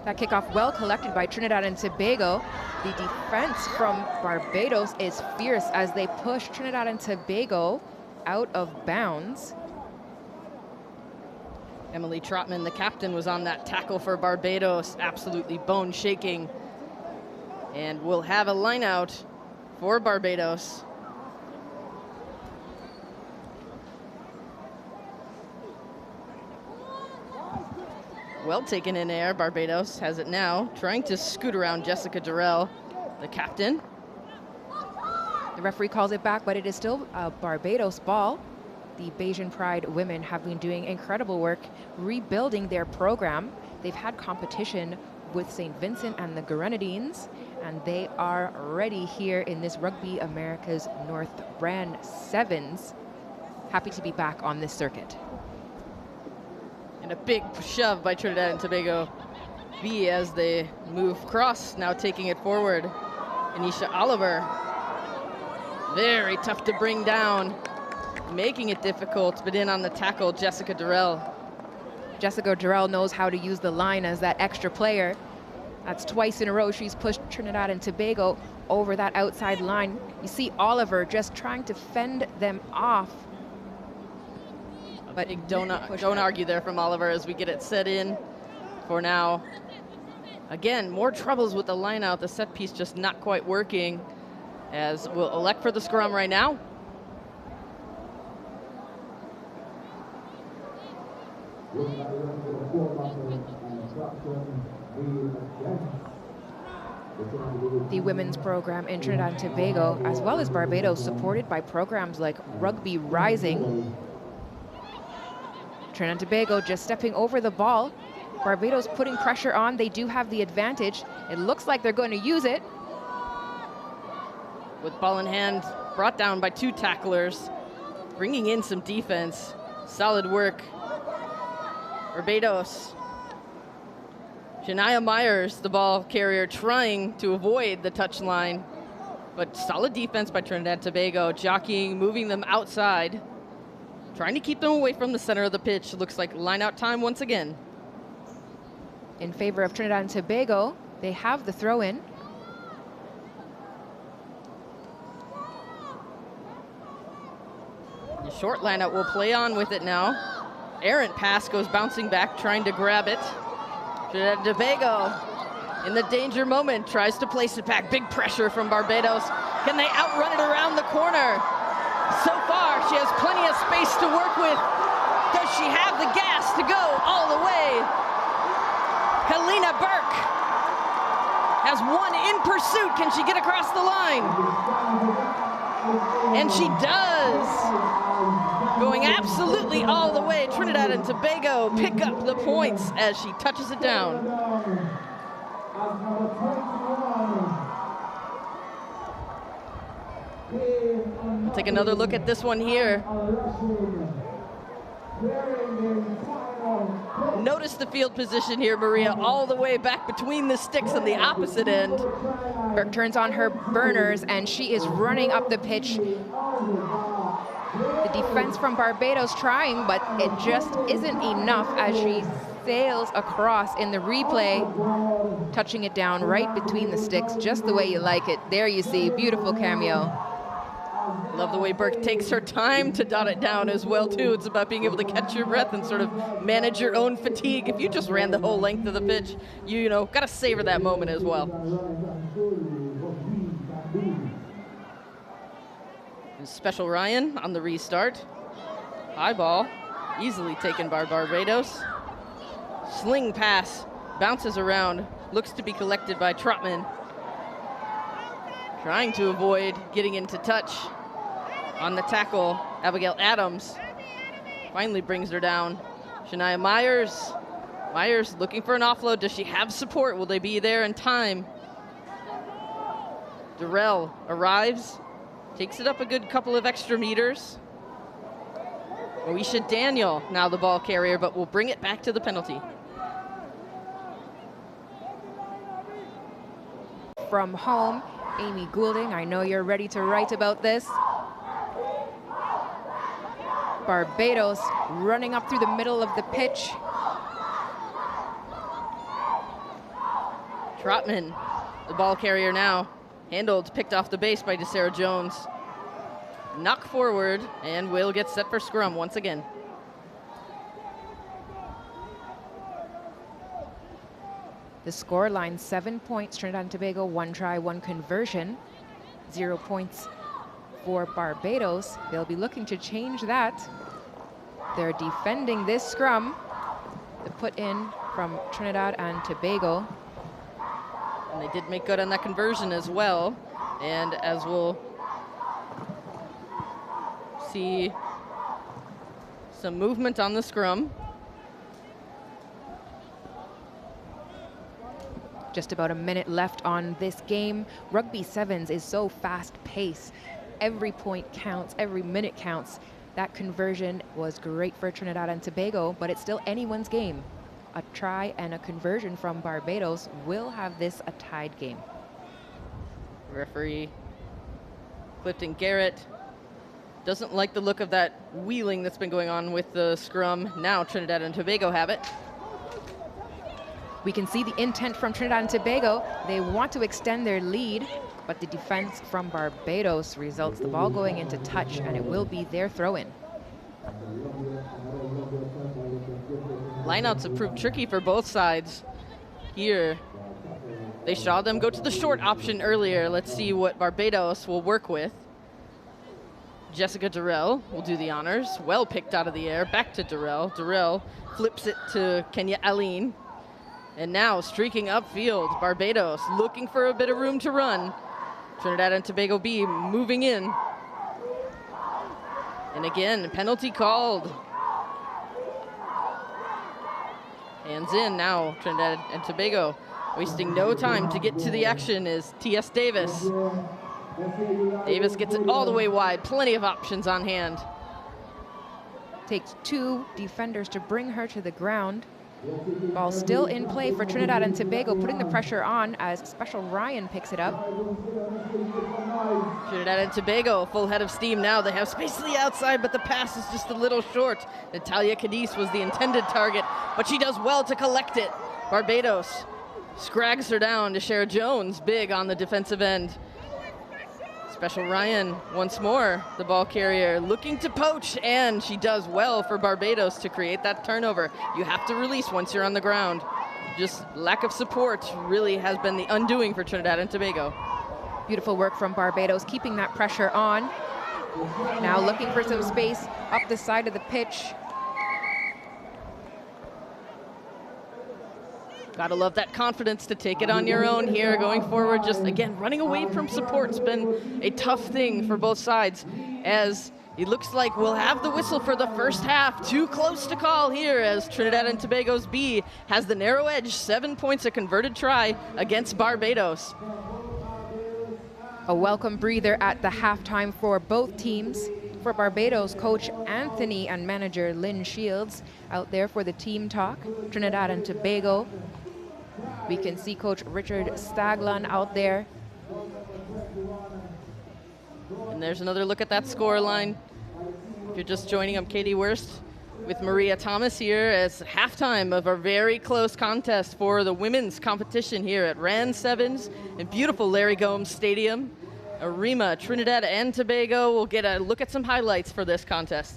That kickoff well collected by Trinidad and Tobago. The defense from Barbados is fierce as they push Trinidad and Tobago out of bounds. Emily Trotman, the captain, was on that tackle for Barbados, absolutely bone-shaking. And we'll have a line out for Barbados. Well taken in air, Barbados has it now, trying to scoot around Jessica Durrell, the captain. The referee calls it back, but it is still a Barbados ball. The Bajan Pride women have been doing incredible work rebuilding their program. They've had competition with St. Vincent and the Grenadines, and they are ready here in this Rugby America's North Brand Sevens. Happy to be back on this circuit. And a big shove by Trinidad and Tobago B as they move across, now taking it forward. Anisha Oliver, very tough to bring down, making it difficult, but in on the tackle, Jessica Durrell. Jessica Durrell knows how to use the line as that extra player. That's twice in a row she's pushed Trinidad and Tobago over that outside line. You see Oliver just trying to fend them off. But don't argue there from Oliver as we get it set in for now. Again, more troubles with the line out. The set piece just not quite working, as we'll elect for the scrum right now. The women's program in Trinidad and Tobago, as well as Barbados, supported by programs like Rugby Rising. Trinidad and Tobago just stepping over the ball. Barbados putting pressure on. They do have the advantage. It looks like they're going to use it. With ball in hand, brought down by two tacklers, bringing in some defense. Solid work. Barbados. Shania Myers, the ball carrier, trying to avoid the touch line. But solid defense by Trinidad and Tobago, jockeying, moving them outside, trying to keep them away from the center of the pitch. Looks like line-out time once again. In favor of Trinidad and Tobago, they have the throw-in. The short line-out will play on with it now. Errant pass goes bouncing back, trying to grab it. Trinidad and Tobago in the danger moment, tries to place it back. Big pressure from Barbados. Can they outrun it around the corner? So far, she has plenty of space to work with. Does she have the gas to go all the way? Helena Burke has one in pursuit. Can she get across the line? And she does. Going absolutely all the way. Trinidad and Tobago pick up the points as she touches it down. Take another look at this one here. Notice the field position here, Maria, all the way back between the sticks on the opposite end. Burke turns on her burners and she is running up the pitch. The defense from Barbados trying, but it just isn't enough as she sails across in the replay, touching it down right between the sticks, just the way you like it. There you see, beautiful cameo. Love the way Burke takes her time to dot it down as well, too. It's about being able to catch your breath and sort of manage your own fatigue. If you just ran the whole length of the pitch, you know, got to savor that moment as well. Special Ryan on the restart. High ball, easily taken by Barbados. Sling pass, bounces around, looks to be collected by Trotman. Trying to avoid getting into touch on the tackle. Abigail Adams finally brings her down. Shania Myers. Myers looking for an offload. Does she have support? Will they be there in time? Durrell arrives, takes it up a good couple of extra meters. Moesha Daniel, now the ball carrier, but will bring it back to the penalty. From home, Amy Goulding, I know you're ready to write about this. Barbados running up through the middle of the pitch. Trotman, the ball carrier now. Handled, picked off the base by DeSarah Jones. Knock forward, and will get set for scrum once again. The score line, 7 points, Trinidad and Tobago, 1 try, 1 conversion. 0 points for Barbados. They'll be looking to change that. They're defending this scrum. The put in from Trinidad and Tobago. And they did make good on that conversion as well. And as we'll see some movement on the scrum. Just about a minute left on this game. Rugby sevens is so fast-paced. Every point counts, every minute counts. That conversion was great for Trinidad and Tobago, but it's still anyone's game. A try and a conversion from Barbados will have this a tied game. Referee Clifton Garrett doesn't like the look of that wheeling that's been going on with the scrum. Now Trinidad and Tobago have it. We can see the intent from Trinidad and Tobago. They want to extend their lead, but the defense from Barbados results the ball going into touch, and it will be their throw-in. Lineouts have proved tricky for both sides here. They saw them go to the short option earlier. Let's see what Barbados will work with. Jessica Durrell will do the honors. Well picked out of the air. Back to Durrell. Durrell flips it to Kenya Aline. And now streaking upfield, Barbados looking for a bit of room to run. Trinidad and Tobago B moving in. And again, penalty called. Hands in now, Trinidad and Tobago. Wasting no time to get to the action is T.S. Davis. Davis gets it all the way wide. Plenty of options on hand. Takes 2 defenders to bring her to the ground. Ball still in play for Trinidad and Tobago, putting the pressure on as Special Ryan picks it up. Trinidad and Tobago, full head of steam now. They have space to the outside, but the pass is just a little short. Natalia Cadiz was the intended target, but she does well to collect it. Barbados scrags her down to Shara Jones, big on the defensive end. Special Ryan, once more, the ball carrier, looking to poach, and she does well for Barbados to create that turnover. You have to release once you're on the ground. Just lack of support really has been the undoing for Trinidad and Tobago. Beautiful work from Barbados, keeping that pressure on. Now looking for some space up the side of the pitch. Gotta love that confidence to take it on your own here going forward. Just, again, running away from support's been a tough thing for both sides, as it looks like we'll have the whistle for the first half. Too close to call here, as Trinidad and Tobago's B has the narrow edge, 7 points, a converted try against Barbados. A welcome breather at the halftime for both teams. For Barbados, Coach Anthony and manager Lynn Shields out there for the team talk. Trinidad and Tobago, we can see Coach Richard Staglan out there. And there's another look at that score line. If you're just joining, I'm Katie Wurst with Maria Thomas here as halftime of our very close contest for the women's competition here at Rand Sevens in beautiful Larry Gomes Stadium. Arima, Trinidad and Tobago will get a look at some highlights for this contest.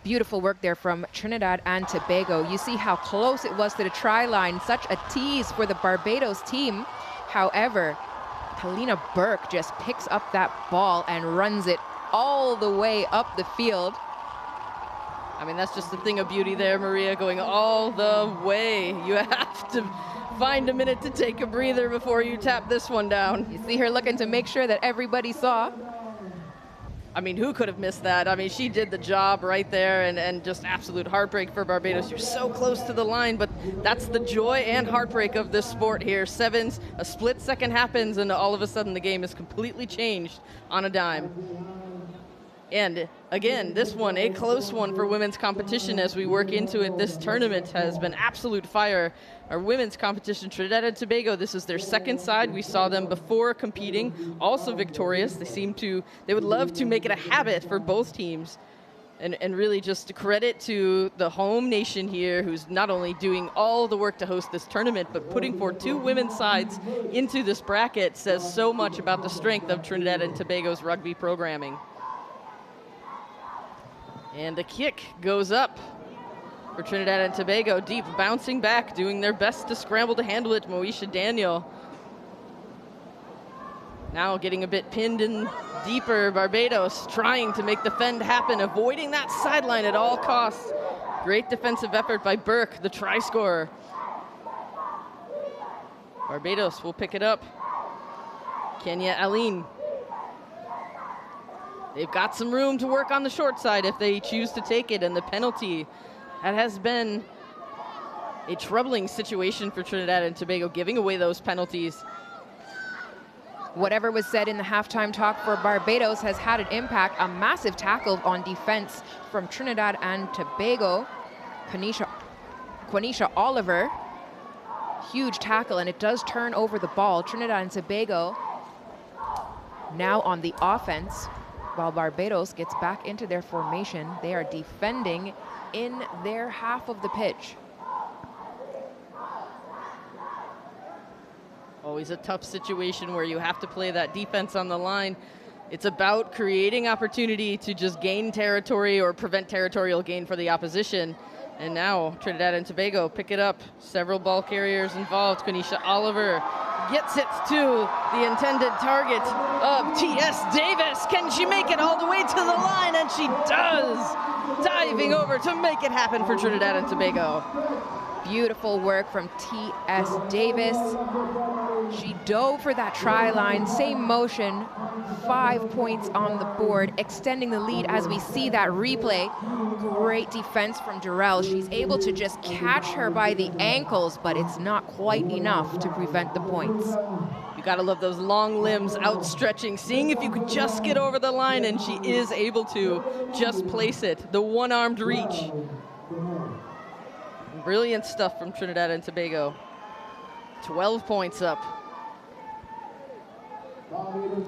Beautiful work there from Trinidad and Tobago. You see how close it was to the try line. Such a tease for the Barbados team. However, Kalina Burke just picks up that ball and runs it all the way up the field. I mean, that's just the thing of beauty there, Maria, going all the way. You have to find a minute to take a breather before you tap this one down. You see her looking to make sure that everybody saw. I mean, who could have missed that? I mean, she did the job right there, and just absolute heartbreak for Barbados. You're so close to the line, but that's the joy and heartbreak of this sport here. Sevens, a split second happens, and all of a sudden the game is completely changed on a dime. And again, this one, a close one for women's competition as we work into it. This tournament has been absolute fire. Our women's competition, Trinidad and Tobago, this is their second side. We saw them before competing, also victorious. They would love to make it a habit for both teams. And really just credit to the home nation here, who's not only doing all the work to host this tournament, but putting forth two women's sides into this bracket says so much about the strength of Trinidad and Tobago's rugby programming. And a kick goes up for Trinidad and Tobago. Deep, bouncing back, doing their best to scramble to handle it. Moesha Daniel. Now getting a bit pinned in deeper. Barbados trying to make the fend happen, avoiding that sideline at all costs. Great defensive effort by Burke, the try scorer. Barbados will pick it up. Kenya Aline. They've got some room to work on the short side if they choose to take it, and the penalty, that has been a troubling situation for Trinidad and Tobago, giving away those penalties. Whatever was said in the halftime talk for Barbados has had an impact. A massive tackle on defense from Trinidad and Tobago. Quanisha Oliver, huge tackle, and it does turn over the ball. Trinidad and Tobago now on the offense. While Barbados gets back into their formation, they are defending in their half of the pitch. Always a tough situation where you have to play that defense on the line. It's about creating opportunity to just gain territory or prevent territorial gain for the opposition. And now Trinidad and Tobago pick it up. Several ball carriers involved. Quanisha Oliver gets it to the intended target of T.S. Davis. Can she make it all the way to the line? And she does, diving over to make it happen for Trinidad and Tobago. Beautiful work from T.S. Davis. She dove for that try line, same motion, 5 points on the board, extending the lead as we see that replay. Great defense from Jarrell. She's able to just catch her by the ankles, but it's not quite enough to prevent the points. You gotta love those long limbs outstretching, seeing if you could just get over the line, and she is able to just place it. The one-armed reach. Brilliant stuff from Trinidad and Tobago. 12 points up.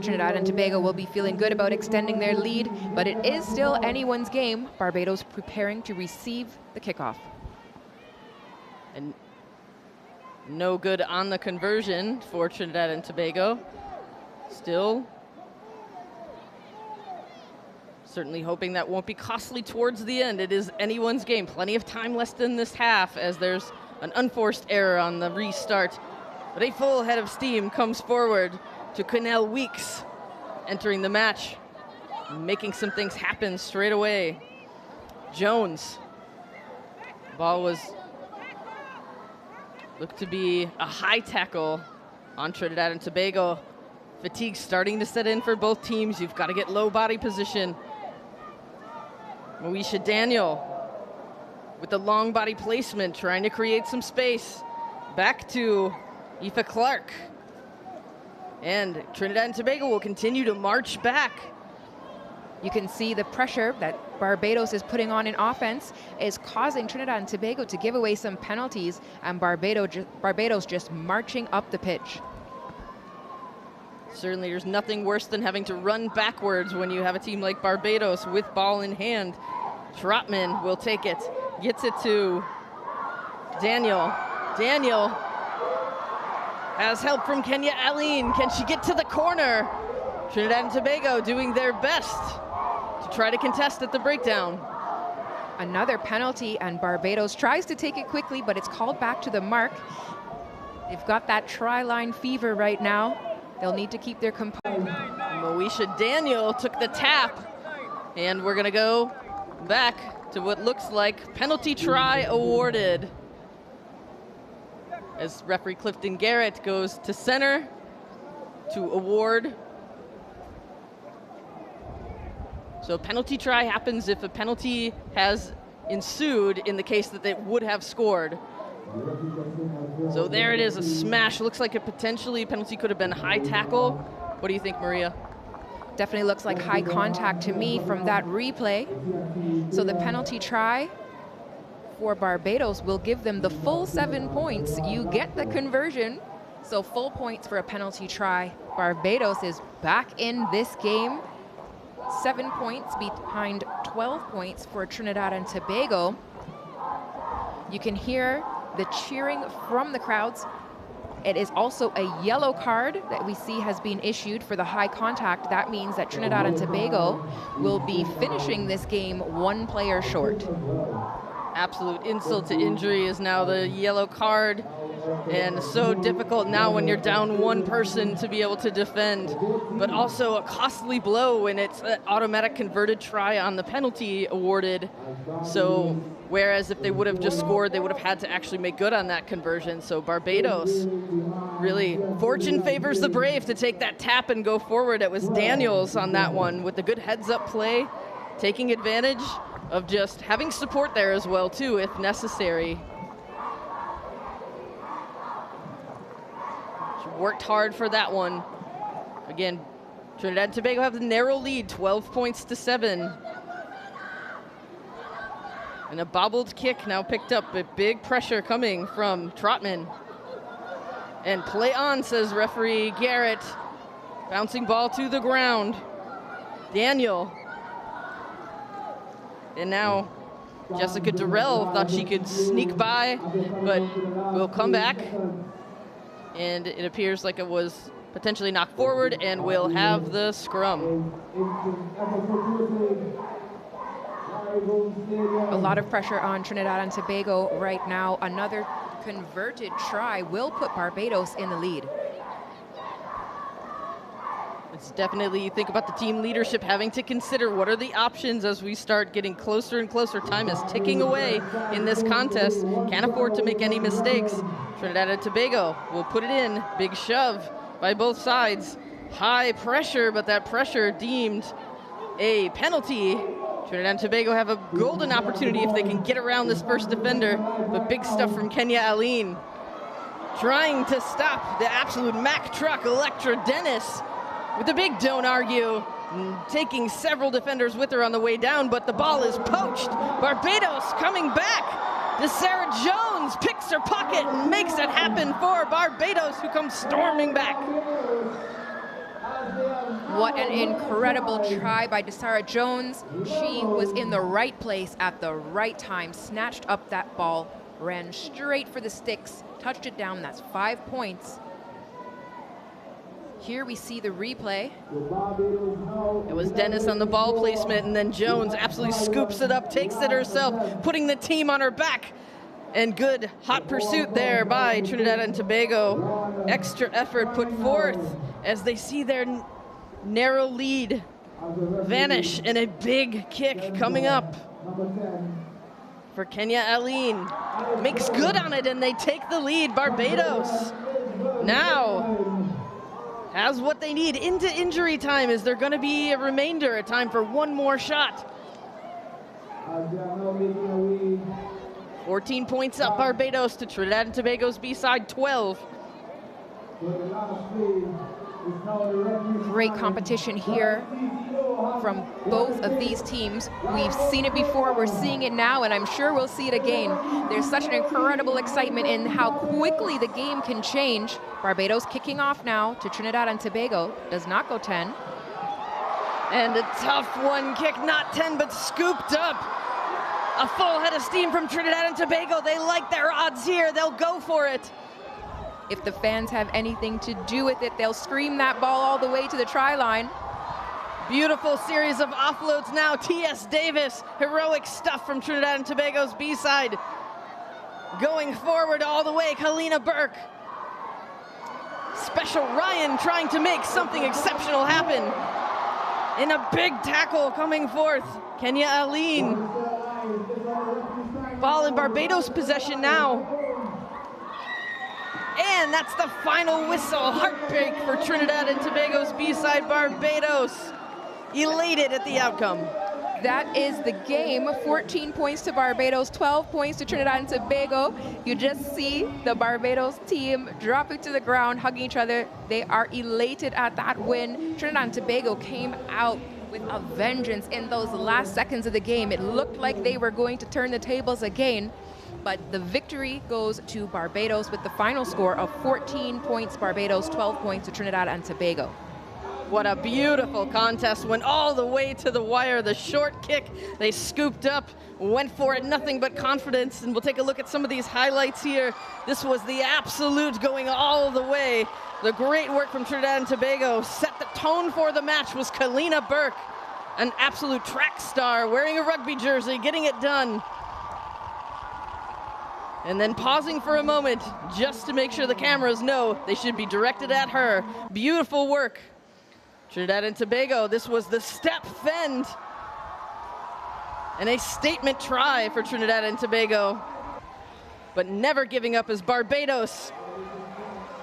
Trinidad and Tobago will be feeling good about extending their lead, but it is still anyone's game. Barbados preparing to receive the kickoff. And no good on the conversion for Trinidad and Tobago. Still certainly hoping that won't be costly towards the end. It is anyone's game. Plenty of time left in this half as there's an unforced error on the restart. But a full head of steam comes forward to Quinell Weeks, entering the match, making some things happen straight away. Jones. Ball looked to be a high tackle on Trinidad and Tobago. Fatigue starting to set in for both teams. You've got to get low body position. Moesha Daniel with the long body placement, trying to create some space. Back to Aoife Clark. And Trinidad and Tobago will continue to march back. You can see the pressure that Barbados is putting on in offense is causing Trinidad and Tobago to give away some penalties, and Barbados just marching up the pitch. Certainly there's nothing worse than having to run backwards when you have a team like Barbados with ball in hand. Trotman will take it, gets it to Daniel. Daniel has help from Kenya Aline. Can she get to the corner? Trinidad and Tobago doing their best to try to contest at the breakdown. Another penalty, and Barbados tries to take it quickly, but it's called back to the mark. They've got that try-line fever right now. They'll need to keep their composure. Moesha Daniel took the tap, and we're gonna go back to what looks like penalty try awarded. As referee Clifton Garrett goes to center to award. So penalty try happens if a penalty has ensued in the case that they would have scored. So there it is, a smash. Looks like a potentially penalty could have been high tackle. What do you think, Maria? Definitely looks like high contact to me from that replay. So the penalty try for Barbados will give them the full 7 points. You get the conversion, so full points for a penalty try. Barbados is back in this game. 7 points behind 12 points for Trinidad and Tobago. You can hear the cheering from the crowds. It is also a yellow card that we see has been issued for the high contact. That means that Trinidad and Tobago will be finishing this game 1 player short. Absolute insult to injury is now the yellow card, and so difficult now when you're down 1 person to be able to defend, but also a costly blow when it's an automatic converted try on the penalty awarded. So whereas if they would have just scored, they would have had to actually make good on that conversion. So Barbados, really, fortune favors the brave to take that tap and go forward. It was Daniels on that one with the good heads-up play, taking advantage of just having support there as well, too, if necessary. She worked hard for that one. Again, Trinidad and Tobago have the narrow lead, 12 points to 7. And a bobbled kick now picked up, but big pressure coming from Trotman. And play on, says referee Garrett. Bouncing ball to the ground. Daniel. And now Jessica Durrell thought she could sneak by, but will come back. And it appears like it was potentially knocked forward, and we'll have the scrum. A lot of pressure on Trinidad and Tobago right now. Another converted try will put Barbados in the lead. It's definitely, you think about the team leadership having to consider what are the options as we start getting closer and closer. Time is ticking away in this contest. Can't afford to make any mistakes. Trinidad and Tobago will put it in. Big shove by both sides. High pressure, but that pressure deemed a penalty. Trinidad and Tobago have a golden opportunity if they can get around this first defender, but big stuff from Kenya Aline. Trying to stop the absolute Mack truck, Electra Dennis, with the big don't argue. taking several defenders with her on the way down, but the ball is poached. Barbados coming back. Sarah Jones picks her pocket and makes it happen for Barbados, who comes storming back. What an incredible try by Sarah Jones. She was in the right place at the right time, snatched up that ball, ran straight for the sticks, touched it down. That's 5 points. Here we see the replay. It was Dennis on the ball placement, and then Jones absolutely scoops it up, takes it herself, putting the team on her back. And good hot pursuit there by Trinidad and Tobago. Extra effort put forth as they see their narrow lead vanish, and a big kick coming up for Kenya Aline. Makes good on it, and they take the lead. Barbados now has what they need into injury time. Is there going to be a remainder, a time for one more shot? 14 points up, Barbados, to Trinidad and Tobago's B-side 12. Great competition here from both of these teams. We've seen it before, we're seeing it now, and I'm sure we'll see it again. There's such an incredible excitement in how quickly the game can change. Barbados kicking off now to Trinidad and Tobago. Does not go 10. And a tough one kick, not 10, but scooped up. A full head of steam from Trinidad and Tobago. They like their odds here. They'll go for it. If the fans have anything to do with it, they'll scream that ball all the way to the try line. Beautiful series of offloads now. T.S. Davis, heroic stuff from Trinidad and Tobago's B-side. Going forward all the way, Kalina Burke. Special Ryan trying to make something exceptional happen. In a big tackle coming forth, Kenya Aline. Ball in Barbados possession now. And that's the final whistle. Heartbreak for Trinidad and Tobago's B-side. Barbados elated at the outcome. That is the game. 14 points to Barbados, 12 points to Trinidad and Tobago. You just see the Barbados team dropping to the ground, hugging each other. They are elated at that win. Trinidad and Tobago came out with a vengeance in those last seconds of the game. It looked like they were going to turn the tables again, but the victory goes to Barbados with the final score of 14 points Barbados, 12 points to Trinidad and Tobago. What a beautiful contest. Went all the way to the wire. The short kick they scooped up, went for it, nothing but confidence. And we'll take a look at some of these highlights here. This was the absolute going all the way. The great work from Trinidad and Tobago. Set the tone for the match was Kalina Burke, an absolute track star, wearing a rugby jersey, getting it done. And then pausing for a moment just to make sure the cameras know they should be directed at her. Beautiful work. Trinidad and Tobago, this was the step fend. And a statement try for Trinidad and Tobago. But never giving up is Barbados,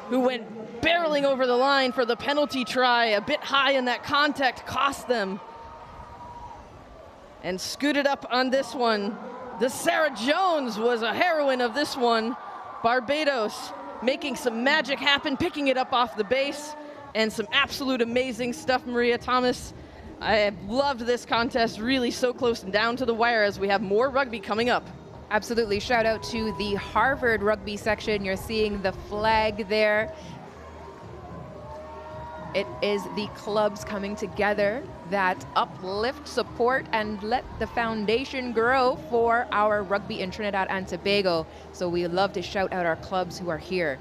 who went barreling over the line for the penalty try. A bit high in that contact, cost them. And scooted up on this one. The Sarah Jones was a heroine of this one. Barbados making some magic happen, picking it up off the base. And some absolute amazing stuff, Maria Thomas. I have loved this contest, really so close and down to the wire as we have more rugby coming up. Absolutely. Shout out to the Harvard rugby section. You're seeing the flag there. It is the clubs coming together that uplift, support, and let the foundation grow for our rugby in Trinidad and Tobago. So we love to shout out our clubs who are here.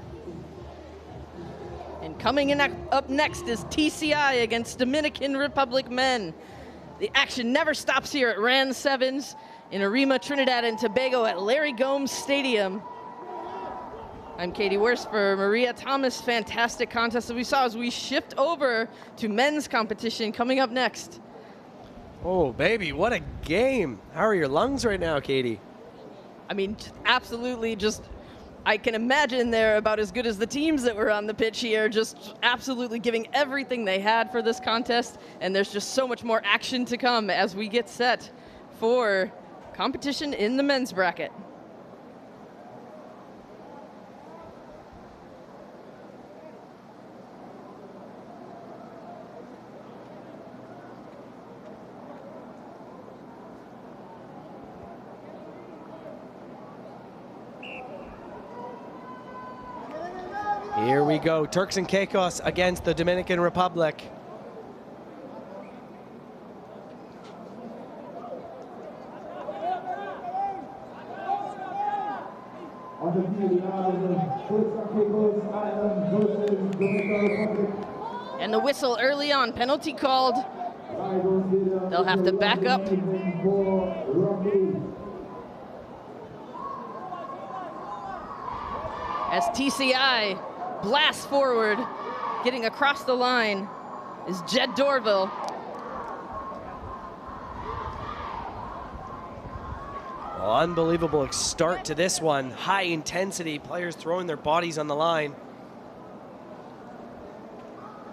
And coming in up next is TCI against Dominican Republic men. The action never stops here at RAN Sevens in Arima, Trinidad and Tobago at Larry Gomes Stadium. I'm Katie Worst for Maria Thomas. Fantastic contest that we saw as we shift over to men's competition coming up next. Oh, baby, what a game. How are your lungs right now, Katie? I mean, absolutely just... I can imagine they're about as good as the teams that were on the pitch here, just absolutely giving everything they had for this contest. And there's just so much more action to come as we get set for competition in the men's bracket. Here we go, Turks and Caicos against the Dominican Republic. And the whistle early on, penalty called. They'll have to back up. As TCI blasts forward, getting across the line is Jed Dorville. Well, unbelievable start to this one. High intensity, players throwing their bodies on the line.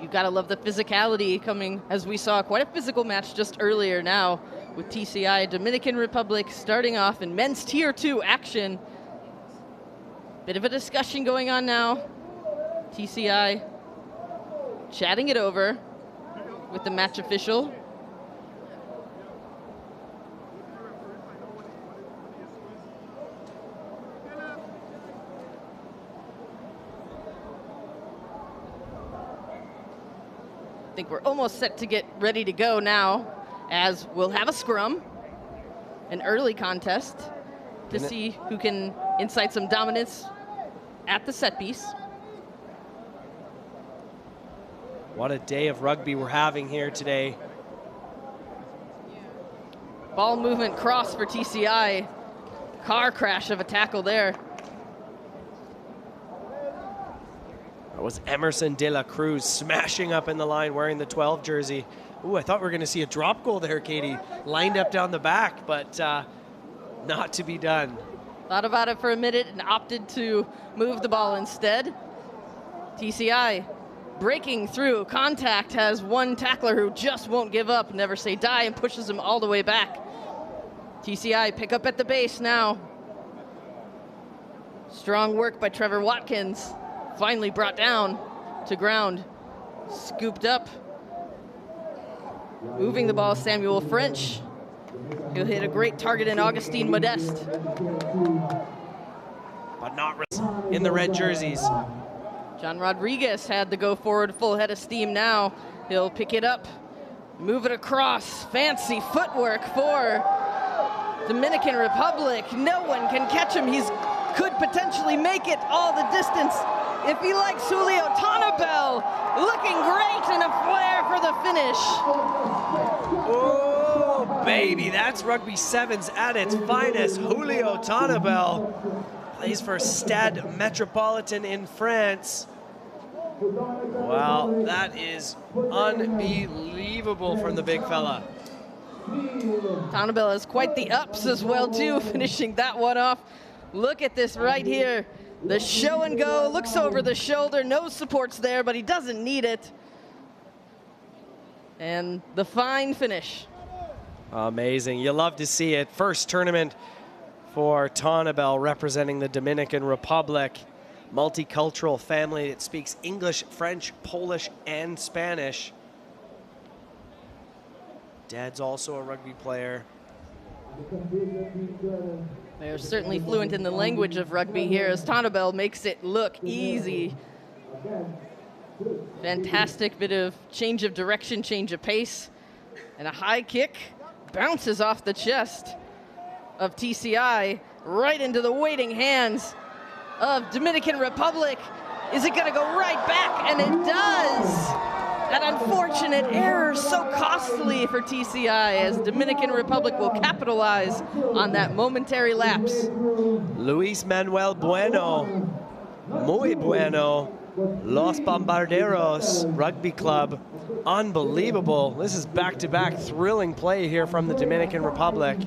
You gotta love the physicality coming, as we saw quite a physical match just earlier now with TCI. Dominican Republic starting off in men's tier 2 action. Bit of a discussion going on now. TCI chatting it over with the match official. I think we're almost set to get ready to go now, as we'll have a scrum, an early contest to see who can incite some dominance at the set piece. What a day of rugby we're having here today. Ball movement cross for TCI. Car crash of a tackle there. That was Emerson De La Cruz smashing up in the line wearing the 12 jersey. Ooh, I thought we were going to see a drop goal there, Katie. Lined up down the back, but not to be done. Thought about it for a minute and opted to move the ball instead. TCI breaking through. Contact has one tackler who just won't give up, never say die, and pushes him all the way back. TCI pick up at the base now. Strong work by Trevor Watkins. Finally brought down to ground. Scooped up. Moving the ball, Samuel French. He'll hit a great target in Augustine Modeste. But not in the red jerseys. John Rodriguez had the go forward, full head of steam now. He'll pick it up, move it across. Fancy footwork for Dominican Republic. No one can catch him. He's could potentially make it all the distance if he likes Julio Tonabel. Looking great and a flair for the finish. Oh, baby, that's Rugby 7's at its finest. Julio Tonabel plays for Stade Metropolitain in France. Wow, that is unbelievable from the big fella. Tonabel has quite the ups as well, too, finishing that one off. Look at this right here. The show and go, looks over the shoulder, no supports there, but he doesn't need it. And the fine finish. Amazing, you love to see it. First tournament for Tonabel representing the Dominican Republic. Multicultural family that speaks English, French, Polish, and Spanish. Dad's also a rugby player. They're certainly fluent in the language of rugby here as Tonabel makes it look easy. Fantastic bit of change of direction, change of pace, and a high kick bounces off the chest of TCI right into the waiting hands of Dominican Republic. Is it gonna go right back? And it does! An unfortunate error, so costly for TCI, as Dominican Republic will capitalize on that momentary lapse. Luis Manuel Bueno, muy bueno. Los Bombarderos Rugby Club, unbelievable. This is back-to-back thrilling play here from the Dominican Republic.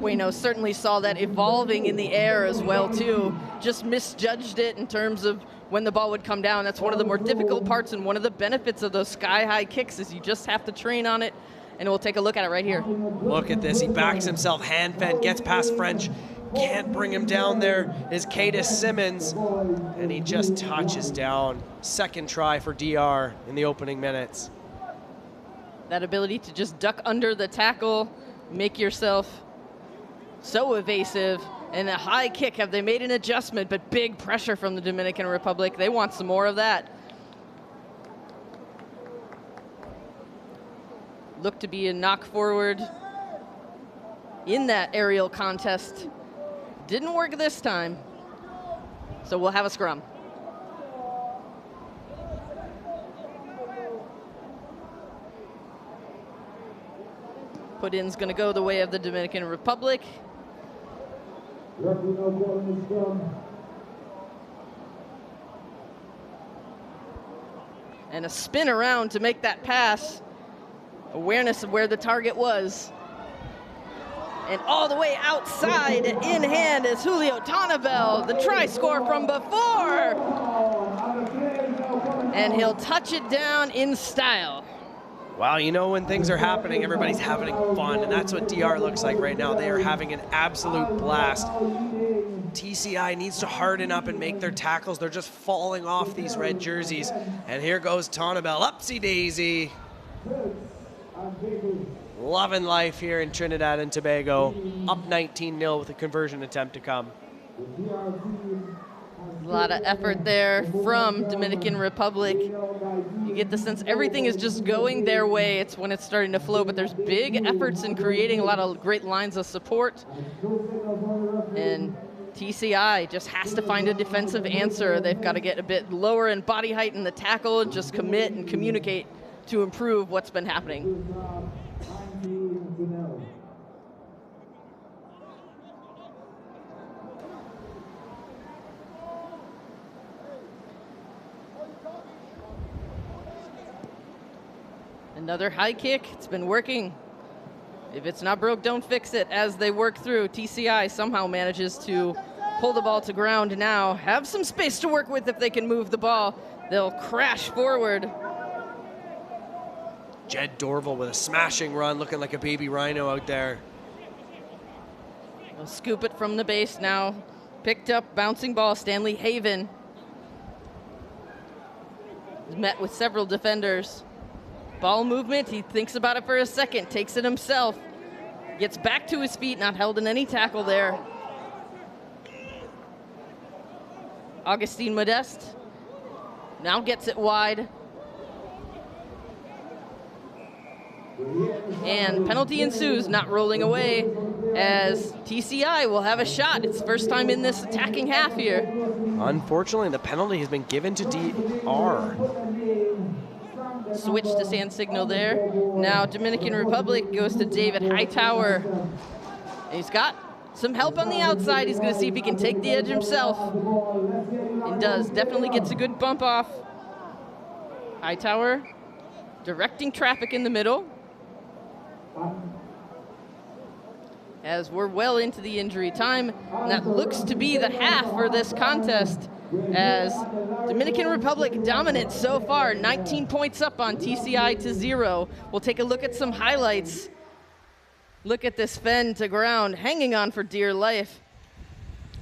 Bueno certainly saw that evolving in the air as well, too. Just misjudged it in terms of when the ball would come down. That's one of the more difficult parts, and one of the benefits of those sky-high kicks is you just have to train on it, and we'll take a look at it right here. Look at this, he backs himself, hand fed, gets past French, can't bring him down there is Cadis Simmons, and he just touches down. Second try for DR in the opening minutes. That ability to just duck under the tackle, make yourself so evasive, And a high kick. Have they made an adjustment? But big pressure from the Dominican Republic. They want some more of that. Look to be a knock forward in that aerial contest. Didn't work this time. So we'll have a scrum. Put-in's going to go the way of the Dominican Republic. And a spin around to make that pass. Awareness of where the target was. And all the way outside, in hand, is Julio Tonabel, the try score from before. And he'll touch it down in style. Wow, you know, when things are happening, everybody's having fun, and that's what DR looks like right now. They are having an absolute blast. TCI needs to harden up and make their tackles. They're just falling off these red jerseys. And here goes Tonabel, upsy daisy. Loving life here in Trinidad and Tobago. Up 19-0 with a conversion attempt to come. A lot of effort there from Dominican Republic. You get the sense everything is just going their way. It's when it's starting to flow, but there's big efforts in creating a lot of great lines of support. And TCI just has to find a defensive answer. They've got to get a bit lower in body height in the tackle and just commit and communicate to improve what's been happening. Another high kick. It's been working. If it's not broke, don't fix it. As they work through, TCI somehow manages to pull the ball to ground now. Have some space to work with if they can move the ball. They'll crash forward. Jed Dorval with a smashing run, looking like a baby rhino out there. They'll scoop it from the base now. Picked up, bouncing ball, Stanley Haven. He's met with several defenders. Ball movement, he thinks about it for a second, takes it himself. Gets back to his feet, not held in any tackle there. Augustine Modeste now gets it wide. And penalty ensues, not rolling away, as TCI will have a shot. It's first time in this attacking half here. Unfortunately, the penalty has been given to DR. Switch to San Signal there. Now Dominican Republic goes to David Hightower. He's got some help on the outside. He's going to see if he can take the edge himself. And does. Definitely gets a good bump off. Hightower directing traffic in the middle. As we're well into the injury time. And that looks to be the half for this contest, as Dominican Republic dominant so far, 19 points up on TCI to 0. We'll take a look at some highlights. Look at this fend to ground, hanging on for dear life.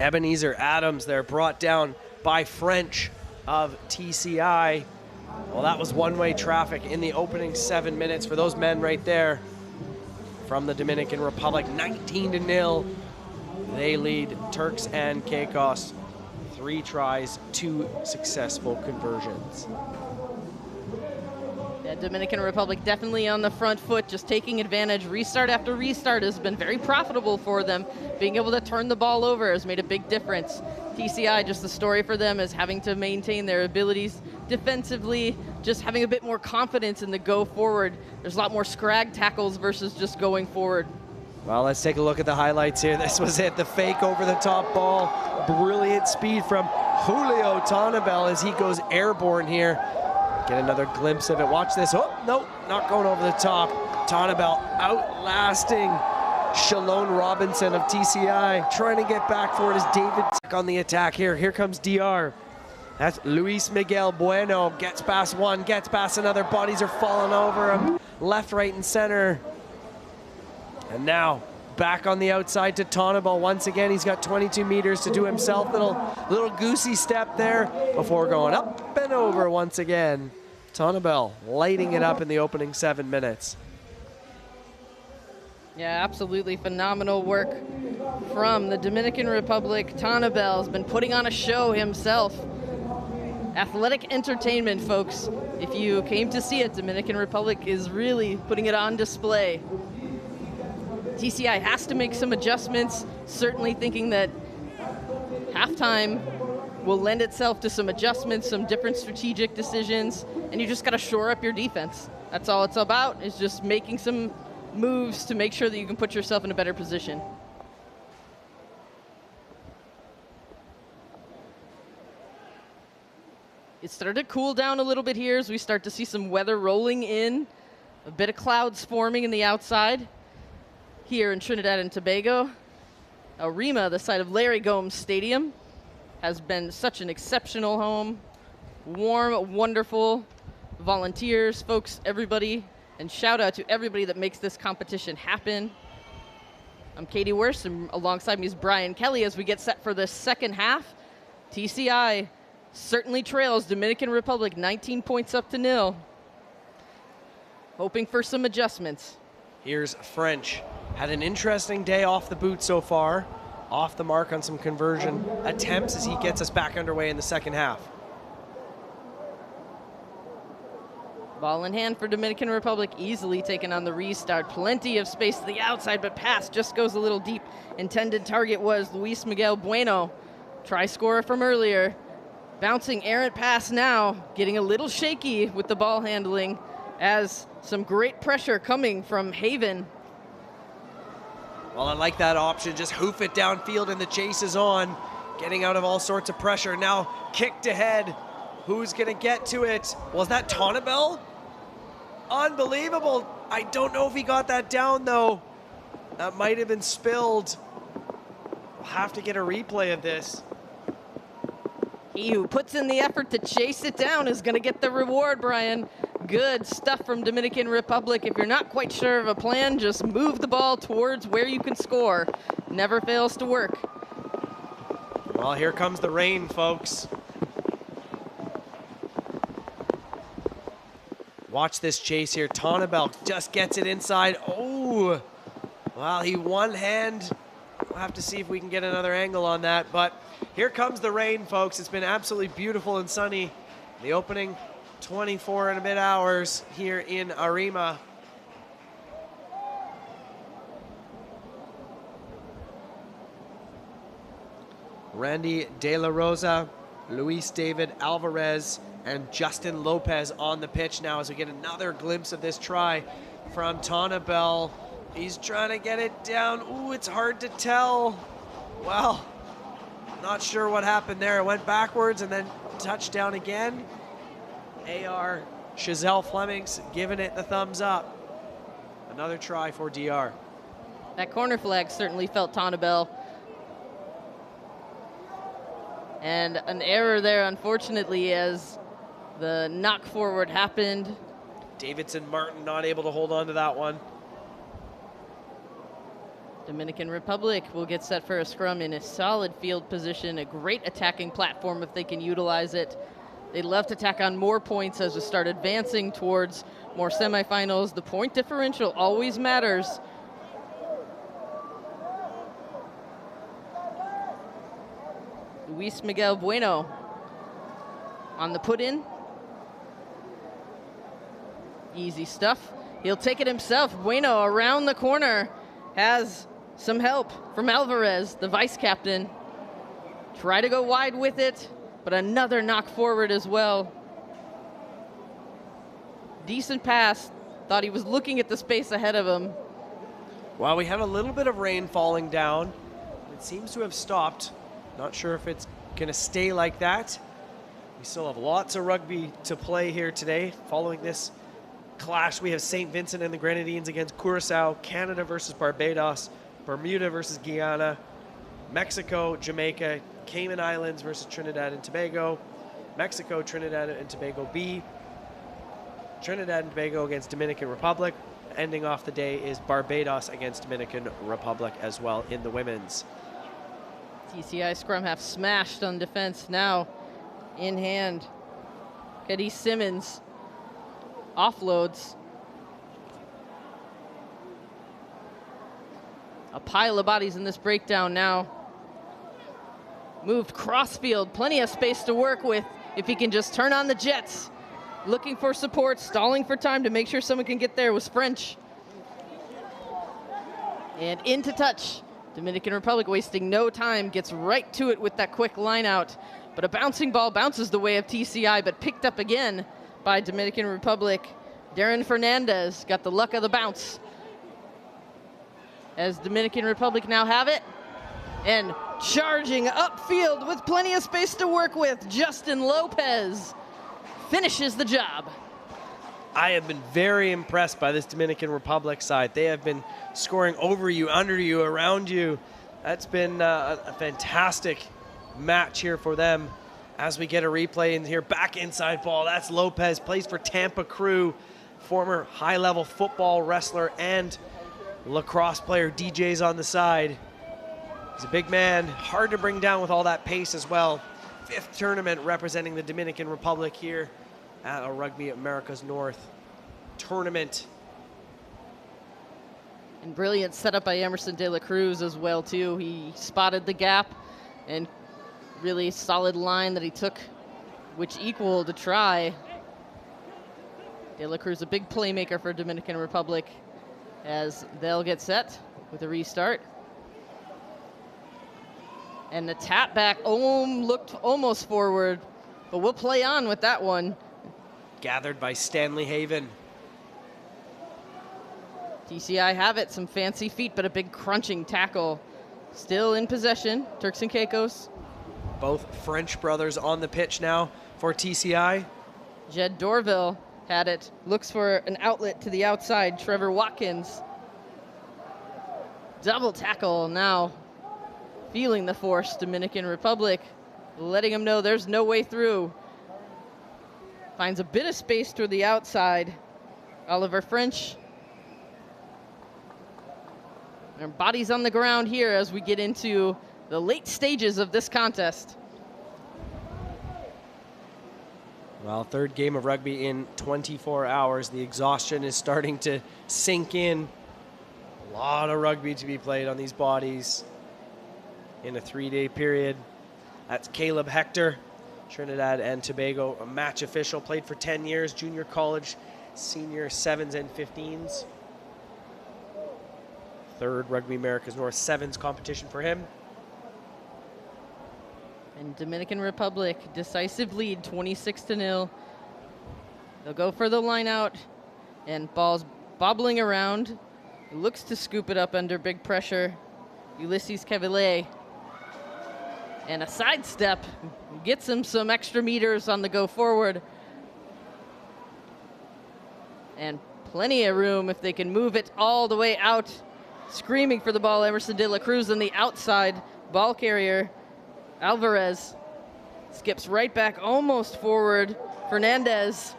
Ebenezer Adams there, brought down by French of TCI. Well, that was one-way traffic in the opening 7 minutes for those men right there from the Dominican Republic. 19-0. They lead Turks and Caicos. 3 tries, 2 successful conversions. Yeah, Dominican Republic definitely on the front foot, just taking advantage. Restart after restart has been very profitable for them. Being able to turn the ball over has made a big difference. TCI, just the story for them is having to maintain their abilities defensively, just having a bit more confidence in the go forward. There's a lot more scrag tackles versus just going forward. Well, let's take a look at the highlights here. This was it, the fake over the top ball. Brilliant speed from Julio Tonabel as he goes airborne here. Get another glimpse of it. Watch this. Oh, no, not going over the top. Tonabel outlasting Shalone Robinson of TCI. Trying to get back for it as David on the attack here. Here comes DR. That's Luis Miguel Bueno. Gets past one, gets past another. Bodies are falling over him. Left, right, and center. And now back on the outside to Tonabel. Once again, he's got 22 meters to do himself. Little goosey step there before going up and over once again. Tonabel lighting it up in the opening 7 minutes. Yeah, absolutely phenomenal work from the Dominican Republic. Tonabel has been putting on a show himself. Athletic entertainment, folks. If you came to see it, Dominican Republic is really putting it on display. TCI has to make some adjustments, certainly thinking that halftime will lend itself to some adjustments, some different strategic decisions, and you just got to shore up your defense. That's all it's about, is just making some moves to make sure that you can put yourself in a better position. It started to cool down a little bit here as we start to see some weather rolling in, a bit of clouds forming in the outside here in Trinidad and Tobago. Arima, the site of Larry Gomes Stadium, has been such an exceptional home. Warm, wonderful volunteers, folks, everybody, and shout out to everybody that makes this competition happen. I'm Katie Worst, and alongside me is Brian Kelly as we get set for the second half. TCI certainly trails Dominican Republic 19 points up to 0. Hoping for some adjustments. Here's French. Had an interesting day off the boot so far. Off the mark on some conversion attempts as he gets us back underway in the second half. Ball in hand for Dominican Republic, easily taken on the restart. Plenty of space to the outside, but pass just goes a little deep. Intended target was Luis Miguel Bueno. Try scorer from earlier. Bouncing errant pass now, getting a little shaky with the ball handling as some great pressure coming from Haven. Well, I like that option. Just hoof it downfield and the chase is on. Getting out of all sorts of pressure. Now kicked ahead. Who's going to get to it? Was that Tonabel? Unbelievable. I don't know if he got that down, though. That might have been spilled. We'll have to get a replay of this. He who puts in the effort to chase it down is going to get the reward, Brian. Good stuff from Dominican Republic. If you're not quite sure of a plan, just move the ball towards where you can score. Never fails to work. Well, here comes the rain, folks. Watch this chase here. Tonabel just gets it inside. Oh, well, he one hand. We'll have to see if we can get another angle on that, but here comes the rain, folks. It's been absolutely beautiful and sunny. The opening 24 and a bit hours here in Arima. Randy De La Rosa, Luis David Alvarez, and Justin Lopez on the pitch now as we get another glimpse of this try from Tonabel. He's trying to get it down. Ooh, it's hard to tell. Well, not sure what happened there. It went backwards and then touchdown again. AR Chazelle Fleming's giving it the thumbs up. Another try for DR. That corner flag certainly felt Tonabel. And an error there, unfortunately, as the knock forward happened. Davidson Martin not able to hold on to that one. Dominican Republic will get set for a scrum in a solid field position, a great attacking platform if they can utilize it. They'd love to tack on more points as we start advancing towards more semifinals. The point differential always matters. Luis Miguel Bueno on the put-in. Easy stuff. He'll take it himself. Bueno around the corner has some help from Alvarez, the vice captain. Try to go wide with it, but another knock forward as well. Decent pass. Thought he was looking at the space ahead of him. Well, we had a little bit of rain falling down. It seems to have stopped. Not sure if it's going to stay like that. We still have lots of rugby to play here today. Following this clash, we have St. Vincent and the Grenadines against Curacao, Canada versus Barbados, Bermuda versus Guyana, Mexico, Jamaica, Cayman Islands versus Trinidad and Tobago, Mexico, Trinidad and Tobago B, Trinidad and Tobago against Dominican Republic. Ending off the day is Barbados against Dominican Republic as well in the women's. TCI scrum half smashed on defense, now in hand. Cady Simmons offloads. A pile of bodies in this breakdown now. Moved crossfield, plenty of space to work with if he can just turn on the jets. Looking for support, stalling for time to make sure someone can get there was French. And into touch. Dominican Republic wasting no time, gets right to it with that quick line out. But a bouncing ball bounces the way of TCI, but picked up again by Dominican Republic. Darren Fernandez got the luck of the bounce. As Dominican Republic now have it. And charging upfield with plenty of space to work with, Justin Lopez finishes the job. I have been very impressed by this Dominican Republic side. They have been scoring over you, under you, around you. That's been a fantastic match here for them. As we get a replay in here, back inside ball. That's Lopez, plays for Tampa Crew, former high-level football wrestler and lacrosse player. DJ's on the side. He's a big man, hard to bring down with all that pace as well. 5th tournament representing the Dominican Republic here at a Rugby America's North tournament. And brilliant setup by Emerson De La Cruz as well, too. He spotted the gap and really solid line that he took, which equaled a try. De La Cruz, a big playmaker for Dominican Republic, as they'll get set with a restart. And the tap back looked almost forward, but we'll play on with that one. Gathered by Stanley Haven. TCI have it, some fancy feet, but a big crunching tackle. Still in possession, Turks and Caicos. Both French brothers on the pitch now for TCI. Jed Dorville had it, looks for an outlet to the outside, Trevor Watkins. Double tackle now. Feeling the force, Dominican Republic, letting him know there's no way through. Finds a bit of space to the outside. Oliver French. Our bodies on the ground here as we get into the late stages of this contest. Well, 3rd game of rugby in 24 hours. The exhaustion is starting to sink in. A lot of rugby to be played on these bodies in a 3-day period. That's Caleb Hector, Trinidad and Tobago, a match official, played for 10 years, junior college, senior 7s and 15s. 3rd Rugby America's North 7s competition for him. And Dominican Republic, decisive lead, 26-0. They'll go for the line out, and ball's bobbling around. He looks to scoop it up under big pressure. Ulysses Cavalier. And a sidestep gets him some extra meters on the go forward. And plenty of room if they can move it all the way out. Screaming for the ball, Emerson De La Cruz on the outside. Ball carrier, Alvarez, skips right back, almost forward. Fernandez.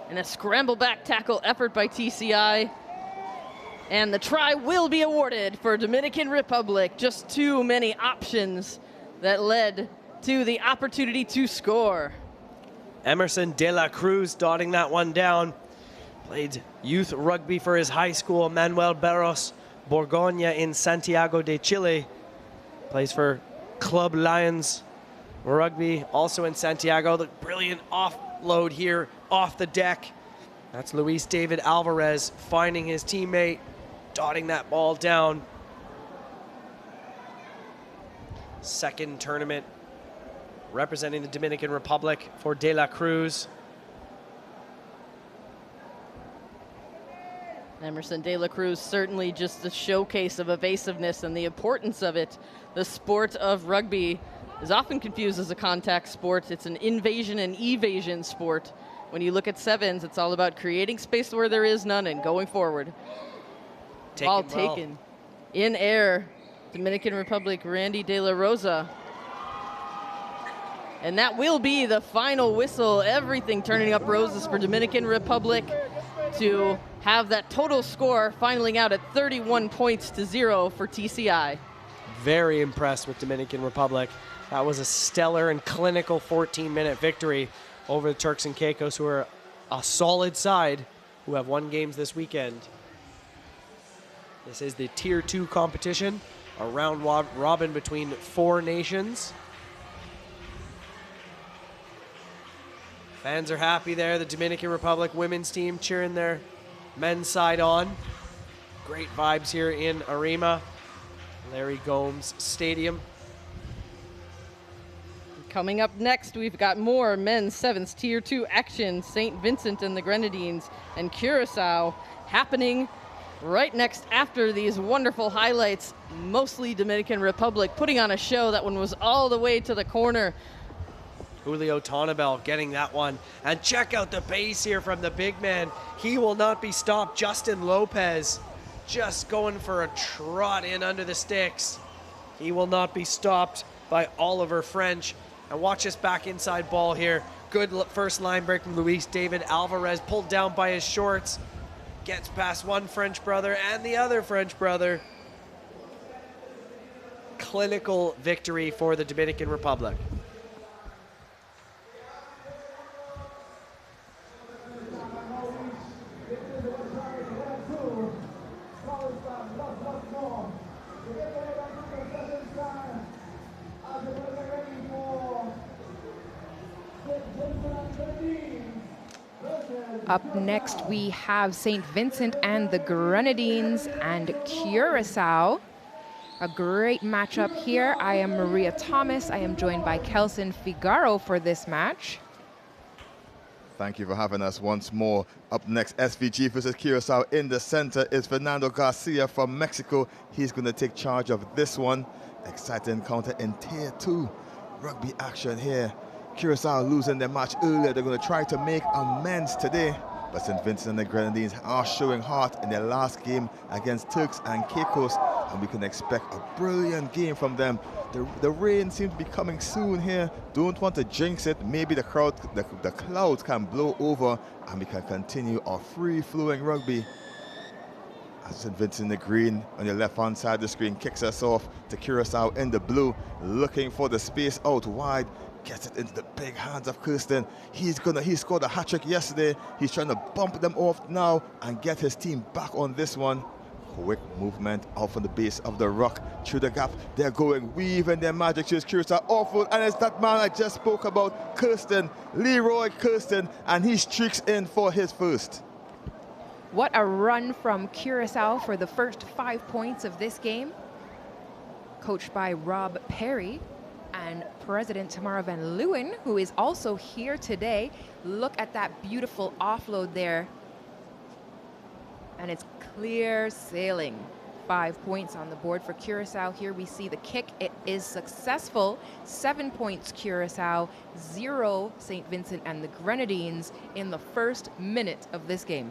And a scramble back tackle effort by TCI. And the try will be awarded for Dominican Republic. Just too many options that led to the opportunity to score. Emerson De La Cruz dotting that one down. Played youth rugby for his high school, Manuel Barros Borgoña in Santiago de Chile. Plays for Club Lions Rugby, also in Santiago. The brilliant offload here off the deck. That's Luis David Alvarez finding his teammate, dotting that ball down. 2nd tournament representing the Dominican Republic for De La Cruz. Emerson De La Cruz, certainly just a showcase of evasiveness and the importance of it. The sport of rugby is often confused as a contact sport. It's an invasion and evasion sport. When you look at 7s, it's all about creating space where there is none and going forward. Ball taken in air. Dominican Republic, Randy De La Rosa. And that will be the final whistle. Everything turning up roses for Dominican Republic to have that total score finaling out at 31 points to 0 for TCI. Very impressed with Dominican Republic. That was a stellar and clinical 14-minute victory over the Turks and Caicos, who are a solid side who have won games this weekend. This is the Tier 2 competition, a round robin between 4 nations. Fans are happy there. The Dominican Republic women's team cheering their men's side on. Great vibes here in Arima, Larry Gomes Stadium. Coming up next, we've got more men's sevens Tier 2 action. St. Vincent and the Grenadines and Curacao happening right next after these wonderful highlights. Mostly Dominican Republic putting on a show. That one was all the way to the corner. Julio Tonabel getting that one. And check out the pace here from the big man. He will not be stopped. Justin Lopez just going for a trot in under the sticks. He will not be stopped by Oliver French. And watch this back inside ball here. Good first line break from Luis David Alvarez, pulled down by his shorts. Gets past one French brother and the other French brother. Clinical victory for the Dominican Republic. Up next, we have St. Vincent and the Grenadines and Curacao. A great matchup here. I am Maria Thomas. I am joined by Kelson Figaro for this match. Thank you for having us once more. Up next, SVG versus Curacao. In the center is Fernando Garcia from Mexico. He's going to take charge of this one. Exciting encounter in Tier 2 rugby action here. Curacao losing their match earlier. They're going to try to make amends today. But St. Vincent and the Grenadines are showing heart in their last game against Turks and Caicos, and we can expect a brilliant game from them. The rain seems to be coming soon here. Don't want to jinx it. Maybe the clouds can blow over and we can continue our free-flowing rugby. As St. Vincent in the green on your left-hand side of the screen kicks us off to Curacao in the blue, looking for the space out wide. Gets it into the big hands of Kirsten. He scored a hat-trick yesterday. He's trying to bump them off now and get his team back on this one. Quick movement out from the base of the ruck through the gap. They're going, weaving their magic. Here's Curacao, awful, and it's that man I just spoke about, Kirsten, Leroy Kirsten, and he streaks in for his first. What a run from Curacao for the first 5 points of this game. Coached by Rob Perry and President Tamara Van Leeuwen, who is also here today. Look at that beautiful offload there. And it's clear sailing. 5 points on the board for Curacao. Here we see the kick. It is successful. 7 points Curacao, 0 St. Vincent and the Grenadines in the first minute of this game.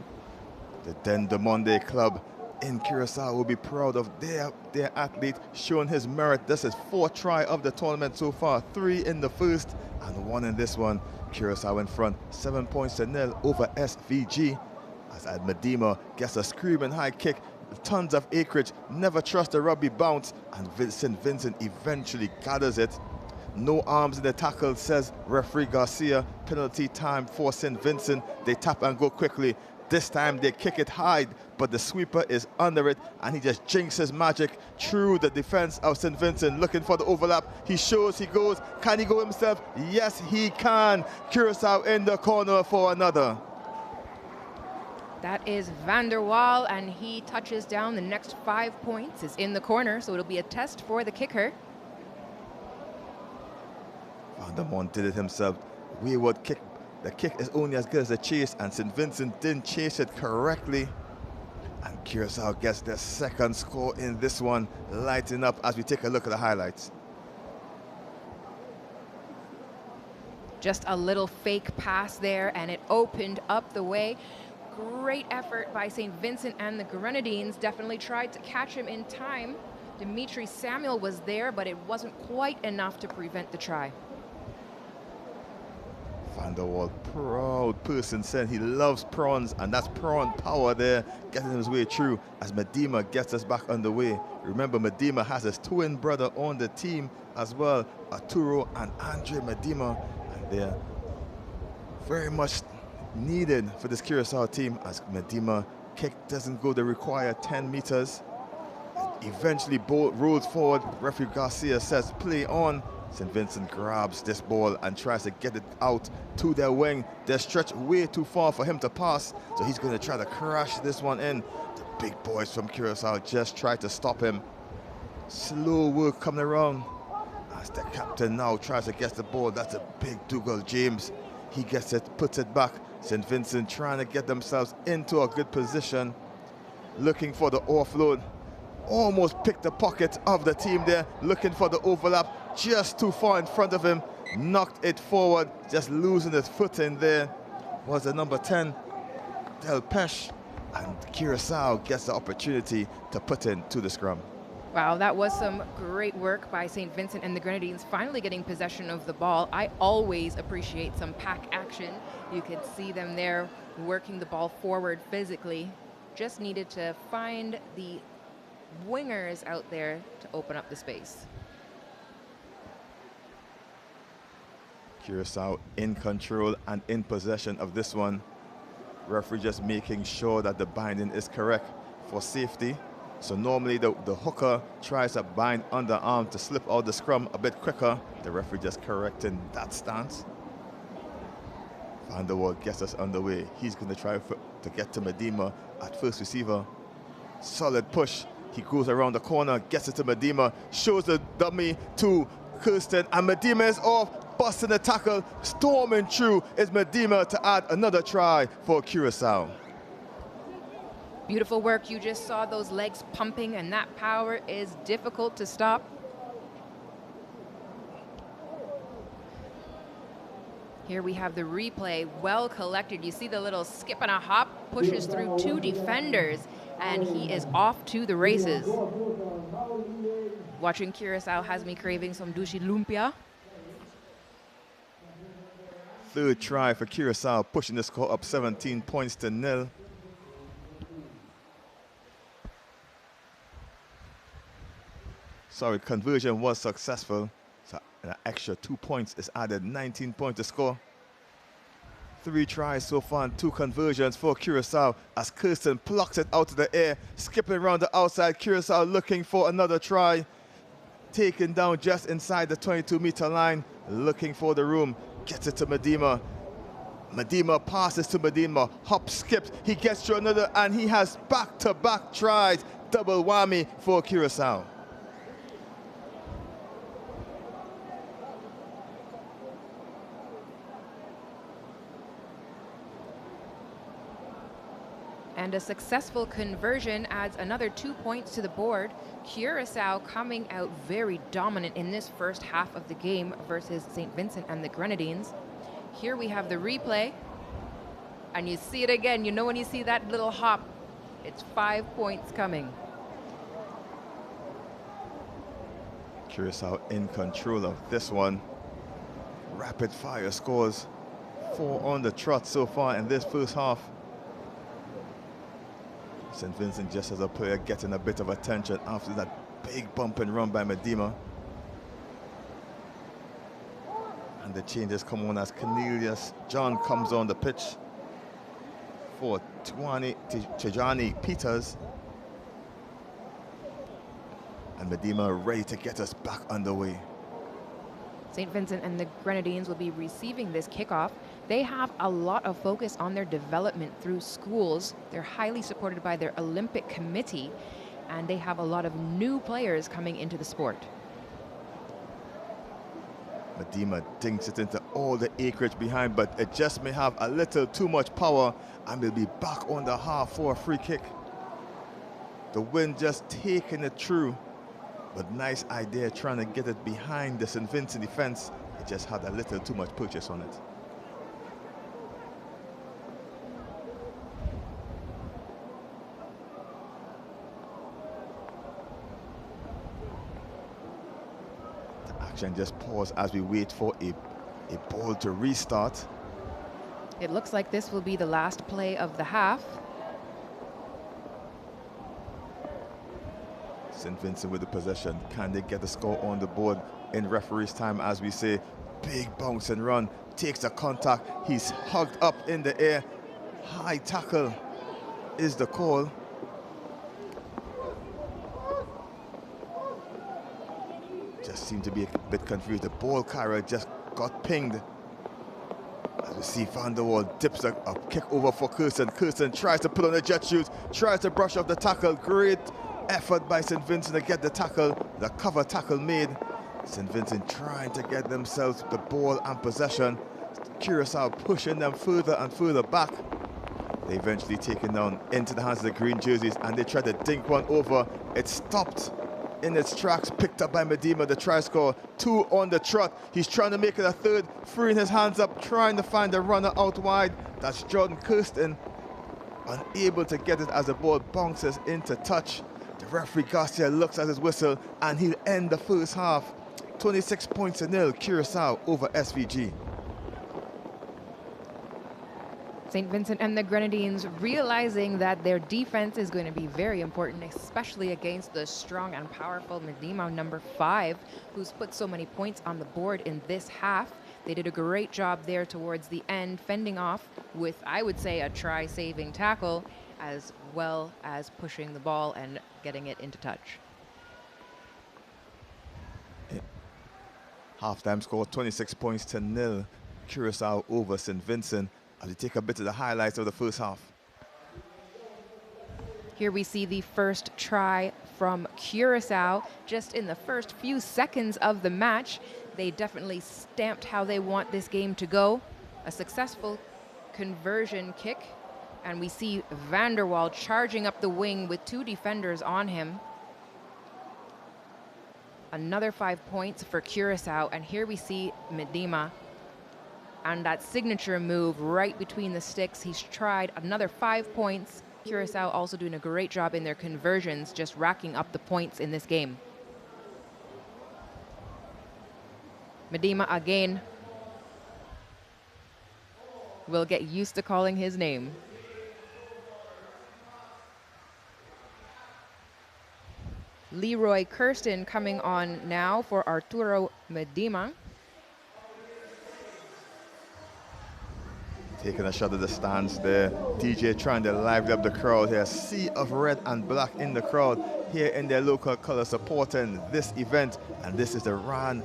The Dendermonde Club in Curacao will be proud of their athlete showing his merit. This is 4th try of the tournament so far, 3 in the first and 1 in this one. Curacao in front, 7 points to 0 over SVG. As Medema gets a screaming high kick, tons of acreage, never trust a rugby bounce, and St. Vincent eventually gathers it. No arms in the tackle, says referee Garcia. Penalty time for St. Vincent. They tap and go quickly. This time they kick it high, but the sweeper is under it, and he just jinxes magic through the defense of St. Vincent, looking for the overlap. He shows, he goes. Can he go himself? Yes, he can. Curacao in the corner for another. That is Van der Waal, and he touches down. The next 5 points is in the corner, so it'll be a test for the kicker. Van der Waal did it himself. Wayward kick. The kick is only as good as the chase, and St. Vincent didn't chase it correctly. And Curacao gets their second score in this one, lighting up as we take a look at the highlights. Just a little fake pass there, and it opened up the way. Great effort by St. Vincent and the Grenadines. Definitely tried to catch him in time. Dimitri Samuel was there, but it wasn't quite enough to prevent the try. Van der Waal, proud person, said he loves prawns, and that's prawn power there, getting his way through as Medema gets us back underway. Remember, Medema has his twin brother on the team as well, Arturo and Andre Medema, and they're very much needed for this Curacao team as Medema kick doesn't go the required 10 meters. Eventually, ball rolls forward. Referee Garcia says, play on. St. Vincent grabs this ball and tries to get it out to their wing. They're stretched way too far for him to pass, so he's going to try to crash this one in. The big boys from Curacao just try to stop him. Slow work coming around as the captain now tries to get the ball. That's a big Dougal James. He gets it, puts it back. St. Vincent trying to get themselves into a good position, looking for the offload. Almost picked the pocket of the team there, looking for the overlap, just too far in front of him, knocked it forward, just losing his foot in there. Was the number 10, Del Pesh, and Curacao gets the opportunity to put into the scrum. Wow, that was some great work by St. Vincent and the Grenadines, finally getting possession of the ball. I always appreciate some pack action. You could see them there working the ball forward physically. Just needed to find the wingers out there to open up the space. Curacao in control and in possession of this one. Referee just making sure that the binding is correct for safety. So normally the hooker tries to bind underarm to slip out the scrum a bit quicker. The referee just correcting that stance. Van der Waal gets us underway. He's going to try to get to Medema at first receiver. Solid push. He goes around the corner, gets it to Medema, shows the dummy to Kirsten, and Medema is off, busting the tackle, storming through is Medema to add another try for Curacao. Beautiful work. You just saw those legs pumping, and that power is difficult to stop. Here we have the replay, well collected. You see the little skip and a hop, pushes through two defenders, and he is off to the races. Watching Curacao has me craving some douche lumpia. Third try for Curacao, pushing the score up 17 points to 0. Sorry, conversion was successful. So an extra 2 points is added, 19 points to score. 3 tries so far and 2 conversions for Curacao as Kirsten plucks it out of the air, skipping around the outside. Curacao looking for another try. Taken down just inside the 22-meter line, looking for the room. Gets it to Medema. Medema passes to Medema, hop, skips. He gets to another, and he has back-to-back tries. Double whammy for Curacao. And a successful conversion adds another 2 points to the board. Curacao coming out very dominant in this first half of the game versus St. Vincent and the Grenadines. Here we have the replay, and you see it again. You know when you see that little hop, it's 5 points coming. Curacao in control of this one. Rapid fire scores. 4 on the trot so far in this first half. St. Vincent just as a player getting a bit of attention after that big bump and run by Medema. And the changes come on as Cornelius John comes on the pitch for Tijani Peters. And Medema ready to get us back underway. St. Vincent and the Grenadines will be receiving this kickoff. They have a lot of focus on their development through schools. They're highly supported by their Olympic committee, and they have a lot of new players coming into the sport. Medema dinks it into all the acreage behind, but it just may have a little too much power, and we'll be back on the half for a free kick. The wind just taking it through, but nice idea trying to get it behind the St. Vincent defense. It just had a little too much purchase on it. And just pause as we wait for a ball to restart. It looks like this will be the last play of the half. St. Vincent with the possession. Can they get the score on the board in referee's time? As we say, big bounce and run, takes the contact. He's hugged up in the air. High tackle is the call. just seemed to be a bit confused. The ball carrier just got pinged. As we see Van der Waal dips a kick over for Kirsten. Kirsten tries to put on the jet shoes, tries to brush off the tackle. Great effort by St. Vincent to get the tackle, the cover tackle made. St. Vincent trying to get themselves the ball and possession. Curaçao pushing them further and further back. They eventually taken down into the hands of the green jerseys, and they tried to dink one over. It stopped in its tracks, picked up by Medema, the try score. 2 on the trot. He's trying to make it a third, freeing his hands up, trying to find the runner out wide. That's Jordan Kirsten, unable to get it as the ball bounces into touch. The referee Garcia looks at his whistle, and he'll end the first half. 26 points to nil, Curaçao over SVG. St. Vincent and the Grenadines realizing that their defense is going to be very important, especially against the strong and powerful Medema, number 5, who's put so many points on the board in this half. They did a great job there towards the end, fending off with, I would say, a try-saving tackle, as well as pushing the ball and getting it into touch. Halftime score, 26 points to nil, Curaçao over St. Vincent. As we take a bit of the highlights of the first half. Here we see the first try from Curaçao just in the first few seconds of the match. They definitely stamped how they want this game to go. A successful conversion kick, and we see Van der Waal charging up the wing with 2 defenders on him. Another 5 points for Curaçao, and here we see Medema. And that signature move right between the sticks. He's tried another 5 points. Curaçao also doing a great job in their conversions, just racking up the points in this game. Medema again. We'll get used to calling his name. Leroy Kirsten coming on now for Arturo Medema. Taking a shot at the stands there. DJ trying to liven up the crowd here. Sea of red and black in the crowd here in their local color supporting this event. And this is the RAN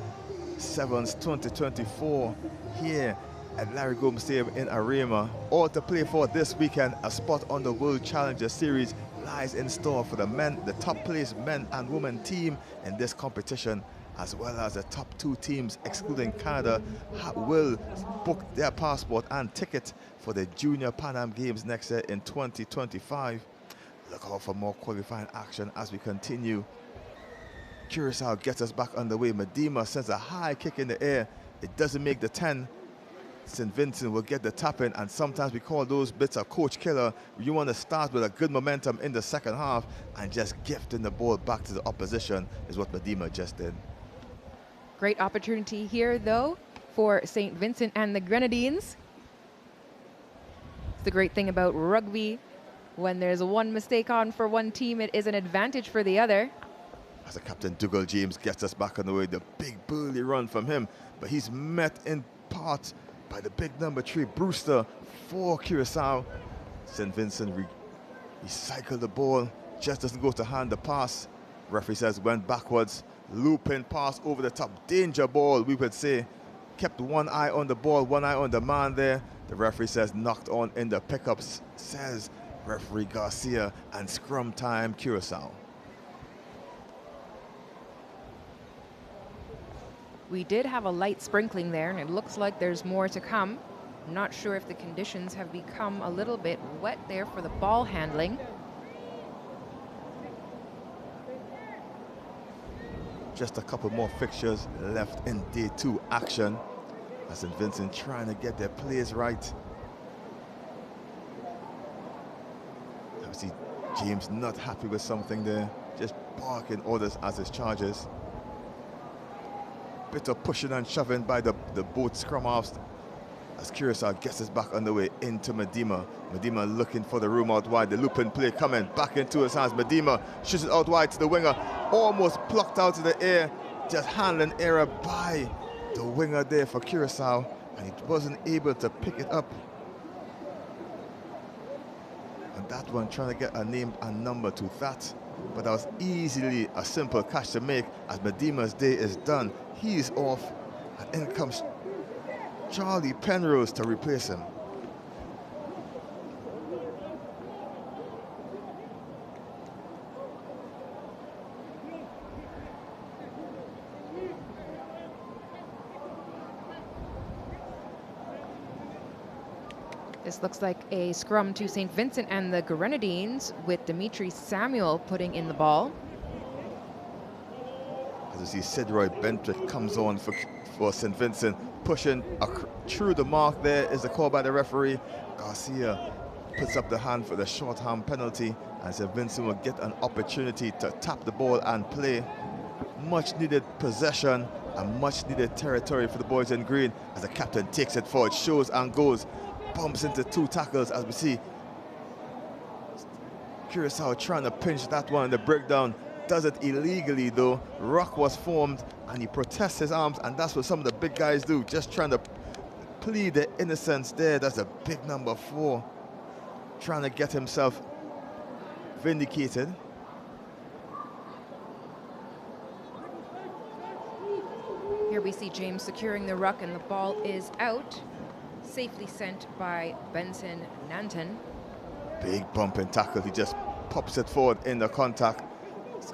7s 2024 here at Larry Gomes Stadium in Arima. All to play for this weekend. A spot on the World Challenger Series lies in store for the men, the top placed men and women team in this competition, as well as the top 2 teams, excluding Canada, will book their passport and ticket for the Junior Pan Am Games next year in 2025. Look out for more qualifying action as we continue. Curaçao gets us back underway. Medema sends a high kick in the air. It doesn't make the 10. St. Vincent will get the tap in, and sometimes we call those bits a coach killer. You want to start with a good momentum in the second half and just gifting the ball back to the opposition is what Medema just did. Great opportunity here, though, for St. Vincent and the Grenadines. It's the great thing about rugby. When there's one mistake on for one team, it is an advantage for the other. As the captain, Dougal James, gets us back on the way. The big burly run from him, but he's met in part by the big number 3, Brewster, for Curaçao. St. Vincent recycled the ball, just doesn't go to hand the pass. Referee says went backwards. Looping pass over the top, danger ball, we would say. Kept one eye on the ball, one eye on the man there. The referee says knocked on in the pickups, says referee Garcia, and scrum time, Curaçao. We did have a light sprinkling there, and it looks like there's more to come. I'm not sure if the conditions have become a little bit wet there for the ball handling. Just a couple more fixtures left in day 2 action. As St. Vincent trying to get their plays right. Obviously, James not happy with something there. Just barking orders as his charges. Bit of pushing and shoving by the both scrum halves as Curaçao gets us back underway into Medema. Medema looking for the room out wide. The looping play coming back into his hands. Medema shoots it out wide to the winger. Almost plucked out of the air. Just handling error by the winger there for Curaçao, and he wasn't able to pick it up. And that one trying to get a name and number to that But that was easily a simple catch to make as Medima's day is done. He's off, and in comes Charlie Penrose to replace him. This looks like a scrum to St. Vincent and the Grenadines, with Dimitri Samuel putting in the ball. As you see, Sidroy Bentrick comes on for St. Vincent, pushing through the mark. There is the call by the referee. Garcia puts up the hand for the short hand penalty, and St. Vincent will get an opportunity to tap the ball and play. Much needed possession and much needed territory for the boys in green as the captain takes it forward, shows and goes. Bumps into two tackles as we see Curacao trying to pinch that one in the breakdown. Does it illegally though. Ruck was formed and he protests his arms, and that's what some of the big guys do, just trying to plead their innocence there. That's a big number 4 trying to get himself vindicated. Here we see James securing the ruck, and the ball is out. Safely sent by Benson Nanton. Big bumping tackle. He just pops it forward in the contact.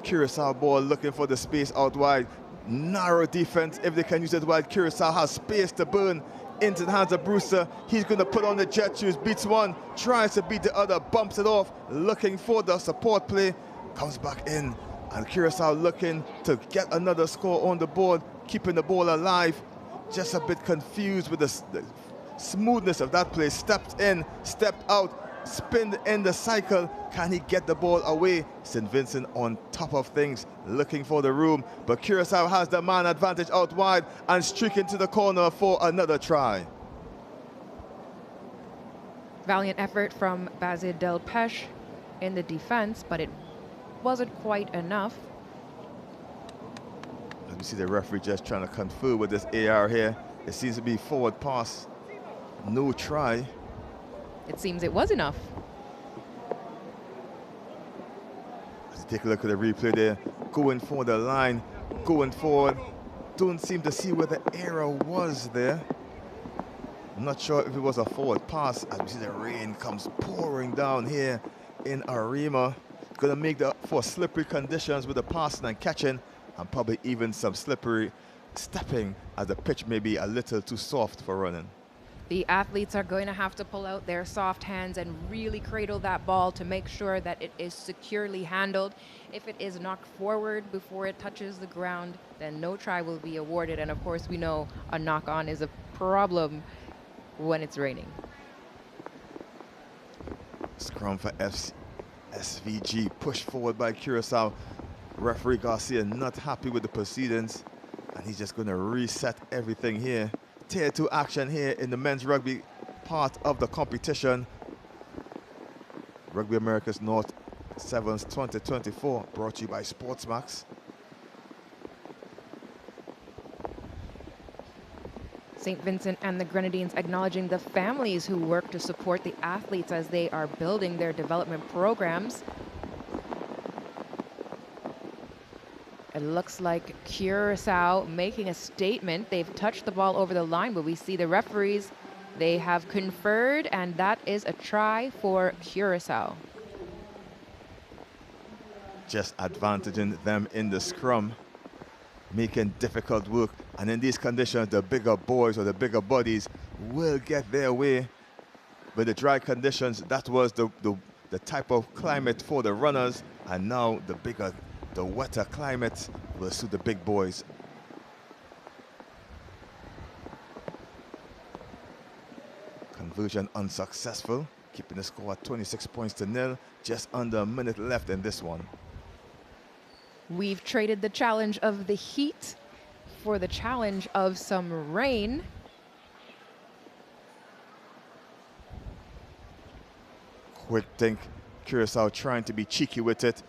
Curacao ball looking for the space out wide. Narrow defense if they can use it wide. Curacao has space to burn into the hands of Brewster. He's going to put on the jet shoes. Beats one, tries to beat the other, bumps it off, looking for the support play. Comes back in, and Curacao looking to get another score on the board, keeping the ball alive. Just a bit confused with the smoothness of that play. Stepped in, stepped out, spinned in the cycle. Can he get the ball away? St. Vincent on top of things, looking for the room, but Curacao has the man advantage out wide and streaking to the corner for another try. Valiant effort from Bazid Del Pesh in the defense, but it wasn't quite enough. Let me see the referee just trying to confer with this AR here. It seems to be forward pass. No try. It seems it was enough. Let's take a look at the replay there. Going for the line, going forward. Don't seem to see where the error was there. I'm not sure if it was a forward pass. As we see the rain comes pouring down here in Arima. Gonna make for slippery conditions with the passing and catching, and probably even some slippery stepping as the pitch may be a little too soft for running. The athletes are going to have to pull out their soft hands and really cradle that ball to make sure that it is securely handled. If it is knocked forward before it touches the ground, then no try will be awarded. And of course, we know a knock-on is a problem when it's raining. Scrum for SVG, pushed forward by Curacao. Referee Garcia not happy with the proceedings, and he's just going to reset everything here. Tier 2 action here in the men's rugby part of the competition. Rugby Americas North 7s 2024, brought to you by SportsMax. St. Vincent and the Grenadines acknowledging the families who work to support the athletes as they are building their development programs. It looks like Curacao making a statement. They've touched the ball over the line, but we see the referees, they have conferred, and that is a try for Curacao. Just advantaging them in the scrum, making difficult work. And in these conditions, the bigger boys or the bigger bodies will get their way. With the dry conditions, that was the type of climate for the runners, and now the wetter climate will suit the big boys. Conversion unsuccessful, keeping the score at 26 points to 0. Just under a minute left in this one. We've traded the challenge of the heat for the challenge of some rain. Quick think, Curacao trying to be cheeky with it,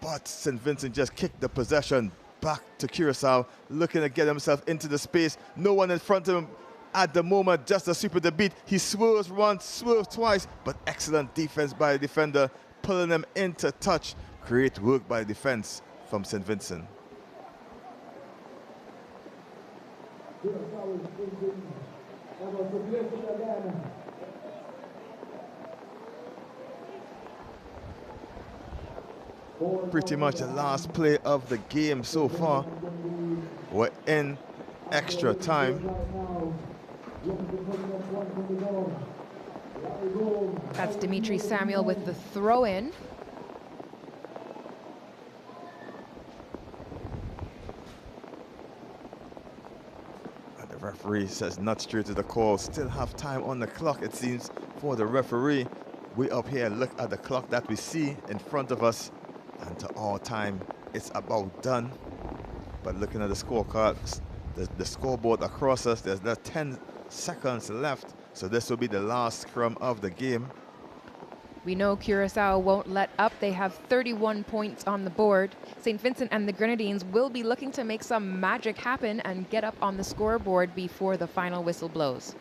but St. Vincent just kicked the possession back to Curacao, looking to get himself into the space. No one in front of him at the moment, just a sweep of the beat. He swerves once, swerves twice, but excellent defense by a defender, pulling him into touch. Great work by defense from St. Vincent. Pretty much the last play of the game so far. We're in extra time. That's Dimitri Samuel with the throw-in. And the referee says not straight to the call. Still have time on the clock, it seems, for the referee. We up here look at the clock that we see in front of us, and to all time, it's about done. But looking at the scorecard, the scoreboard across us, there's not 10 seconds left, so this will be the last scrum of the game. We know Curaçao won't let up. They have 31 points on the board. St. Vincent and the Grenadines will be looking to make some magic happen and get up on the scoreboard before the final whistle blows.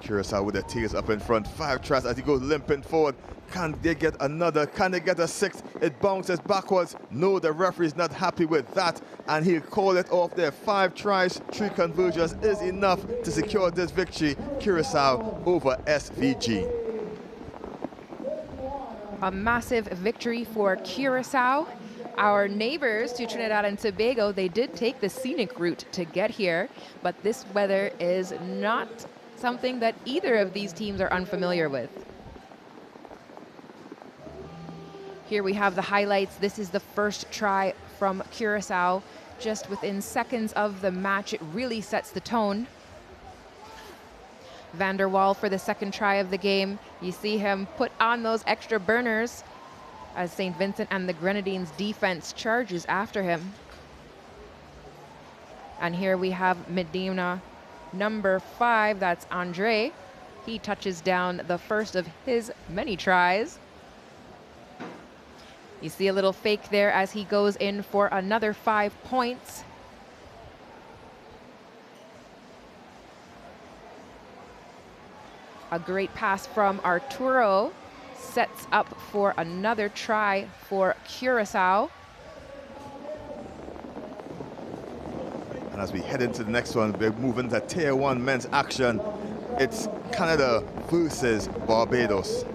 Curaçao with the tears up in front. 5 tries as he goes limping forward. Can they get another? Can they get a 6th? It bounces backwards. No, the referee's not happy with that, and he'll call it off there. 5 tries, 3 conversions is enough to secure this victory. Curaçao over SVG. A massive victory for Curaçao. Our neighbors to Trinidad and Tobago, they did take the scenic route to get here, but this weather is not something that either of these teams are unfamiliar with. Here we have the highlights. This is the first try from Curaçao. Just within seconds of the match, it really sets the tone. Van der Waal for the second try of the game. You see him put on those extra burners as St. Vincent and the Grenadines defense charges after him. And here we have Medina, number 5, that's Andre. He touches down the first of his many tries. You see a little fake there as he goes in for another 5 points. A great pass from Arturo sets up for another try for Curaçao. And as we head into the next one, we're moving to Tier 1 men's action. It's Canada versus Barbados.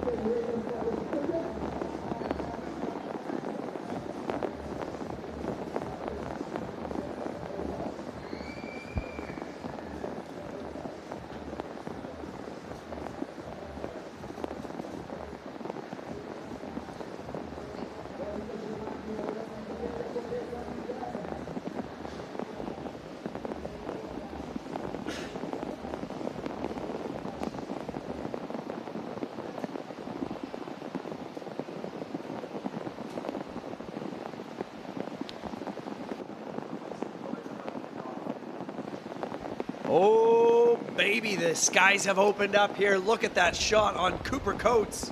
Oh, baby, the skies have opened up here. Look at that shot on Cooper Coates.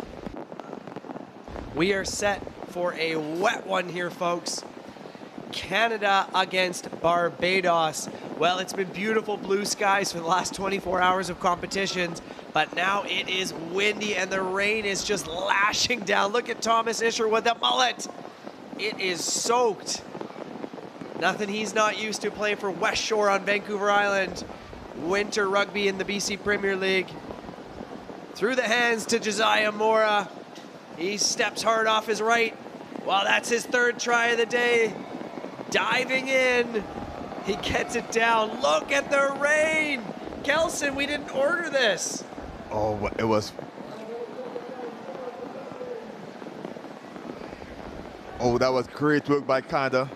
We are set for a wet one here, folks. Canada against Barbados. Well, it's been beautiful blue skies for the last 24 hours of competitions, but now it is windy and the rain is just lashing down. Look at Thomas Isher with the mullet. It is soaked. Nothing he's not used to playing for West Shore on Vancouver Island. Winter rugby in the BC Premier League. Through the hands to Josiah Mora. He steps hard off his right. Well, that's his 3rd try of the day. Diving in. He gets it down. Look at the rain. Kelson, we didn't order this. Oh, it was... Oh, that was great work by Canada.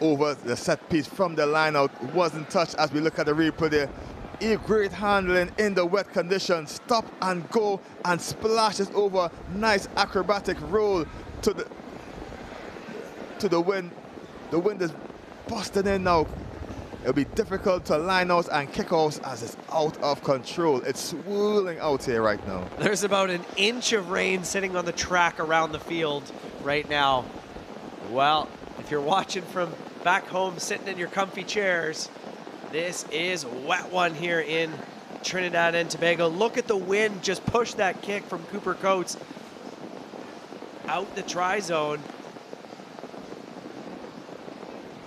Over the set piece from the line out. Wasn't touched as we look at the replay there. Great handling in the wet conditions. Stop and go and splashes over. Nice acrobatic roll to the wind. The wind is busting in now. It'll be difficult to line out and kick outs as it's out of control. It's swirling out here right now. There's about an inch of rain sitting on the track around the field right now. Well, if you're watching from back home, sitting in your comfy chairs, this is a wet one here in Trinidad and Tobago. Look at the wind just push that kick from Cooper Coates out the try zone.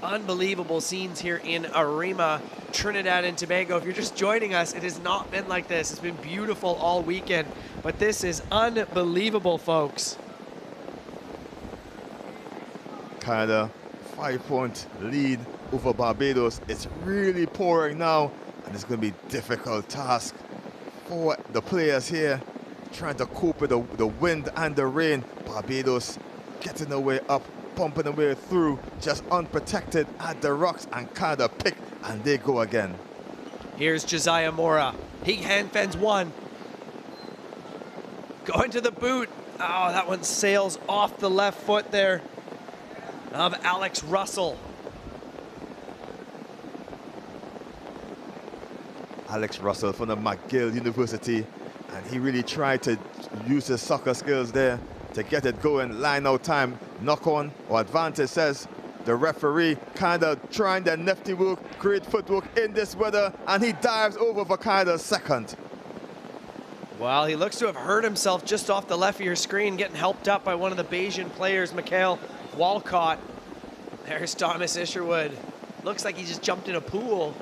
Unbelievable scenes here in Arima, Trinidad and Tobago. If you're just joining us, it has not been like this. It's been beautiful all weekend, but this is unbelievable, folks. Canada, 5-point lead over Barbados. It's really pouring now, and it's going to be a difficult task for the players here, trying to cope with the wind and the rain. Barbados getting their way up, pumping their way through, just unprotected at the rocks, and Canada pick, and they go again. Here's Josiah Mora. He hand fends one. Going to the boot. Oh, that one sails off the left foot there of Alex Russell. Alex Russell from the McGill University, and he really tried to use his soccer skills there to get it going. Line out time, knock on or advantage, says the referee. Canada trying their nifty work, great footwork in this weather, and he dives over for Canada's second. Well, he looks to have hurt himself just off the left of your screen, getting helped up by one of the Bayesian players, Mikhail Walcott. There's Thomas Isherwood. Looks like he just jumped in a pool.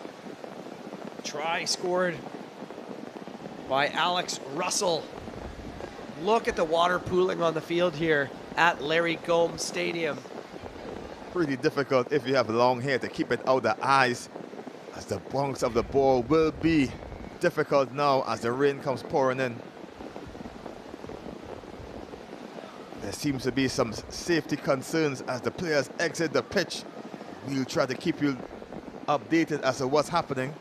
Try scored by Alex Russell. Look at the water pooling on the field here at Larry Gomes Stadium. Pretty difficult if you have long hair to keep it out of the eyes, as the bounce of the ball will be difficult now as the rain comes pouring in. There seems to be some safety concerns as the players exit the pitch. We'll try to keep you updated as to what's happening.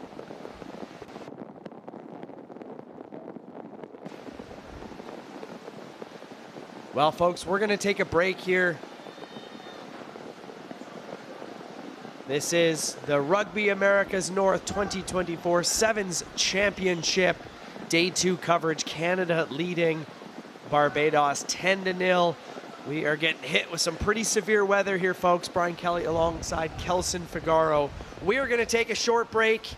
Well, folks, we're going to take a break here. This is the Rugby Americas North 2024 Sevens Championship. Day 2 coverage. Canada leading Barbados 10-0. We are getting hit with some pretty severe weather here, folks. Brian Kelly alongside Kelson Figaro. We are going to take a short break.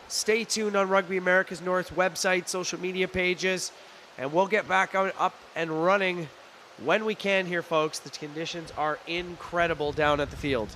Stay tuned on Rugby Americas North website, social media pages, and we'll get back out, up and running when we can here, folks. The conditions are incredible down at the field.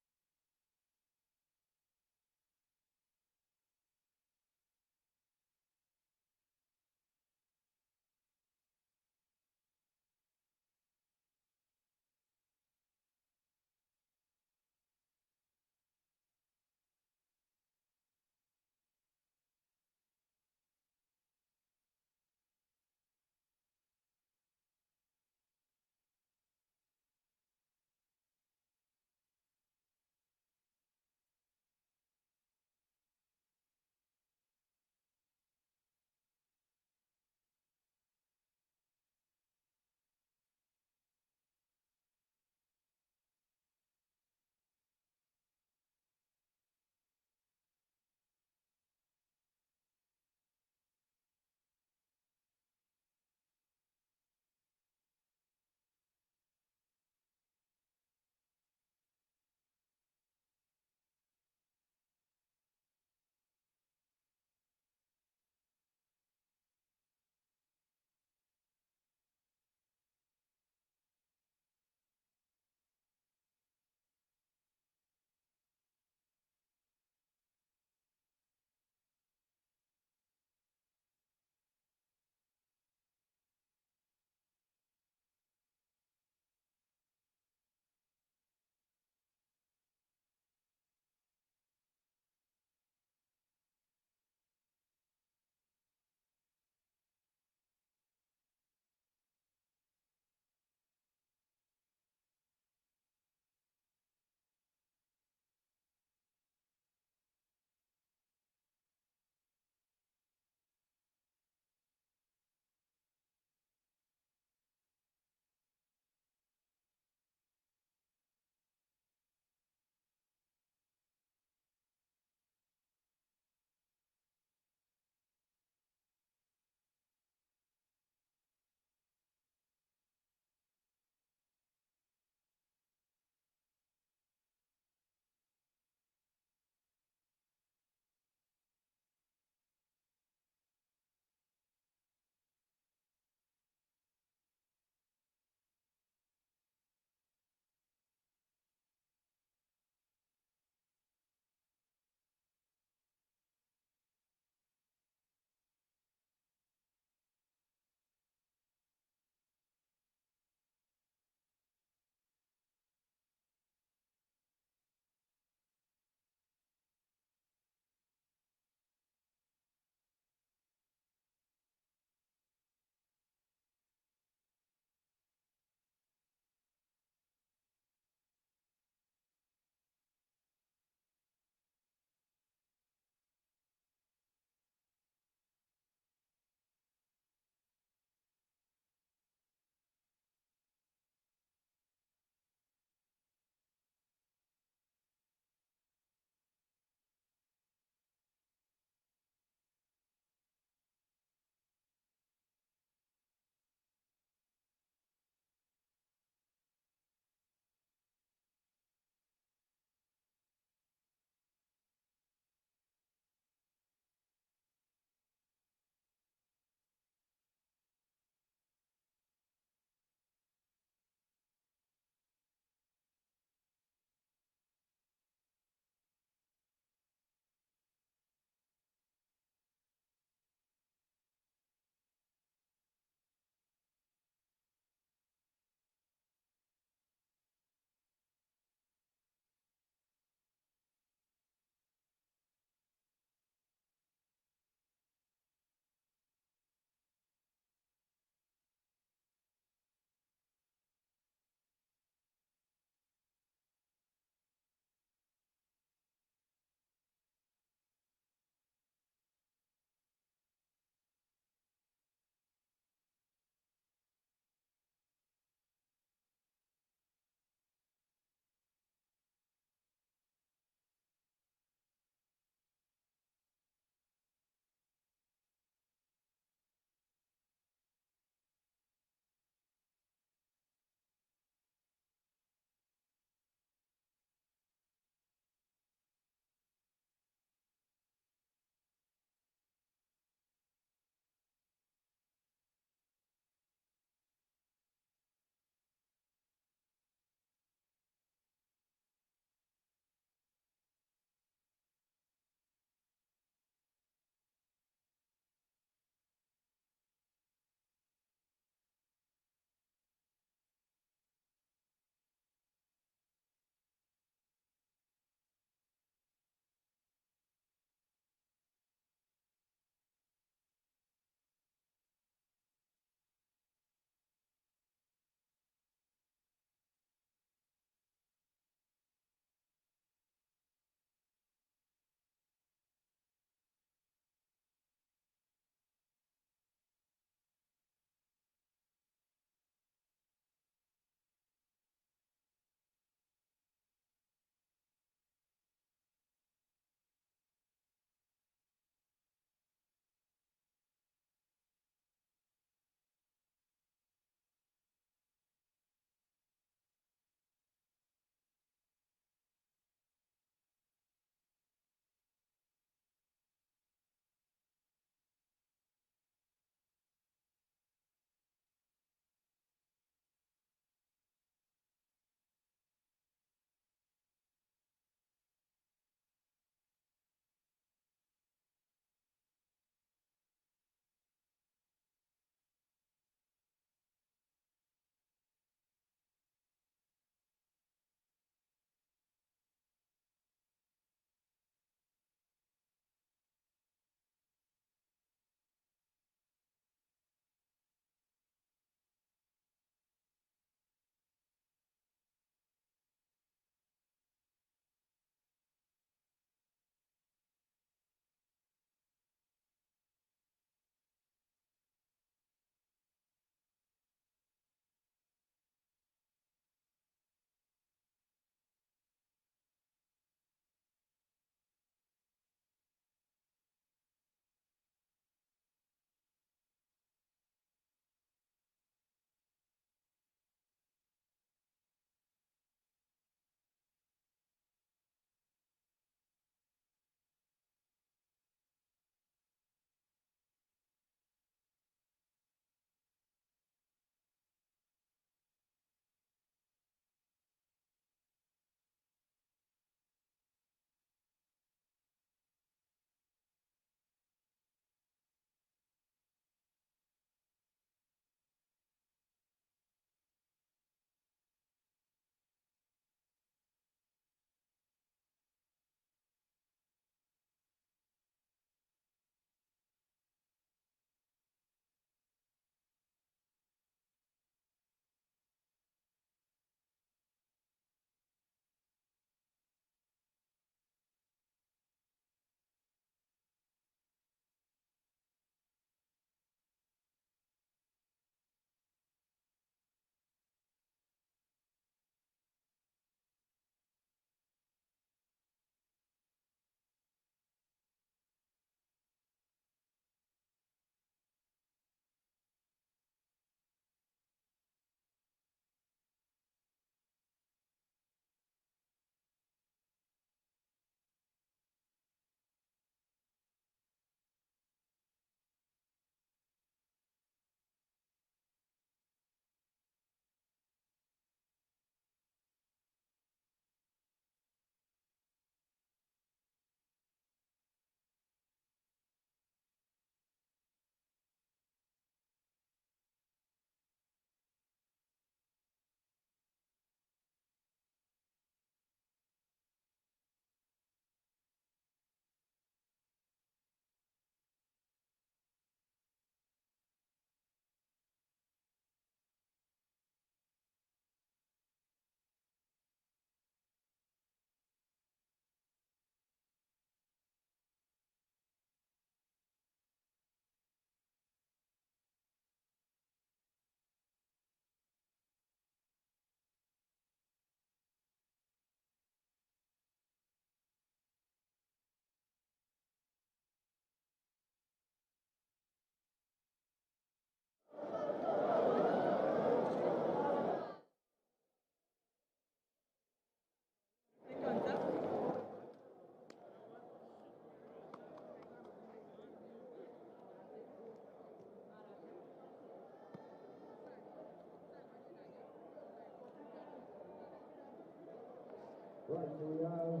Right, so we have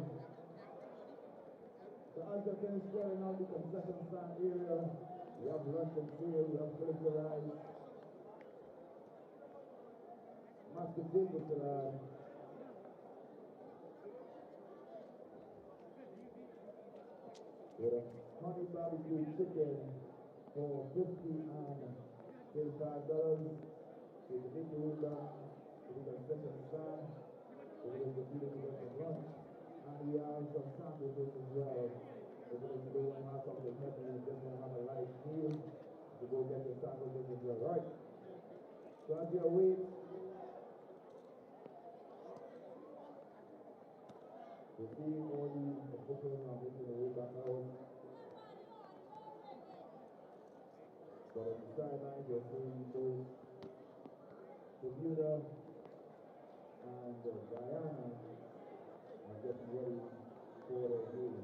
the other players scoring out the concession stand area. We have Russian Seal, we have Philip Rice, Master Jacobs, with a honey barbecue chicken for $50 and $35. So you take the room down to the concession stand. We're going to feed it with some lunch. And we have some sandwiches as well. If you don't want to have something heavy, you just want to have a light meal, you go get your sandwiches as well. Right. So as you wait, you see all the officials are making the way back out. So on the sidelines, you're seeing both Bermuda and Guyana are getting ready for their game.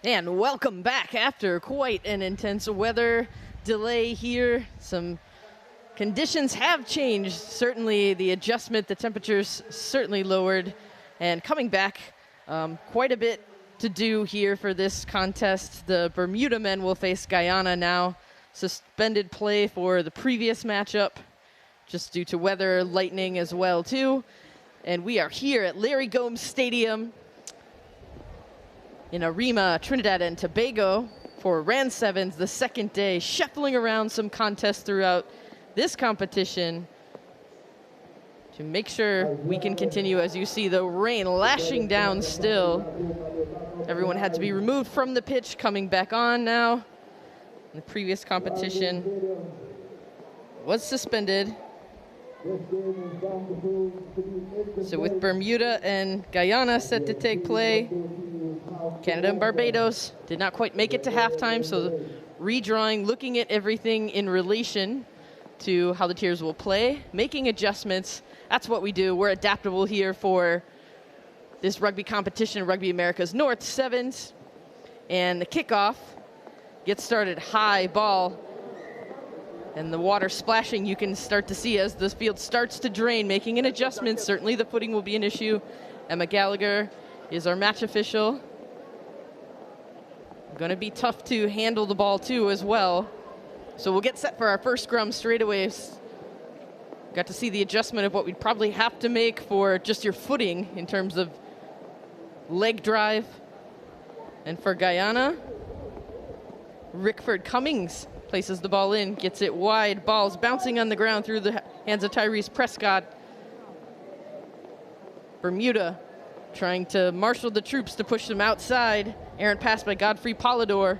And welcome back after quite an intense weather delay here. Some conditions have changed. Certainly the adjustment, the temperatures certainly lowered. And coming back, quite a bit to do here for this contest. The Bermuda men will face Guyana now. Suspended play for the previous matchup, just due to weather, lightning as well too. And we are here at Larry Gomes Stadium in Arima, Trinidad and Tobago for Round Sevens, the second day, shuffling around some contests throughout this competition. to make sure we can continue. As you see the rain lashing down still. Everyone had to be removed from the pitch, coming back on now. In the previous competition was suspended. So with Bermuda and Guyana set to take play, Canada and Barbados did not quite make it to halftime, so redrawing, looking at everything in relation to how the tiers will play, making adjustments. That's what we do. We're adaptable here for this rugby competition, Rugby Americas North Sevens. And the kickoff gets started high ball. And the water splashing you can start to see as the field starts to drain, making an adjustment. Certainly the footing will be an issue. Emma Gallagher is our match official. Going to be tough to handle the ball too as well. So we'll get set for our first scrum straight away. Got to see the adjustment of what we'd probably have to make for just your footing in terms of leg drive. And for Guyana, Rickford Cummings places the ball in, gets it wide. Ball's bouncing on the ground through the hands of Tyrese Prescott. Bermuda trying to marshal the troops to push them outside. Errant pass by Godfrey Polidor.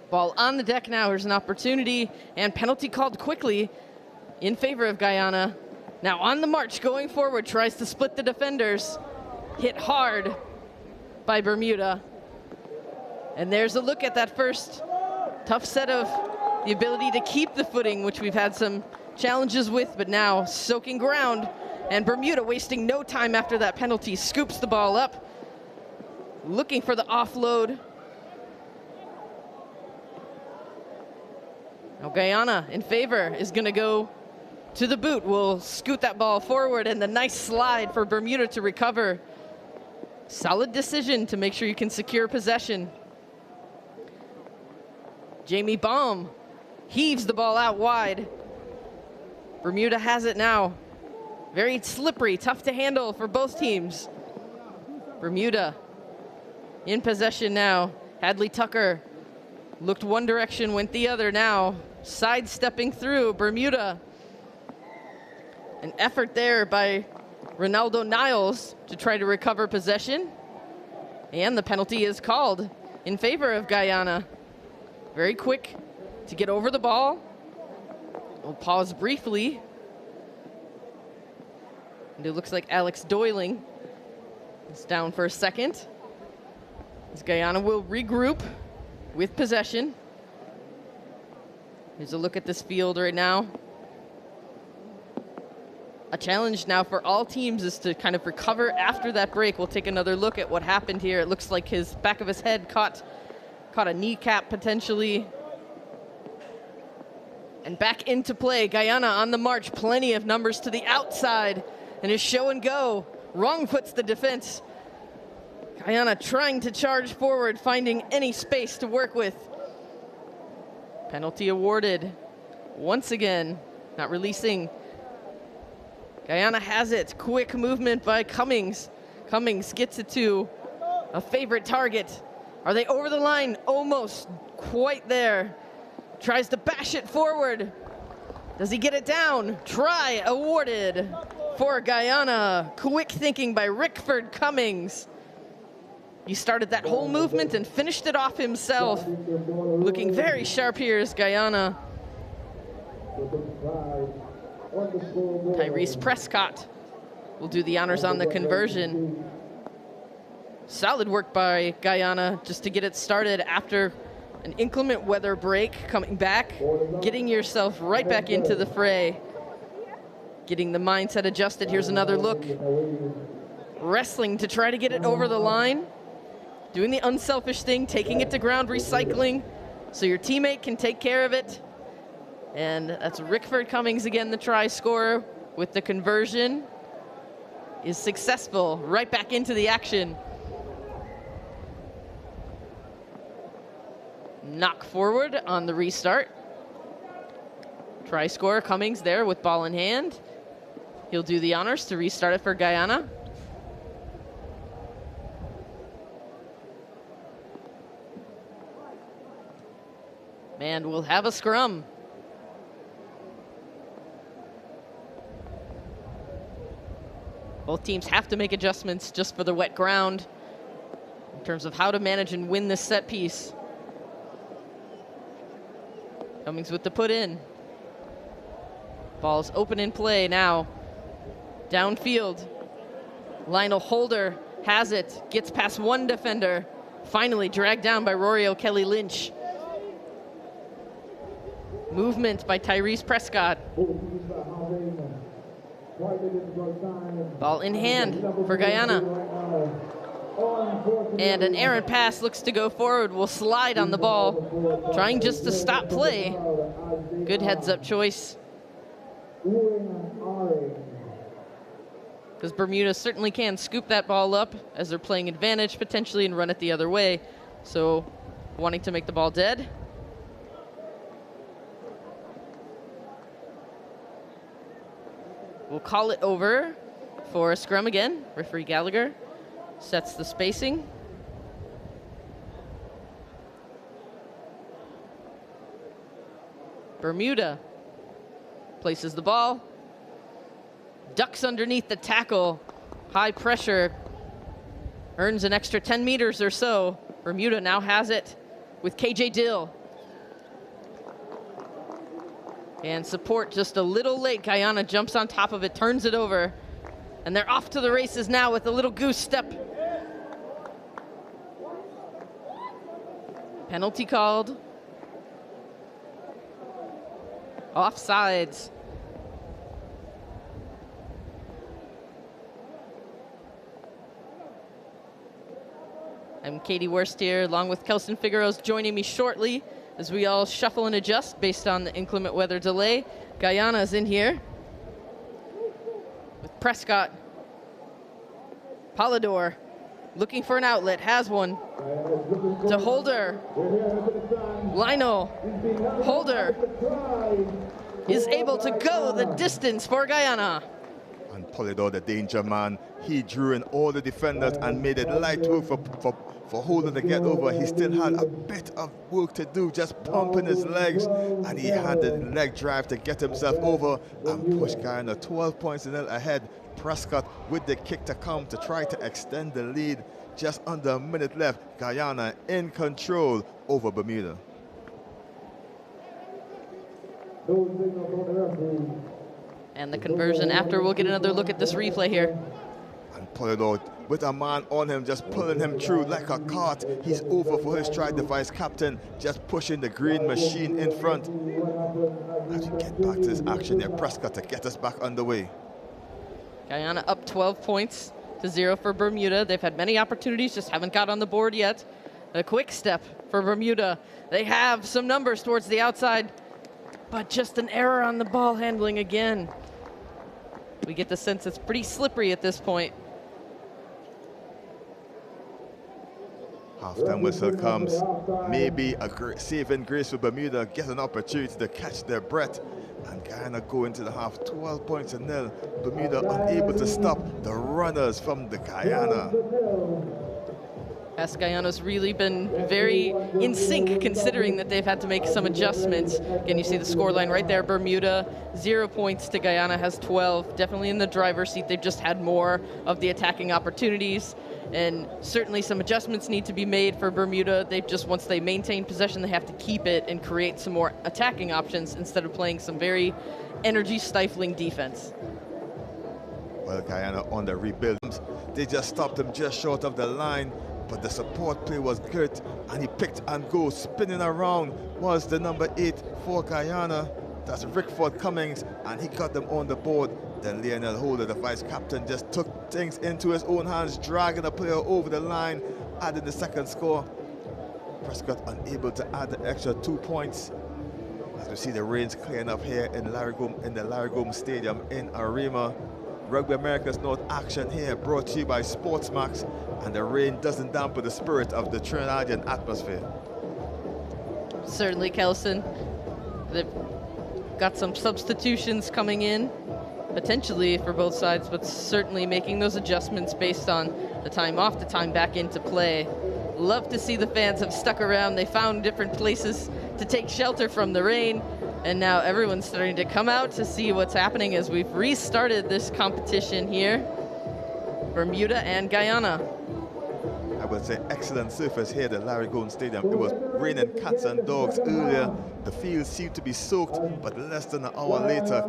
Ball on the deck now. Here's an opportunity, and penalty called quickly in favor of Guyana. Now on the march, going forward, tries to split the defenders. Hit hard by Bermuda. And there's a look at that first tough set of the ability to keep the footing, which we've had some challenges with, but now soaking ground. And Bermuda, wasting no time after that penalty, scoops the ball up, looking for the offload. Now Guyana in favor is going to go to the boot. Will scoot that ball forward, and the nice slide for Bermuda to recover. Solid decision to make sure you can secure possession. Jamie Baum heaves the ball out wide. Bermuda has it now. Very slippery, tough to handle for both teams. Bermuda in possession now. Hadley Tucker looked one direction, went the other now. Sidestepping through Bermuda. An effort there by Ronaldo Niles to try to recover possession. And the penalty is called in favor of Guyana. Very quick to get over the ball. We'll pause briefly. And it looks like Alex Doyling is down for a second, as Guyana will regroup with possession. Here's a look at this field right now. A challenge now for all teams is to kind of recover after that break. We'll take another look at what happened here. It looks like his back of his head caught a kneecap potentially. And back into play. Guyana on the march. Plenty of numbers to the outside. And his show and go. Wrong puts the defense. Guyana trying to charge forward, finding any space to work with. Penalty awarded. Once again, not releasing. Guyana has it. Quick movement by Cummings. Cummings gets it to a favorite target. Are they over the line? Almost quite there. Tries to bash it forward. Does he get it down? Try awarded for Guyana. Quick thinking by Rickford Cummings. He started that whole movement and finished it off himself. Looking very sharp here is Guyana. Tyrese Prescott will do the honors on the conversion. Solid work by Guyana just to get it started after an inclement weather break, coming back, getting yourself right back into the fray, getting the mindset adjusted. Here's another look. Wrestling to try to get it over the line, doing the unselfish thing, taking it to ground, recycling, so your teammate can take care of it. And that's Rickford Cummings again, the try scorer, with the conversion is successful. Right back into the action. Knock forward on the restart. Try scorer Cummings there with ball in hand. He'll do the honors to restart it for Guyana. And we'll have a scrum. Both teams have to make adjustments just for the wet ground in terms of how to manage and win this set piece. Cummings with the put in. Ball's open in play now. Downfield. Lionel Holder has it, gets past one defender. Finally dragged down by Rory O'Kelly Lynch. Movement by Tyrese Prescott. Ball in hand for Guyana. And an errant pass looks to go forward, will slide on the ball, trying just to stop play. Good heads-up choice. Because Bermuda certainly can scoop that ball up as they're playing advantage potentially and run it the other way. So wanting to make the ball dead. We'll call it over for a scrum again. Referee Gallagher sets the spacing. Bermuda places the ball. Ducks underneath the tackle. High pressure. Earns an extra 10 meters or so. Bermuda now has it with KJ Dill. And support just a little late. Guyana jumps on top of it, turns it over. And they're off to the races now with a little goose step. Penalty called. Offsides. I'm Katie Worst here, along with Kelson Figueroa's joining me shortly as we all shuffle and adjust based on the inclement weather delay. Guyana's in here with Prescott. Polidor looking for an outlet, has one. To Holder. Lionel. Holder is able to go the distance for Guyana. And Polidor, the danger man, he drew in all the defenders and made it light work for Holder to get over. He still had a bit of work to do, just pumping his legs, and he had the leg drive to get himself over and push Guyana 12 points ahead. Prescott with the kick to come to try to extend the lead. Just under a minute left. Guyana in control over Bermuda. And the conversion after. We'll get another look at this replay here. And Polidor with a man on him, just pulling him through like a cart. He's over for his try, the vice captain, just pushing the green machine in front. As we get back to this action there, Prescott to get us back underway. Guyana up 12 points to 0 for Bermuda. They've had many opportunities, just haven't got on the board yet. A quick step for Bermuda. They have some numbers towards the outside, but just an error on the ball handling again. We get the sense it's pretty slippery at this point. Halftime whistle comes. Maybe a saving grace for Bermuda. Get an opportunity to catch their breath. And Guyana go into the half 12 points to 0. Bermuda unable to stop the runners from the Guyana. As Guyana's really been very in sync, considering that they've had to make some adjustments. Again, you see the scoreline right there. Bermuda, 0 points to Guyana has 12. Definitely in the driver's seat. They've just had more of the attacking opportunities. And certainly some adjustments need to be made for Bermuda. They've just, once they maintain possession, they have to keep it and create some more attacking options instead of playing some very energy-stifling defense. Well, Guyana on the rebuild. They just stopped him just short of the line. But the support play was good, and he picked and go. Spinning around was the number 8 for Guyana. That's Rickford Cummings, and he got them on the board. Then Lionel Holder, the vice captain, just took things into his own hands, dragging the player over the line, adding the second score. Prescott unable to add the extra 2 points. As we see the rains clearing up here in the Larry Gomes Stadium in Arima. Rugby America's North action here, brought to you by SportsMax, and the rain doesn't dampen the spirit of the Trinidadian atmosphere. Certainly, Kelson. They've got some substitutions coming in, potentially for both sides, but certainly making those adjustments based on the time off, the time back into play. Love to see the fans have stuck around. They found different places to take shelter from the rain. And now everyone's starting to come out to see what's happening as we've restarted this competition here. Bermuda and Guyana. I would say excellent surface here at Larry Gold Stadium. It was raining cats and dogs earlier. The field seemed to be soaked, but less than an hour later,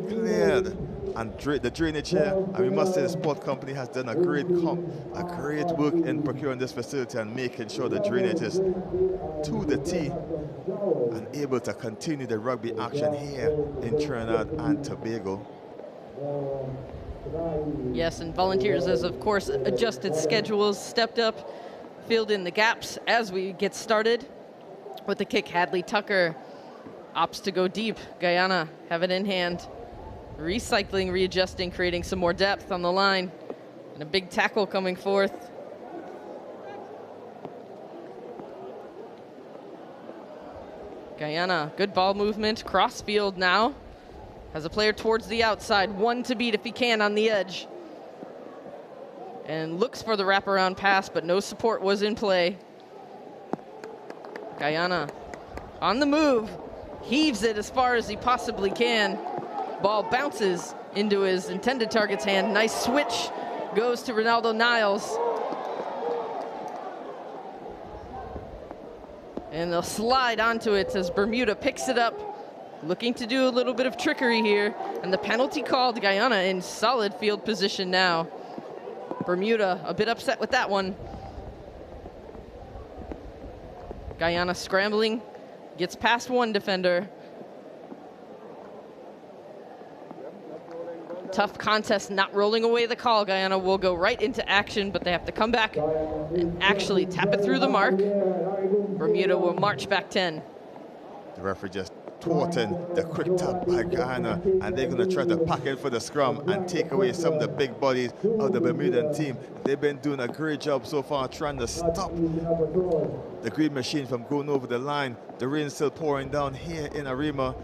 cleared. And the drainage here, and we must say the sport company has done a great work in procuring this facility and making sure the drainage is to the T and able to continue the rugby action here in Trinidad and Tobago. Yes, and volunteers has, of course, adjusted schedules, stepped up, filled in the gaps as we get started. With the kick, Hadley Tucker opts to go deep. Guyana have it in hand. Recycling, readjusting, creating some more depth on the line. And a big tackle coming forth. Guyana, good ball movement, cross field now. Has a player towards the outside, one to beat if he can on the edge. And looks for the wraparound pass, but no support was in play. Guyana on the move, heaves it as far as he possibly can. Ball bounces into his intended target's hand. Nice switch goes to Ronaldo Niles. And they'll slide onto it as Bermuda picks it up, looking to do a little bit of trickery here. And the penalty called. Guyana in solid field position now. Bermuda a bit upset with that one. Guyana scrambling, gets past one defender. Tough contest, not rolling away the call. Guyana will go right into action, but they have to come back and actually tap it through the mark. Bermuda will march back 10. The referee just thwarting the quick tap by Guyana, and they're going to try to pack in for the scrum and take away some of the big bodies of the Bermudan team. They've been doing a great job so far trying to stop the Green Machine from going over the line. The rain's still pouring down here in Arima,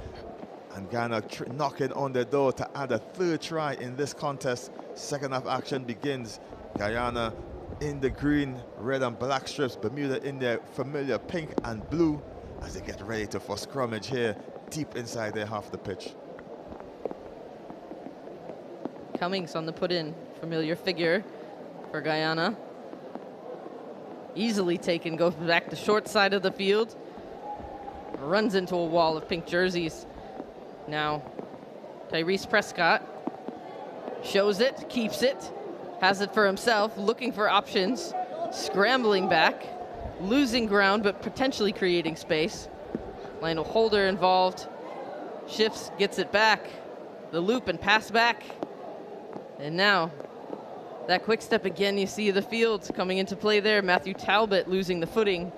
and Guyana knocking on the door to add a third try in this contest. Second half action begins. Guyana in the green, red and black strips, Bermuda in their familiar pink and blue, as they get ready for scrummage here deep inside their half the pitch. Cummings on the put-in, familiar figure for Guyana. Easily taken, goes back to short side of the field. Runs into a wall of pink jerseys. Now, Tyrese Prescott shows it, keeps it, has it for himself, looking for options, scrambling back, losing ground, but potentially creating space. Lionel Holder involved, shifts, gets it back, the loop and pass back. And now, that quick step again, you see the field coming into play there. Matthew Talbot losing the footing.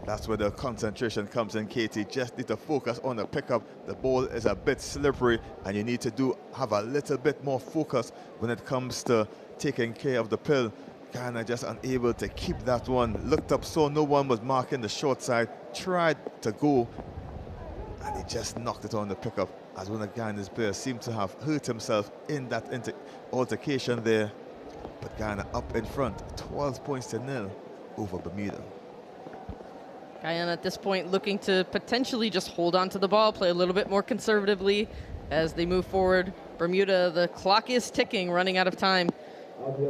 That's where the concentration comes in, Katie. Just need to focus on the pickup. The ball is a bit slippery, and you need to have a little bit more focus when it comes to taking care of the pill. Guyana just unable to keep that one. Looked up, saw no one was marking the short side, tried to go, and he just knocked it on the pickup, as one of Guyana's players seemed to have hurt himself in that altercation there. But Guyana up in front, 12 points to 0 over Bermuda. Guyana at this point looking to potentially just hold on to the ball, play a little bit more conservatively as they move forward. Bermuda, the clock is ticking, running out of time.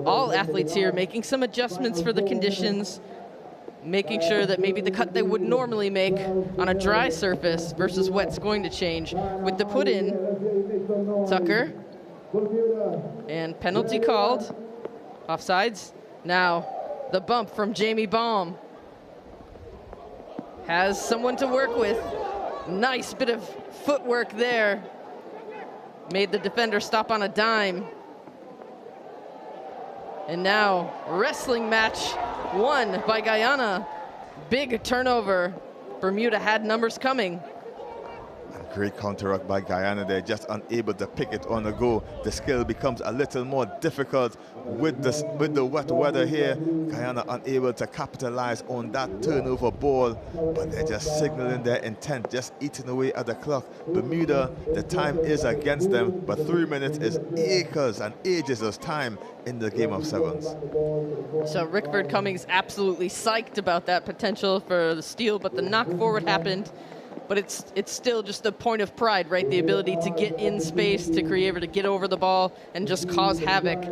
All athletes here making some adjustments for the conditions, making sure that maybe the cut they would normally make on a dry surface versus wet's going to change. With the put in, Tucker, and penalty called, offsides. Now the bump from Jamie Baum. Has someone to work with. Nice bit of footwork there. Made the defender stop on a dime. And now, wrestling match won by Guyana. Big turnover. Bermuda had numbers coming. Great counter-ruck by Guyana there, just unable to pick it on the go. The skill becomes a little more difficult with the wet weather here. Guyana unable to capitalize on that turnover ball, but they're just signaling their intent, just eating away at the clock. Bermuda, the time is against them, but 3 minutes is acres and ages of time in the game of sevens. So Rickford Cummings absolutely psyched about that potential for the steal, but the knock forward happened. but it's still just a point of pride, right? The ability to get in space, to be able to get over the ball and just cause havoc.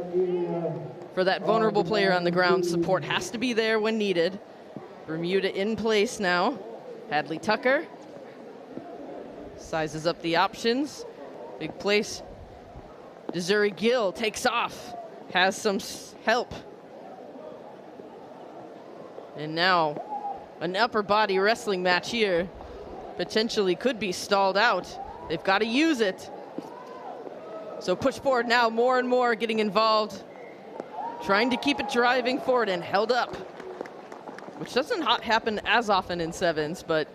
For that vulnerable player on the ground, support has to be there when needed. Bermuda in place now. Hadley Tucker sizes up the options. Big place. Desiree Gill takes off, has some help. And now an upper body wrestling match here. Potentially could be stalled out. They've got to use it. So push forward now, more and more getting involved. Trying to keep it driving forward and held up. Which doesn't happen as often in sevens, but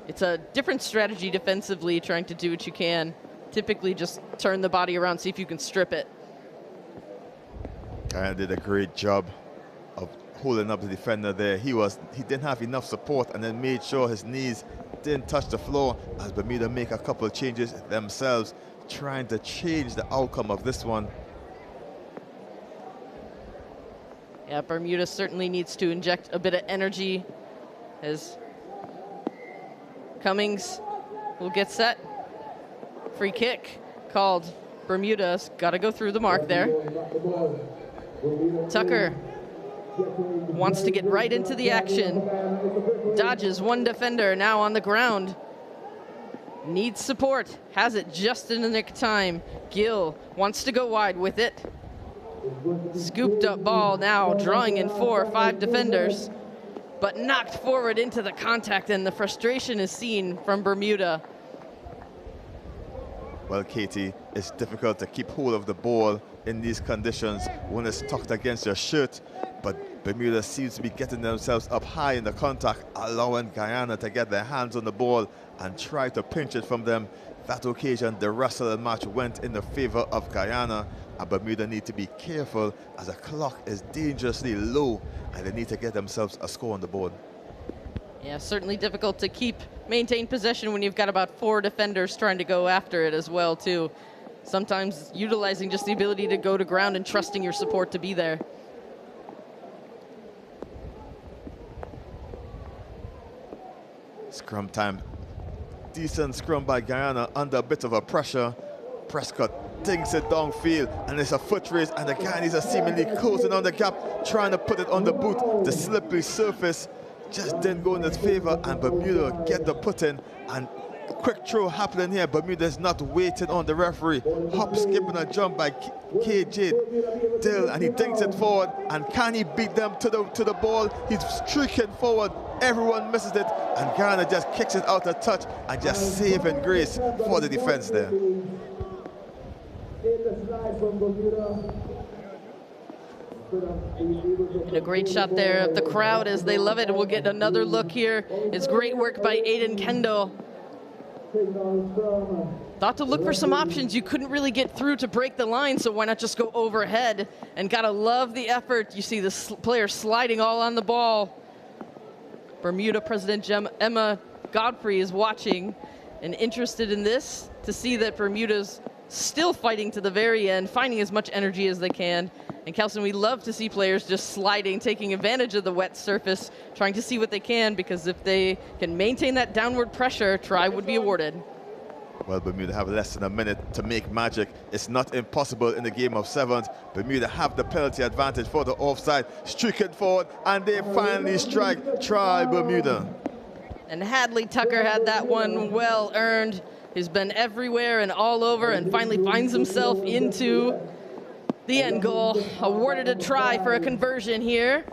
it's a different strategy defensively, trying to do what you can. Typically just turn the body around, see if you can strip it. Guyana did a great job of holding up the defender there. He didn't have enough support and then made sure his knees didn't touch the floor as Bermuda make a couple of changes themselves, trying to change the outcome of this one. Yeah, Bermuda certainly needs to inject a bit of energy as Cummings will get set. Free kick called. Bermuda's got to go through the mark there. Tucker wants to get right into the action. Dodges one defender, now on the ground. Needs support, has it just in the nick of time. Gill wants to go wide with it. Scooped up ball now, drawing in 4 or 5 defenders, but knocked forward into the contact, and the frustration is seen from Bermuda. Well, Katie, it's difficult to keep hold of the ball in these conditions when it's tucked against your shirt, but Bermuda seems to be getting themselves up high in the contact, allowing Guyana to get their hands on the ball and try to pinch it from them. That occasion, the rest of the match went in the favor of Guyana, and Bermuda need to be careful as the clock is dangerously low and they need to get themselves a score on the board. Yeah, certainly difficult to maintain possession when you've got about 4 defenders trying to go after it as well, too. Sometimes utilizing just the ability to go to ground and trusting your support to be there. Scrum time. Decent scrum by Guyana under a bit of a pressure. Prescott dinks it downfield, and it's a foot race, and the Guyanese are seemingly closing on the gap, trying to put it on the boot. The slippery surface just didn't go in its favor, and Bermuda get the put in, and quick throw happening here. Bermuda is not waiting on the referee. Hop, skip, and a jump by KJ Dill, and he dinks it forward, and can he beat them to the ball? He's streaking forward. Everyone misses it, and Guyana just kicks it out of touch and just saving grace for the defense there. And a great shot there of the crowd as they love it. We'll get another look here. It's great work by Aiden Kendall. Thought to look for some options. You couldn't really get through to break the line, so why not just go overhead? And gotta love the effort. You see the player sliding all on the ball. Bermuda President Emma Godfrey is watching and interested in this to see that Bermuda's still fighting to the very end, finding as much energy as they can. And Kelson, we love to see players just sliding, taking advantage of the wet surface, trying to see what they can, because if they can maintain that downward pressure, try would be awarded. Well, Bermuda have less than a minute to make magic. It's not impossible in the game of sevens. Bermuda have the penalty advantage for the offside. Streaking forward, and they finally strike. Try Bermuda. And Hadley Tucker had that one well earned. He's been everywhere and all over, and finally finds himself into the end goal. Awarded a try for a conversion here.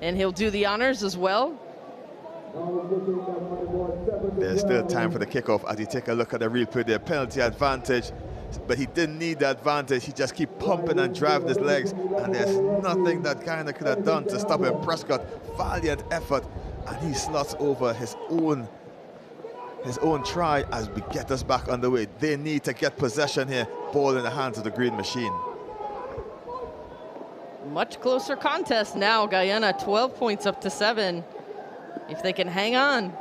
And he'll do the honors as well. There's still time for the kickoff as you take a look at the real play there. Penalty advantage, but he didn't need the advantage. He just keep pumping and driving his legs, and there's nothing that Guyana could have done to stop him. Prescott, valiant effort, and he slots over his own try as we get us back underway. They need to get possession here. Ball in the hands of the green machine. Much closer contest now. Guyana 12 points up to 7. If they can hang on.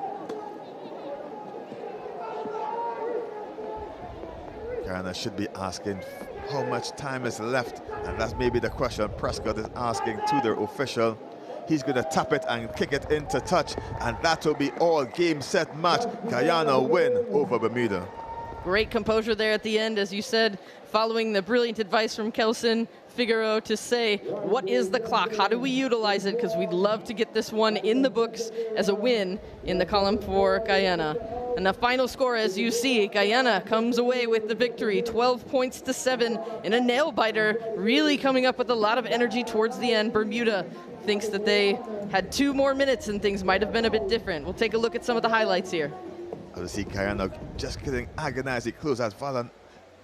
Guyana should be asking how much time is left, and that's maybe the question Prescott is asking to their official. He's going to tap it and kick it into touch, and that will be all. Game, set, match. Guyana win over Bermuda. Great composure there at the end, as you said, following the brilliant advice from Kelson Figaro to say, what is the clock? How do we utilize it? Because we'd love to get this one in the books as a win in the column for Guyana. And the final score, as you see, Guyana comes away with the victory, 12 points to 7 in a nail-biter, really coming up with a lot of energy towards the end. Bermuda thinks that they had 2 more minutes and things might have been a bit different. We'll take a look at some of the highlights here. As you see Guyana just getting agonizingly close as Fallon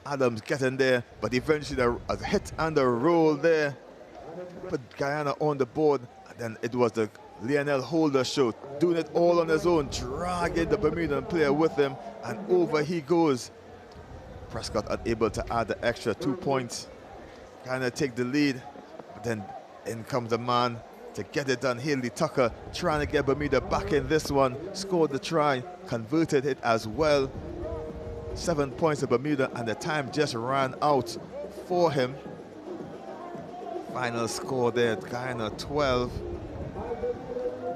Adams getting there, but eventually a hit and a roll there put Guyana on the board, and then it was the Lionel Holder show, doing it all on his own, dragging the Bermudan player with him, and over he goes. Prescott unable to add the extra 2 points. Guyana take the lead, but then in comes the man to get it done. Haley Tucker trying to get Bermuda back in this one, scored the try, converted it as well. 7 points to Bermuda, and the time just ran out for him. Final score there, Guyana 12,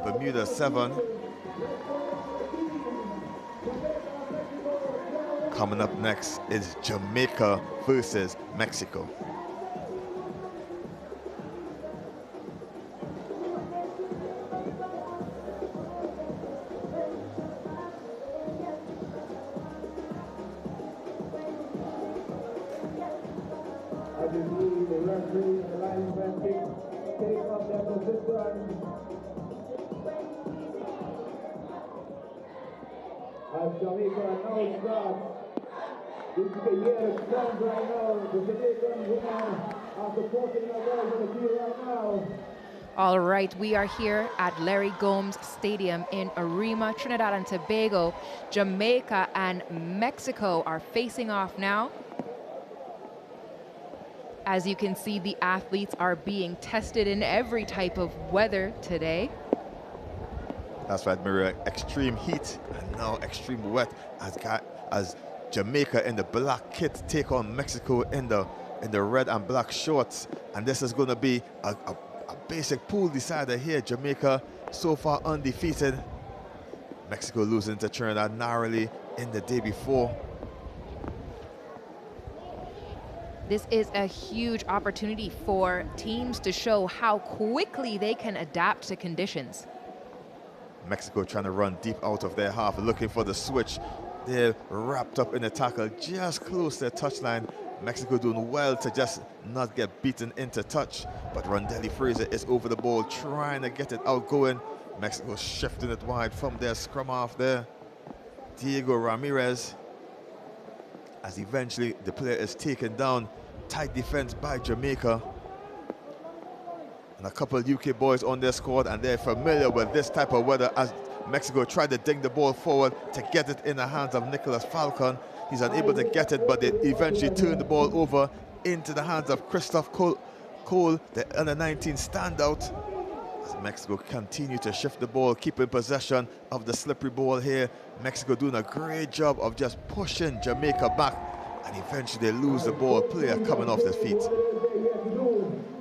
Bermuda 7. Coming up next is Jamaica versus Mexico. As Jamaica now starts, this is the year of strong right now. The Jamaican women are supporting their girls in the field right now. All right, we are here at Larry Gomes Stadium in Arima, Trinidad and Tobago. Jamaica and Mexico are facing off now. As you can see, the athletes are being tested in every type of weather today. That's right, Maria. Extreme heat and now extreme wet as Jamaica in the black kit take on Mexico in the red and black shorts. And this is going to be a basic pool decider here. Jamaica so far undefeated. Mexico losing to Trinidad narrowly in the day before. This is a huge opportunity for teams to show how quickly they can adapt to conditions. Mexico trying to run deep out of their half, looking for the switch. They're wrapped up in the tackle, just close to the touchline. Mexico doing well to just not get beaten into touch, but Rondelli Fraser is over the ball, trying to get it outgoing. Mexico shifting it wide from their scrum half there. Diego Ramirez, as eventually the player is taken down. Tight defense by Jamaica. And a couple of UK boys on their squad, and they're familiar with this type of weather as Mexico tried to ding the ball forward to get it in the hands of Nicholas Falcon. He's unable to get it, but they eventually turn the ball over into the hands of Christoph Cole, the under-19 standout. As Mexico continue to shift the ball, keeping possession of the slippery ball here. Mexico doing a great job of just pushing Jamaica back, and eventually they lose the ball, player coming off their feet.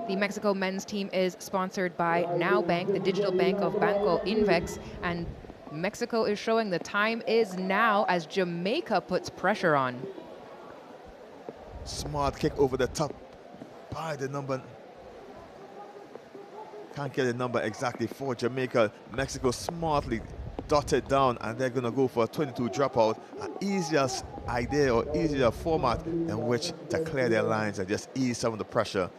The Mexico men's team is sponsored by Now Bank, the digital bank of Banco Invex, and Mexico is showing the time is now as Jamaica puts pressure on. Smart kick over the top by the number. Can't get the number exactly for Jamaica. Mexico smartly dotted down, and they're going to go for a 22 dropout. An easier idea or easier format in which to clear their lines and just ease some of the pressure.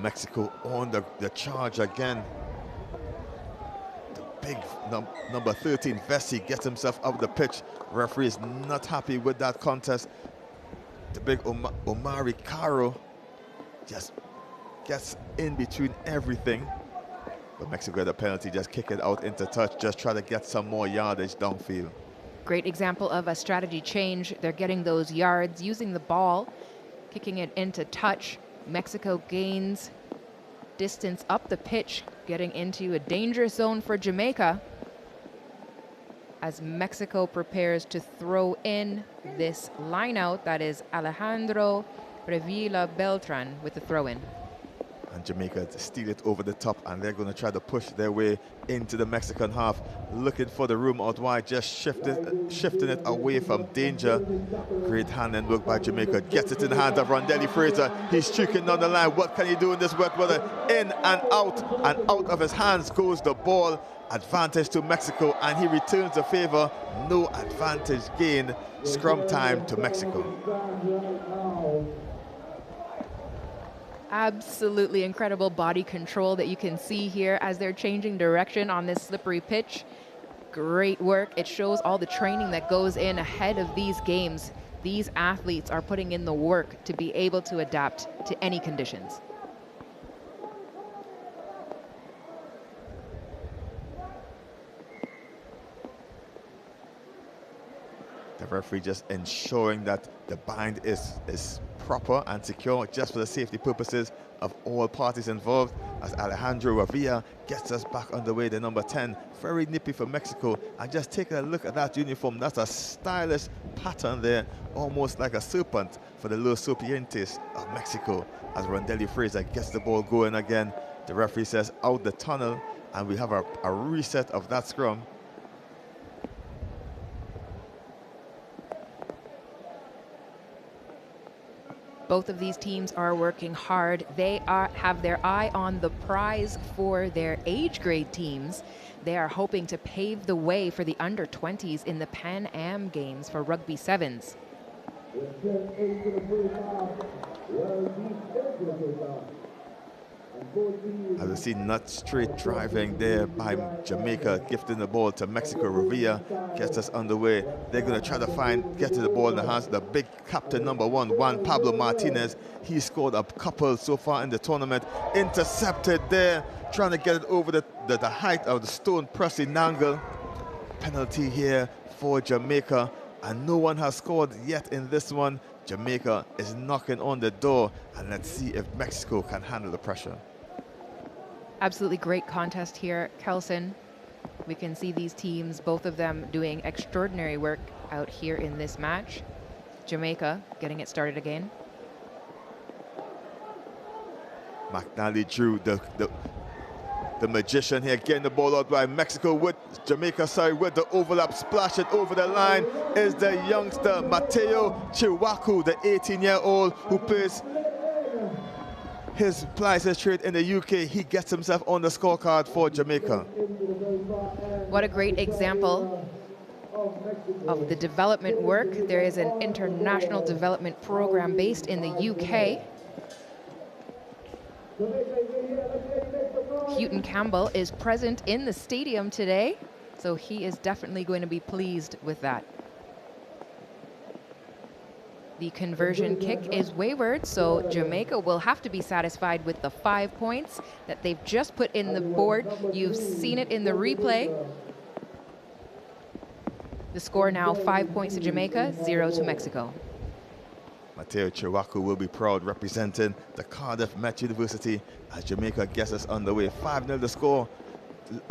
Mexico on the charge again. The big number 13, Vesey, gets himself out of the pitch. Referee is not happy with that contest. The big Omari Caro just gets in between everything. But Mexico got a penalty, just kick it out into touch, just try to get some more yardage downfield. Great example of a strategy change. They're getting those yards, using the ball, kicking it into touch. Mexico gains distance up the pitch, getting into a dangerous zone for Jamaica as Mexico prepares to throw in this line out. That is Alejandro Revilla Beltran with the throw in. And Jamaica steal it over the top, and they're going to try to push their way into the Mexican half, looking for the room out wide, just shifting it away from danger. Great handling work by Jamaica. Gets it in the hands of Rondelli Fraser. He's streaking down the line. What can he do in this wet weather? In and out of his hands goes the ball. Advantage to Mexico, and he returns the favor. No advantage gained. Scrum time to Mexico. Absolutely incredible body control that you can see here as they're changing direction on this slippery pitch. Great work. It shows all the training that goes in ahead of these games. These athletes are putting in the work to be able to adapt to any conditions. The referee just ensuring that the bind is proper and secure, just for the safety purposes of all parties involved, as Alejandro Revilla gets us back underway, the number 10. Very nippy for Mexico. And just taking a look at that uniform, that's a stylish pattern there, almost like a serpent for the Los Serpientes of Mexico, as Rondelli Fraser gets the ball going again. The referee says out the tunnel, and we have a reset of that scrum. Both of these teams are working hard. They have their eye on the prize for their age grade teams. They are hoping to pave the way for the under-20s in the Pan Am Games for Rugby Sevens. As we see, not straight driving there by Jamaica, gifting the ball to Mexico. Revilla gets us underway. They're going to try to get to the ball in the hands of the big captain, number 1, Juan Pablo Martinez. He scored a couple so far in the tournament. Intercepted there, trying to get it over the height of the stone pressing angle. Penalty here for Jamaica, and no one has scored yet in this one. Jamaica is knocking on the door, and let's see if Mexico can handle the pressure. Absolutely great contest here, Kelson. We can see these teams, both of them doing extraordinary work out here in this match. Jamaica getting it started again. McNally Drew, the magician here, getting the ball out by Mexico with Jamaica, with the overlap, splash it over the line is the youngster Mateo Chiwaku, the 18-year-old who plays his trade in the UK. He gets himself on the scorecard for Jamaica. What a great example of the development work. There is an international development program based in the UK. Houghton Campbell is present in the stadium today, so he is definitely going to be pleased with that. The conversion kick is wayward, so Jamaica will have to be satisfied with the 5 points that they've just put in the board. You've seen it in the replay. The score now 5 points to Jamaica, 0 to Mexico. Mateo Chiwaku will be proud, representing the Cardiff Met University as Jamaica gets us underway. 5-0 the score,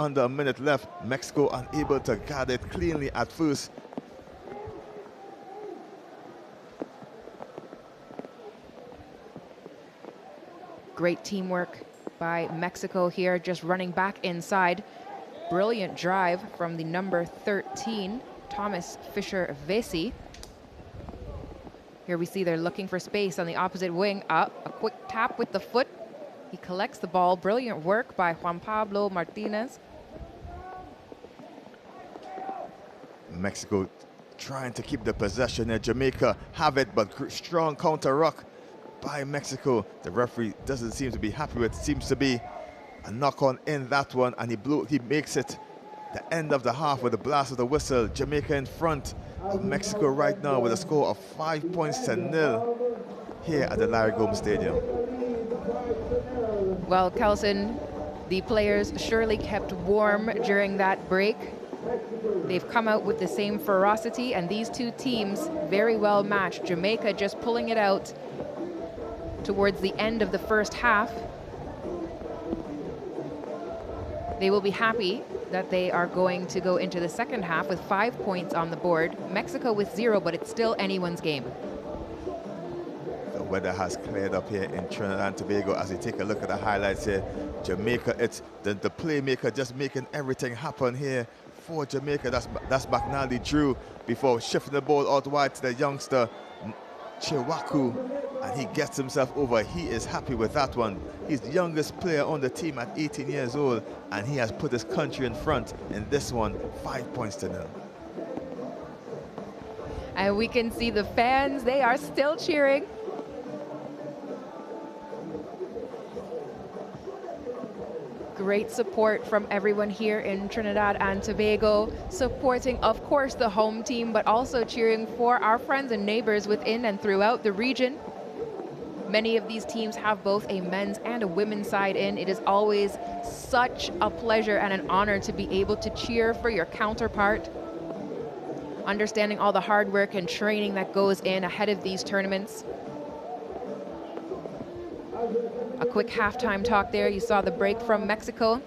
under a minute left. Mexico unable to guard it cleanly at first. Great teamwork by Mexico here, just running back inside. Brilliant drive from the number 13, Thomas Fisher-Vesey. Here we see they're looking for space on the opposite wing. A quick tap with the foot. He collects the ball. Brilliant work by Juan Pablo Martinez. Mexico trying to keep the possession there. Jamaica have it, but strong counter ruck by Mexico. The referee doesn't seem to be happy with it. Seems to be a knock on in that one, and he makes it the end of the half with the blast of the whistle. Jamaica in front of Mexico right now with a score of 5 points to 0 here at the Larry Gomes Stadium. Well, Kelson, the players surely kept warm during that break. They've come out with the same ferocity, and these two teams very well matched. Jamaica just pulling it out towards the end of the first half. They will be happy that they are going to go into the second half with 5 points on the board. Mexico with 0, but it's still anyone's game. The weather has cleared up here in Trinidad and Tobago. As we take a look at the highlights here, Jamaica, it's the playmaker just making everything happen here for Jamaica. That's McNally Drew before shifting the ball out wide to the youngster Chiwaku, and he gets himself over. He is happy with that one. He's the youngest player on the team at 18 years old, and he has put his country in front in this one, 5 points to 0. And we can see the fans, they are still cheering. Great support from everyone here in Trinidad and Tobago, supporting, of course, the home team, but also cheering for our friends and neighbors within and throughout the region. Many of these teams have both a men's and a women's side in. It is always such a pleasure and an honor to be able to cheer for your counterpart. Understanding all the hard work and training that goes in ahead of these tournaments. A quick halftime talk there. You saw the break from Mexico.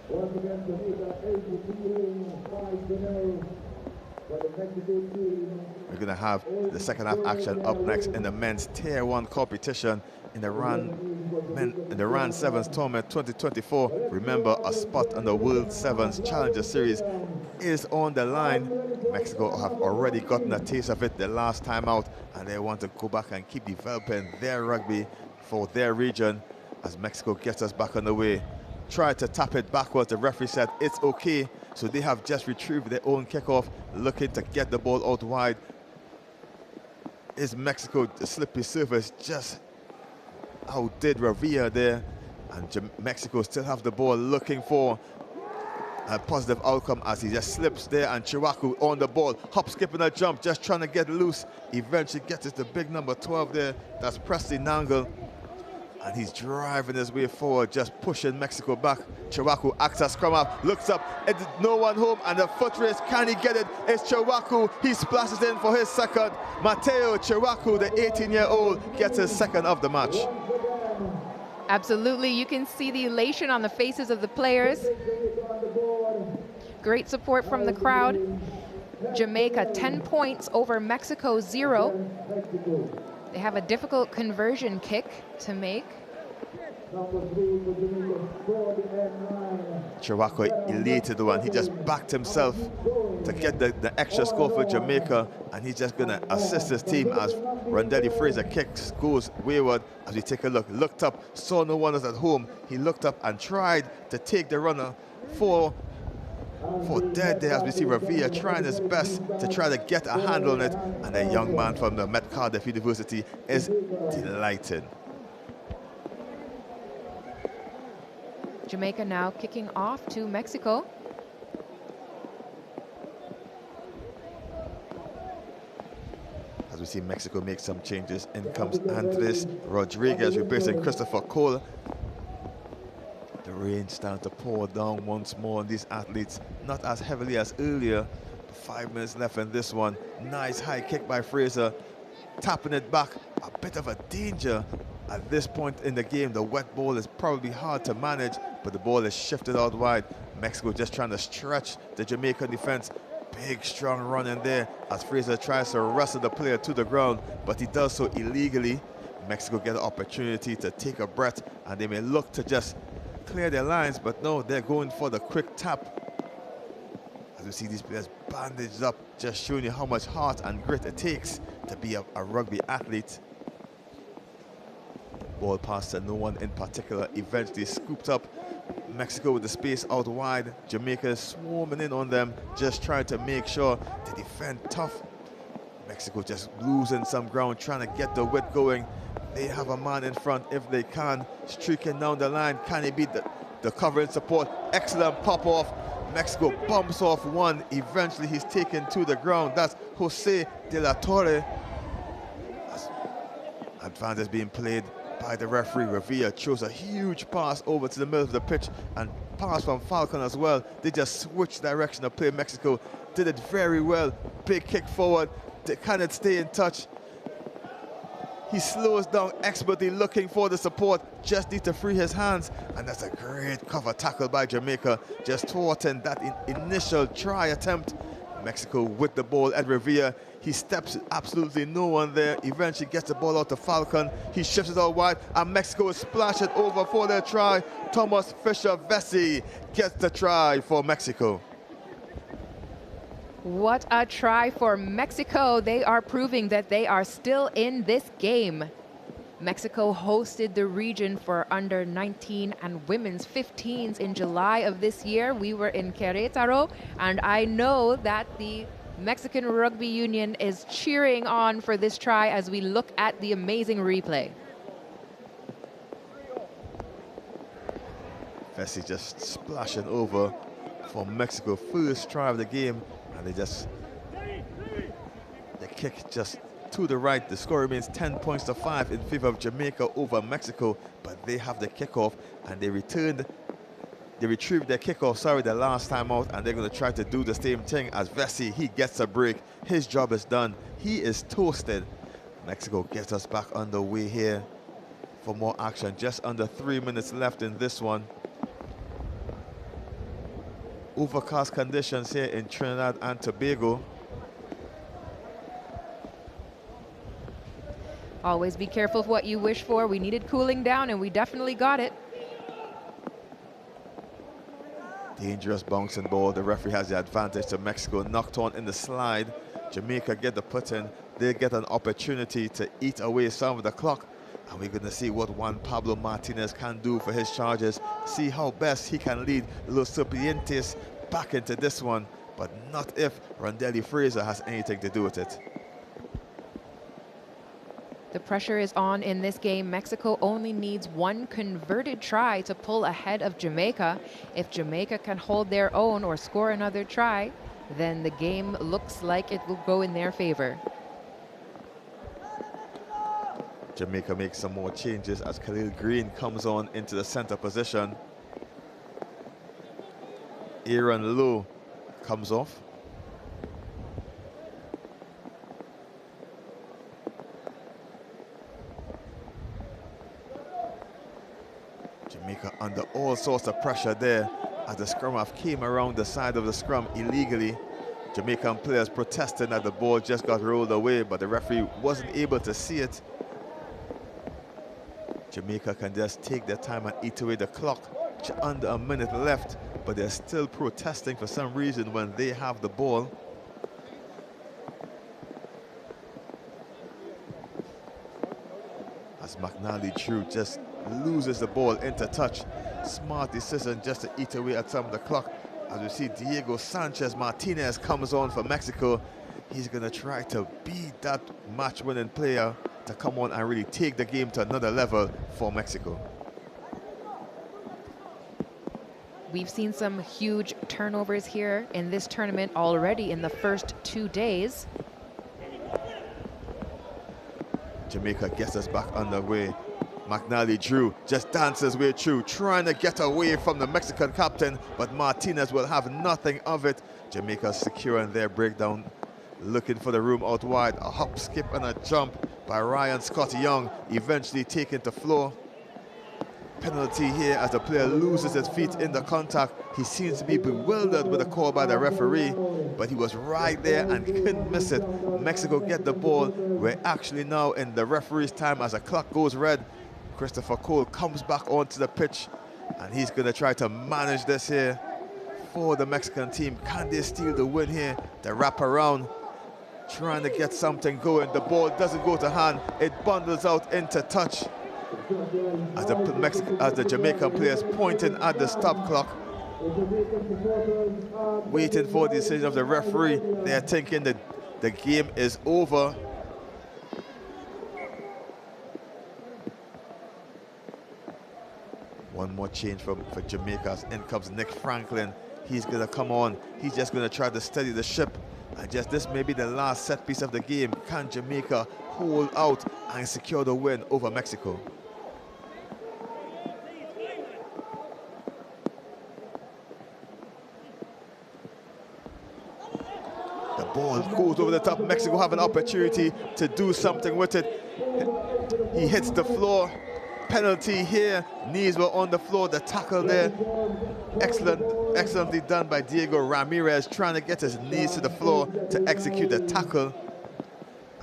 We're going to have the second half action up next in the men's Tier 1 competition in the RAN Sevens Tournament 2024. Remember, a spot on the World Sevens Challenger Series is on the line. Mexico have already gotten a taste of it the last time out, and they want to go back and keep developing their rugby for their region as Mexico gets us back on the way. Tried to tap it backwards. The referee said it's okay. So they have just retrieved their own kickoff, looking to get the ball out wide. Is Mexico, the slippery surface just outdid Revilla there, and Mexico still have the ball, looking for a positive outcome as he just slips there, and Chiwaku on the ball, hop, skip and a jump, just trying to get loose. Eventually gets it to big number 12 there. That's Presley Nangle, and he's driving his way forward, just pushing Mexico back. Chiwaku acts as scrum half, looks up, it's no one home, and the foot race, can he get it? It's Chiwaku, he splashes in for his second. Mateo Chiwaku, the 18-year-old, gets his second of the match. Absolutely, you can see the elation on the faces of the players. Great support from the crowd. Jamaica 10 points over Mexico 0. They have a difficult conversion kick to make. Chiwaku elated one. He just backed himself to get the extra score for Jamaica, and he's just going to assist his team as Rondelli Fraser kicks, goes wayward. As we take a look, looked up, saw no one was at home. He looked up and tried to take the runner for dead there, as we see Revilla trying his best to try to get a handle on it, and a young man from the Met Cardiff University is delighted. Jamaica now kicking off to Mexico. As we see Mexico make some changes, in comes Andres Rodriguez replacing Christopher Cole. The rain starting to pour down once more on these athletes, not as heavily as earlier. 5 minutes left in this one. Nice high kick by Fraser, tapping it back. A bit of a danger at this point in the game. The wet ball is probably hard to manage, but the ball is shifted out wide. Mexico just trying to stretch the Jamaican defense. Big strong run in there as Fraser tries to wrestle the player to the ground, but he does so illegally. Mexico get an opportunity to take a breath, and they may look to just clear their lines, but no, they're going for the quick tap. As we see these players bandaged up, just showing you how much heart and grit it takes to be a rugby athlete. Ball pass to no one in particular, eventually scooped up. Mexico with the space out wide. Jamaica swarming in on them, just trying to make sure they defend tough. Mexico just losing some ground, trying to get the width going. They have a man in front if they can, streaking down the line. Can he beat the covering support? Excellent pop off. Mexico bumps off one. Eventually he's taken to the ground. That's Jose de la Torre. Advantage being played by the referee. Revilla chose a huge pass over to the middle of the pitch, and pass from Falcon as well. They just switched direction of play. Mexico did it very well. Big kick forward. They cannot stay in touch. He slows down expertly, looking for the support. Just need to free his hands. And that's a great cover tackle by Jamaica, just thwarting that initial try attempt. Mexico with the ball at Revere. He steps absolutely no one there. Eventually gets the ball out to Falcon. He shifts it out wide, and Mexico splash it over for their try. Thomas Fisher-Vesey gets the try for Mexico. What a try for Mexico. They are proving that they are still in this game. Mexico hosted the region for under 19 and women's 15s in July of this year. We were in Querétaro, and I know that the Mexican Rugby Union is cheering on for this try as we look at the amazing replay. Vesey just splashing over for Mexico. First try of the game, and the kick just to the right. The score remains 10 points to 5 in favor of Jamaica over Mexico, but they have the kickoff, and they retrieved their kickoff, the last time out, and they're going to try to do the same thing as Vesey. He gets a break. His job is done. He is toasted. Mexico gets us back underway here for more action. Just under 3 minutes left in this one. Overcast conditions here in Trinidad and Tobago. Always be careful of what you wish for. We needed cooling down, and we definitely got it. Dangerous bouncing ball. The referee has the advantage to Mexico. Knocked on in the slide. Jamaica get the put in. They get an opportunity to eat away some of the clock. And we're going to see what Juan Pablo Martinez can do for his charges. See how best he can lead Los Serpientes back into this one. But not if Rondelli Fraser has anything to do with it. The pressure is on in this game. Mexico only needs one converted try to pull ahead of Jamaica. If Jamaica can hold their own or score another try, then the game looks like it will go in their favor. Jamaica makes some more changes as Khalil Green comes on into the center position. Aaron Lowe comes off. Jamaica under all sorts of pressure there as the scrum half came around the side of the scrum illegally. Jamaican players protesting that the ball just got rolled away, but the referee wasn't able to see it. Jamaica can just take their time and eat away the clock. Under a minute left, but they're still protesting for some reason when they have the ball. As McNally Drew just loses the ball into touch. Smart decision just to eat away at some of the clock. As we see Diego Sanchez Martinez comes on for Mexico. He's going to try to be that match-winning player to come on and really take the game to another level for Mexico. We've seen some huge turnovers here in this tournament already in the first 2 days. Jamaica gets us back underway. McNally Drew just dances way through, trying to get away from the Mexican captain, but Martinez will have nothing of it. Jamaica securing their breakdown, looking for the room out wide. A hop, skip, and a jump by Ryan Scott Young, eventually taken to floor. Penalty here as the player loses his feet in the contact. He seems to be bewildered with the call by the referee, but he was right there and couldn't miss it. Mexico get the ball. We're actually now in the referee's time as the clock goes red. Christopher Cole comes back onto the pitch, and he's going to try to manage this here for the Mexican team. Can they steal the win here? The wrap around, trying to get something going. The ball doesn't go to hand. It bundles out into touch. As the Jamaican players pointing at the stop clock, waiting for the decision of the referee. They're thinking that the game is over. One more change for Jamaica. In comes Nick Franklin. He's going to come on. He's just going to try to steady the ship. And just this may be the last set piece of the game. Can Jamaica hold out and secure the win over Mexico? The Ball goes over the top. Mexico have an opportunity to do something with it. He hits the floor. Penalty here. Knees were on the floor. The tackle there. Excellently done by Diego Ramirez, trying to get his knees to the floor to execute the tackle.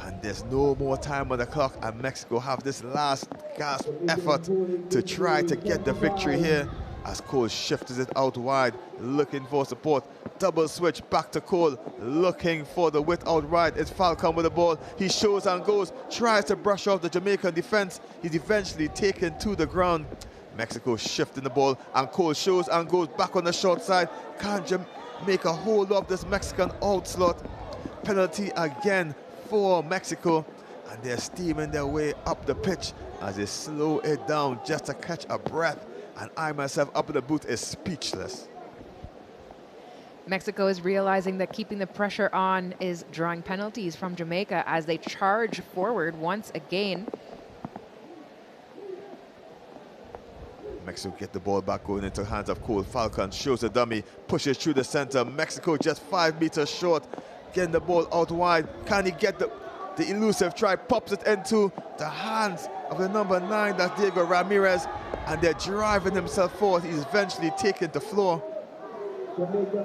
And there's no more time on the clock, and Mexico have this last gasp effort to try to get the victory here as Cole shifts it out wide, looking for support. Double switch back to Cole, looking for the width out wide. It's Falcon with the ball. He shows and goes, tries to brush off the Jamaican defense. He's eventually taken to the ground. Mexico shifting the ball, and Cole shows and goes back on the short side. Can't Jamaica hold up this Mexican onslaught? Penalty again for Mexico, and they're steaming their way up the pitch as they slow it down just to catch a breath. And I myself up in the booth is speechless. Mexico is realizing that keeping the pressure on is drawing penalties from Jamaica as they charge forward once again. Mexico get the ball back going into the hands of Cole. Falcon shows a dummy, pushes through the center. Mexico just 5 meters short, getting the ball out wide. Can he get the elusive try? Pops it into the hands of the number 9, that's Diego Ramirez, and they're driving himself forward. He's eventually taken the floor.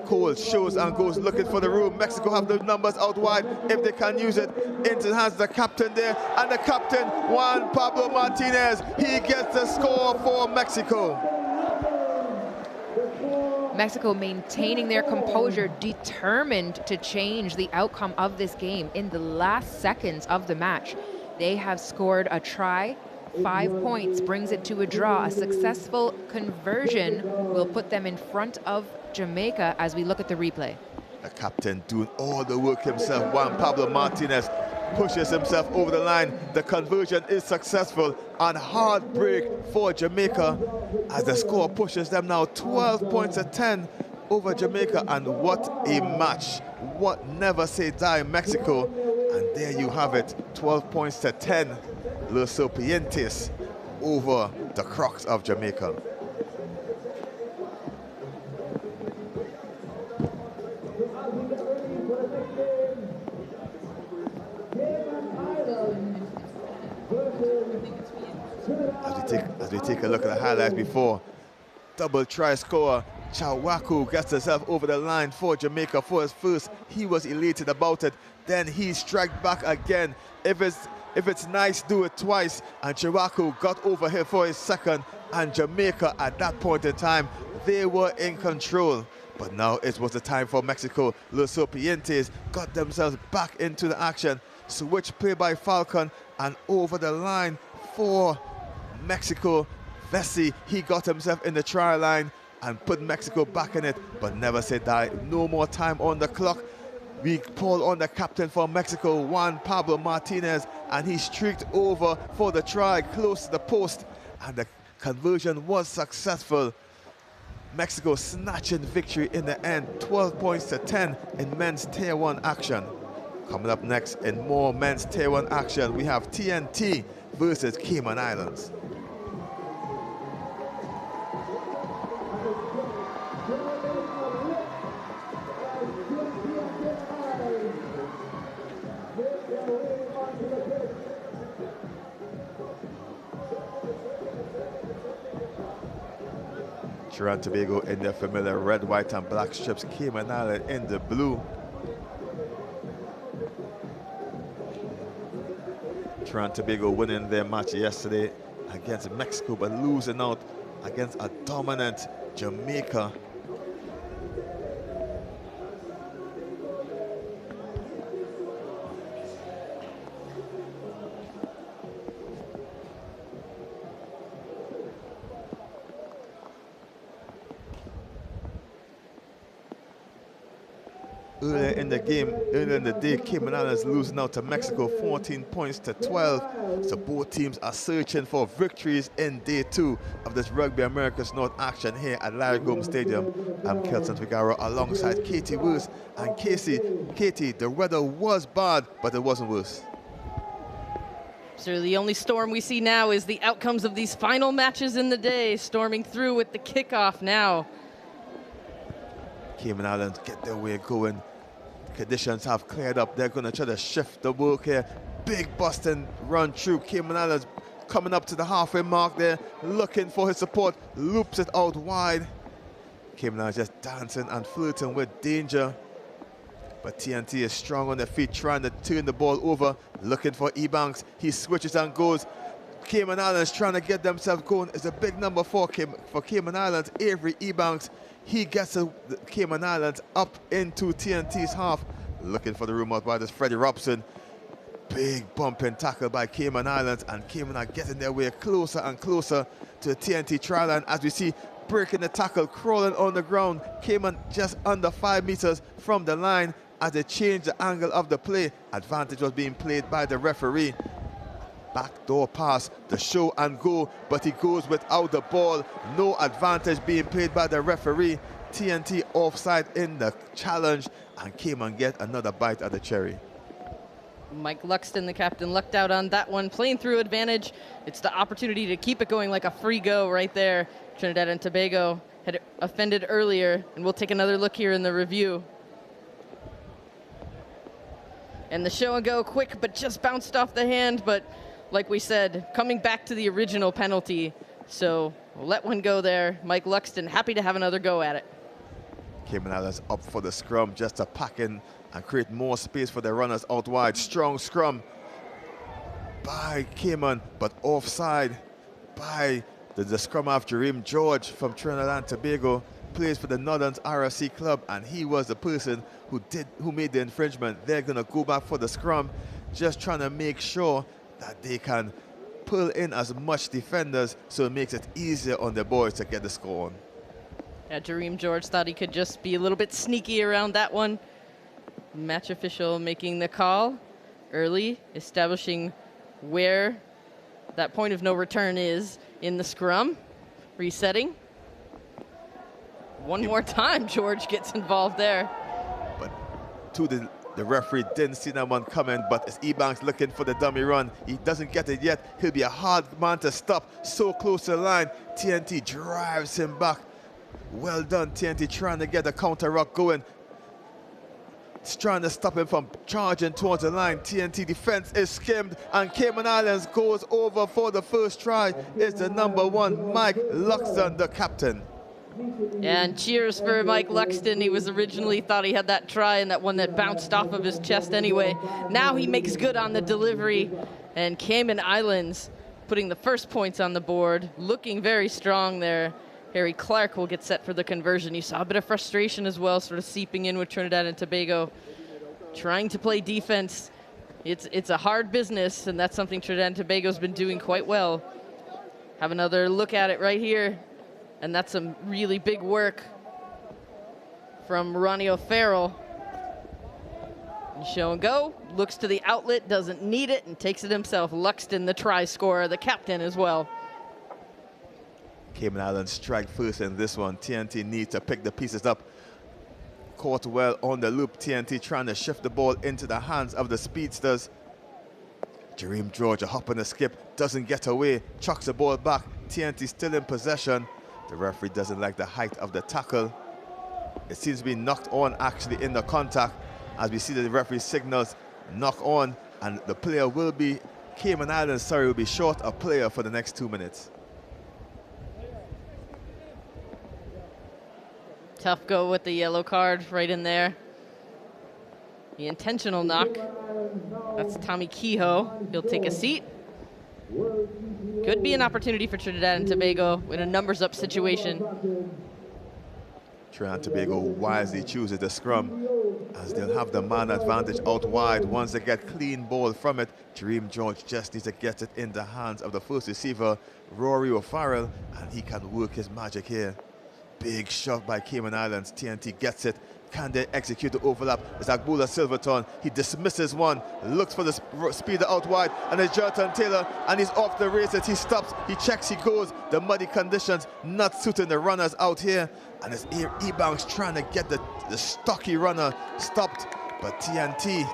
Cole shows and goes looking for the room. Mexico have the numbers out wide if they can use it. Into the hands of the captain there, and the captain, Juan Pablo Martinez, he gets the score for Mexico. Mexico maintaining their composure, determined to change the outcome of this game in the last seconds of the match. They have scored a try. 5 points brings it to a draw. A successful conversion will put them in front of Jamaica as we look at the replay. The captain doing all the work himself. Juan Pablo Martinez pushes himself over the line. The conversion is successful, and hard break for Jamaica as the score pushes them now 12 points to 10 over Jamaica. And what a match. What never say die, Mexico. And there you have it, 12 points to 10. Los Serpientes over the Crocs of Jamaica. As we take a look at the highlights before, double try scorer Chawaku gets himself over the line for Jamaica for his first. He was elated about it. Then he struck back again. If it's nice, do it twice. And Chawaku got over here for his second. And Jamaica at that point in time, they were in control. But now it was the time for Mexico. Los Serpientes got themselves back into the action. Switch play by Falcon, and over the line for Mexico. Vessi, he got himself in the try line and put Mexico back in it, but never say die. No more time on the clock. We call on the captain for Mexico, Juan Pablo Martinez, and he streaked over for the try close to the post, and the conversion was successful. Mexico snatching victory in the end, 12 points to 10 in men's Tier 1 action. Coming up next in more men's Tier 1 action, we have TNT versus Cayman Islands. Trinidad and Tobago in their familiar red, white, and black strips. Cayman Island in the blue. Trinidad and Tobago winning their match yesterday against Mexico, but losing out against a dominant Jamaica. Earlier in the game, earlier in the day, Cayman Islands losing out to Mexico 14 points to 12. So both teams are searching for victories in day 2 of this Rugby America's North action here at Larry Gomes Stadium. I'm Kelton Figaro alongside Katie Wurst and Casey. Katie, the weather was bad, but it wasn't worse. So the only storm we see now is the outcomes of these final matches in the day, storming through with the kickoff now. Cayman Islands get their way going. Conditions have cleared up. They're going to try to shift the work here. Big busting run through. Cayman Islands coming up to the halfway mark there, looking for his support, loops it out wide. Cayman Islands just dancing and flirting with danger. But TNT is strong on their feet, trying to turn the ball over, looking for Ebanks. He switches and goes. Cayman Islands trying to get themselves going. It's a big number for Cayman Islands. Avery Ebanks, he gets the Cayman Islands up into TNT's half. Looking for the room out wide is Freddie Robson. Big bumping tackle by Cayman Islands, and Cayman are getting their way closer and closer to the TNT try line as we see breaking the tackle, crawling on the ground. Cayman just under 5 meters from the line as they change the angle of the play. Advantage was being played by the referee. Backdoor pass, the show and go, but he goes without the ball. No advantage being played by the referee. TNT offside in the challenge, and Cayman get another bite at the cherry. Mike Luxton, the captain, lucked out on that one, playing through advantage. It's the opportunity to keep it going like a free go right there. Trinidad and Tobago had offended earlier, and we'll take another look here in the review. And the show and go quick, but just bounced off the hand, but like we said, coming back to the original penalty. So we'll let one go there. Mike Luxton happy to have another go at it. Cayman Islands up for the scrum just to pack in and create more space for the runners out wide. Strong scrum by Cayman, but offside by the scrum half Jareem George from Trinidad and Tobago. Plays for the Northerns RFC club, and he was the person who made the infringement. They're gonna go back for the scrum, just trying to make sure that they can pull in as much defenders so it makes it easier on the boys to get the score on. Yeah, Jareem George thought he could just be a little bit sneaky around that one. Match official making the call early, establishing where that point of no return is in the scrum, resetting. One more time, George gets involved there. But the referee didn't see that one coming, but it's Ebanks looking for the dummy run. He doesn't get it yet. He'll be a hard man to stop. So close to the line. TNT drives him back. Well done, TNT, trying to get the counter ruck going. It's trying to stop him from charging towards the line. TNT defense is skimmed, and Cayman Islands goes over for the first try. It's the number 1, Mike Luxton, the captain. And cheers for Mike Luxton. He was originally thought he had that try and that one that bounced off of his chest anyway. Now he makes good on the delivery, and Cayman Islands putting the first points on the board, looking very strong there. Harry Clark will get set for the conversion. You saw a bit of frustration as well, sort of seeping in with Trinidad and Tobago, trying to play defense. It's a hard business, and that's something Trinidad and Tobago's been doing quite well. Have another look at it right here, and that's some really big work from Ronnie O'Farrell. And show and go, looks to the outlet, doesn't need it, and takes it himself. Luxton, the try scorer, the captain as well. Cayman Islands strike first in this one. TNT needs to pick the pieces up. Caught well on the loop. TNT trying to shift the ball into the hands of the speedsters. Jareem George, a hop and a skip, doesn't get away, chucks the ball back. TNT still in possession. The referee doesn't like the height of the tackle. It seems to be knocked on actually in the contact, as we see that the referee signals knock on, and the player will be, Cayman Islands, will be short a player for the next 2 minutes. Tough go with the yellow card right in there. The intentional knock. That's Tommy Kehoe. He'll take a seat. Could be an opportunity for Trinidad and Tobago in a numbers up situation. Trinidad and Tobago wisely chooses the scrum, as they'll have the man advantage out wide once they get clean ball from it. Jareem George just needs to get it in the hands of the first receiver, Rory O'Farrell, and he can work his magic here. Big shot by Cayman Islands. TNT gets it. Can they execute the overlap? It's Agbula Silverton. He dismisses one, looks for the speeder out wide, and it's Jonathan Taylor, and he's off the races. He stops, he checks, he goes. The muddy conditions not suiting the runners out here, and it's Ebanks trying to get the stocky runner stopped, but TNT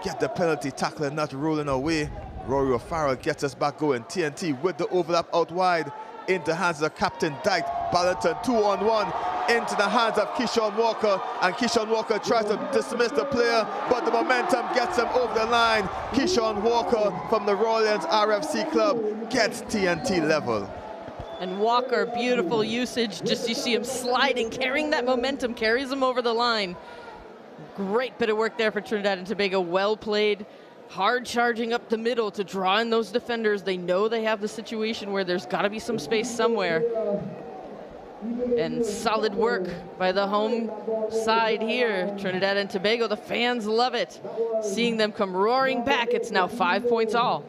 get the penalty. Tackler not rolling away. Rory O'Farrell gets us back going. TNT with the overlap out wide into hands of Captain Dyke. Ballonton 2-on-1. into the hands of Keyshawn Walker, and Keyshawn Walker tries to dismiss the player, but the momentum gets him over the line. Keyshawn Walker from the Royals RFC club gets TNT level. And Walker, beautiful usage. Just you see him sliding, carrying that momentum, carries him over the line. Great bit of work there for Trinidad and Tobago. Well played. Hard charging up the middle to draw in those defenders. They know they have the situation where there's got to be some space somewhere. And solid work by the home side here. Trinidad and Tobago, the fans love it. Seeing them come roaring back, it's now 5 points all.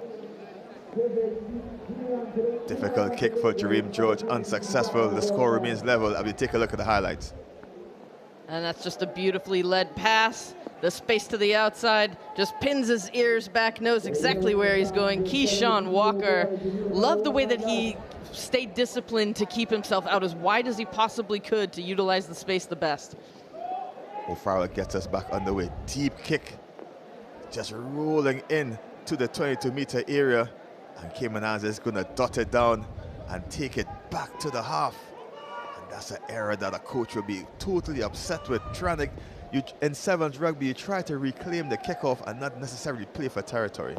Difficult kick for Jareem George, unsuccessful. The score remains level as we take a look at the highlights. And that's just a beautifully led pass. The space to the outside, just pins his ears back, knows exactly where he's going. Keyshawn Walker, love the way that he stayed disciplined to keep himself out as wide as he possibly could to utilize the space the best. O'Farrell gets us back underway. Deep kick, just rolling in to the 22-meter area. And Cayman Islands is going to dot it down and take it back to the half. And that's an error that a coach will be totally upset with. Trying to, in sevens rugby, you try to reclaim the kickoff and not necessarily play for territory.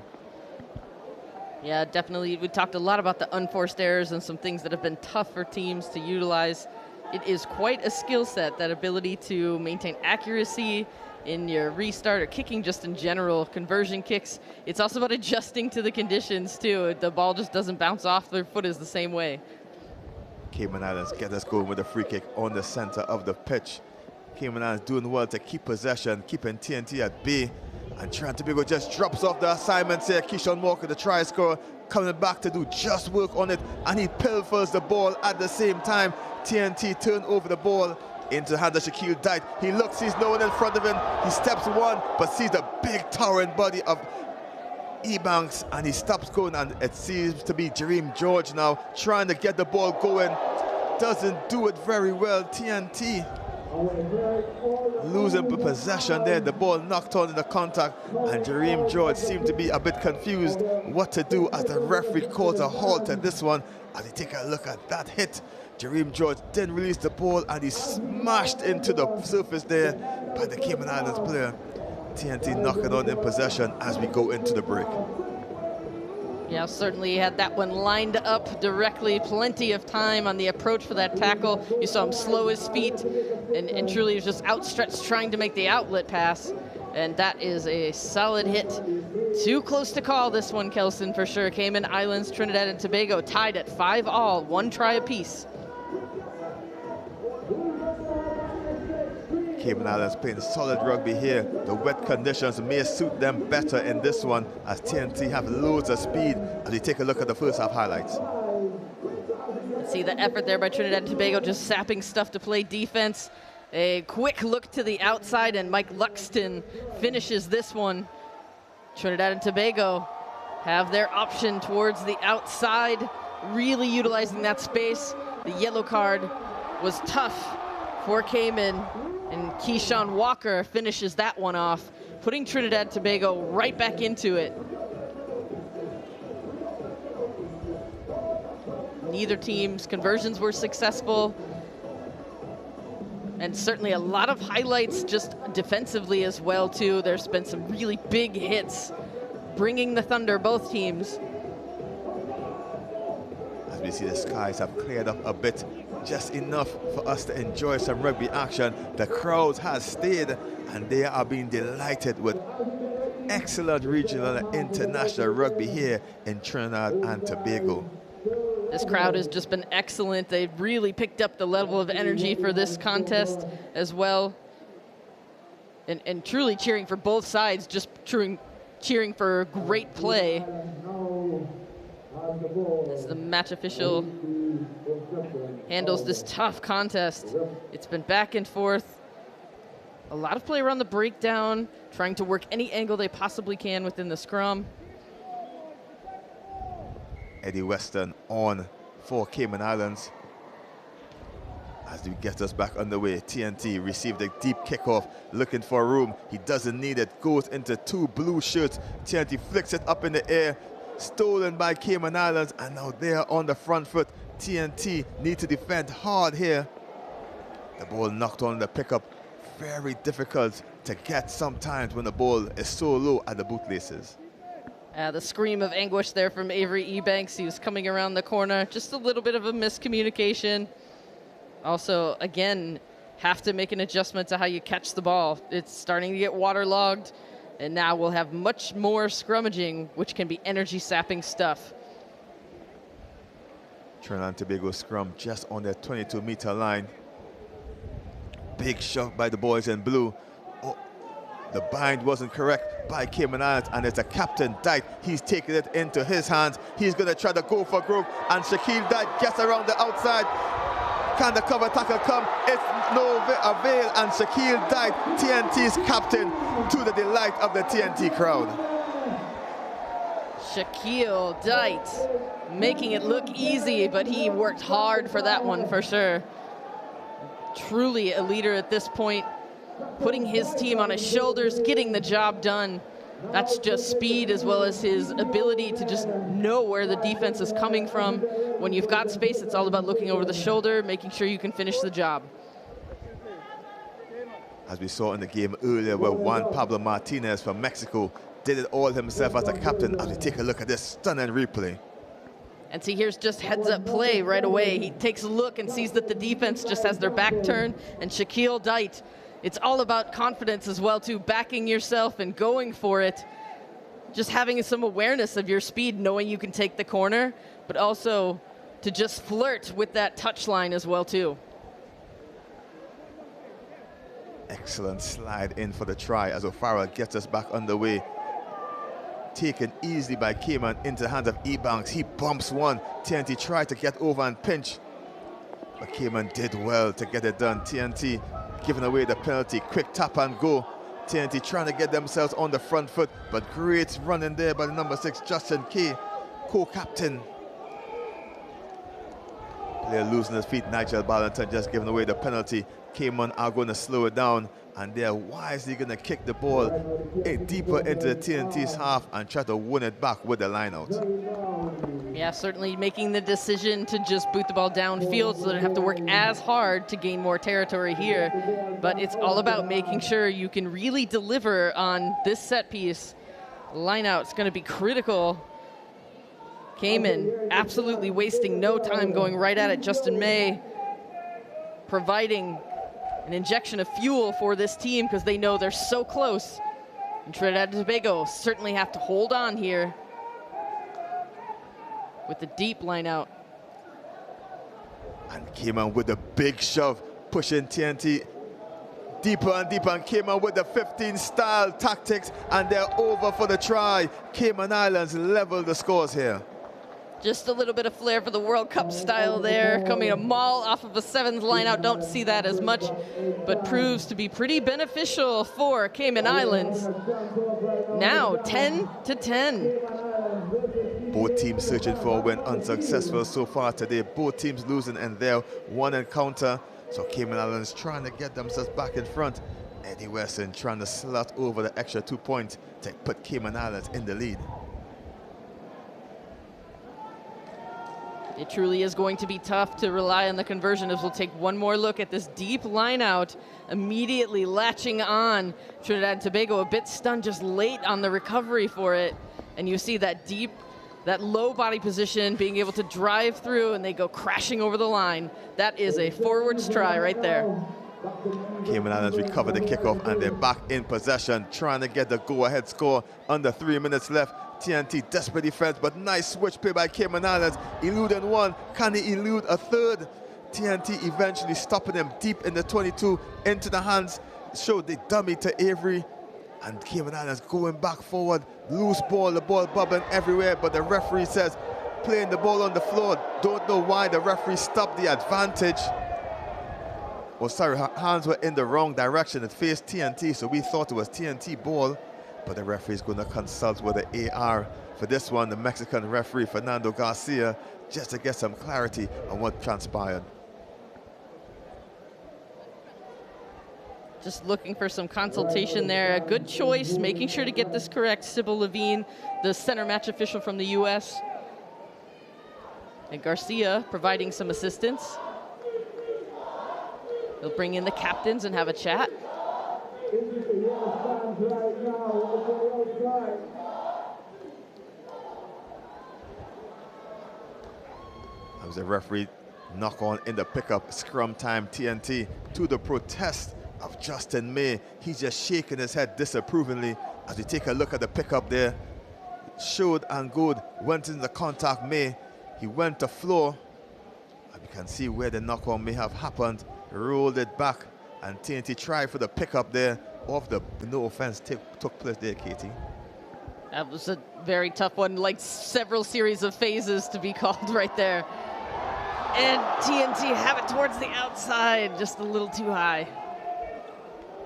Yeah, definitely. We talked a lot about the unforced errors and some things that have been tough for teams to utilize. It is quite a skill set, that ability to maintain accuracy in your restart or kicking just in general, conversion kicks. It's also about adjusting to the conditions too. The ball just doesn't bounce off their foot is the same way. Cayman Islands get us going with a free kick on the center of the pitch. Cayman Islands doing well to keep possession, keeping TNT at bay. And Trinidad Tobago just drops off the assignments here. Keyshawn Walker, the try scorer, coming back to do just work on it. And he pilfers the ball at the same time. TNT turn over the ball into the hand of Shaquille Dyke. He looks, sees no one in front of him. He steps one, but sees the big towering body of Ebanks, and he stops going, and it seems to be Jareem George now trying to get the ball going. Doesn't do it very well. TNT losing possession there. The ball knocked on in the contact, and Jareem George seemed to be a bit confused what to do as the referee calls a halt to this one. As he take a look at that hit, Jareem George didn't release the ball, and he smashed into the surface there by the Cayman Islands player. TNT knocking on in possession as we go into the break. Yeah, certainly he had that one lined up directly. Plenty of time on the approach for that tackle. You saw him slow his feet, and truly was just outstretched trying to make the outlet pass. And that is a solid hit. Too close to call this one, Kelson, for sure. Cayman Islands, Trinidad and Tobago tied at 5-all, 1 try apiece. Cayman Islands playing solid rugby here. The wet conditions may suit them better in this one, as TNT have loads of speed. As we take a look at the first half highlights. See the effort there by Trinidad and Tobago, just sapping stuff to play defense. A quick look to the outside, and Mike Luxton finishes this one. Trinidad and Tobago have their option towards the outside, really utilizing that space. The yellow card was tough for Cayman, and Keyshawn Walker finishes that one off, putting Trinidad and Tobago right back into it. Neither team's conversions were successful, and certainly a lot of highlights just defensively as well too. There's been some really big hits bringing the thunder, both teams. As we see, the skies have cleared up a bit, just enough for us to enjoy some rugby action. The crowds have stayed, and they are being delighted with excellent regional and international rugby here in Trinidad and Tobago. This crowd has just been excellent. They've really picked up the level of energy for this contest as well. And truly cheering for both sides, just cheering for great play. As the match official handles this tough contest. It's been back and forth. A lot of play around the breakdown, trying to work any angle they possibly can within the scrum. Eddie Weston on for Cayman Islands. As we get us back underway, TNT received a deep kickoff, looking for room. He doesn't need it, goes into 2 blue shirts. TNT flicks it up in the air, stolen by Cayman Islands, and now they're on the front foot. TNT need to defend hard here. The ball knocked on the pickup. Very difficult to get sometimes when the ball is so low at the bootlaces. The scream of anguish there from Avery Ebanks. He was coming around the corner. Just a little bit of a miscommunication. Also, again, have to make an adjustment to how you catch the ball. It's starting to get waterlogged, and now we'll have much more scrummaging, which can be energy-sapping stuff. Trinidad and Tobago scrum just on their 22-meter line. Big shot by the boys in blue. Oh, the bind wasn't correct by Cayman Islands, and it's a Captain Dyke. He's taking it into his hands. He's going to try to go for group, and Shaquille Dyke gets around the outside. Can the cover tackle come? It's no avail, and Shaquille Dyke, TNT's captain, to the delight of the TNT crowd. Shaquille Dyke making it look easy, but he worked hard for that one for sure. Truly a leader at this point, putting his team on his shoulders, getting the job done. That's just speed as well as his ability to just know where the defense is coming from. When you've got space, it's all about looking over the shoulder, making sure you can finish the job. As we saw in the game earlier, where Juan Pablo Martinez from Mexico did it all himself as a captain. As we take a look at this stunning replay. And see, here's just heads-up play right away. He takes a look and sees that the defense just has their back turned, and Shaquille Dyke, it's all about confidence as well, too, backing yourself and going for it. Just having some awareness of your speed, knowing you can take the corner, but also to just flirt with that touch line as well, too. Excellent slide in for the try as O'Farrell gets us back underway. Taken easily by Cayman into the hands of Ebanks. He bumps one. TNT tried to get over and pinch, but Cayman did well to get it done. TNT giving away the penalty. Quick tap and go. TNT trying to get themselves on the front foot, but great running there by the number 6, Justin Kay, co-captain. Player losing his feet. Nigel Ballantyne just giving away the penalty. Cayman are going to slow it down, and they're wisely going to kick the ball deeper into the TNT's half and try to win it back with the line out. Yeah, certainly making the decision to just boot the ball downfield so they don't have to work as hard to gain more territory here. But it's all about making sure you can really deliver on this set piece. Line out's going to be critical. Cayman absolutely wasting no time going right at it. Justin May providing an injection of fuel for this team because they know they're so close. And Trinidad and Tobago certainly have to hold on here with the deep line out. And Cayman with a big shove, pushing TNT deeper and deeper, and Cayman with the 15 style tactics, and they're over for the try. Cayman Islands level the scores here. Just a little bit of flair for the World Cup style there, coming a maul off of a 7th line out. Don't see that as much, but proves to be pretty beneficial for Cayman Islands. Now 10-10. Both teams searching for a win, unsuccessful so far today. Both teams losing in their one encounter. So Cayman Islands trying to get themselves back in front. Eddie Weston trying to slot over the extra 2 points to put Cayman Islands in the lead. It truly is going to be tough to rely on the conversion, as we'll take one more look at this deep line out, immediately latching on. Trinidad and Tobago a bit stunned just late on the recovery for it. And you see that deep, that low body position, being able to drive through, and they go crashing over the line. That is a forwards try right there. Cayman Islands recover the kickoff, and they're back in possession, trying to get the go-ahead score. Under 3 minutes left. TNT desperate defense, but nice switch play by Cayman Islands. Eluding one, can he elude a third? TNT eventually stopping them deep in the 22, into the hands. Showed the dummy to Avery, and Cayman Islands going back forward. Loose ball, the ball bubbling everywhere, but the referee says playing the ball on the floor. Don't know why the referee stopped the advantage. Oh, sorry, her hands were in the wrong direction. It faced TNT, so we thought it was TNT ball. But the referee is going to consult with the AR for this one, the Mexican referee, Fernando Garcia, just to get some clarity on what transpired. Just looking for some consultation there. A good choice, making sure to get this correct. Sybil Levine, the center match official from the U.S. And Garcia providing some assistance. They'll bring in the captains and have a chat. That was a referee knock on in the pickup. Scrum time, TNT, to the protest of Justin May. He's just shaking his head disapprovingly as we take a look at the pickup there. Showed and good, went into the contact May. He went to floor. And we can see where the knock on may have happened. Rolled it back, and TNT tried for the pickup there. Off the, no offense, took place there, Katie. That was a very tough one, like several series of phases to be called right there. And TNT have it towards the outside, just a little too high.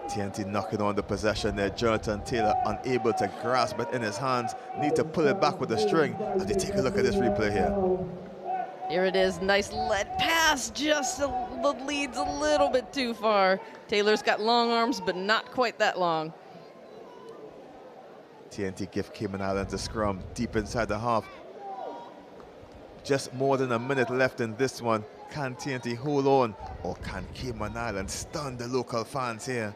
TNT knocking on the possession there. Jonathan Taylor unable to grasp it in his hands. Need to pull it back with the string as they take a look at this replay here. Here it is, nice lead pass, just the lead's a little bit too far. Taylor's got long arms, but not quite that long. TNT give Cayman Islands a scrum deep inside the half. Just more than a minute left in this one. Can TNT hold on, or can Cayman Islands stun the local fans here?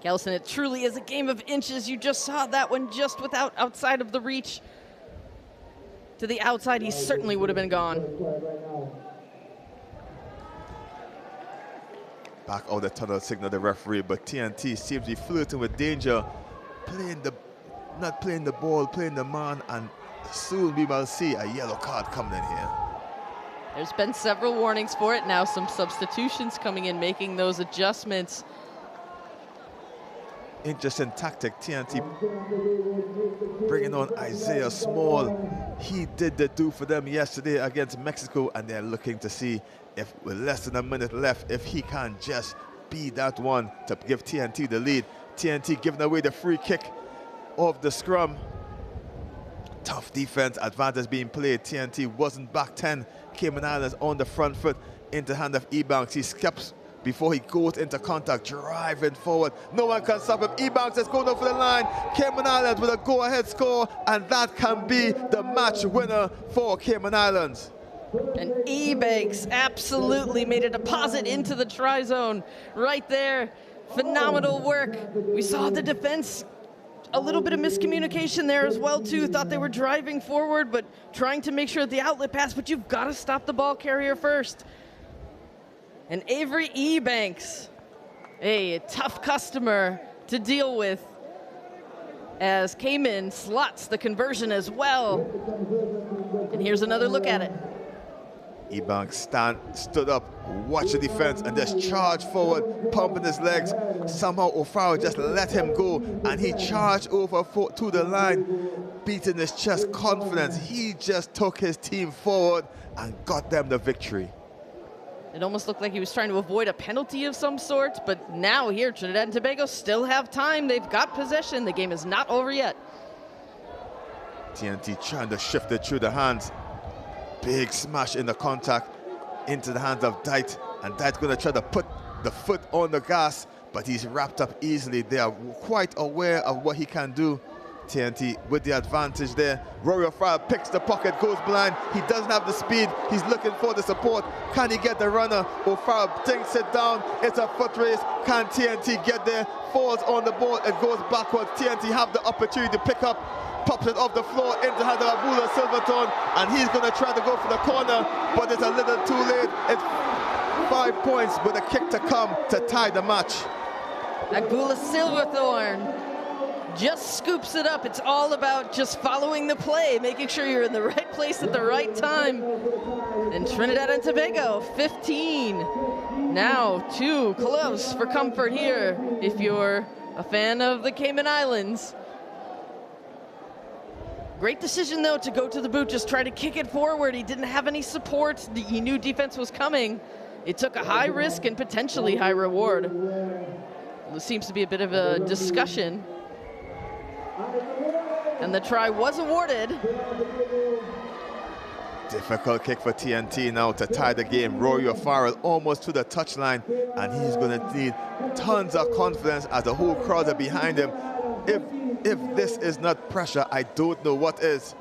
Galson, it truly is a game of inches. You just saw that one just outside of the reach. To the outside, he certainly would have been gone. Back out the tunnel signal the referee, but TNT seems to be flirting with danger. Not playing the ball, playing the man, and soon we will see a yellow card coming in here. There's been several warnings for it. Now some substitutions coming in, making those adjustments. Interesting tactic, TNT bringing on Isaiah Small. He did the do for them yesterday against Mexico, and they're looking to see if with less than a minute left, if he can just be that one to give TNT the lead. TNT giving away the free kick of the scrum. Tough defense, advantage being played. TNT wasn't back 10. Cayman Islands on the front foot into the hand of Ebanks. He skips before he goes into contact, driving forward. No one can stop him. Ebanks is going over the line. Cayman Islands with a go-ahead score, and that can be the match winner for Cayman Islands. And Ebanks absolutely made a deposit into the try zone right there. Phenomenal work. We saw the defense, a little bit of miscommunication there as well too. Thought they were driving forward, but trying to make sure the outlet pass, but you've got to stop the ball carrier first. And Avery Ebanks, a tough customer to deal with, as Cayman slots the conversion as well. And here's another look at it. Ebanks stood up, watched the defense, and just charged forward, pumping his legs. Somehow O'Farrell just let him go, and he charged over to the line, beating his chest confidence. He just took his team forward and got them the victory. It almost looked like he was trying to avoid a penalty of some sort, but now here, Trinidad and Tobago still have time. They've got possession. The game is not over yet. TNT trying to shift it through the hands. Big smash in the contact into the hands of Dite, and Dite's going to try to put the foot on the gas, but he's wrapped up easily. They are quite aware of what he can do. TNT with the advantage there. Rory O'Farrell picks the pocket, goes blind. He doesn't have the speed. He's looking for the support. Can he get the runner? O'Farrell dinks it down. It's a foot race. Can TNT get there? Falls on the ball. It goes backwards. TNT have the opportunity to pick up. Pops it off the floor into the hand of Abula Silverton, and he's going to try to go for the corner, but it's a little too late. It's 5 points with a kick to come to tie the match. Abula Silverthorn just scoops it up. It's all about just following the play, making sure you're in the right place at the right time. And Trinidad and Tobago, 15. Now too close for comfort here if you're a fan of the Cayman Islands. Great decision, though, to go to the boot, just try to kick it forward. He didn't have any support. He knew defense was coming. It took a high risk and potentially high reward. There seems to be a bit of a discussion. And the try was awarded. Difficult kick for TNT now to tie the game. Rory O'Farrell almost to the touchline, and he's going to need tons of confidence as the whole crowd are behind him. If this is not pressure, I don't know what is.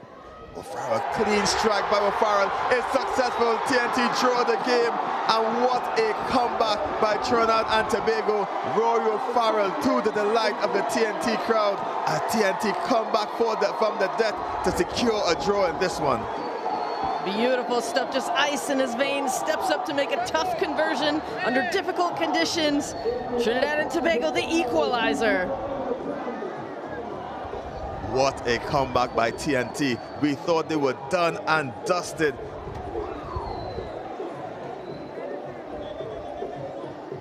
O'Farrell, clean strike by O'Farrell. It's successful. TNT draw the game. And what a comeback by Trinidad and Tobago. Rory O'Farrell, to the delight of the TNT crowd. As TNT come back from the death to secure a draw in this one. Beautiful stuff, just ice in his veins, steps up to make a tough conversion under difficult conditions. Trinidad and Tobago, the equalizer. What a comeback by TNT. We thought they were done and dusted.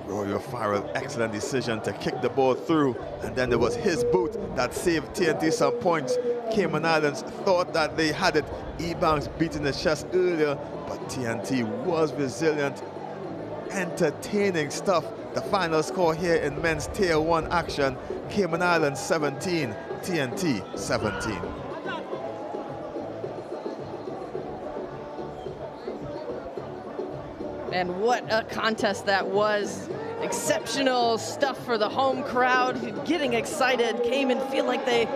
Rory O'Farrell, excellent decision to kick the ball through, and then there was his boot that saved TNT some points. Cayman Islands thought that they had it. Ebanks beating the chest earlier, but TNT was resilient. Entertaining stuff. The final score here in men's Tier 1 action, Cayman Islands 17, TNT 17. And what a contest that was. Exceptional stuff for the home crowd, getting excited. Cayman feel like they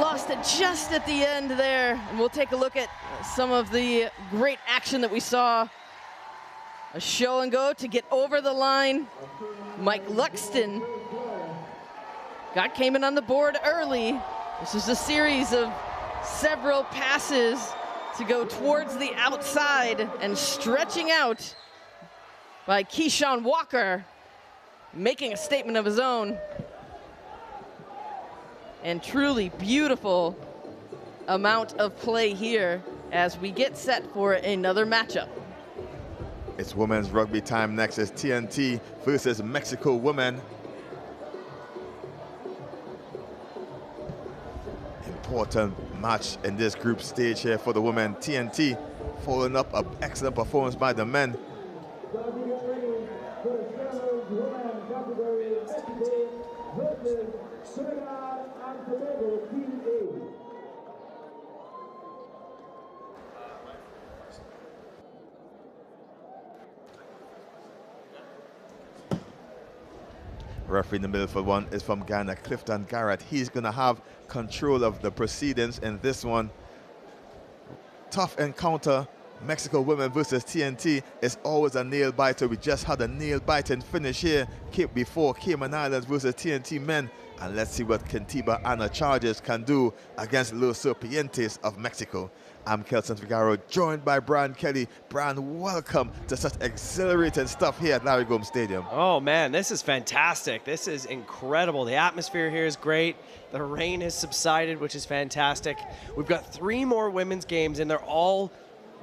lost it just at the end there. And we'll take a look at some of the great action that we saw. A show and go to get over the line. Mike Luxton got Cayman on the board early. This is a series of several passes to go towards the outside and stretching out by Keyshawn Walker, making a statement of his own. And truly beautiful amount of play here as we get set for another matchup. It's women's rugby time next. Is TNT versus Mexico women. Important match in this group stage here for the women. TNT following up an excellent performance by the men. Referee in the middle for one is from Ghana, Clifton Garrett. He's going to have control of the proceedings in this one. Tough encounter. Mexico women versus TNT is always a nail-biter. We just had a nail-biting finish here before Cayman Islands versus TNT men. And let's see what Kentiba Ana Chargers can do against Los Serpientes of Mexico. I'm Kelson Figaro, joined by Brian Kelly. Brian, welcome to such exhilarating stuff here at Larry Gomes Stadium. Oh man, this is fantastic. This is incredible. The atmosphere here is great. The rain has subsided, which is fantastic. We've got 3 more women's games, and they're all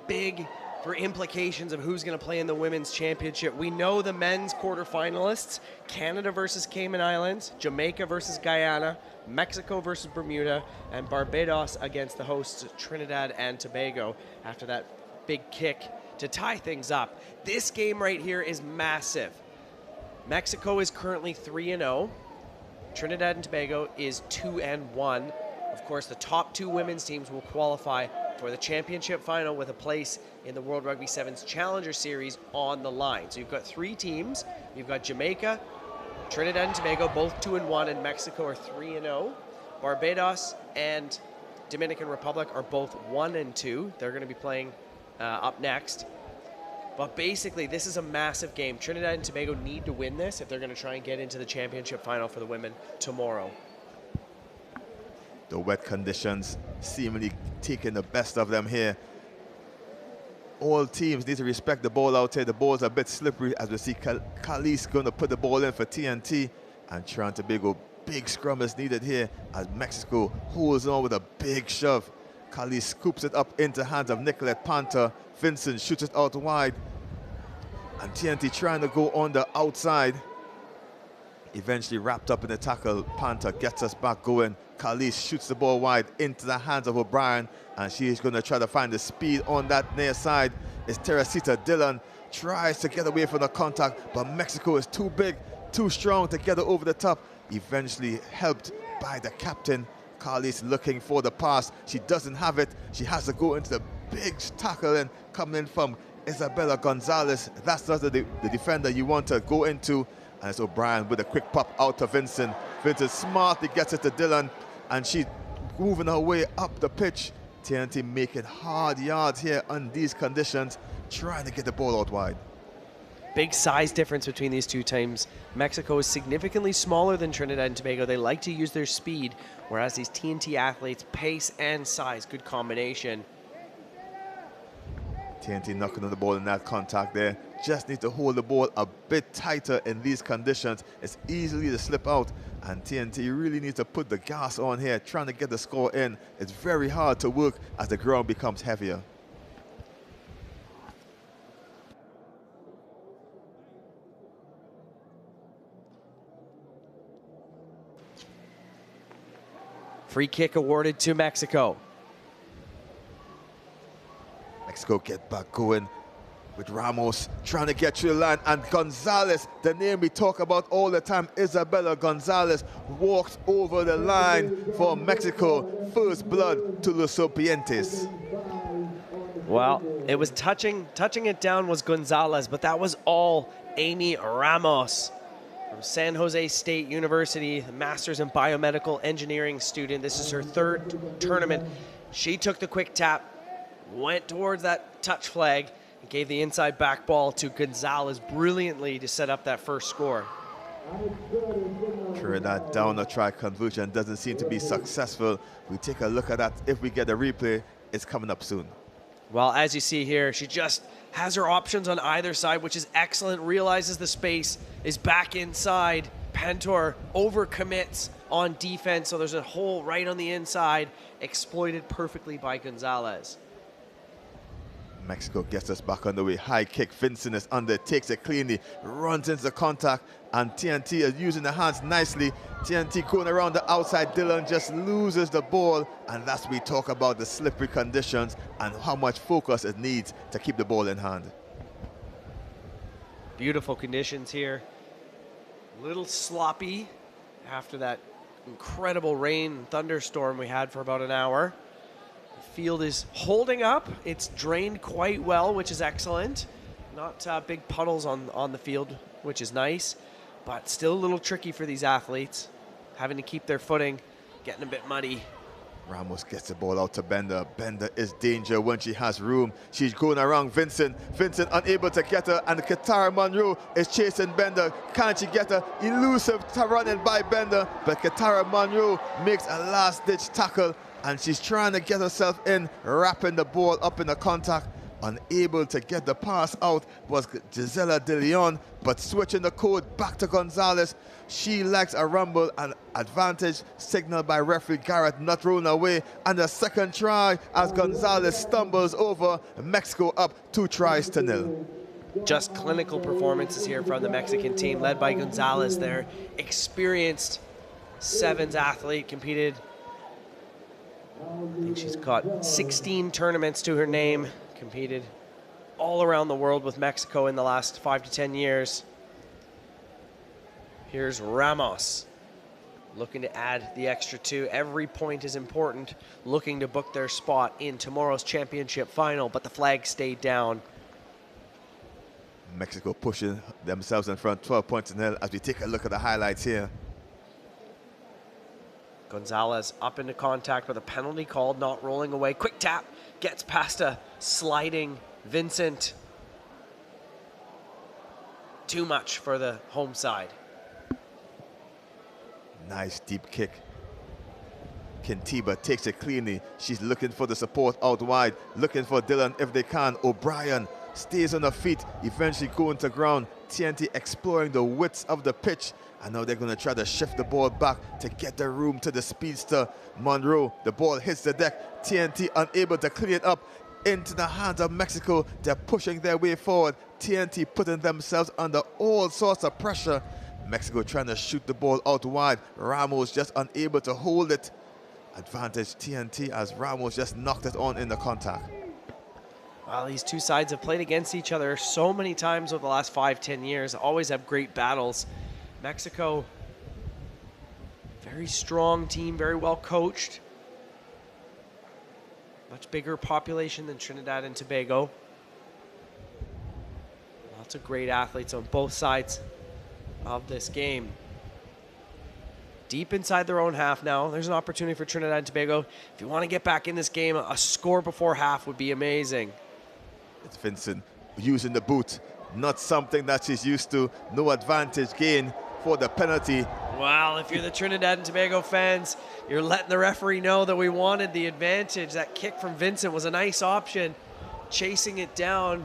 big for implications of who's going to play in the women's championship. We know the men's quarterfinalists: Canada versus Cayman Islands, Jamaica versus Guyana, Mexico versus Bermuda, and Barbados against the hosts Trinidad and Tobago after that big kick to tie things up. This game right here is massive. Mexico is currently 3-0. Trinidad and Tobago is 2-1. Of course, the top 2 women's teams will qualify for the championship final with a place in the World Rugby Sevens Challenger Series on the line. So you've got 3 teams. You've got Jamaica, Trinidad and Tobago, both 2-1, and Mexico are 3-0. Barbados and Dominican Republic are both 1-2. They're going to be playing up next. But basically, this is a massive game. Trinidad and Tobago need to win this if they're going to try and get into the championship final for the women tomorrow. The wet conditions seemingly taking the best of them here. All teams need to respect the ball out here. The ball's a bit slippery as we see Khalees going to put the ball in for TNT. And Trinidad and Tobago, big scrum is needed here as Mexico holds on with a big shove. Khalees scoops it up into hands of Nicolette Panther. Vincent shoots it out wide. And TNT trying to go on the outside. Eventually wrapped up in the tackle. Panther gets us back going. Khalees shoots the ball wide into the hands of O'Brien, and she's going to try to find the speed on that near side. It's Teresita Dillon, tries to get away from the contact, but Mexico is too big, too strong to get her over the top. Eventually helped by the captain. Khalees looking for the pass. She doesn't have it. She has to go into the big tackle and coming in from Isabella Gonzalez. That's not the defender you want to go into. And it's O'Brien with a quick pop out to Vincent. Vincent smartly gets it to Dillon, and she's moving her way up the pitch TNT making hard yards here on these conditions, trying to get the ball out wide. Big size difference between these two teams. Mexico is significantly smaller than Trinidad and Tobago. They like to use their speed, whereas these TNT athletes, pace and size, good combination. TNT knocking on the ball in that contact there. Just need to hold the ball a bit tighter in these conditions. It's easily to slip out, and TNT really needs to put the gas on here, trying to get the score in. It's very hard to work as the ground becomes heavier. Free kick awarded to Mexico. Mexico get back going with Ramos trying to get through the line, and Gonzalez, the name we talk about all the time, Isabella Gonzalez, walks over the line for Mexico. First blood to Los Serpientes. Well, it was touching it down was Gonzalez, but that was all Amy Ramos from San Jose State University, a master's in biomedical engineering student. This is her third tournament. She took the quick tap, went towards that touch flag, and gave the inside back ball to Gonzalez brilliantly to set up that first score. Trinidad down a try conversion doesn't seem to be successful. We take a look at that. If we get a replay, it's coming up soon. Well, as you see here, she just has her options on either side, which is excellent, realizes the space, is back inside. Pantor overcommits on defense, so there's a hole right on the inside, exploited perfectly by Gonzalez. Mexico gets us back on the way. High kick, Vincent is under, takes it cleanly, runs into the contact, and TNT is using the hands nicely. TNT going around the outside, Dylan just loses the ball, and that's we talk about the slippery conditions and how much focus it needs to keep the ball in hand. Beautiful conditions here. A little sloppy after that incredible rain and thunderstorm we had for about an hour. Field is holding up. It's drained quite well, which is excellent. Not big puddles on the field, which is nice, but still a little tricky for these athletes, having to keep their footing, getting a bit muddy. Ramos gets the ball out to Bender. Bender is danger when she has room. She's going around Vincent. Vincent unable to get her, and Katara Monroe is chasing Bender. Can't she get her? Elusive running by Bender, but Katara Monroe makes a last-ditch tackle, and she's trying to get herself in, wrapping the ball up in the contact. Unable to get the pass out was Gisela De Leon, but switching the code back to Gonzalez. She likes a rumble, and advantage signaled by referee Garrett, not thrown away. And the second try as Gonzalez stumbles over. Mexico up 2-0. Just clinical performances here from the Mexican team, led by Gonzalez, their experienced sevens athlete, competed. I think she's got 16 tournaments to her name, competed all around the world with Mexico in the last 5 to 10 years. Here's Ramos, looking to add the extra 2. Every point is important, looking to book their spot in tomorrow's championship final, but the flag stayed down. Mexico pushing themselves in front, 12-0 as we take a look at the highlights here. Gonzalez up into contact with a penalty called, not rolling away. Quick tap, gets past a sliding Vincent. Too much for the home side. Nice deep kick. Kintiba takes it cleanly. She's looking for the support out wide, looking for Dylan if they can. O'Brien stays on her feet, eventually going to ground. TNT exploring the width of the pitch. I know they're going to try to shift the ball back to get the room to the speedster Monroe. The ball hits the deck. TNT unable to clear it up into the hands of Mexico. They're pushing their way forward. TNT putting themselves under all sorts of pressure. Mexico trying to shoot the ball out wide. Ramos just unable to hold it. Advantage TNT as Ramos just knocked it on in the contact. Well, these two sides have played against each other so many times over the last 5-10 years. Always have great battles. Mexico, very strong team, very well coached. Much bigger population than Trinidad and Tobago. Lots of great athletes on both sides of this game. deep inside their own half now. There's an opportunity for Trinidad and Tobago. If you want to get back in this game, a score before half would be amazing. It's Vincent using the boot. Not something that she's used to. No advantage gain for the penalty. Well, if you're the Trinidad and Tobago fans, you're letting the referee know that we wanted the advantage. That kick from Vincent was a nice option. Chasing it down.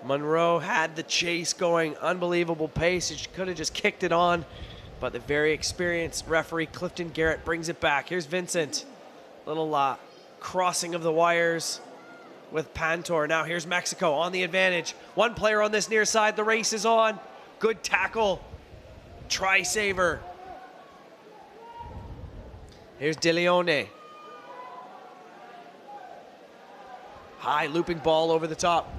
Monroe had the chase going, unbelievable pace. She could have just kicked it on, but the very experienced referee, Clifton Garrett, brings it back. Here's Vincent. Little crossing of the wires with Pantor. Now here's Mexico on the advantage. One player on this near side. The race is on. Good tackle. Try saver. Here's De Leone. High looping ball over the top.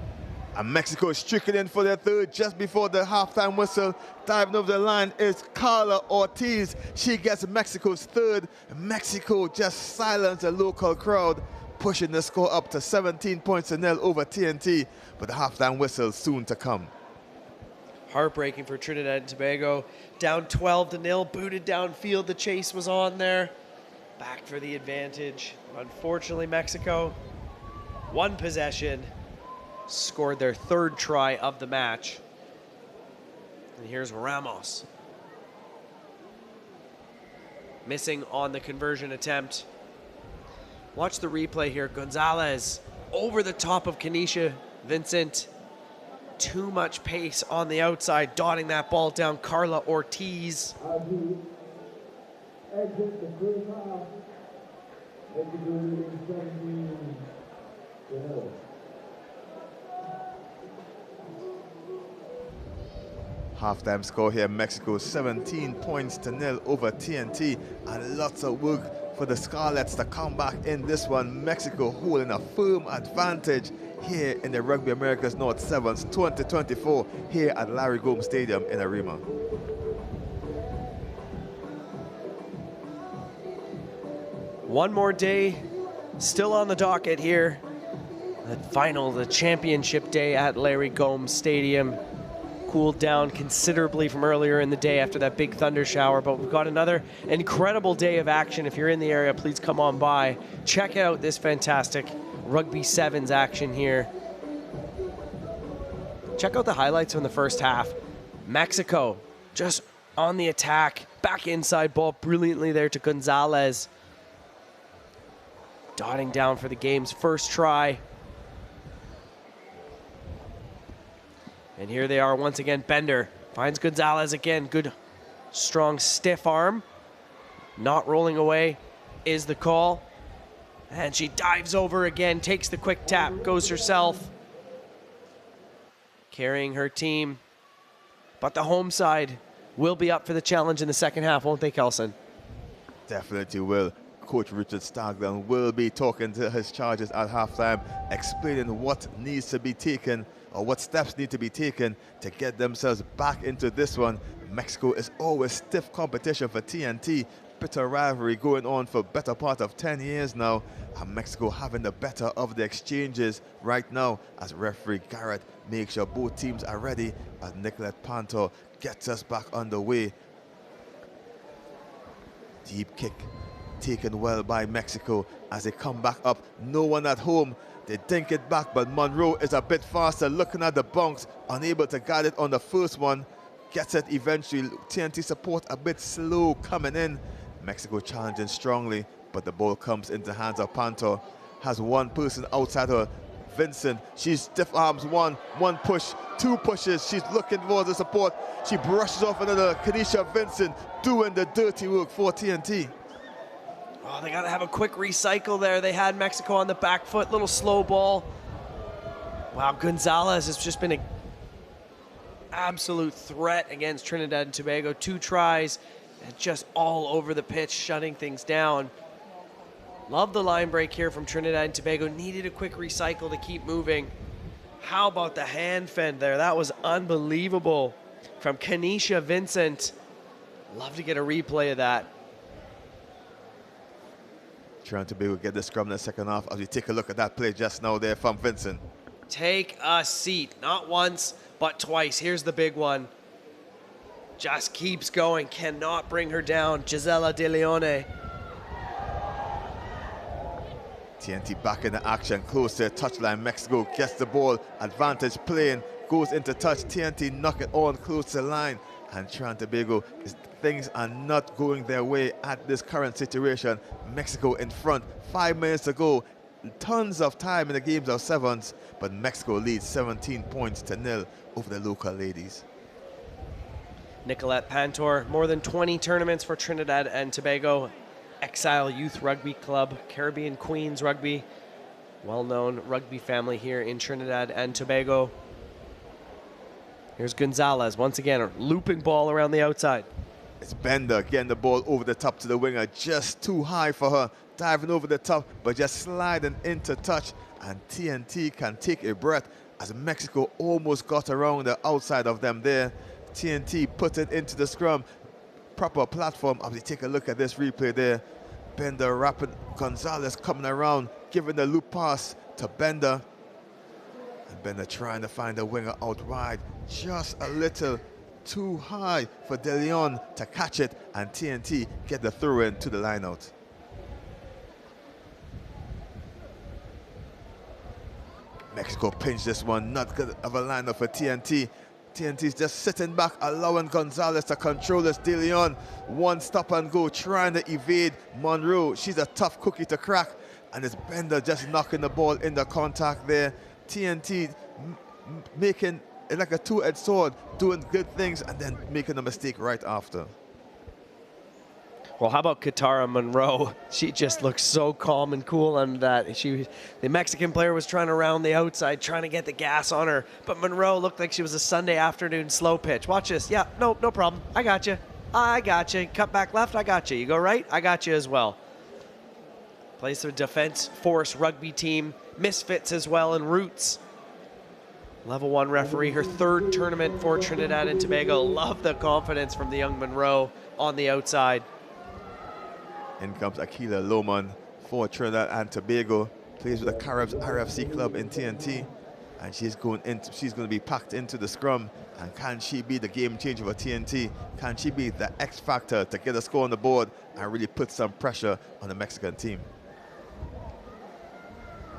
And Mexico is stricken in for their third just before the halftime whistle. Diving over the line is Carla Ortiz. She gets Mexico's third. Mexico just silenced the local crowd, pushing the score up to 17 points to nil over TNT. But the halftime whistle soon to come. Heartbreaking for Trinidad and Tobago. Down 12-0, booted downfield. The chase was on there. Back for the advantage. Unfortunately, Mexico, one possession, scored their third try of the match. And here's Ramos. Missing on the conversion attempt. Watch the replay here. Gonzalez over the top of Kenesha Vincent. Too much pace on the outside, dotting that ball down. Carla Ortiz. Exit the first half. Executing 17 to 0. Halftime score here, Mexico 17 points to nil over TNT, and lots of work for the Scarlets to come back in this one. Mexico holding a firm advantage here in the Rugby Americas North Sevens 2024 here at Larry Gomes Stadium in Arima. One more day still on the docket here. The championship day at Larry Gomes Stadium. Cooled down considerably from earlier in the day after that big thunder shower, but we've got another incredible day of action. If you're in the area, please come on by. Check out this fantastic Rugby Sevens action here. Check out the highlights from the first half. Mexico just on the attack, back inside ball brilliantly there to Gonzalez. Dotting down for the game's first try. And here they are once again. Bender finds Gonzalez again. Good, strong, stiff arm. Not rolling away is the call. And she dives over again, takes the quick tap, goes herself. Carrying her team. But the home side will be up for the challenge in the second half, won't they, Kelson? Definitely will. Coach Richard Stagland will be talking to his charges at halftime, explaining what needs to be taken or what steps need to be taken to get themselves back into this one. Mexico is always stiff competition for TNT. Bitter rivalry going on for better part of 10 years now. And Mexico having the better of the exchanges right now as referee Garrett makes sure both teams are ready as Nicolette Pantor gets us back underway. Deep kick taken well by Mexico as they come back up. No one at home. They dink it back, but Monroe is a bit faster, looking at the bounce, unable to guard it on the first one. Gets it eventually. TNT support a bit slow coming in. Mexico challenging strongly, but the ball comes into the hands of Pantor. Has one person outside her, Vincent. She's stiff arms, one push, two pushes. She's looking for the support. She brushes off another. Kenesha Vincent doing the dirty work for TNT. Oh, they got to have a quick recycle there. They had Mexico on the back foot, little slow ball. Wow, Gonzalez has just been an absolute threat against Trinidad and Tobago. 2 tries, and just all over the pitch, shutting things down. Love the line break here from Trinidad and Tobago. Needed a quick recycle to keep moving. How about the hand fend there? That was unbelievable from Kenesha Vincent. Love to get a replay of that. Trying to be able to get the scrum in the second half as we take a look at that play just now there from Vincent. Take a seat. Not once, but twice. Here's the big one. Just keeps going. Cannot bring her down. Gisela De Leone. TNT back in the action, close to the touchline. Mexico gets the ball, advantage playing, goes into touch. TNT knock it on close to the line. And Trinidad and Tobago, things are not going their way at this current situation. Mexico in front, 5 minutes to go. Tons of time in the games of sevens, but Mexico leads 17 points to 0 over the local ladies. Nicolette Pantor, more than 20 tournaments for Trinidad and Tobago. Exile Youth Rugby Club, Caribbean Queens Rugby, well-known rugby family here in Trinidad and Tobago. Here's Gonzalez, once again, a looping ball around the outside. It's Bender getting the ball over the top to the winger, just too high for her, diving over the top, but just sliding into touch, and TNT can take a breath as Mexico almost got around the outside of them there. TNT put it into the scrum, proper platform. As we take a look at this replay there, Bender wrapping, Gonzalez coming around, giving the loop pass to Bender. And Bender trying to find the winger out wide, just a little too high for De Leon to catch it, and TNT get the throw in to the line out. Mexico pinch this one, not good of a lineup for TNT. TNT's just sitting back, allowing Gonzalez to control this. De Leon, one stop and go, trying to evade Monroe. She's a tough cookie to crack, and it's Bender just knocking the ball in the contact there. TNT making it like a two-edged sword, doing good things and then making a mistake right after. Well, how about Katara Monroe? She just looks so calm and cool on that. The Mexican player was trying to round the outside, trying to get the gas on her, but Monroe looked like she was a Sunday afternoon slow pitch. Watch this. Yeah, no problem. I got you. I got you. Cut back left, I got you. You go right, I got you as well. Plays the Defense Force rugby team, Misfits as well, and Roots. Level 1 referee, her third tournament for Trinidad and Tobago. Love the confidence from the young Monroe on the outside. In comes Akila Lohman for Trinidad and Tobago. Plays with the Caribs RFC club in TNT. And she's going to be packed into the scrum. And can she be the game changer for TNT? Can she be the X factor to get a score on the board and really put some pressure on the Mexican team?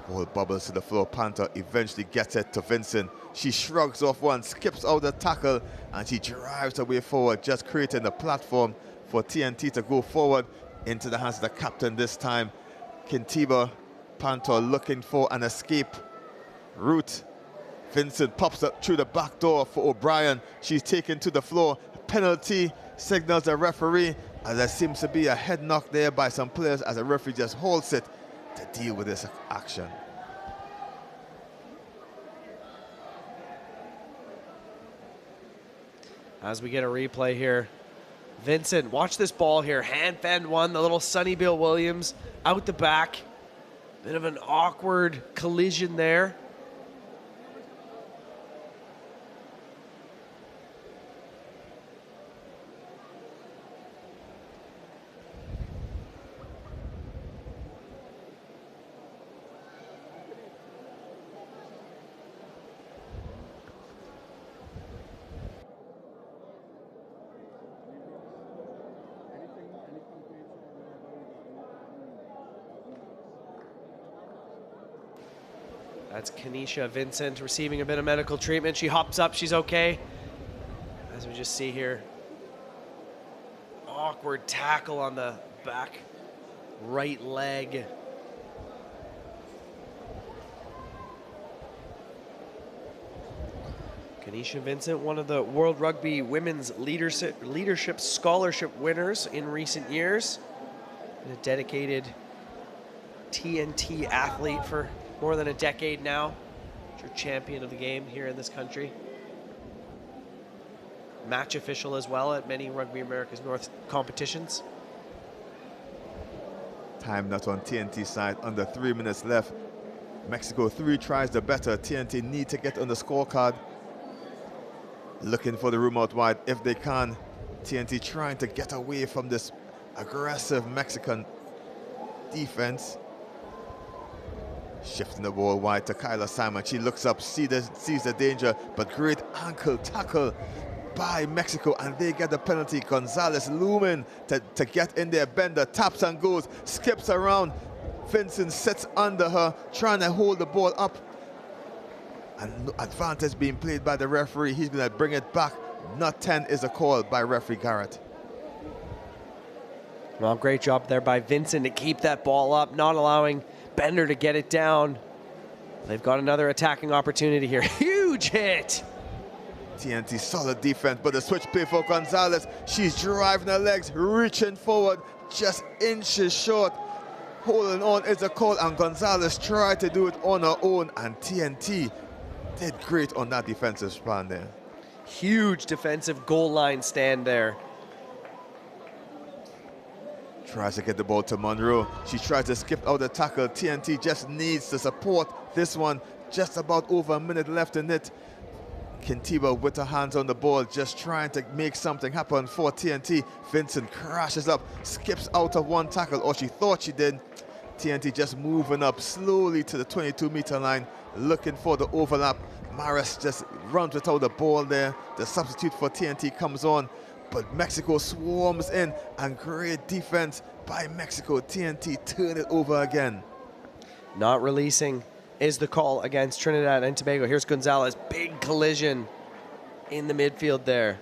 Ball bubbles to the floor. Panther eventually gets it to Vincent. She shrugs off one, skips out the tackle, and she drives her way forward, just creating the platform for TNT to go forward into the hands of the captain this time. Kintiba, Panther looking for an escape route. Vincent pops up through the back door for O'Brien. She's taken to the floor. Penalty signals the referee, as there seems to be a head knock there by some players as the referee just holds it to deal with this action. As we get a replay here, Vincent, watch this ball here. Hand fend one, the little Sonny Bill Williams out the back. Bit of an awkward collision there. That's Kanisha Vincent receiving a bit of medical treatment. She hops up, she's okay. As we just see here, awkward tackle on the back right leg. Kanisha Vincent, one of the World Rugby Women's Leadership Scholarship winners in recent years. And a dedicated TNT athlete for more than a decade now. True champion of the game here in this country. Match official as well at many Rugby America's North competitions. Time not on TNT side, under 3 minutes left. Mexico 3 tries the better. TNT need to get on the scorecard. Looking for the room out wide if they can. TNT trying to get away from this aggressive Mexican defense. Shifting the ball wide to Kyla Simon. She looks up, sees the danger, but great ankle tackle by Mexico, and they get the penalty. Gonzalez looming to get in there. Bender taps and goes, skips around. Vincent sits under her, trying to hold the ball up. And advantage being played by the referee. He's going to bring it back. Not 10 is a call by referee Garrett. Well, great job there by Vincent to keep that ball up, not allowing Bender to get it down. They've got another attacking opportunity here. Huge hit. TNT solid defense, but the switch play for Gonzalez. She's driving her legs, reaching forward, just inches short. Holding on is a call, and Gonzalez tried to do it on her own, and TNT did great on that defensive span there. Huge defensive goal line stand there. Tries to get the ball to Monroe. She tries to skip out the tackle. TNT just needs to support this one. Just about over a minute left in it. Kintiba with her hands on the ball, just trying to make something happen for TNT. Vincent crashes up, skips out of one tackle, or she thought she did. TNT just moving up slowly to the 22-meter line, looking for the overlap. Maris just runs without the ball there. The substitute for TNT comes on, but Mexico swarms in, and great defense by Mexico. TNT turn it over again. Not releasing is the call against Trinidad and Tobago. Here's Gonzalez, big collision in the midfield there.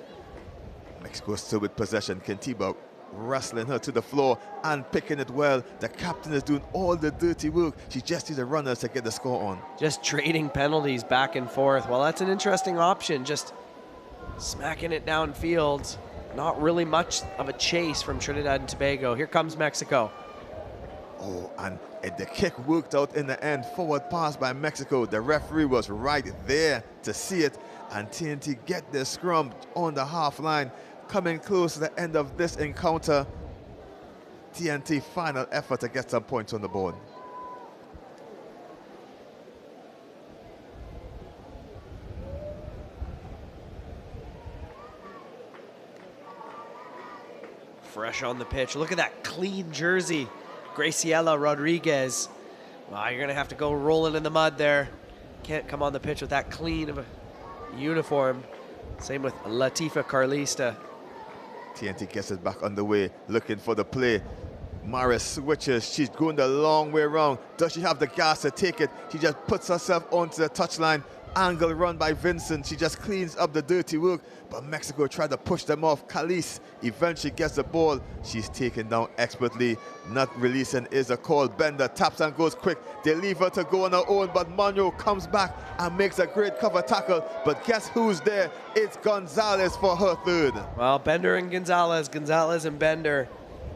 Mexico still with possession. Kintiba wrestling her to the floor and picking it well. The captain is doing all the dirty work. She just needs the runners to get the score on. Just trading penalties back and forth. Well, that's an interesting option. Just smacking it downfield. Not really much of a chase from Trinidad and Tobago. Here comes Mexico. Oh, and the kick worked out in the end. Forward pass by Mexico. The referee was right there to see it. And TNT get the scrum on the half line. Coming close to the end of this encounter. TNT final effort to get some points on the board. Fresh on the pitch. Look at that clean jersey. Graciela Rodriguez. Wow, you're going to have to go rolling in the mud there. Can't come on the pitch with that clean of a uniform. Same with Latifa Carlista. TNT gets it back underway, looking for the play. Maris switches. She's going the long way around. Does she have the gas to take it? She just puts herself onto the touchline. Angle run by Vincent. She just cleans up the dirty work. But Mexico tried to push them off. Calise eventually gets the ball. She's taken down expertly. Not releasing is a call. Bender taps and goes quick. They leave her to go on her own, but Monroe comes back and makes a great cover tackle. But guess who's there? It's Gonzalez for her third. Well, Bender and Gonzalez and Bender.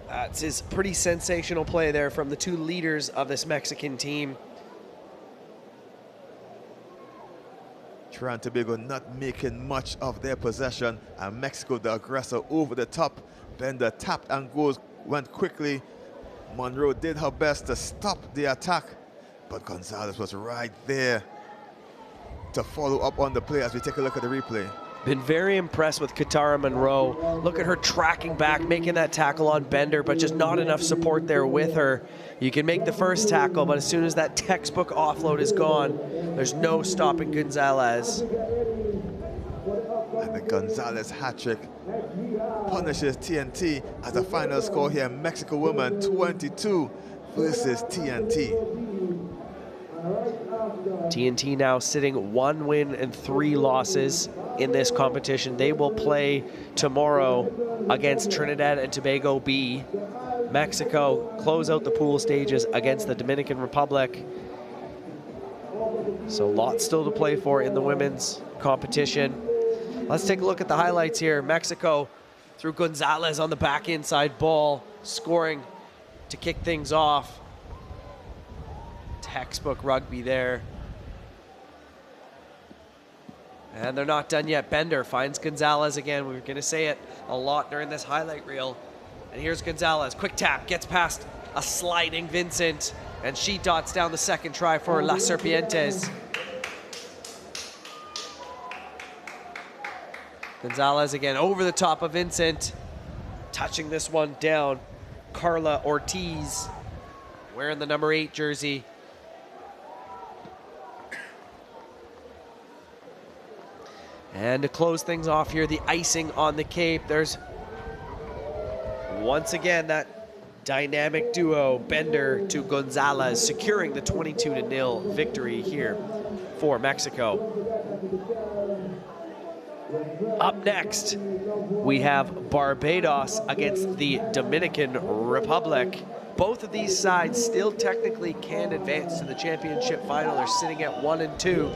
That's his pretty sensational play there from the two leaders of this Mexican team. Trinidad and Tobago not making much of their possession, and Mexico, the aggressor, over the top. Bender tapped and goes, went quickly. Monroe did her best to stop the attack, but Gonzalez was right there to follow up on the play as we take a look at the replay. Been very impressed with Katara Monroe. Look at her tracking back, making that tackle on Bender, but just not enough support there with her. You can make the first tackle, but as soon as that textbook offload is gone, there's no stopping Gonzalez. And the Gonzalez hat-trick punishes TNT as a final score here. Mexico women 22 versus TNT. TNT now sitting 1 win and 3 losses in this competition. They will play tomorrow against Trinidad and Tobago B. Mexico close out the pool stages against the Dominican Republic. So lots still to play for in the women's competition. Let's take a look at the highlights here. Mexico through Gonzalez on the back inside ball, scoring to kick things off. Textbook rugby there. And they're not done yet. Bender finds Gonzalez again. We were going to say it a lot during this highlight reel. And here's Gonzalez. Quick tap. Gets past a sliding Vincent. And she dots down the second try for Las Serpientes. Gonzalez again over the top of Vincent. Touching this one down. Carla Ortiz wearing the number 8 jersey. And to close things off here, the icing on the Cape. There's once again that dynamic duo, Bender to Gonzalez, securing the 22-0 victory here for Mexico. Up next, we have Barbados against the Dominican Republic. Both of these sides still technically can advance to the championship final. They're sitting at 1 and 2.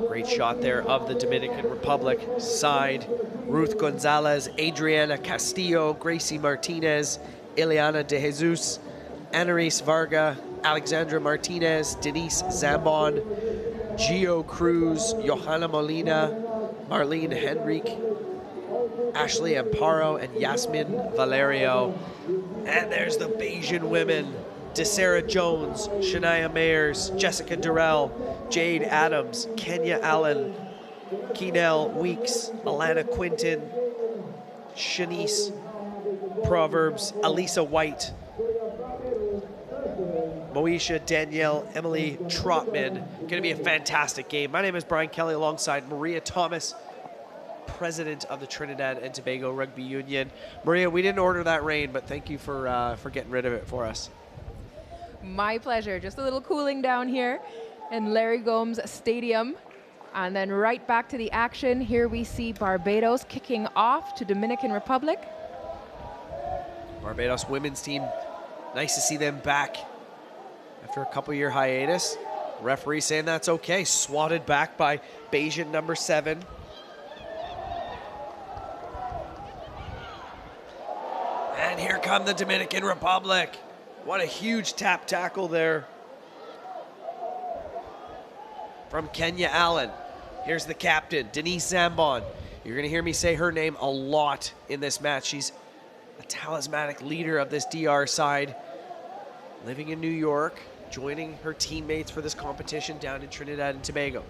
Great shot there of the Dominican Republic side. Ruth Gonzalez, Adriana Castillo, Gracie Martinez, Ileana De Jesus, Anaris Varga, Alexandra Martinez, Denise Zambon, Gio Cruz, Johanna Molina, Marlene Henrique, Ashley Amparo, and Yasmin Valerio. And there's the Bayesian women, DeSarah Jones, Shania Mayers, Jessica Durrell, Jade Adams, Kenya Allen, Keenel Weeks, Alana Quinton, Shanice Proverbs, Alisa White, Moesha Danielle, Emily Trotman. Going to be a fantastic game. My name is Brian Kelly alongside Maria Thomas, president of the Trinidad and Tobago Rugby Union. Maria, we didn't order that rain, but thank you for getting rid of it for us. My pleasure. Just a little cooling down here in Larry Gomes Stadium. And then right back to the action. Here we see Barbados kicking off to Dominican Republic. Barbados women's team, nice to see them back after a couple-year hiatus. Referee saying that's okay. Swatted back by Bayesian number 7. And here come the Dominican Republic. What a huge tap tackle there from Kenya Allen. Here's the captain, Denise Zambon. You're going to hear me say her name a lot in this match. She's a talismanic leader of this DR side, living in New York, joining her teammates for this competition down in Trinidad and Tobago.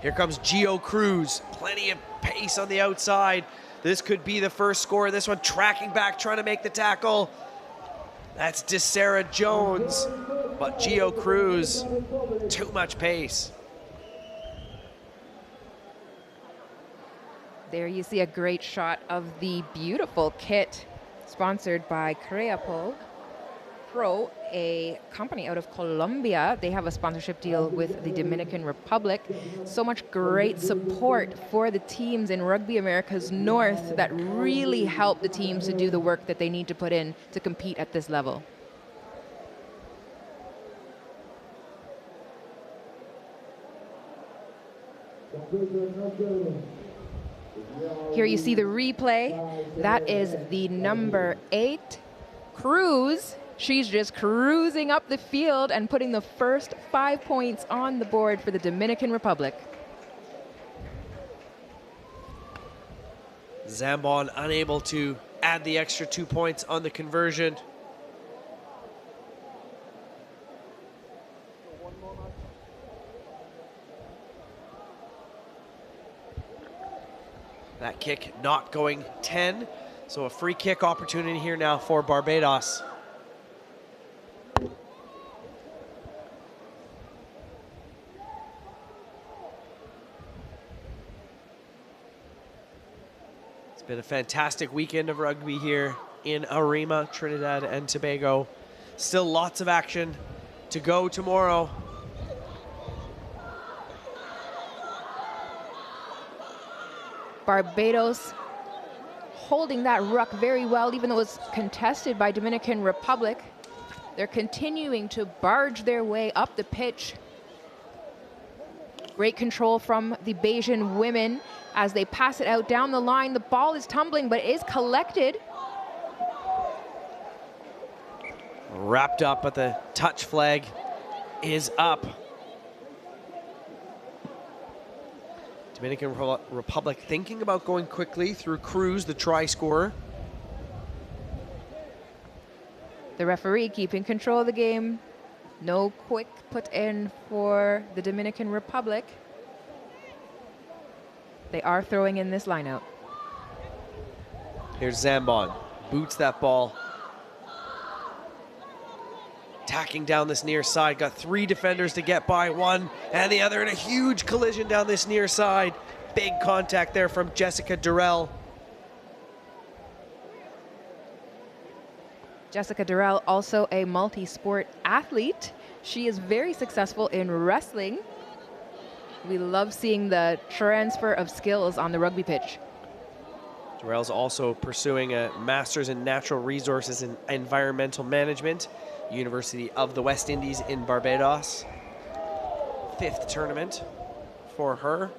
Here comes Gio Cruz, plenty of pace on the outside. This could be the first score. This one tracking back, trying to make the tackle. That's DeSarah Jones, but Gio Cruz, too much pace. There you see a great shot of the beautiful kit sponsored by Creapol Pro, a company out of Colombia. They have a sponsorship deal with the Dominican Republic. So much great support for the teams in Rugby America's North that really help the teams to do the work that they need to put in to compete at this level. Here you see the replay. That is the number 8, Cruz. She's just cruising up the field and putting the first 5 points on the board for the Dominican Republic. Zambon unable to add the extra 2 points on the conversion. That kick not going 10, so a free kick opportunity here now for Barbados. It's been a fantastic weekend of rugby here in Arima, Trinidad and Tobago. Still lots of action to go tomorrow. Barbados holding that ruck very well, even though it's contested by Dominican Republic. They're continuing to barge their way up the pitch. Great control from the Bayesian women as they pass it out down the line. The ball is tumbling, but it is collected. Wrapped up, but the touch flag is up. Dominican Republic thinking about going quickly through Cruz, the try scorer. The referee keeping control of the game. No quick put in for the Dominican Republic. They are throwing in this line out. Here's Zambon, boots that ball. Tacking down this near side, got 3 defenders to get by, one and the other in a huge collision down this near side. Big contact there from Jessica Durrell. Jessica Durrell, also a multi-sport athlete. She is very successful in wrestling. We love seeing the transfer of skills on the rugby pitch. Durrell's also pursuing a master's in natural resources and environmental management, University of the West Indies in Barbados. 5th tournament for her.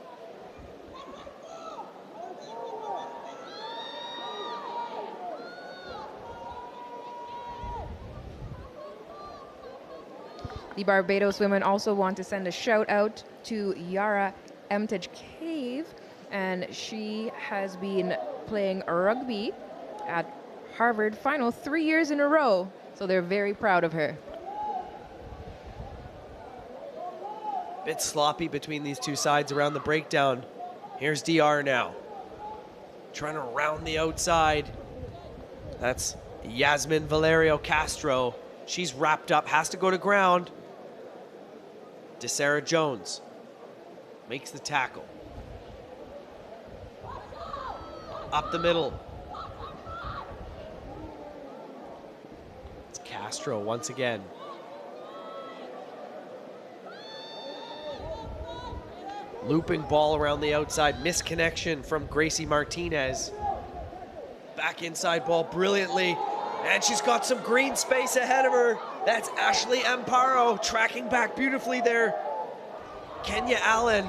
The Barbados women also want to send a shout out to Yara Emtage Cave, and she has been playing rugby at Harvard final 3 years in a row, so they're very proud of her. Bit sloppy between these two sides around the breakdown. Here's DR now, trying to round the outside. That's Yasmin Valerio Castro. She's wrapped up, has to go to ground. DeSarah Jones makes the tackle. Up the middle. It's Castro once again. Looping ball around the outside, misconnection from Gracie Martinez. Back inside ball brilliantly, and she's got some green space ahead of her. That's Ashley Amparo tracking back beautifully there. Kenya Allen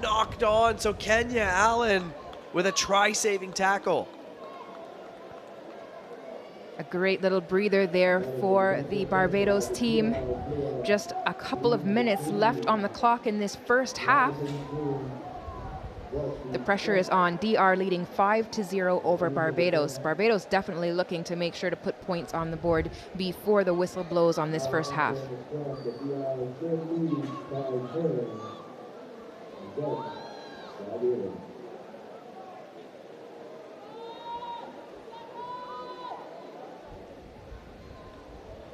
knocked on, so Kenya Allen with a try-saving tackle. A great little breather there for the Barbados team. Just a couple of minutes left on the clock in this first half. The pressure is on. DR leading 5-0 over Barbados. Barbados definitely looking to make sure to put points on the board before the whistle blows on this first half.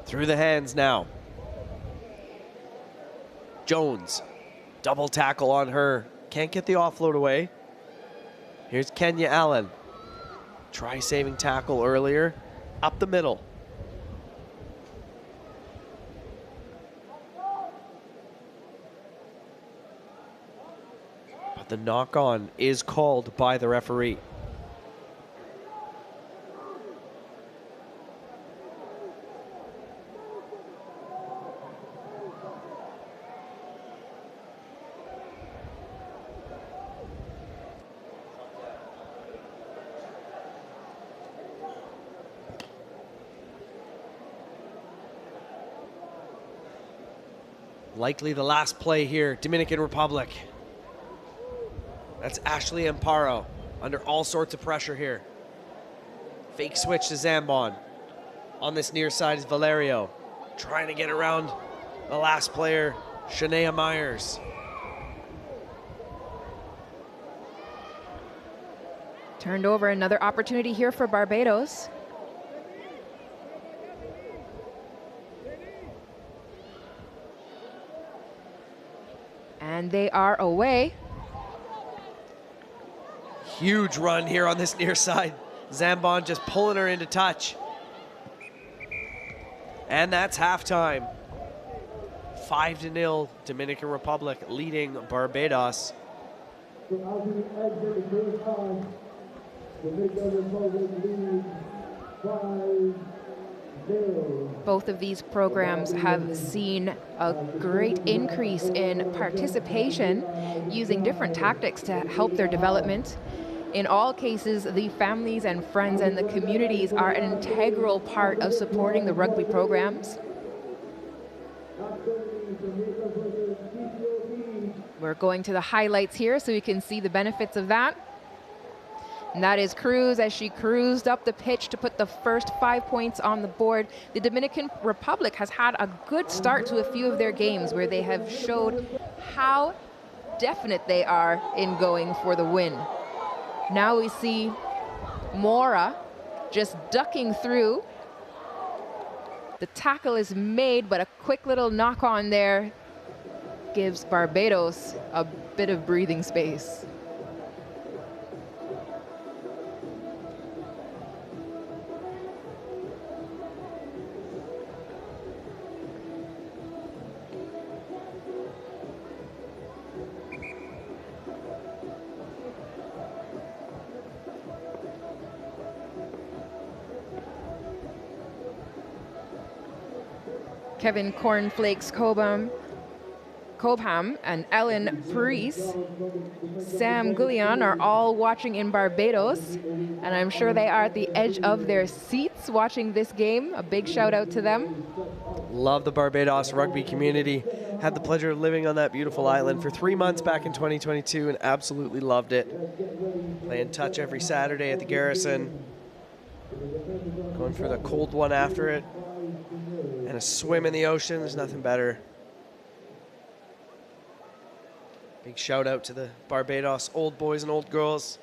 Through the hands now. Jones, double tackle on her. Can't get the offload away. Here's Kenya Allen. Try-saving tackle earlier. Up the middle. But the knock-on is called by the referee. Likely the last play here, Dominican Republic. That's Ashley Amparo under all sorts of pressure here. Fake switch to Zambon. On this near side is Valerio, trying to get around the last player, Shania Myers. Turned over, another opportunity here for Barbados. And they are away. Huge run here on this near side. Zambon just pulling her into touch. And that's halftime. 5-0, Dominican Republic leading Barbados. So as we exit the first half, Dominican Republic leads 5-0. Both of these programs have seen a great increase in participation using different tactics to help their development. In all cases, the families and friends and the communities are an integral part of supporting the rugby programs. We're going to the highlights here so you can see the benefits of that. And that is Cruz as she cruised up the pitch to put the first 5 points on the board. The Dominican Republic has had a good start to a few of their games where they have showed how definite they are in going for the win. Now we see Mora just ducking through. The tackle is made, but a quick little knock on there gives Barbados a bit of breathing space. Kevin Cornflakes Cobham and Ellen Priest, Sam Gullion are all watching in Barbados, and I'm sure they are at the edge of their seats watching this game. A big shout out to them. Love the Barbados rugby community. Had the pleasure of living on that beautiful island for 3 months back in 2022 and absolutely loved it. Playing touch every Saturday at the Garrison. Going for the cold one after it. And a swim in the ocean, there's nothing better. Big shout out to the Barbados old boys and old girls.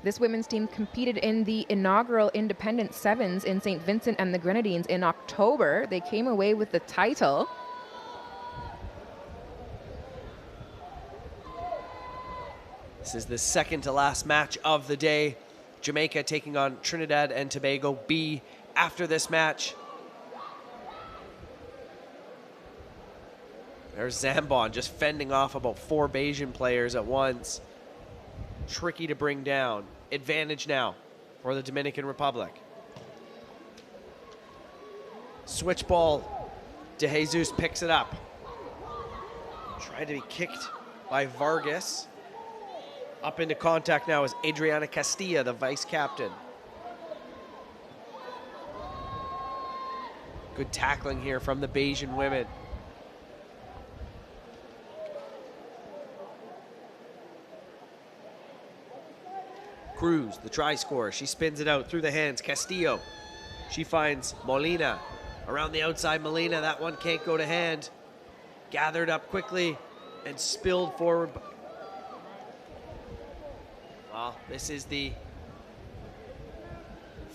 This women's team competed in the inaugural Independent Sevens in St. Vincent and the Grenadines in October. They came away with the title. This is the second to last match of the day. Jamaica taking on Trinidad and Tobago B after this match. There's Zambon just fending off about 4 Bajan players at once. Tricky to bring down. Advantage now for the Dominican Republic. Switch ball. De Jesus picks it up. Tried to be kicked by Vargas. Up into contact now is Adriana Castilla, the vice captain. Good tackling here from the Bajan women. Cruz, the try scorer, she spins it out through the hands. Castillo, she finds Molina. Around the outside, Molina, that one can't go to hand. Gathered up quickly and spilled forward. Well, this is the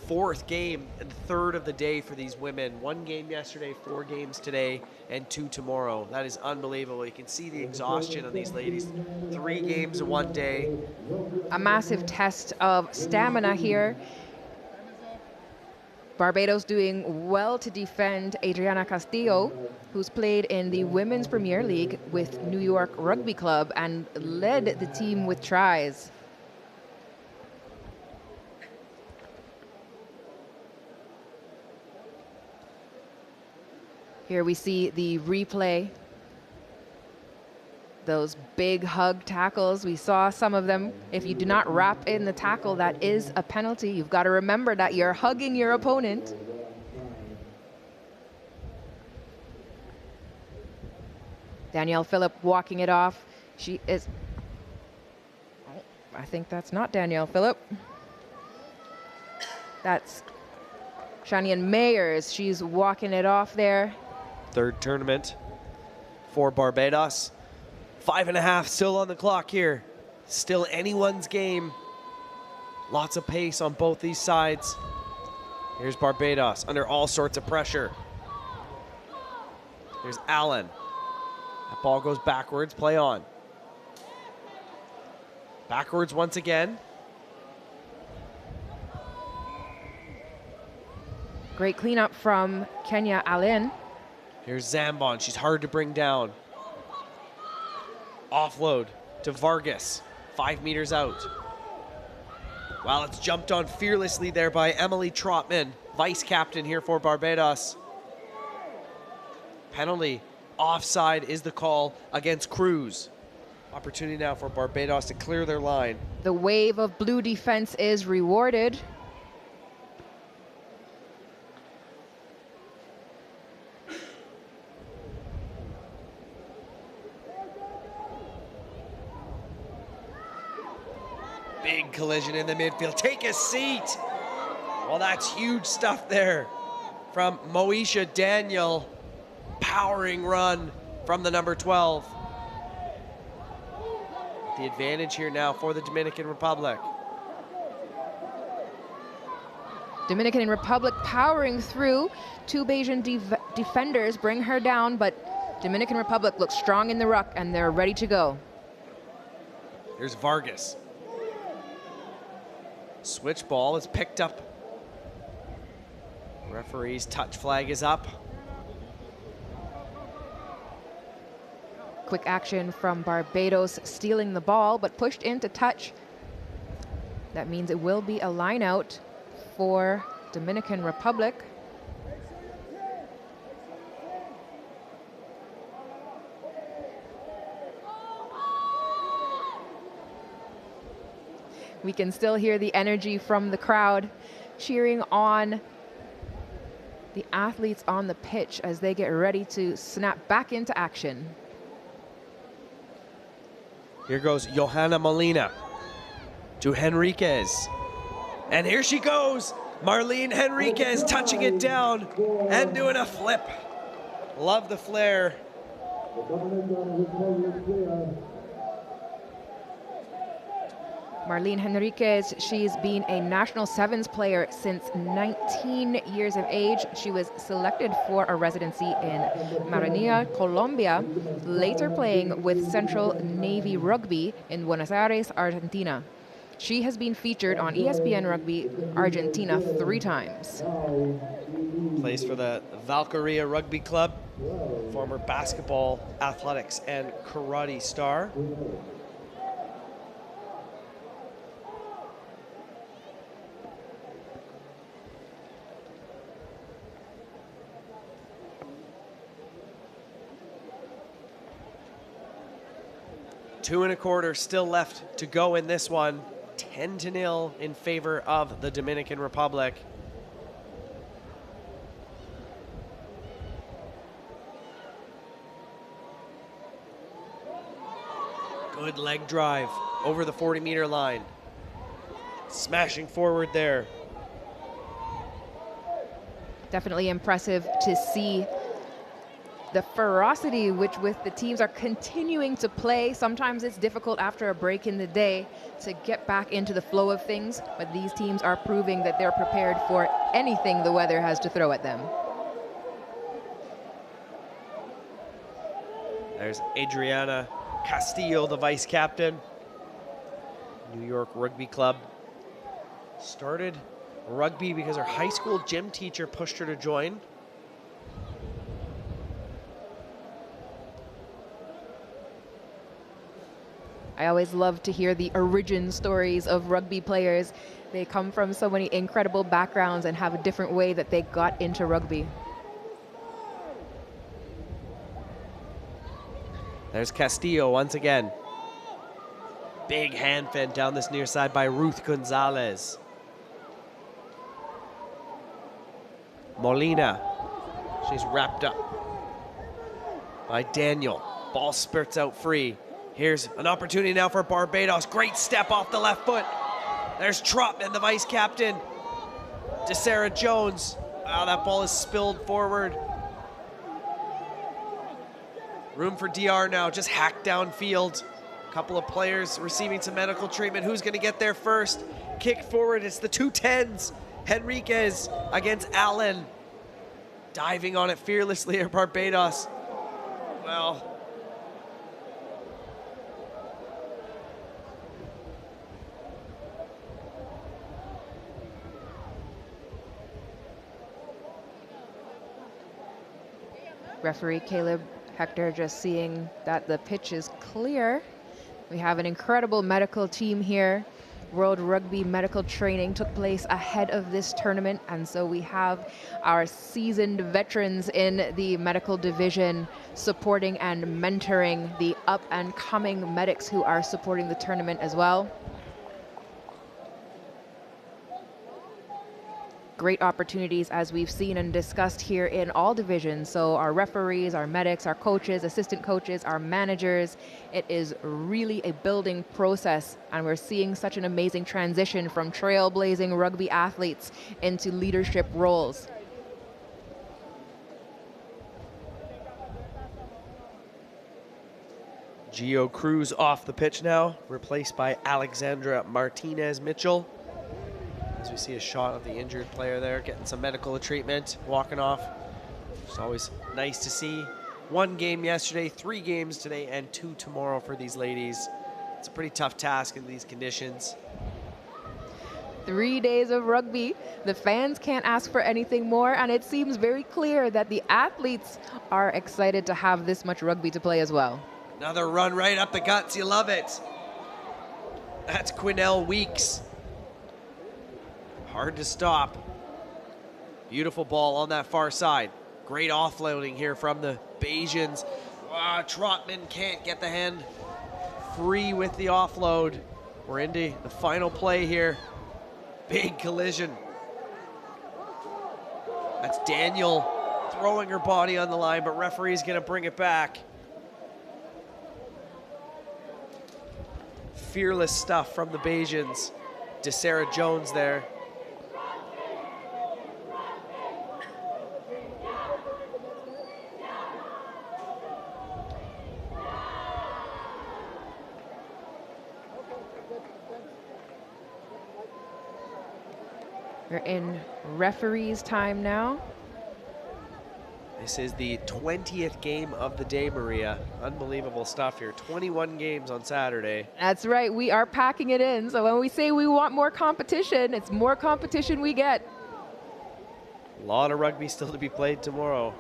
4th game and 3rd of the day for these women. 1 game yesterday, 4 games today, and 2 tomorrow. That is unbelievable. You can see the exhaustion of these ladies. 3 games in 1 day. A massive test of stamina here. Barbados doing well to defend Adriana Castillo, who's played in the Women's Premier League with New York Rugby Club and led the team with tries. Here we see the replay. Those big hug tackles, we saw some of them. If you do not wrap in the tackle, that is a penalty. You've got to remember that you're hugging your opponent. Danielle Phillip walking it off. She is, oh, I think that's not Danielle Phillip. That's Shanian Mayers. She's walking it off there. 3rd tournament for Barbados. 5.5 still on the clock here. Still anyone's game. Lots of pace on both these sides. Here's Barbados under all sorts of pressure. Here's Allen. That ball goes backwards, play on. Backwards once again. Great cleanup from Kenya Allen. Here's Zambon, she's hard to bring down. Offload to Vargas, 5 meters out. Well, it's jumped on fearlessly there by Emily Trotman, vice captain here for Barbados. Penalty, offside is the call against Cruz. Opportunity now for Barbados to clear their line. The wave of blue defense is rewarded. Big collision in the midfield. Take a seat. Well, that's huge stuff there from Moesha Daniel. Powering run from the number 12. The advantage here now for the Dominican Republic. Dominican Republic powering through. Two Bayesian defenders bring her down, but Dominican Republic looks strong in the ruck and they're ready to go. Here's Vargas. Switch ball is picked up. Referee's touch flag is up. Quick action from Barbados, stealing the ball, but pushed into touch. That means it will be a line out for Dominican Republic. We can still hear the energy from the crowd cheering on the athletes on the pitch as they get ready to snap back into action. Here goes Johanna Molina to Henriquez. And here she goes. Marlene Henriquez touching it down and doing a flip. Love the flair. Marlene Henriquez, she's been a national sevens player since 19 years of age. She was selected for a residency in Maranilla, Colombia, later playing with Central Navy Rugby in Buenos Aires, Argentina. She has been featured on ESPN Rugby Argentina 3 times. Plays for the Valkyria Rugby Club, former basketball, athletics, and karate star. Two and a quarter still left to go in this one. 10-0 in favor of the Dominican Republic. Good leg drive over the 40-meter line. Smashing forward there. Definitely impressive to see the ferocity with the teams are continuing to play. Sometimes it's difficult after a break in the day to get back into the flow of things, but these teams are proving that they're prepared for anything the weather has to throw at them. There's Adriana Castillo, the vice captain. New York Rugby Club. Started rugby because her high school gym teacher pushed her to join. I always love to hear the origin stories of rugby players. They come from so many incredible backgrounds and have a different way that they got into rugby. There's Castillo once again. Big hand fend down this near side by Ruth Gonzalez. Molina. She's wrapped up by Daniel. Ball spurts out free. Here's an opportunity now for Barbados. Great step off the left foot. There's Trotman, the vice captain. To Sarah Jones. Wow, that ball is spilled forward. Room for DR now, just hacked downfield. A couple of players receiving some medical treatment. Who's going to get there first? Kick forward, it's the 210s. Henriquez against Allen. Diving on it fearlessly at Barbados. Well, Referee Caleb Hector just seeing that the pitch is clear. We have an incredible medical team here. World Rugby medical training took place ahead of this tournament, and so we have our seasoned veterans in the medical division supporting and mentoring the up-and-coming medics who are supporting the tournament as well. Great opportunities, as we've seen and discussed here in all divisions. So our referees, our medics, our coaches, assistant coaches, our managers, it is really a building process, and we're seeing such an amazing transition from trailblazing rugby athletes into leadership roles. Gio Cruz off the pitch now, replaced by Alexandra Martinez-Mitchell. As we see a shot of the injured player there, getting some medical treatment, walking off. It's always nice to see. 1 game yesterday, 3 games today, and 2 tomorrow for these ladies. It's a pretty tough task in these conditions. 3 days of rugby. The fans can't ask for anything more, and it seems very clear that the athletes are excited to have this much rugby to play as well. Another run right up the guts. You love it. That's Quinnell Weeks. Hard to stop. Beautiful ball on that far side. Great offloading here from the Bajans. Trotman can't get the hand free with the offload. We're into the final play here. Big collision. That's Daniel throwing her body on the line, but referee's gonna bring it back. Fearless stuff from the Bajans. DeSarah Jones there. We're in referees time now. This is the 20th game of the day, Maria. Unbelievable stuff here. 21 games on Saturday. That's right, we are packing it in. So when we say we want more competition, it's more competition we get. A lot of rugby still to be played tomorrow.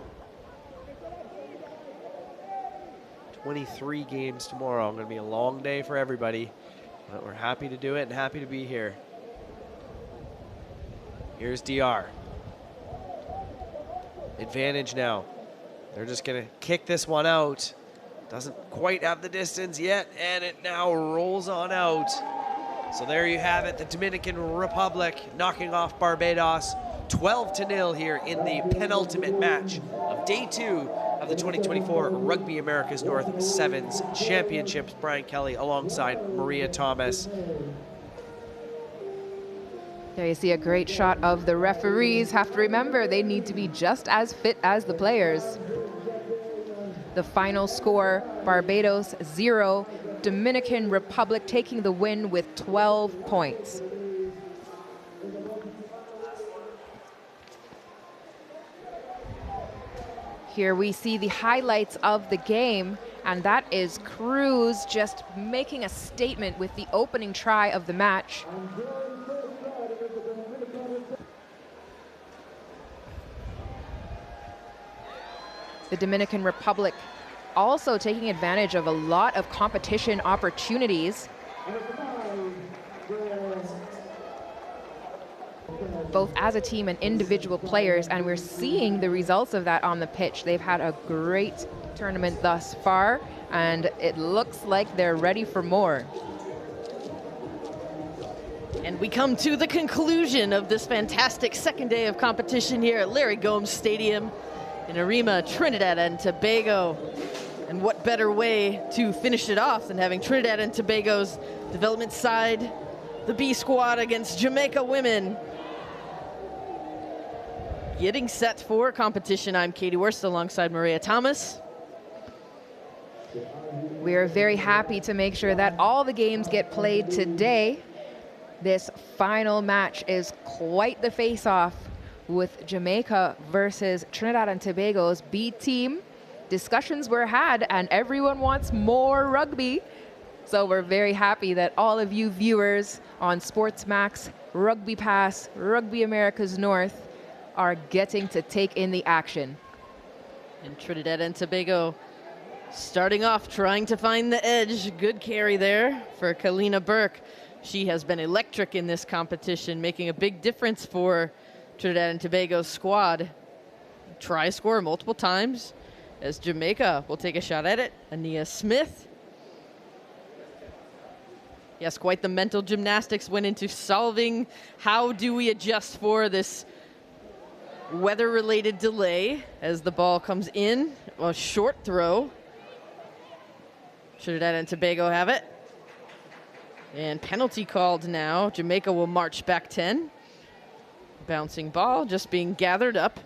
23 games tomorrow. Going to be a long day for everybody. But we're happy to do it and happy to be here. Here's DR. Advantage now. They're just gonna kick this one out. Doesn't quite have the distance yet, and it now rolls on out. So there you have it, the Dominican Republic knocking off Barbados 12-0 here in the penultimate match of day 2 of the 2024 Rugby America's North Sevens Championships. Brian Kelly alongside Maria Thomas. There you see a great shot of the referees. Have to remember, they need to be just as fit as the players. The final score, Barbados 0, Dominican Republic taking the win with 12 points. Here we see the highlights of the game, and that is Cruz just making a statement with the opening try of the match. The Dominican Republic also taking advantage of a lot of competition opportunities, both as a team and individual players, and we're seeing the results of that on the pitch. They've had a great tournament thus far, and it looks like they're ready for more. And we come to the conclusion of this fantastic second day of competition here at Larry Gomes Stadium in Arima, Trinidad and Tobago. And what better way to finish it off than having Trinidad and Tobago's development side, the B squad against Jamaica women. Getting set for competition, I'm Katie Worst alongside Maria Thomas. We are very happy to make sure that all the games get played today. This final match is quite the face-off with Jamaica versus Trinidad and Tobago's B team. Discussions were had and everyone wants more rugby. So we're very happy that all of you viewers on SportsMax, Rugby Pass, Rugby America's North are getting to take in the action. And Trinidad and Tobago starting off trying to find the edge. Good carry there for Kalina Burke. She has been electric in this competition, making a big difference for Trinidad and Tobago's squad. Try score multiple times as Jamaica will take a shot at it. Ania Smith. Yes, quite the mental gymnastics went into solving how do we adjust for this weather-related delay as the ball comes in. A short throw. Trinidad and Tobago have it. And penalty called now. Jamaica will march back 10. Bouncing ball just being gathered up.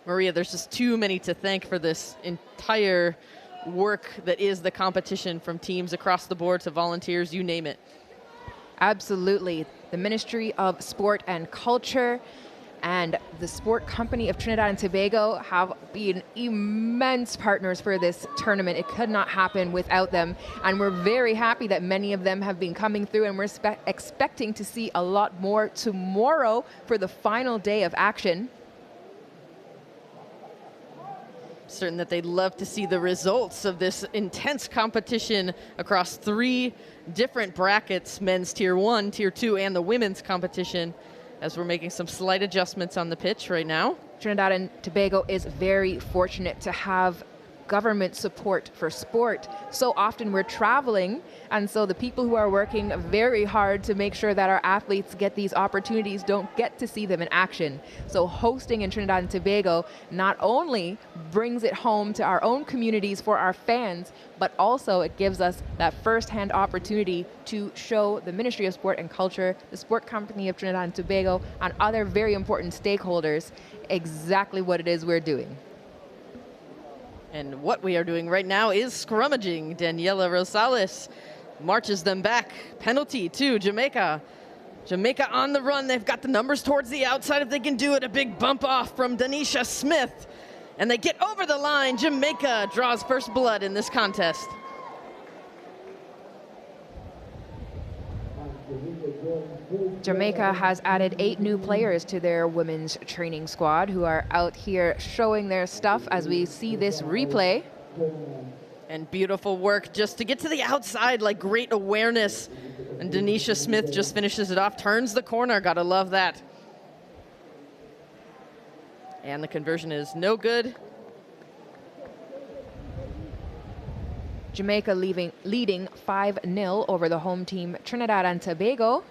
Maria, there's just too many to thank for this entire work that is the competition, from teams across the board to volunteers, you name it. Absolutely. The Ministry of Sport and Culture and the Sport Company of Trinidad and Tobago have been immense partners for this tournament. It could not happen without them. And we're very happy that many of them have been coming through, and we're expecting to see a lot more tomorrow for the final day of action. Certain that they'd love to see the results of this intense competition across 3 different brackets: men's tier 1, tier 2, and the women's competition, as we're making some slight adjustments on the pitch right now. Trinidad and Tobago is very fortunate to have government support for sport. So often we're traveling, and so the people who are working very hard to make sure that our athletes get these opportunities don't get to see them in action. So hosting in Trinidad and Tobago not only brings it home to our own communities for our fans, but also it gives us that first-hand opportunity to show the Ministry of Sport and Culture, the Sport Company of Trinidad and Tobago, and other very important stakeholders exactly what it is we're doing. And what we are doing right now is scrummaging. Daniela Rosales marches them back. Penalty to Jamaica. Jamaica on the run. They've got the numbers towards the outside if they can do it. A big bump off from Danisha Smith. And they get over the line. Jamaica draws first blood in this contest. Jamaica has added 8 new players to their women's training squad who are out here showing their stuff as we see this replay. And beautiful work just to get to the outside, like great awareness. And Danisha Smith just finishes it off, turns the corner. Gotta love that. And the conversion is no good. Jamaica leading 5-0 over the home team Trinidad and Tobago.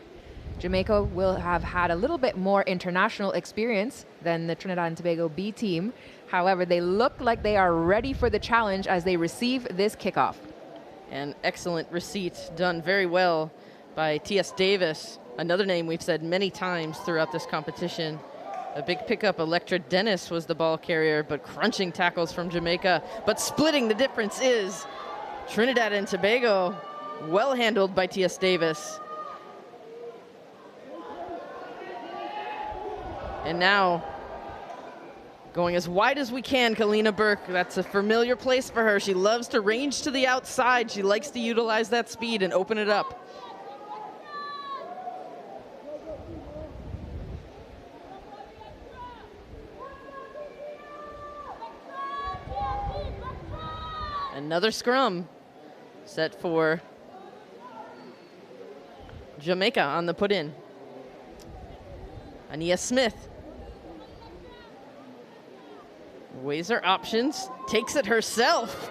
Jamaica will have had a little bit more international experience than the Trinidad and Tobago B team. However, they look like they are ready for the challenge as they receive this kickoff. An excellent receipt done very well by T.S. Davis, another name we've said many times throughout this competition. A big pickup. Electra Dennis was the ball carrier, but crunching tackles from Jamaica. But splitting the difference is Trinidad and Tobago, well handled by T.S. Davis. And now, going as wide as we can, Kalina Burke. That's a familiar place for her. She loves to range to the outside. She likes to utilize that speed and open it up. Another scrum set for Jamaica on the put-in. Ania Smith weighs her options, takes it herself.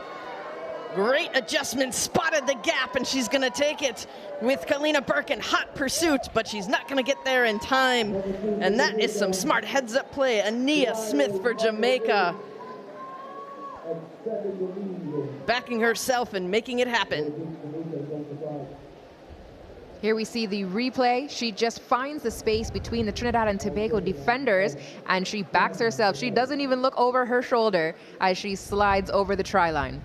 Great adjustment, spotted the gap, and she's gonna take it with Kalina Burke in hot pursuit, but she's not gonna get there in time. And that is some smart heads-up play. Ania Smith for Jamaica, backing herself and making it happen. Here we see the replay. She just finds the space between the Trinidad and Tobago defenders, and she backs herself. She doesn't even look over her shoulder as she slides over the try line.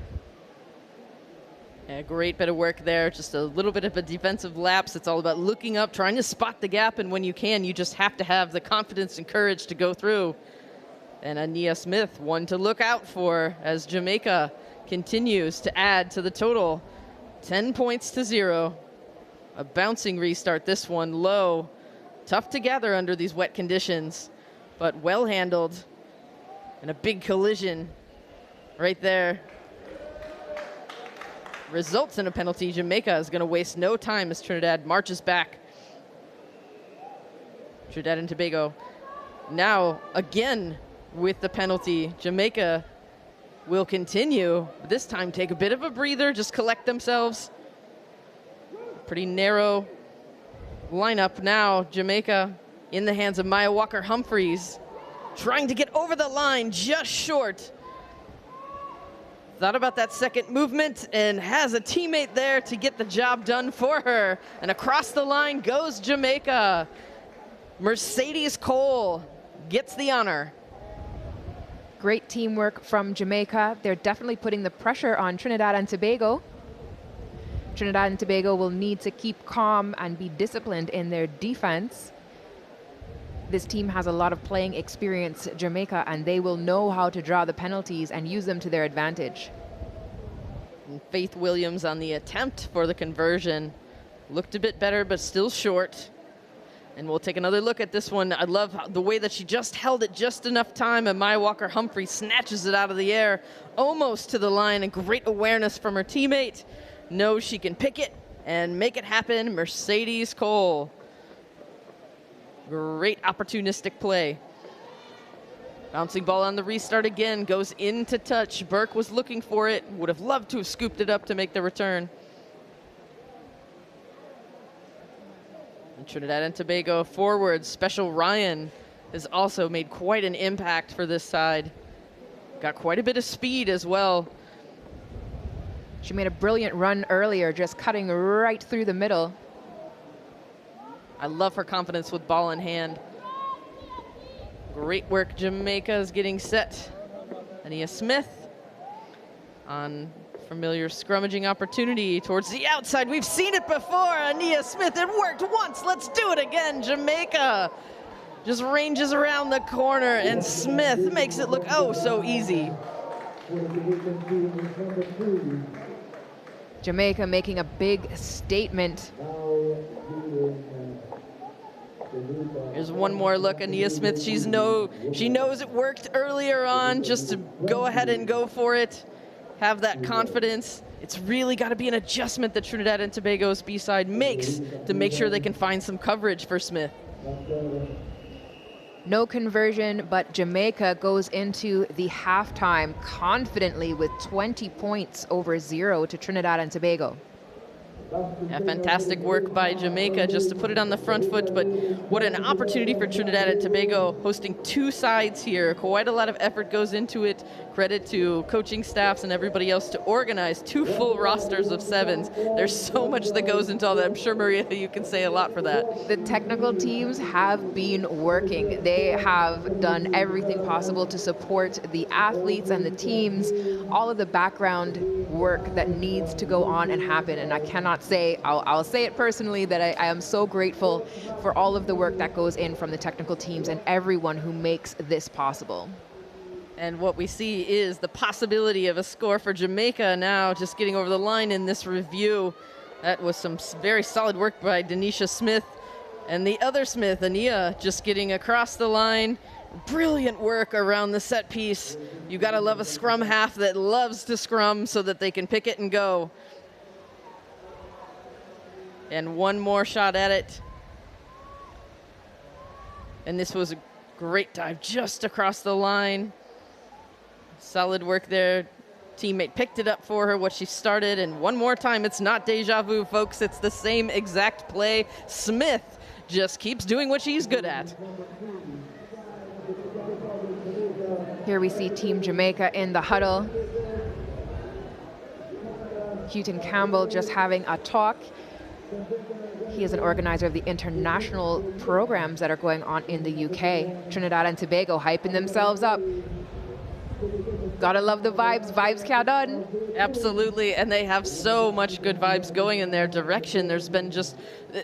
A great bit of work there. Just a little bit of a defensive lapse. It's all about looking up, trying to spot the gap, and when you can, you just have to have the confidence and courage to go through. And Ania Smith, one to look out for as Jamaica continues to add to the total. 10 points to 0. A bouncing restart, this one low. Tough to gather under these wet conditions, but well handled. And a big collision right there results in a penalty. Jamaica is going to waste no time as Trinidad marches back. Trinidad and Tobago now again with the penalty. Jamaica will continue, but this time take a bit of a breather, just collect themselves. Pretty narrow lineup now. Jamaica in the hands of Maya Walker-Humphreys, trying to get over the line, just short. Thought about that second movement and has a teammate there to get the job done for her. And across the line goes Jamaica. Mercedes Cole gets the honor. Great teamwork from Jamaica. They're definitely putting the pressure on Trinidad and Tobago. Trinidad and Tobago will need to keep calm and be disciplined in their defense. This team has a lot of playing experience, Jamaica, and they will know how to draw the penalties and use them to their advantage. And Faith Williams on the attempt for the conversion. Looked a bit better, but still short. And we'll take another look at this one. I love the way that she just held it just enough time, and Maya Walker-Humphrey snatches it out of the air, almost to the line, and great awareness from her teammate. Knows she can pick it and make it happen. Mercedes Cole. Great opportunistic play. Bouncing ball on the restart again, goes into touch. Burke was looking for it, would have loved to have scooped it up to make the return. And Trinidad and Tobago forward, Special Ryan, has also made quite an impact for this side. Got quite a bit of speed as well. She made a brilliant run earlier, just cutting right through the middle. I love her confidence with ball in hand. Great work, Jamaica is getting set. Ania Smith on familiar scrummaging opportunity towards the outside. We've seen it before, Ania Smith, it worked once, let's do it again. Jamaica just ranges around the corner and Smith makes it look oh so easy. Jamaica making a big statement. Here's one more look at Ania Smith. She knows it worked earlier on, just to go ahead and go for it. Have that confidence. It's really got to be an adjustment that Trinidad and Tobago's B-side makes to make sure they can find some coverage for Smith. No conversion, but Jamaica goes into the halftime confidently with 20 points over 0 to Trinidad and Tobago. Yeah, fantastic work by Jamaica just to put it on the front foot, but what an opportunity for Trinidad and Tobago, hosting two sides here. Quite a lot of effort goes into it. Credit to coaching staffs and everybody else to organize two full rosters of sevens. There's so much that goes into all that. I'm sure, Maria, you can say a lot for that. The technical teams have been working. They have done everything possible to support the athletes and the teams, all of the background work that needs to go on and happen. And I cannot say, I'll say it personally, that I am so grateful for all of the work that goes in from the technical teams and everyone who makes this possible. And what we see is the possibility of a score for Jamaica now, just getting over the line in this review. That was some very solid work by Denisha Smith. And the other Smith, Ania, just getting across the line. Brilliant work around the set piece. You gotta love a scrum half that loves to scrum so that they can pick it and go. And one more shot at it. And this was a great dive just across the line. Solid work there. Teammate picked it up for her, what she started. And one more time, it's not deja vu, folks. It's the same exact play. Smith just keeps doing what she's good at. Here we see Team Jamaica in the huddle. Houghton Campbell just having a talk. He is an organizer of the international programs that are going on in the UK. Trinidad and Tobago hyping themselves up. Gotta love the vibes. Vibes can't done. Absolutely, and they have so much good vibes going in their direction. There's been just,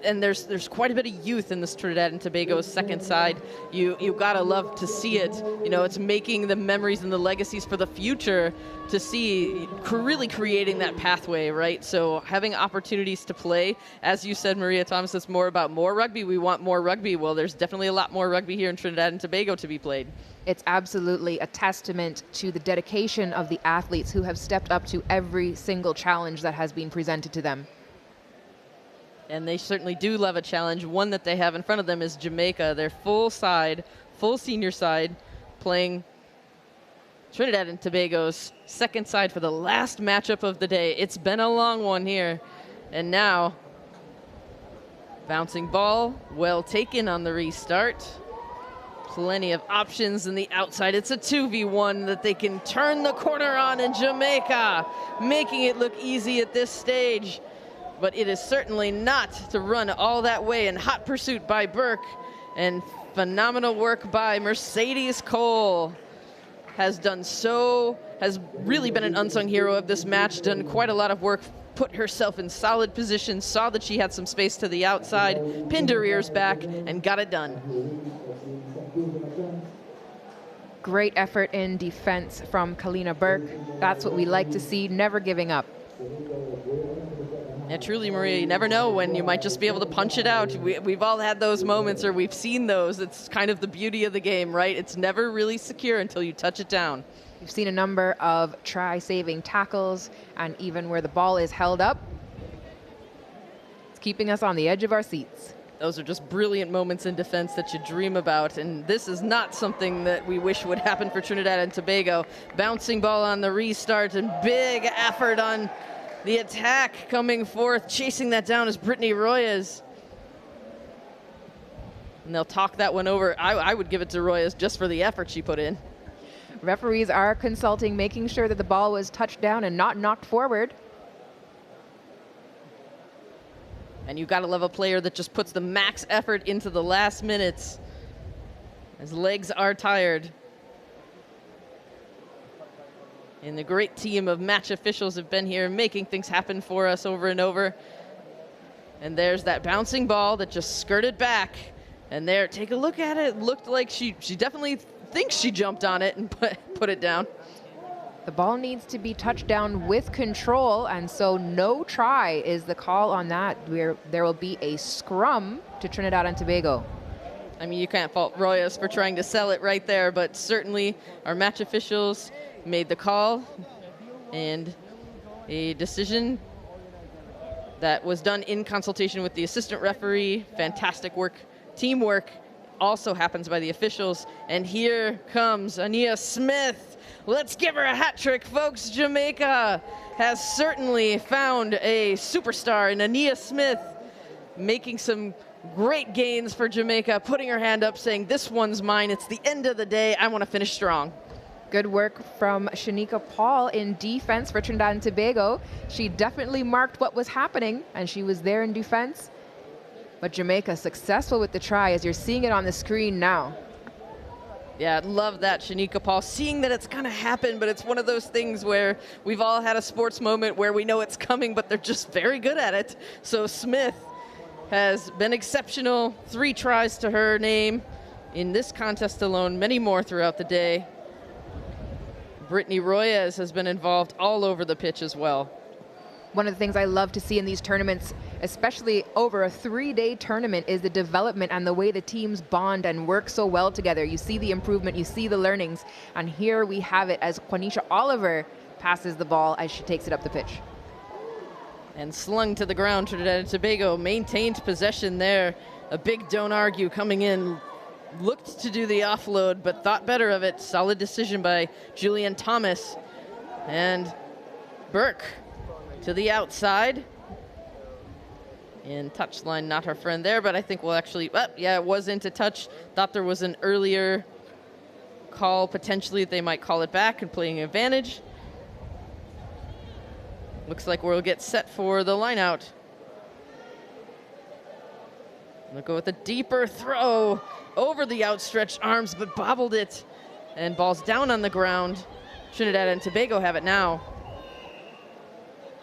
and there's quite a bit of youth in this Trinidad and Tobago second side. You gotta love to see it. You know, it's making the memories and the legacies for the future to see, really creating that pathway, right? So having opportunities to play, as you said, Maria Thomas, it's more about more rugby. We want more rugby. Well, there's definitely a lot more rugby here in Trinidad and Tobago to be played. It's absolutely a testament to the dedication of the athletes who have stepped up to every single challenge that has been presented to them. And they certainly do love a challenge. One that they have in front of them is Jamaica, their full side, full senior side, playing Trinidad and Tobago's second side for the last matchup of the day. It's been a long one here. And now, bouncing ball, well taken on the restart. Plenty of options in the outside. It's a 2v1 that they can turn the corner on in Jamaica, making it look easy at this stage. But it is certainly not to run all that way in hot pursuit by Burke, and phenomenal work by Mercedes Cole. has really been an unsung hero of this match, done quite a lot of work, put herself in solid position, saw that she had some space to the outside, pinned her ears back, and got it done. Great effort in defense from Kalina Burke. That's what we like to see, never giving up. Yeah, truly, Maria, you never know when you might just be able to punch it out. We've all had those moments, or we've seen those. It's kind of the beauty of the game, right? It's never really secure until you touch it down. We've seen a number of try-saving tackles, and even where the ball is held up, it's keeping us on the edge of our seats. Those are just brilliant moments in defense that you dream about, and this is not something that we wish would happen for Trinidad and Tobago. Bouncing ball on the restart, and big effort on the attack coming forth. Chasing that down is Brittany Royes. And they'll talk that one over. I would give it to Royes just for the effort she put in. Referees are consulting, making sure that the ball was touched down and not knocked forward. And you've got to love a player that just puts the max effort into the last minutes. His legs are tired. And the great team of match officials have been here making things happen for us over and over. And there's that bouncing ball that just skirted back. And there, take a look at it. Looked like she definitely thinks she jumped on it and put it down. The ball needs to be touched down with control, and so no try is the call on that. There will be a scrum to Trinidad and Tobago. I mean, you can't fault Royes for trying to sell it right there, but certainly our match officials made the call, and a decision that was done in consultation with the assistant referee. Fantastic work, teamwork also happens by the officials. And here comes Ania Smith. Let's give her a hat trick, folks. Jamaica has certainly found a superstar in Ania Smith, making some great gains for Jamaica, putting her hand up, saying, this one's mine. It's the end of the day. I want to finish strong. Good work from Shanika Paul in defense for Trinidad and Tobago. She definitely marked what was happening, and she was there in defense. But Jamaica successful with the try, as you're seeing it on the screen now. Yeah, love that, Shanika Paul. Seeing that it's going to happen, but it's one of those things where we've all had a sports moment where we know it's coming, but they're just very good at it. So Smith has been exceptional. 3 tries to her name in this contest alone, many more throughout the day. Brittany Royes has been involved all over the pitch as well. One of the things I love to see in these tournaments, especially over a 3-day tournament, is the development and the way the teams bond and work so well together. You see the improvement, you see the learnings, and here we have it as Quanisha Oliver passes the ball as she takes it up the pitch. And slung to the ground, Trinidad and Tobago maintained possession there. A big don't argue coming in, looked to do the offload, but thought better of it. Solid decision by Julianne Thomas. And Burke to the outside. And touchline, not her friend there, but I think we'll actually, yeah, it was into touch. Thought there was an earlier call, potentially they might call it back and playing advantage. Looks like we'll get set for the line out. We'll go with a deeper throw over the outstretched arms, but bobbled it. And ball's down on the ground. Trinidad and Tobago have it now.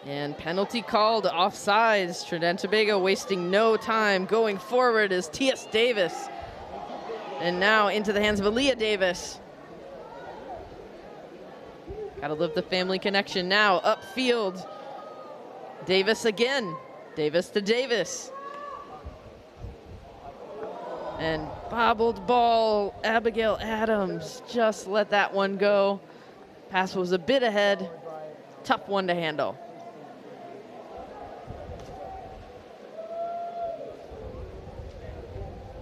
And penalty called, offsides. Trinidad and Tobago wasting no time. Going forward is T.S. Davis. And now into the hands of Aaliyah Davis. Gotta live the family connection now. Upfield. Davis again. Davis to Davis. And bobbled ball. Abigail Adams just let that one go. Pass was a bit ahead. Tough one to handle.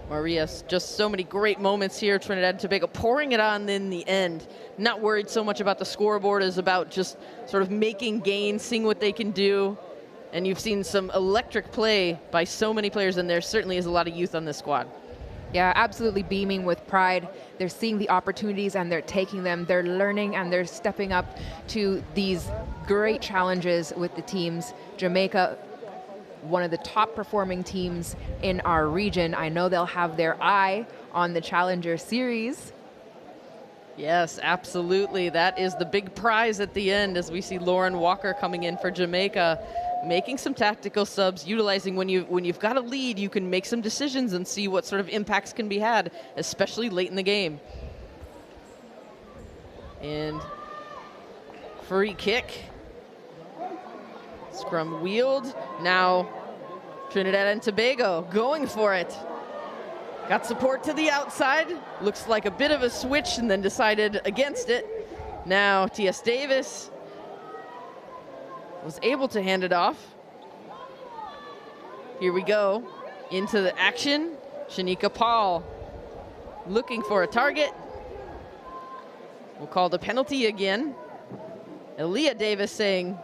Maria's just so many great moments here. Trinidad and Tobago pouring it on in the end. Not worried so much about the scoreboard as about just sort of making gains, seeing what they can do. And you've seen some electric play by so many players, and there certainly is a lot of youth on this squad. Yeah, absolutely beaming with pride. They're seeing the opportunities and they're taking them. They're learning and they're stepping up to these great challenges with the teams. Jamaica, one of the top performing teams in our region. I know they'll have their eye on the Challenger Series. Yes, absolutely. That is the big prize at the end as we see Lauren Walker coming in for Jamaica, making some tactical subs, utilizing when you've got a lead, you can make some decisions and see what sort of impacts can be had, especially late in the game. And free kick. Scrum wheeled. Now Trinidad and Tobago going for it. Got support to the outside. Looks like a bit of a switch and then decided against it. Now T.S. Davis was able to hand it off. Here we go. Into the action. Shanika Paul looking for a target. We'll call the penalty again. Aaliyah Davis saying,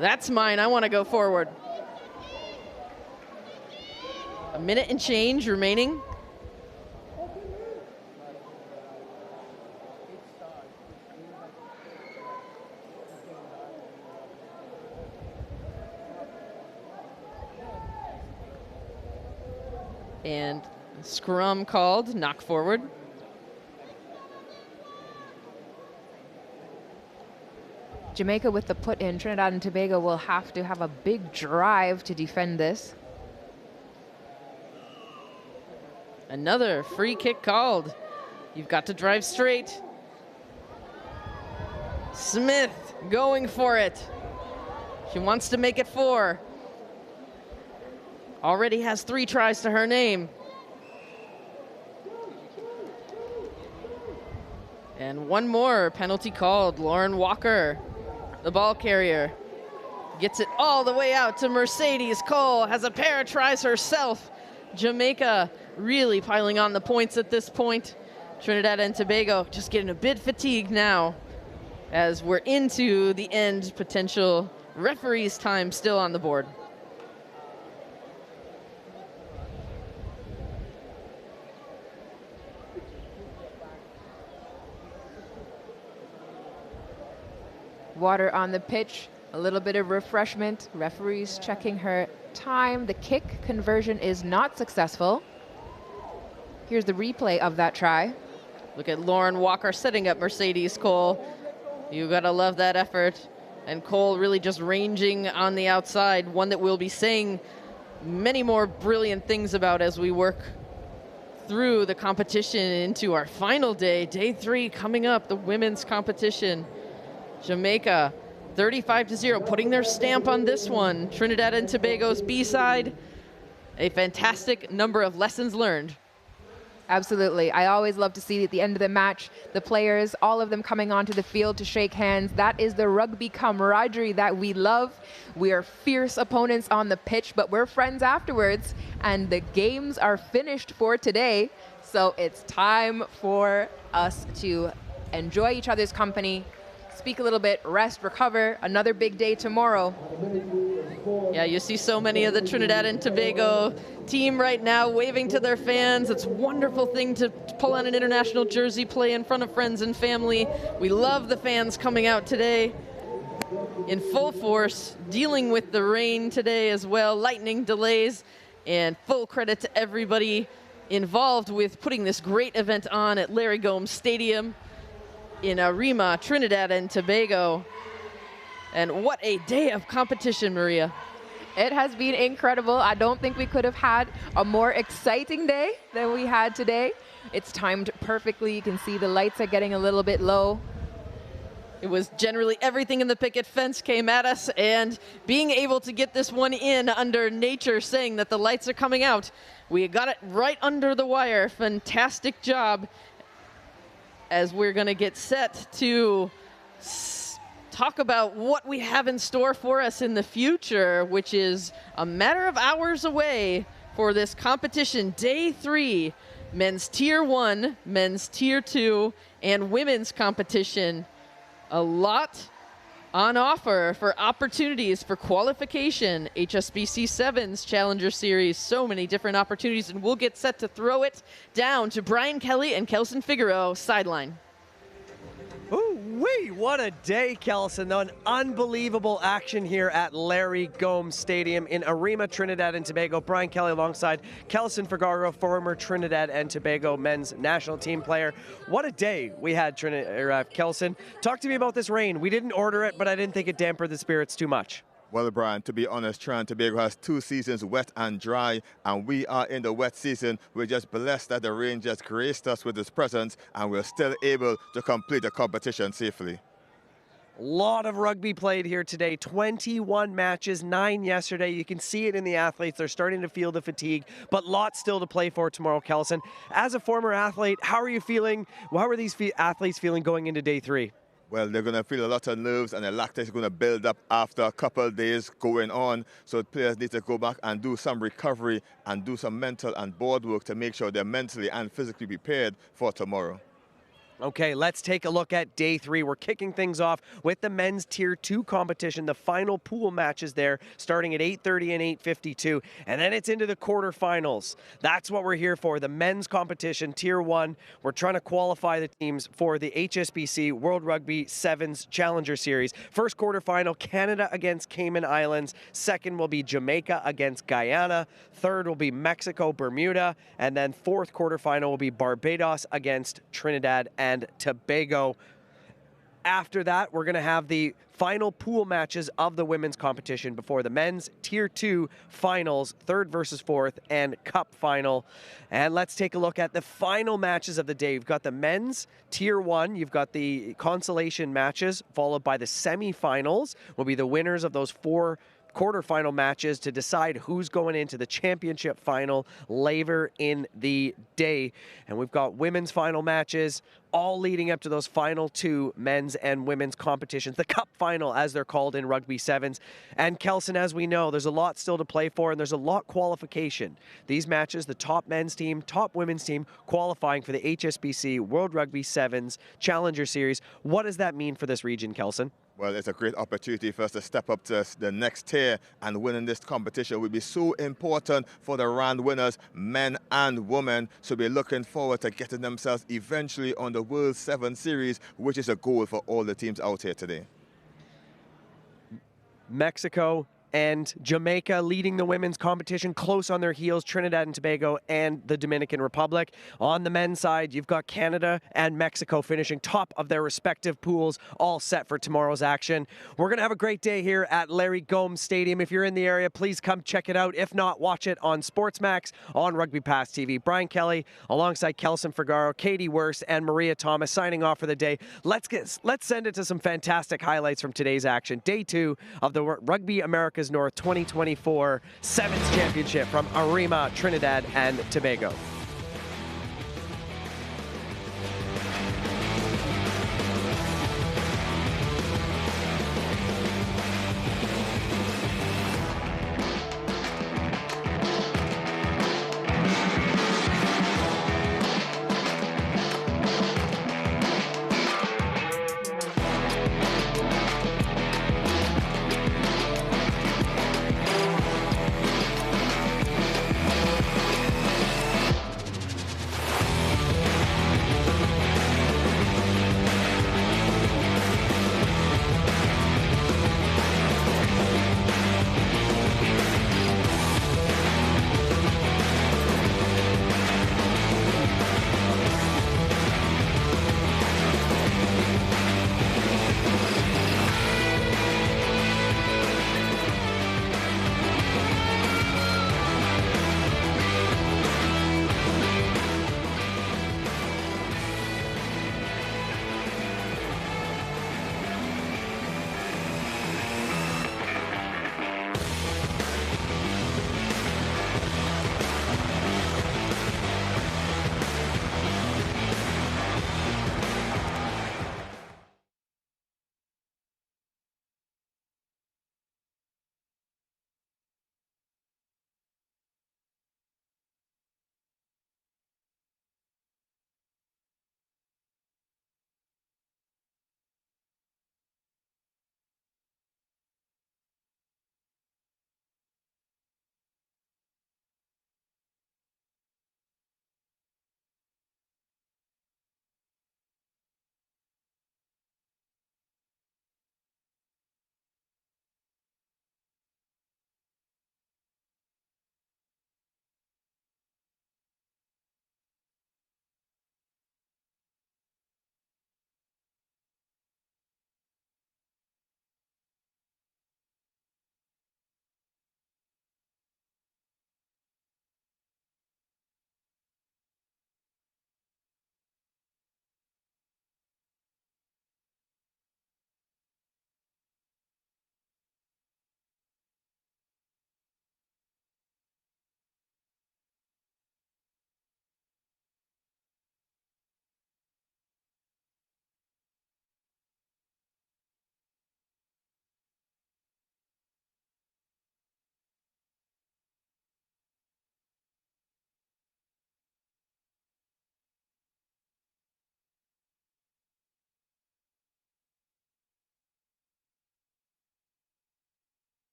"That's mine, I want to go forward." A minute and change remaining. And scrum called, knock forward. Jamaica with the put in. Trinidad and Tobago will have to have a big drive to defend this. Another free kick called. You've got to drive straight. Smith going for it. She wants to make it 4. Already has 3 tries to her name. And one more penalty called. Lauren Walker, the ball carrier, gets it all the way out to Mercedes Cole, has a pair of tries herself. Jamaica really piling on the points at this point. Trinidad and Tobago just getting a bit fatigued now as we're into the end. Potential referees' time still on the board. Water on the pitch, a little bit of refreshment. Referees checking her time. The kick conversion is not successful. Here's the replay of that try. Look at Lauren Walker setting up Mercedes Cole. You gotta love that effort. And Cole really just ranging on the outside, one that we'll be saying many more brilliant things about as we work through the competition into our final day. Day 3 coming up, the women's competition. Jamaica 35-0, putting their stamp on this one. Trinidad and Tobago's B-side. A fantastic number of lessons learned. Absolutely. I always love to see at the end of the match, the players, all of them coming onto the field to shake hands. That is the rugby camaraderie that we love. We are fierce opponents on the pitch, but we're friends afterwards. And the games are finished for today. So it's time for us to enjoy each other's company, speak a little bit, rest, recover. Another big day tomorrow. Yeah, you see so many of the Trinidad and Tobago team right now waving to their fans. It's a wonderful thing to pull on an international jersey, play in front of friends and family. We love the fans coming out today in full force, dealing with the rain today as well, lightning delays, and full credit to everybody involved with putting this great event on at Larry Gomes Stadium in Arima, Trinidad and Tobago. And what a day of competition, Maria. It has been incredible. I don't think we could have had a more exciting day than we had today. It's timed perfectly. You can see the lights are getting a little bit low. It was generally everything in the picket fence came at us, and being able to get this one in under nature saying that the lights are coming out, we got it right under the wire. Fantastic job. As we're going to get set to talk about what we have in store for us in the future, which is a matter of hours away for this competition. Day 3, men's Tier 1, men's Tier 2, and women's competition. A lot on offer for opportunities for qualification. HSBC 7's Challenger Series, so many different opportunities, and we'll get set to throw it down to Brian Kelly and Kelson Figueroa sideline. Ooh. Wee, what a day, Kelson. An unbelievable action here at Larry Gomes Stadium in Arima, Trinidad and Tobago. Brian Kelly alongside Kelson Figaro, former Trinidad and Tobago men's national team player. What a day we had, Kelson. Talk to me about this rain. We didn't order it, but I didn't think it dampened the spirits too much. Well, Brian, to be honest, Trinidad and Tobago has 2 seasons, wet and dry, and we are in the wet season. We're just blessed that the rain just graced us with its presence, and we're still able to complete the competition safely. A lot of rugby played here today, 21 matches, 9 yesterday. You can see it in the athletes. They're starting to feel the fatigue, but lots still to play for tomorrow, Kelson. As a former athlete, how are you feeling? How are these athletes feeling going into day 3? Well, they're going to feel a lot of nerves, and the lactate is going to build up after a couple of days going on. So players need to go back and do some recovery and do some mental and board work to make sure they're mentally and physically prepared for tomorrow. Okay, let's take a look at day 3. We're kicking things off with the men's Tier 2 competition. The final pool matches there starting at 8:30 and 8:52. And then it's into the quarterfinals. That's what we're here for, the men's competition, Tier 1. We're trying to qualify the teams for the HSBC World Rugby Sevens Challenger Series. First quarterfinal, Canada against Cayman Islands. Second will be Jamaica against Guyana. Third will be Mexico, Bermuda. And then fourth quarterfinal will be Barbados against Trinidad and Tobago. After that, we're going to have the final pool matches of the women's competition before the men's Tier 2 finals, 3rd versus 4th, and cup final. And let's take a look at the final matches of the day. You've got the men's Tier 1. You've got the consolation matches, followed by the semifinals. Will be the winners of those 4 quarterfinal matches to decide who's going into the championship final later in the day. And we've got women's final matches all leading up to those final 2 men's and women's competitions, the cup final as they're called in Rugby Sevens. And Kelson, as we know, there's a lot still to play for, and there's a lot qualification. These matches, the top men's team, top women's team qualifying for the HSBC World Rugby Sevens Challenger Series. What does that mean for this region, Kelson? Well, it's a great opportunity for us to step up to the next tier, and winning this competition will be so important for the round winners, men and women. So we're looking forward to getting themselves eventually on the World 7 Series, which is a goal for all the teams out here today. Mexico and Jamaica leading the women's competition, close on their heels, Trinidad and Tobago and the Dominican Republic. On the men's side, you've got Canada and Mexico finishing top of their respective pools, all set for tomorrow's action. We're going to have a great day here at Larry Gomes Stadium. If you're in the area, please come check it out. If not, watch it on SportsMax on Rugby Pass TV. Brian Kelly alongside Kelson Figaro, Katie Wurst, and Maria Thomas signing off for the day. Let's send it to some fantastic highlights from today's action. Day 2 of the Rugby America's North 2024 Sevens Championship from Arima, Trinidad and Tobago.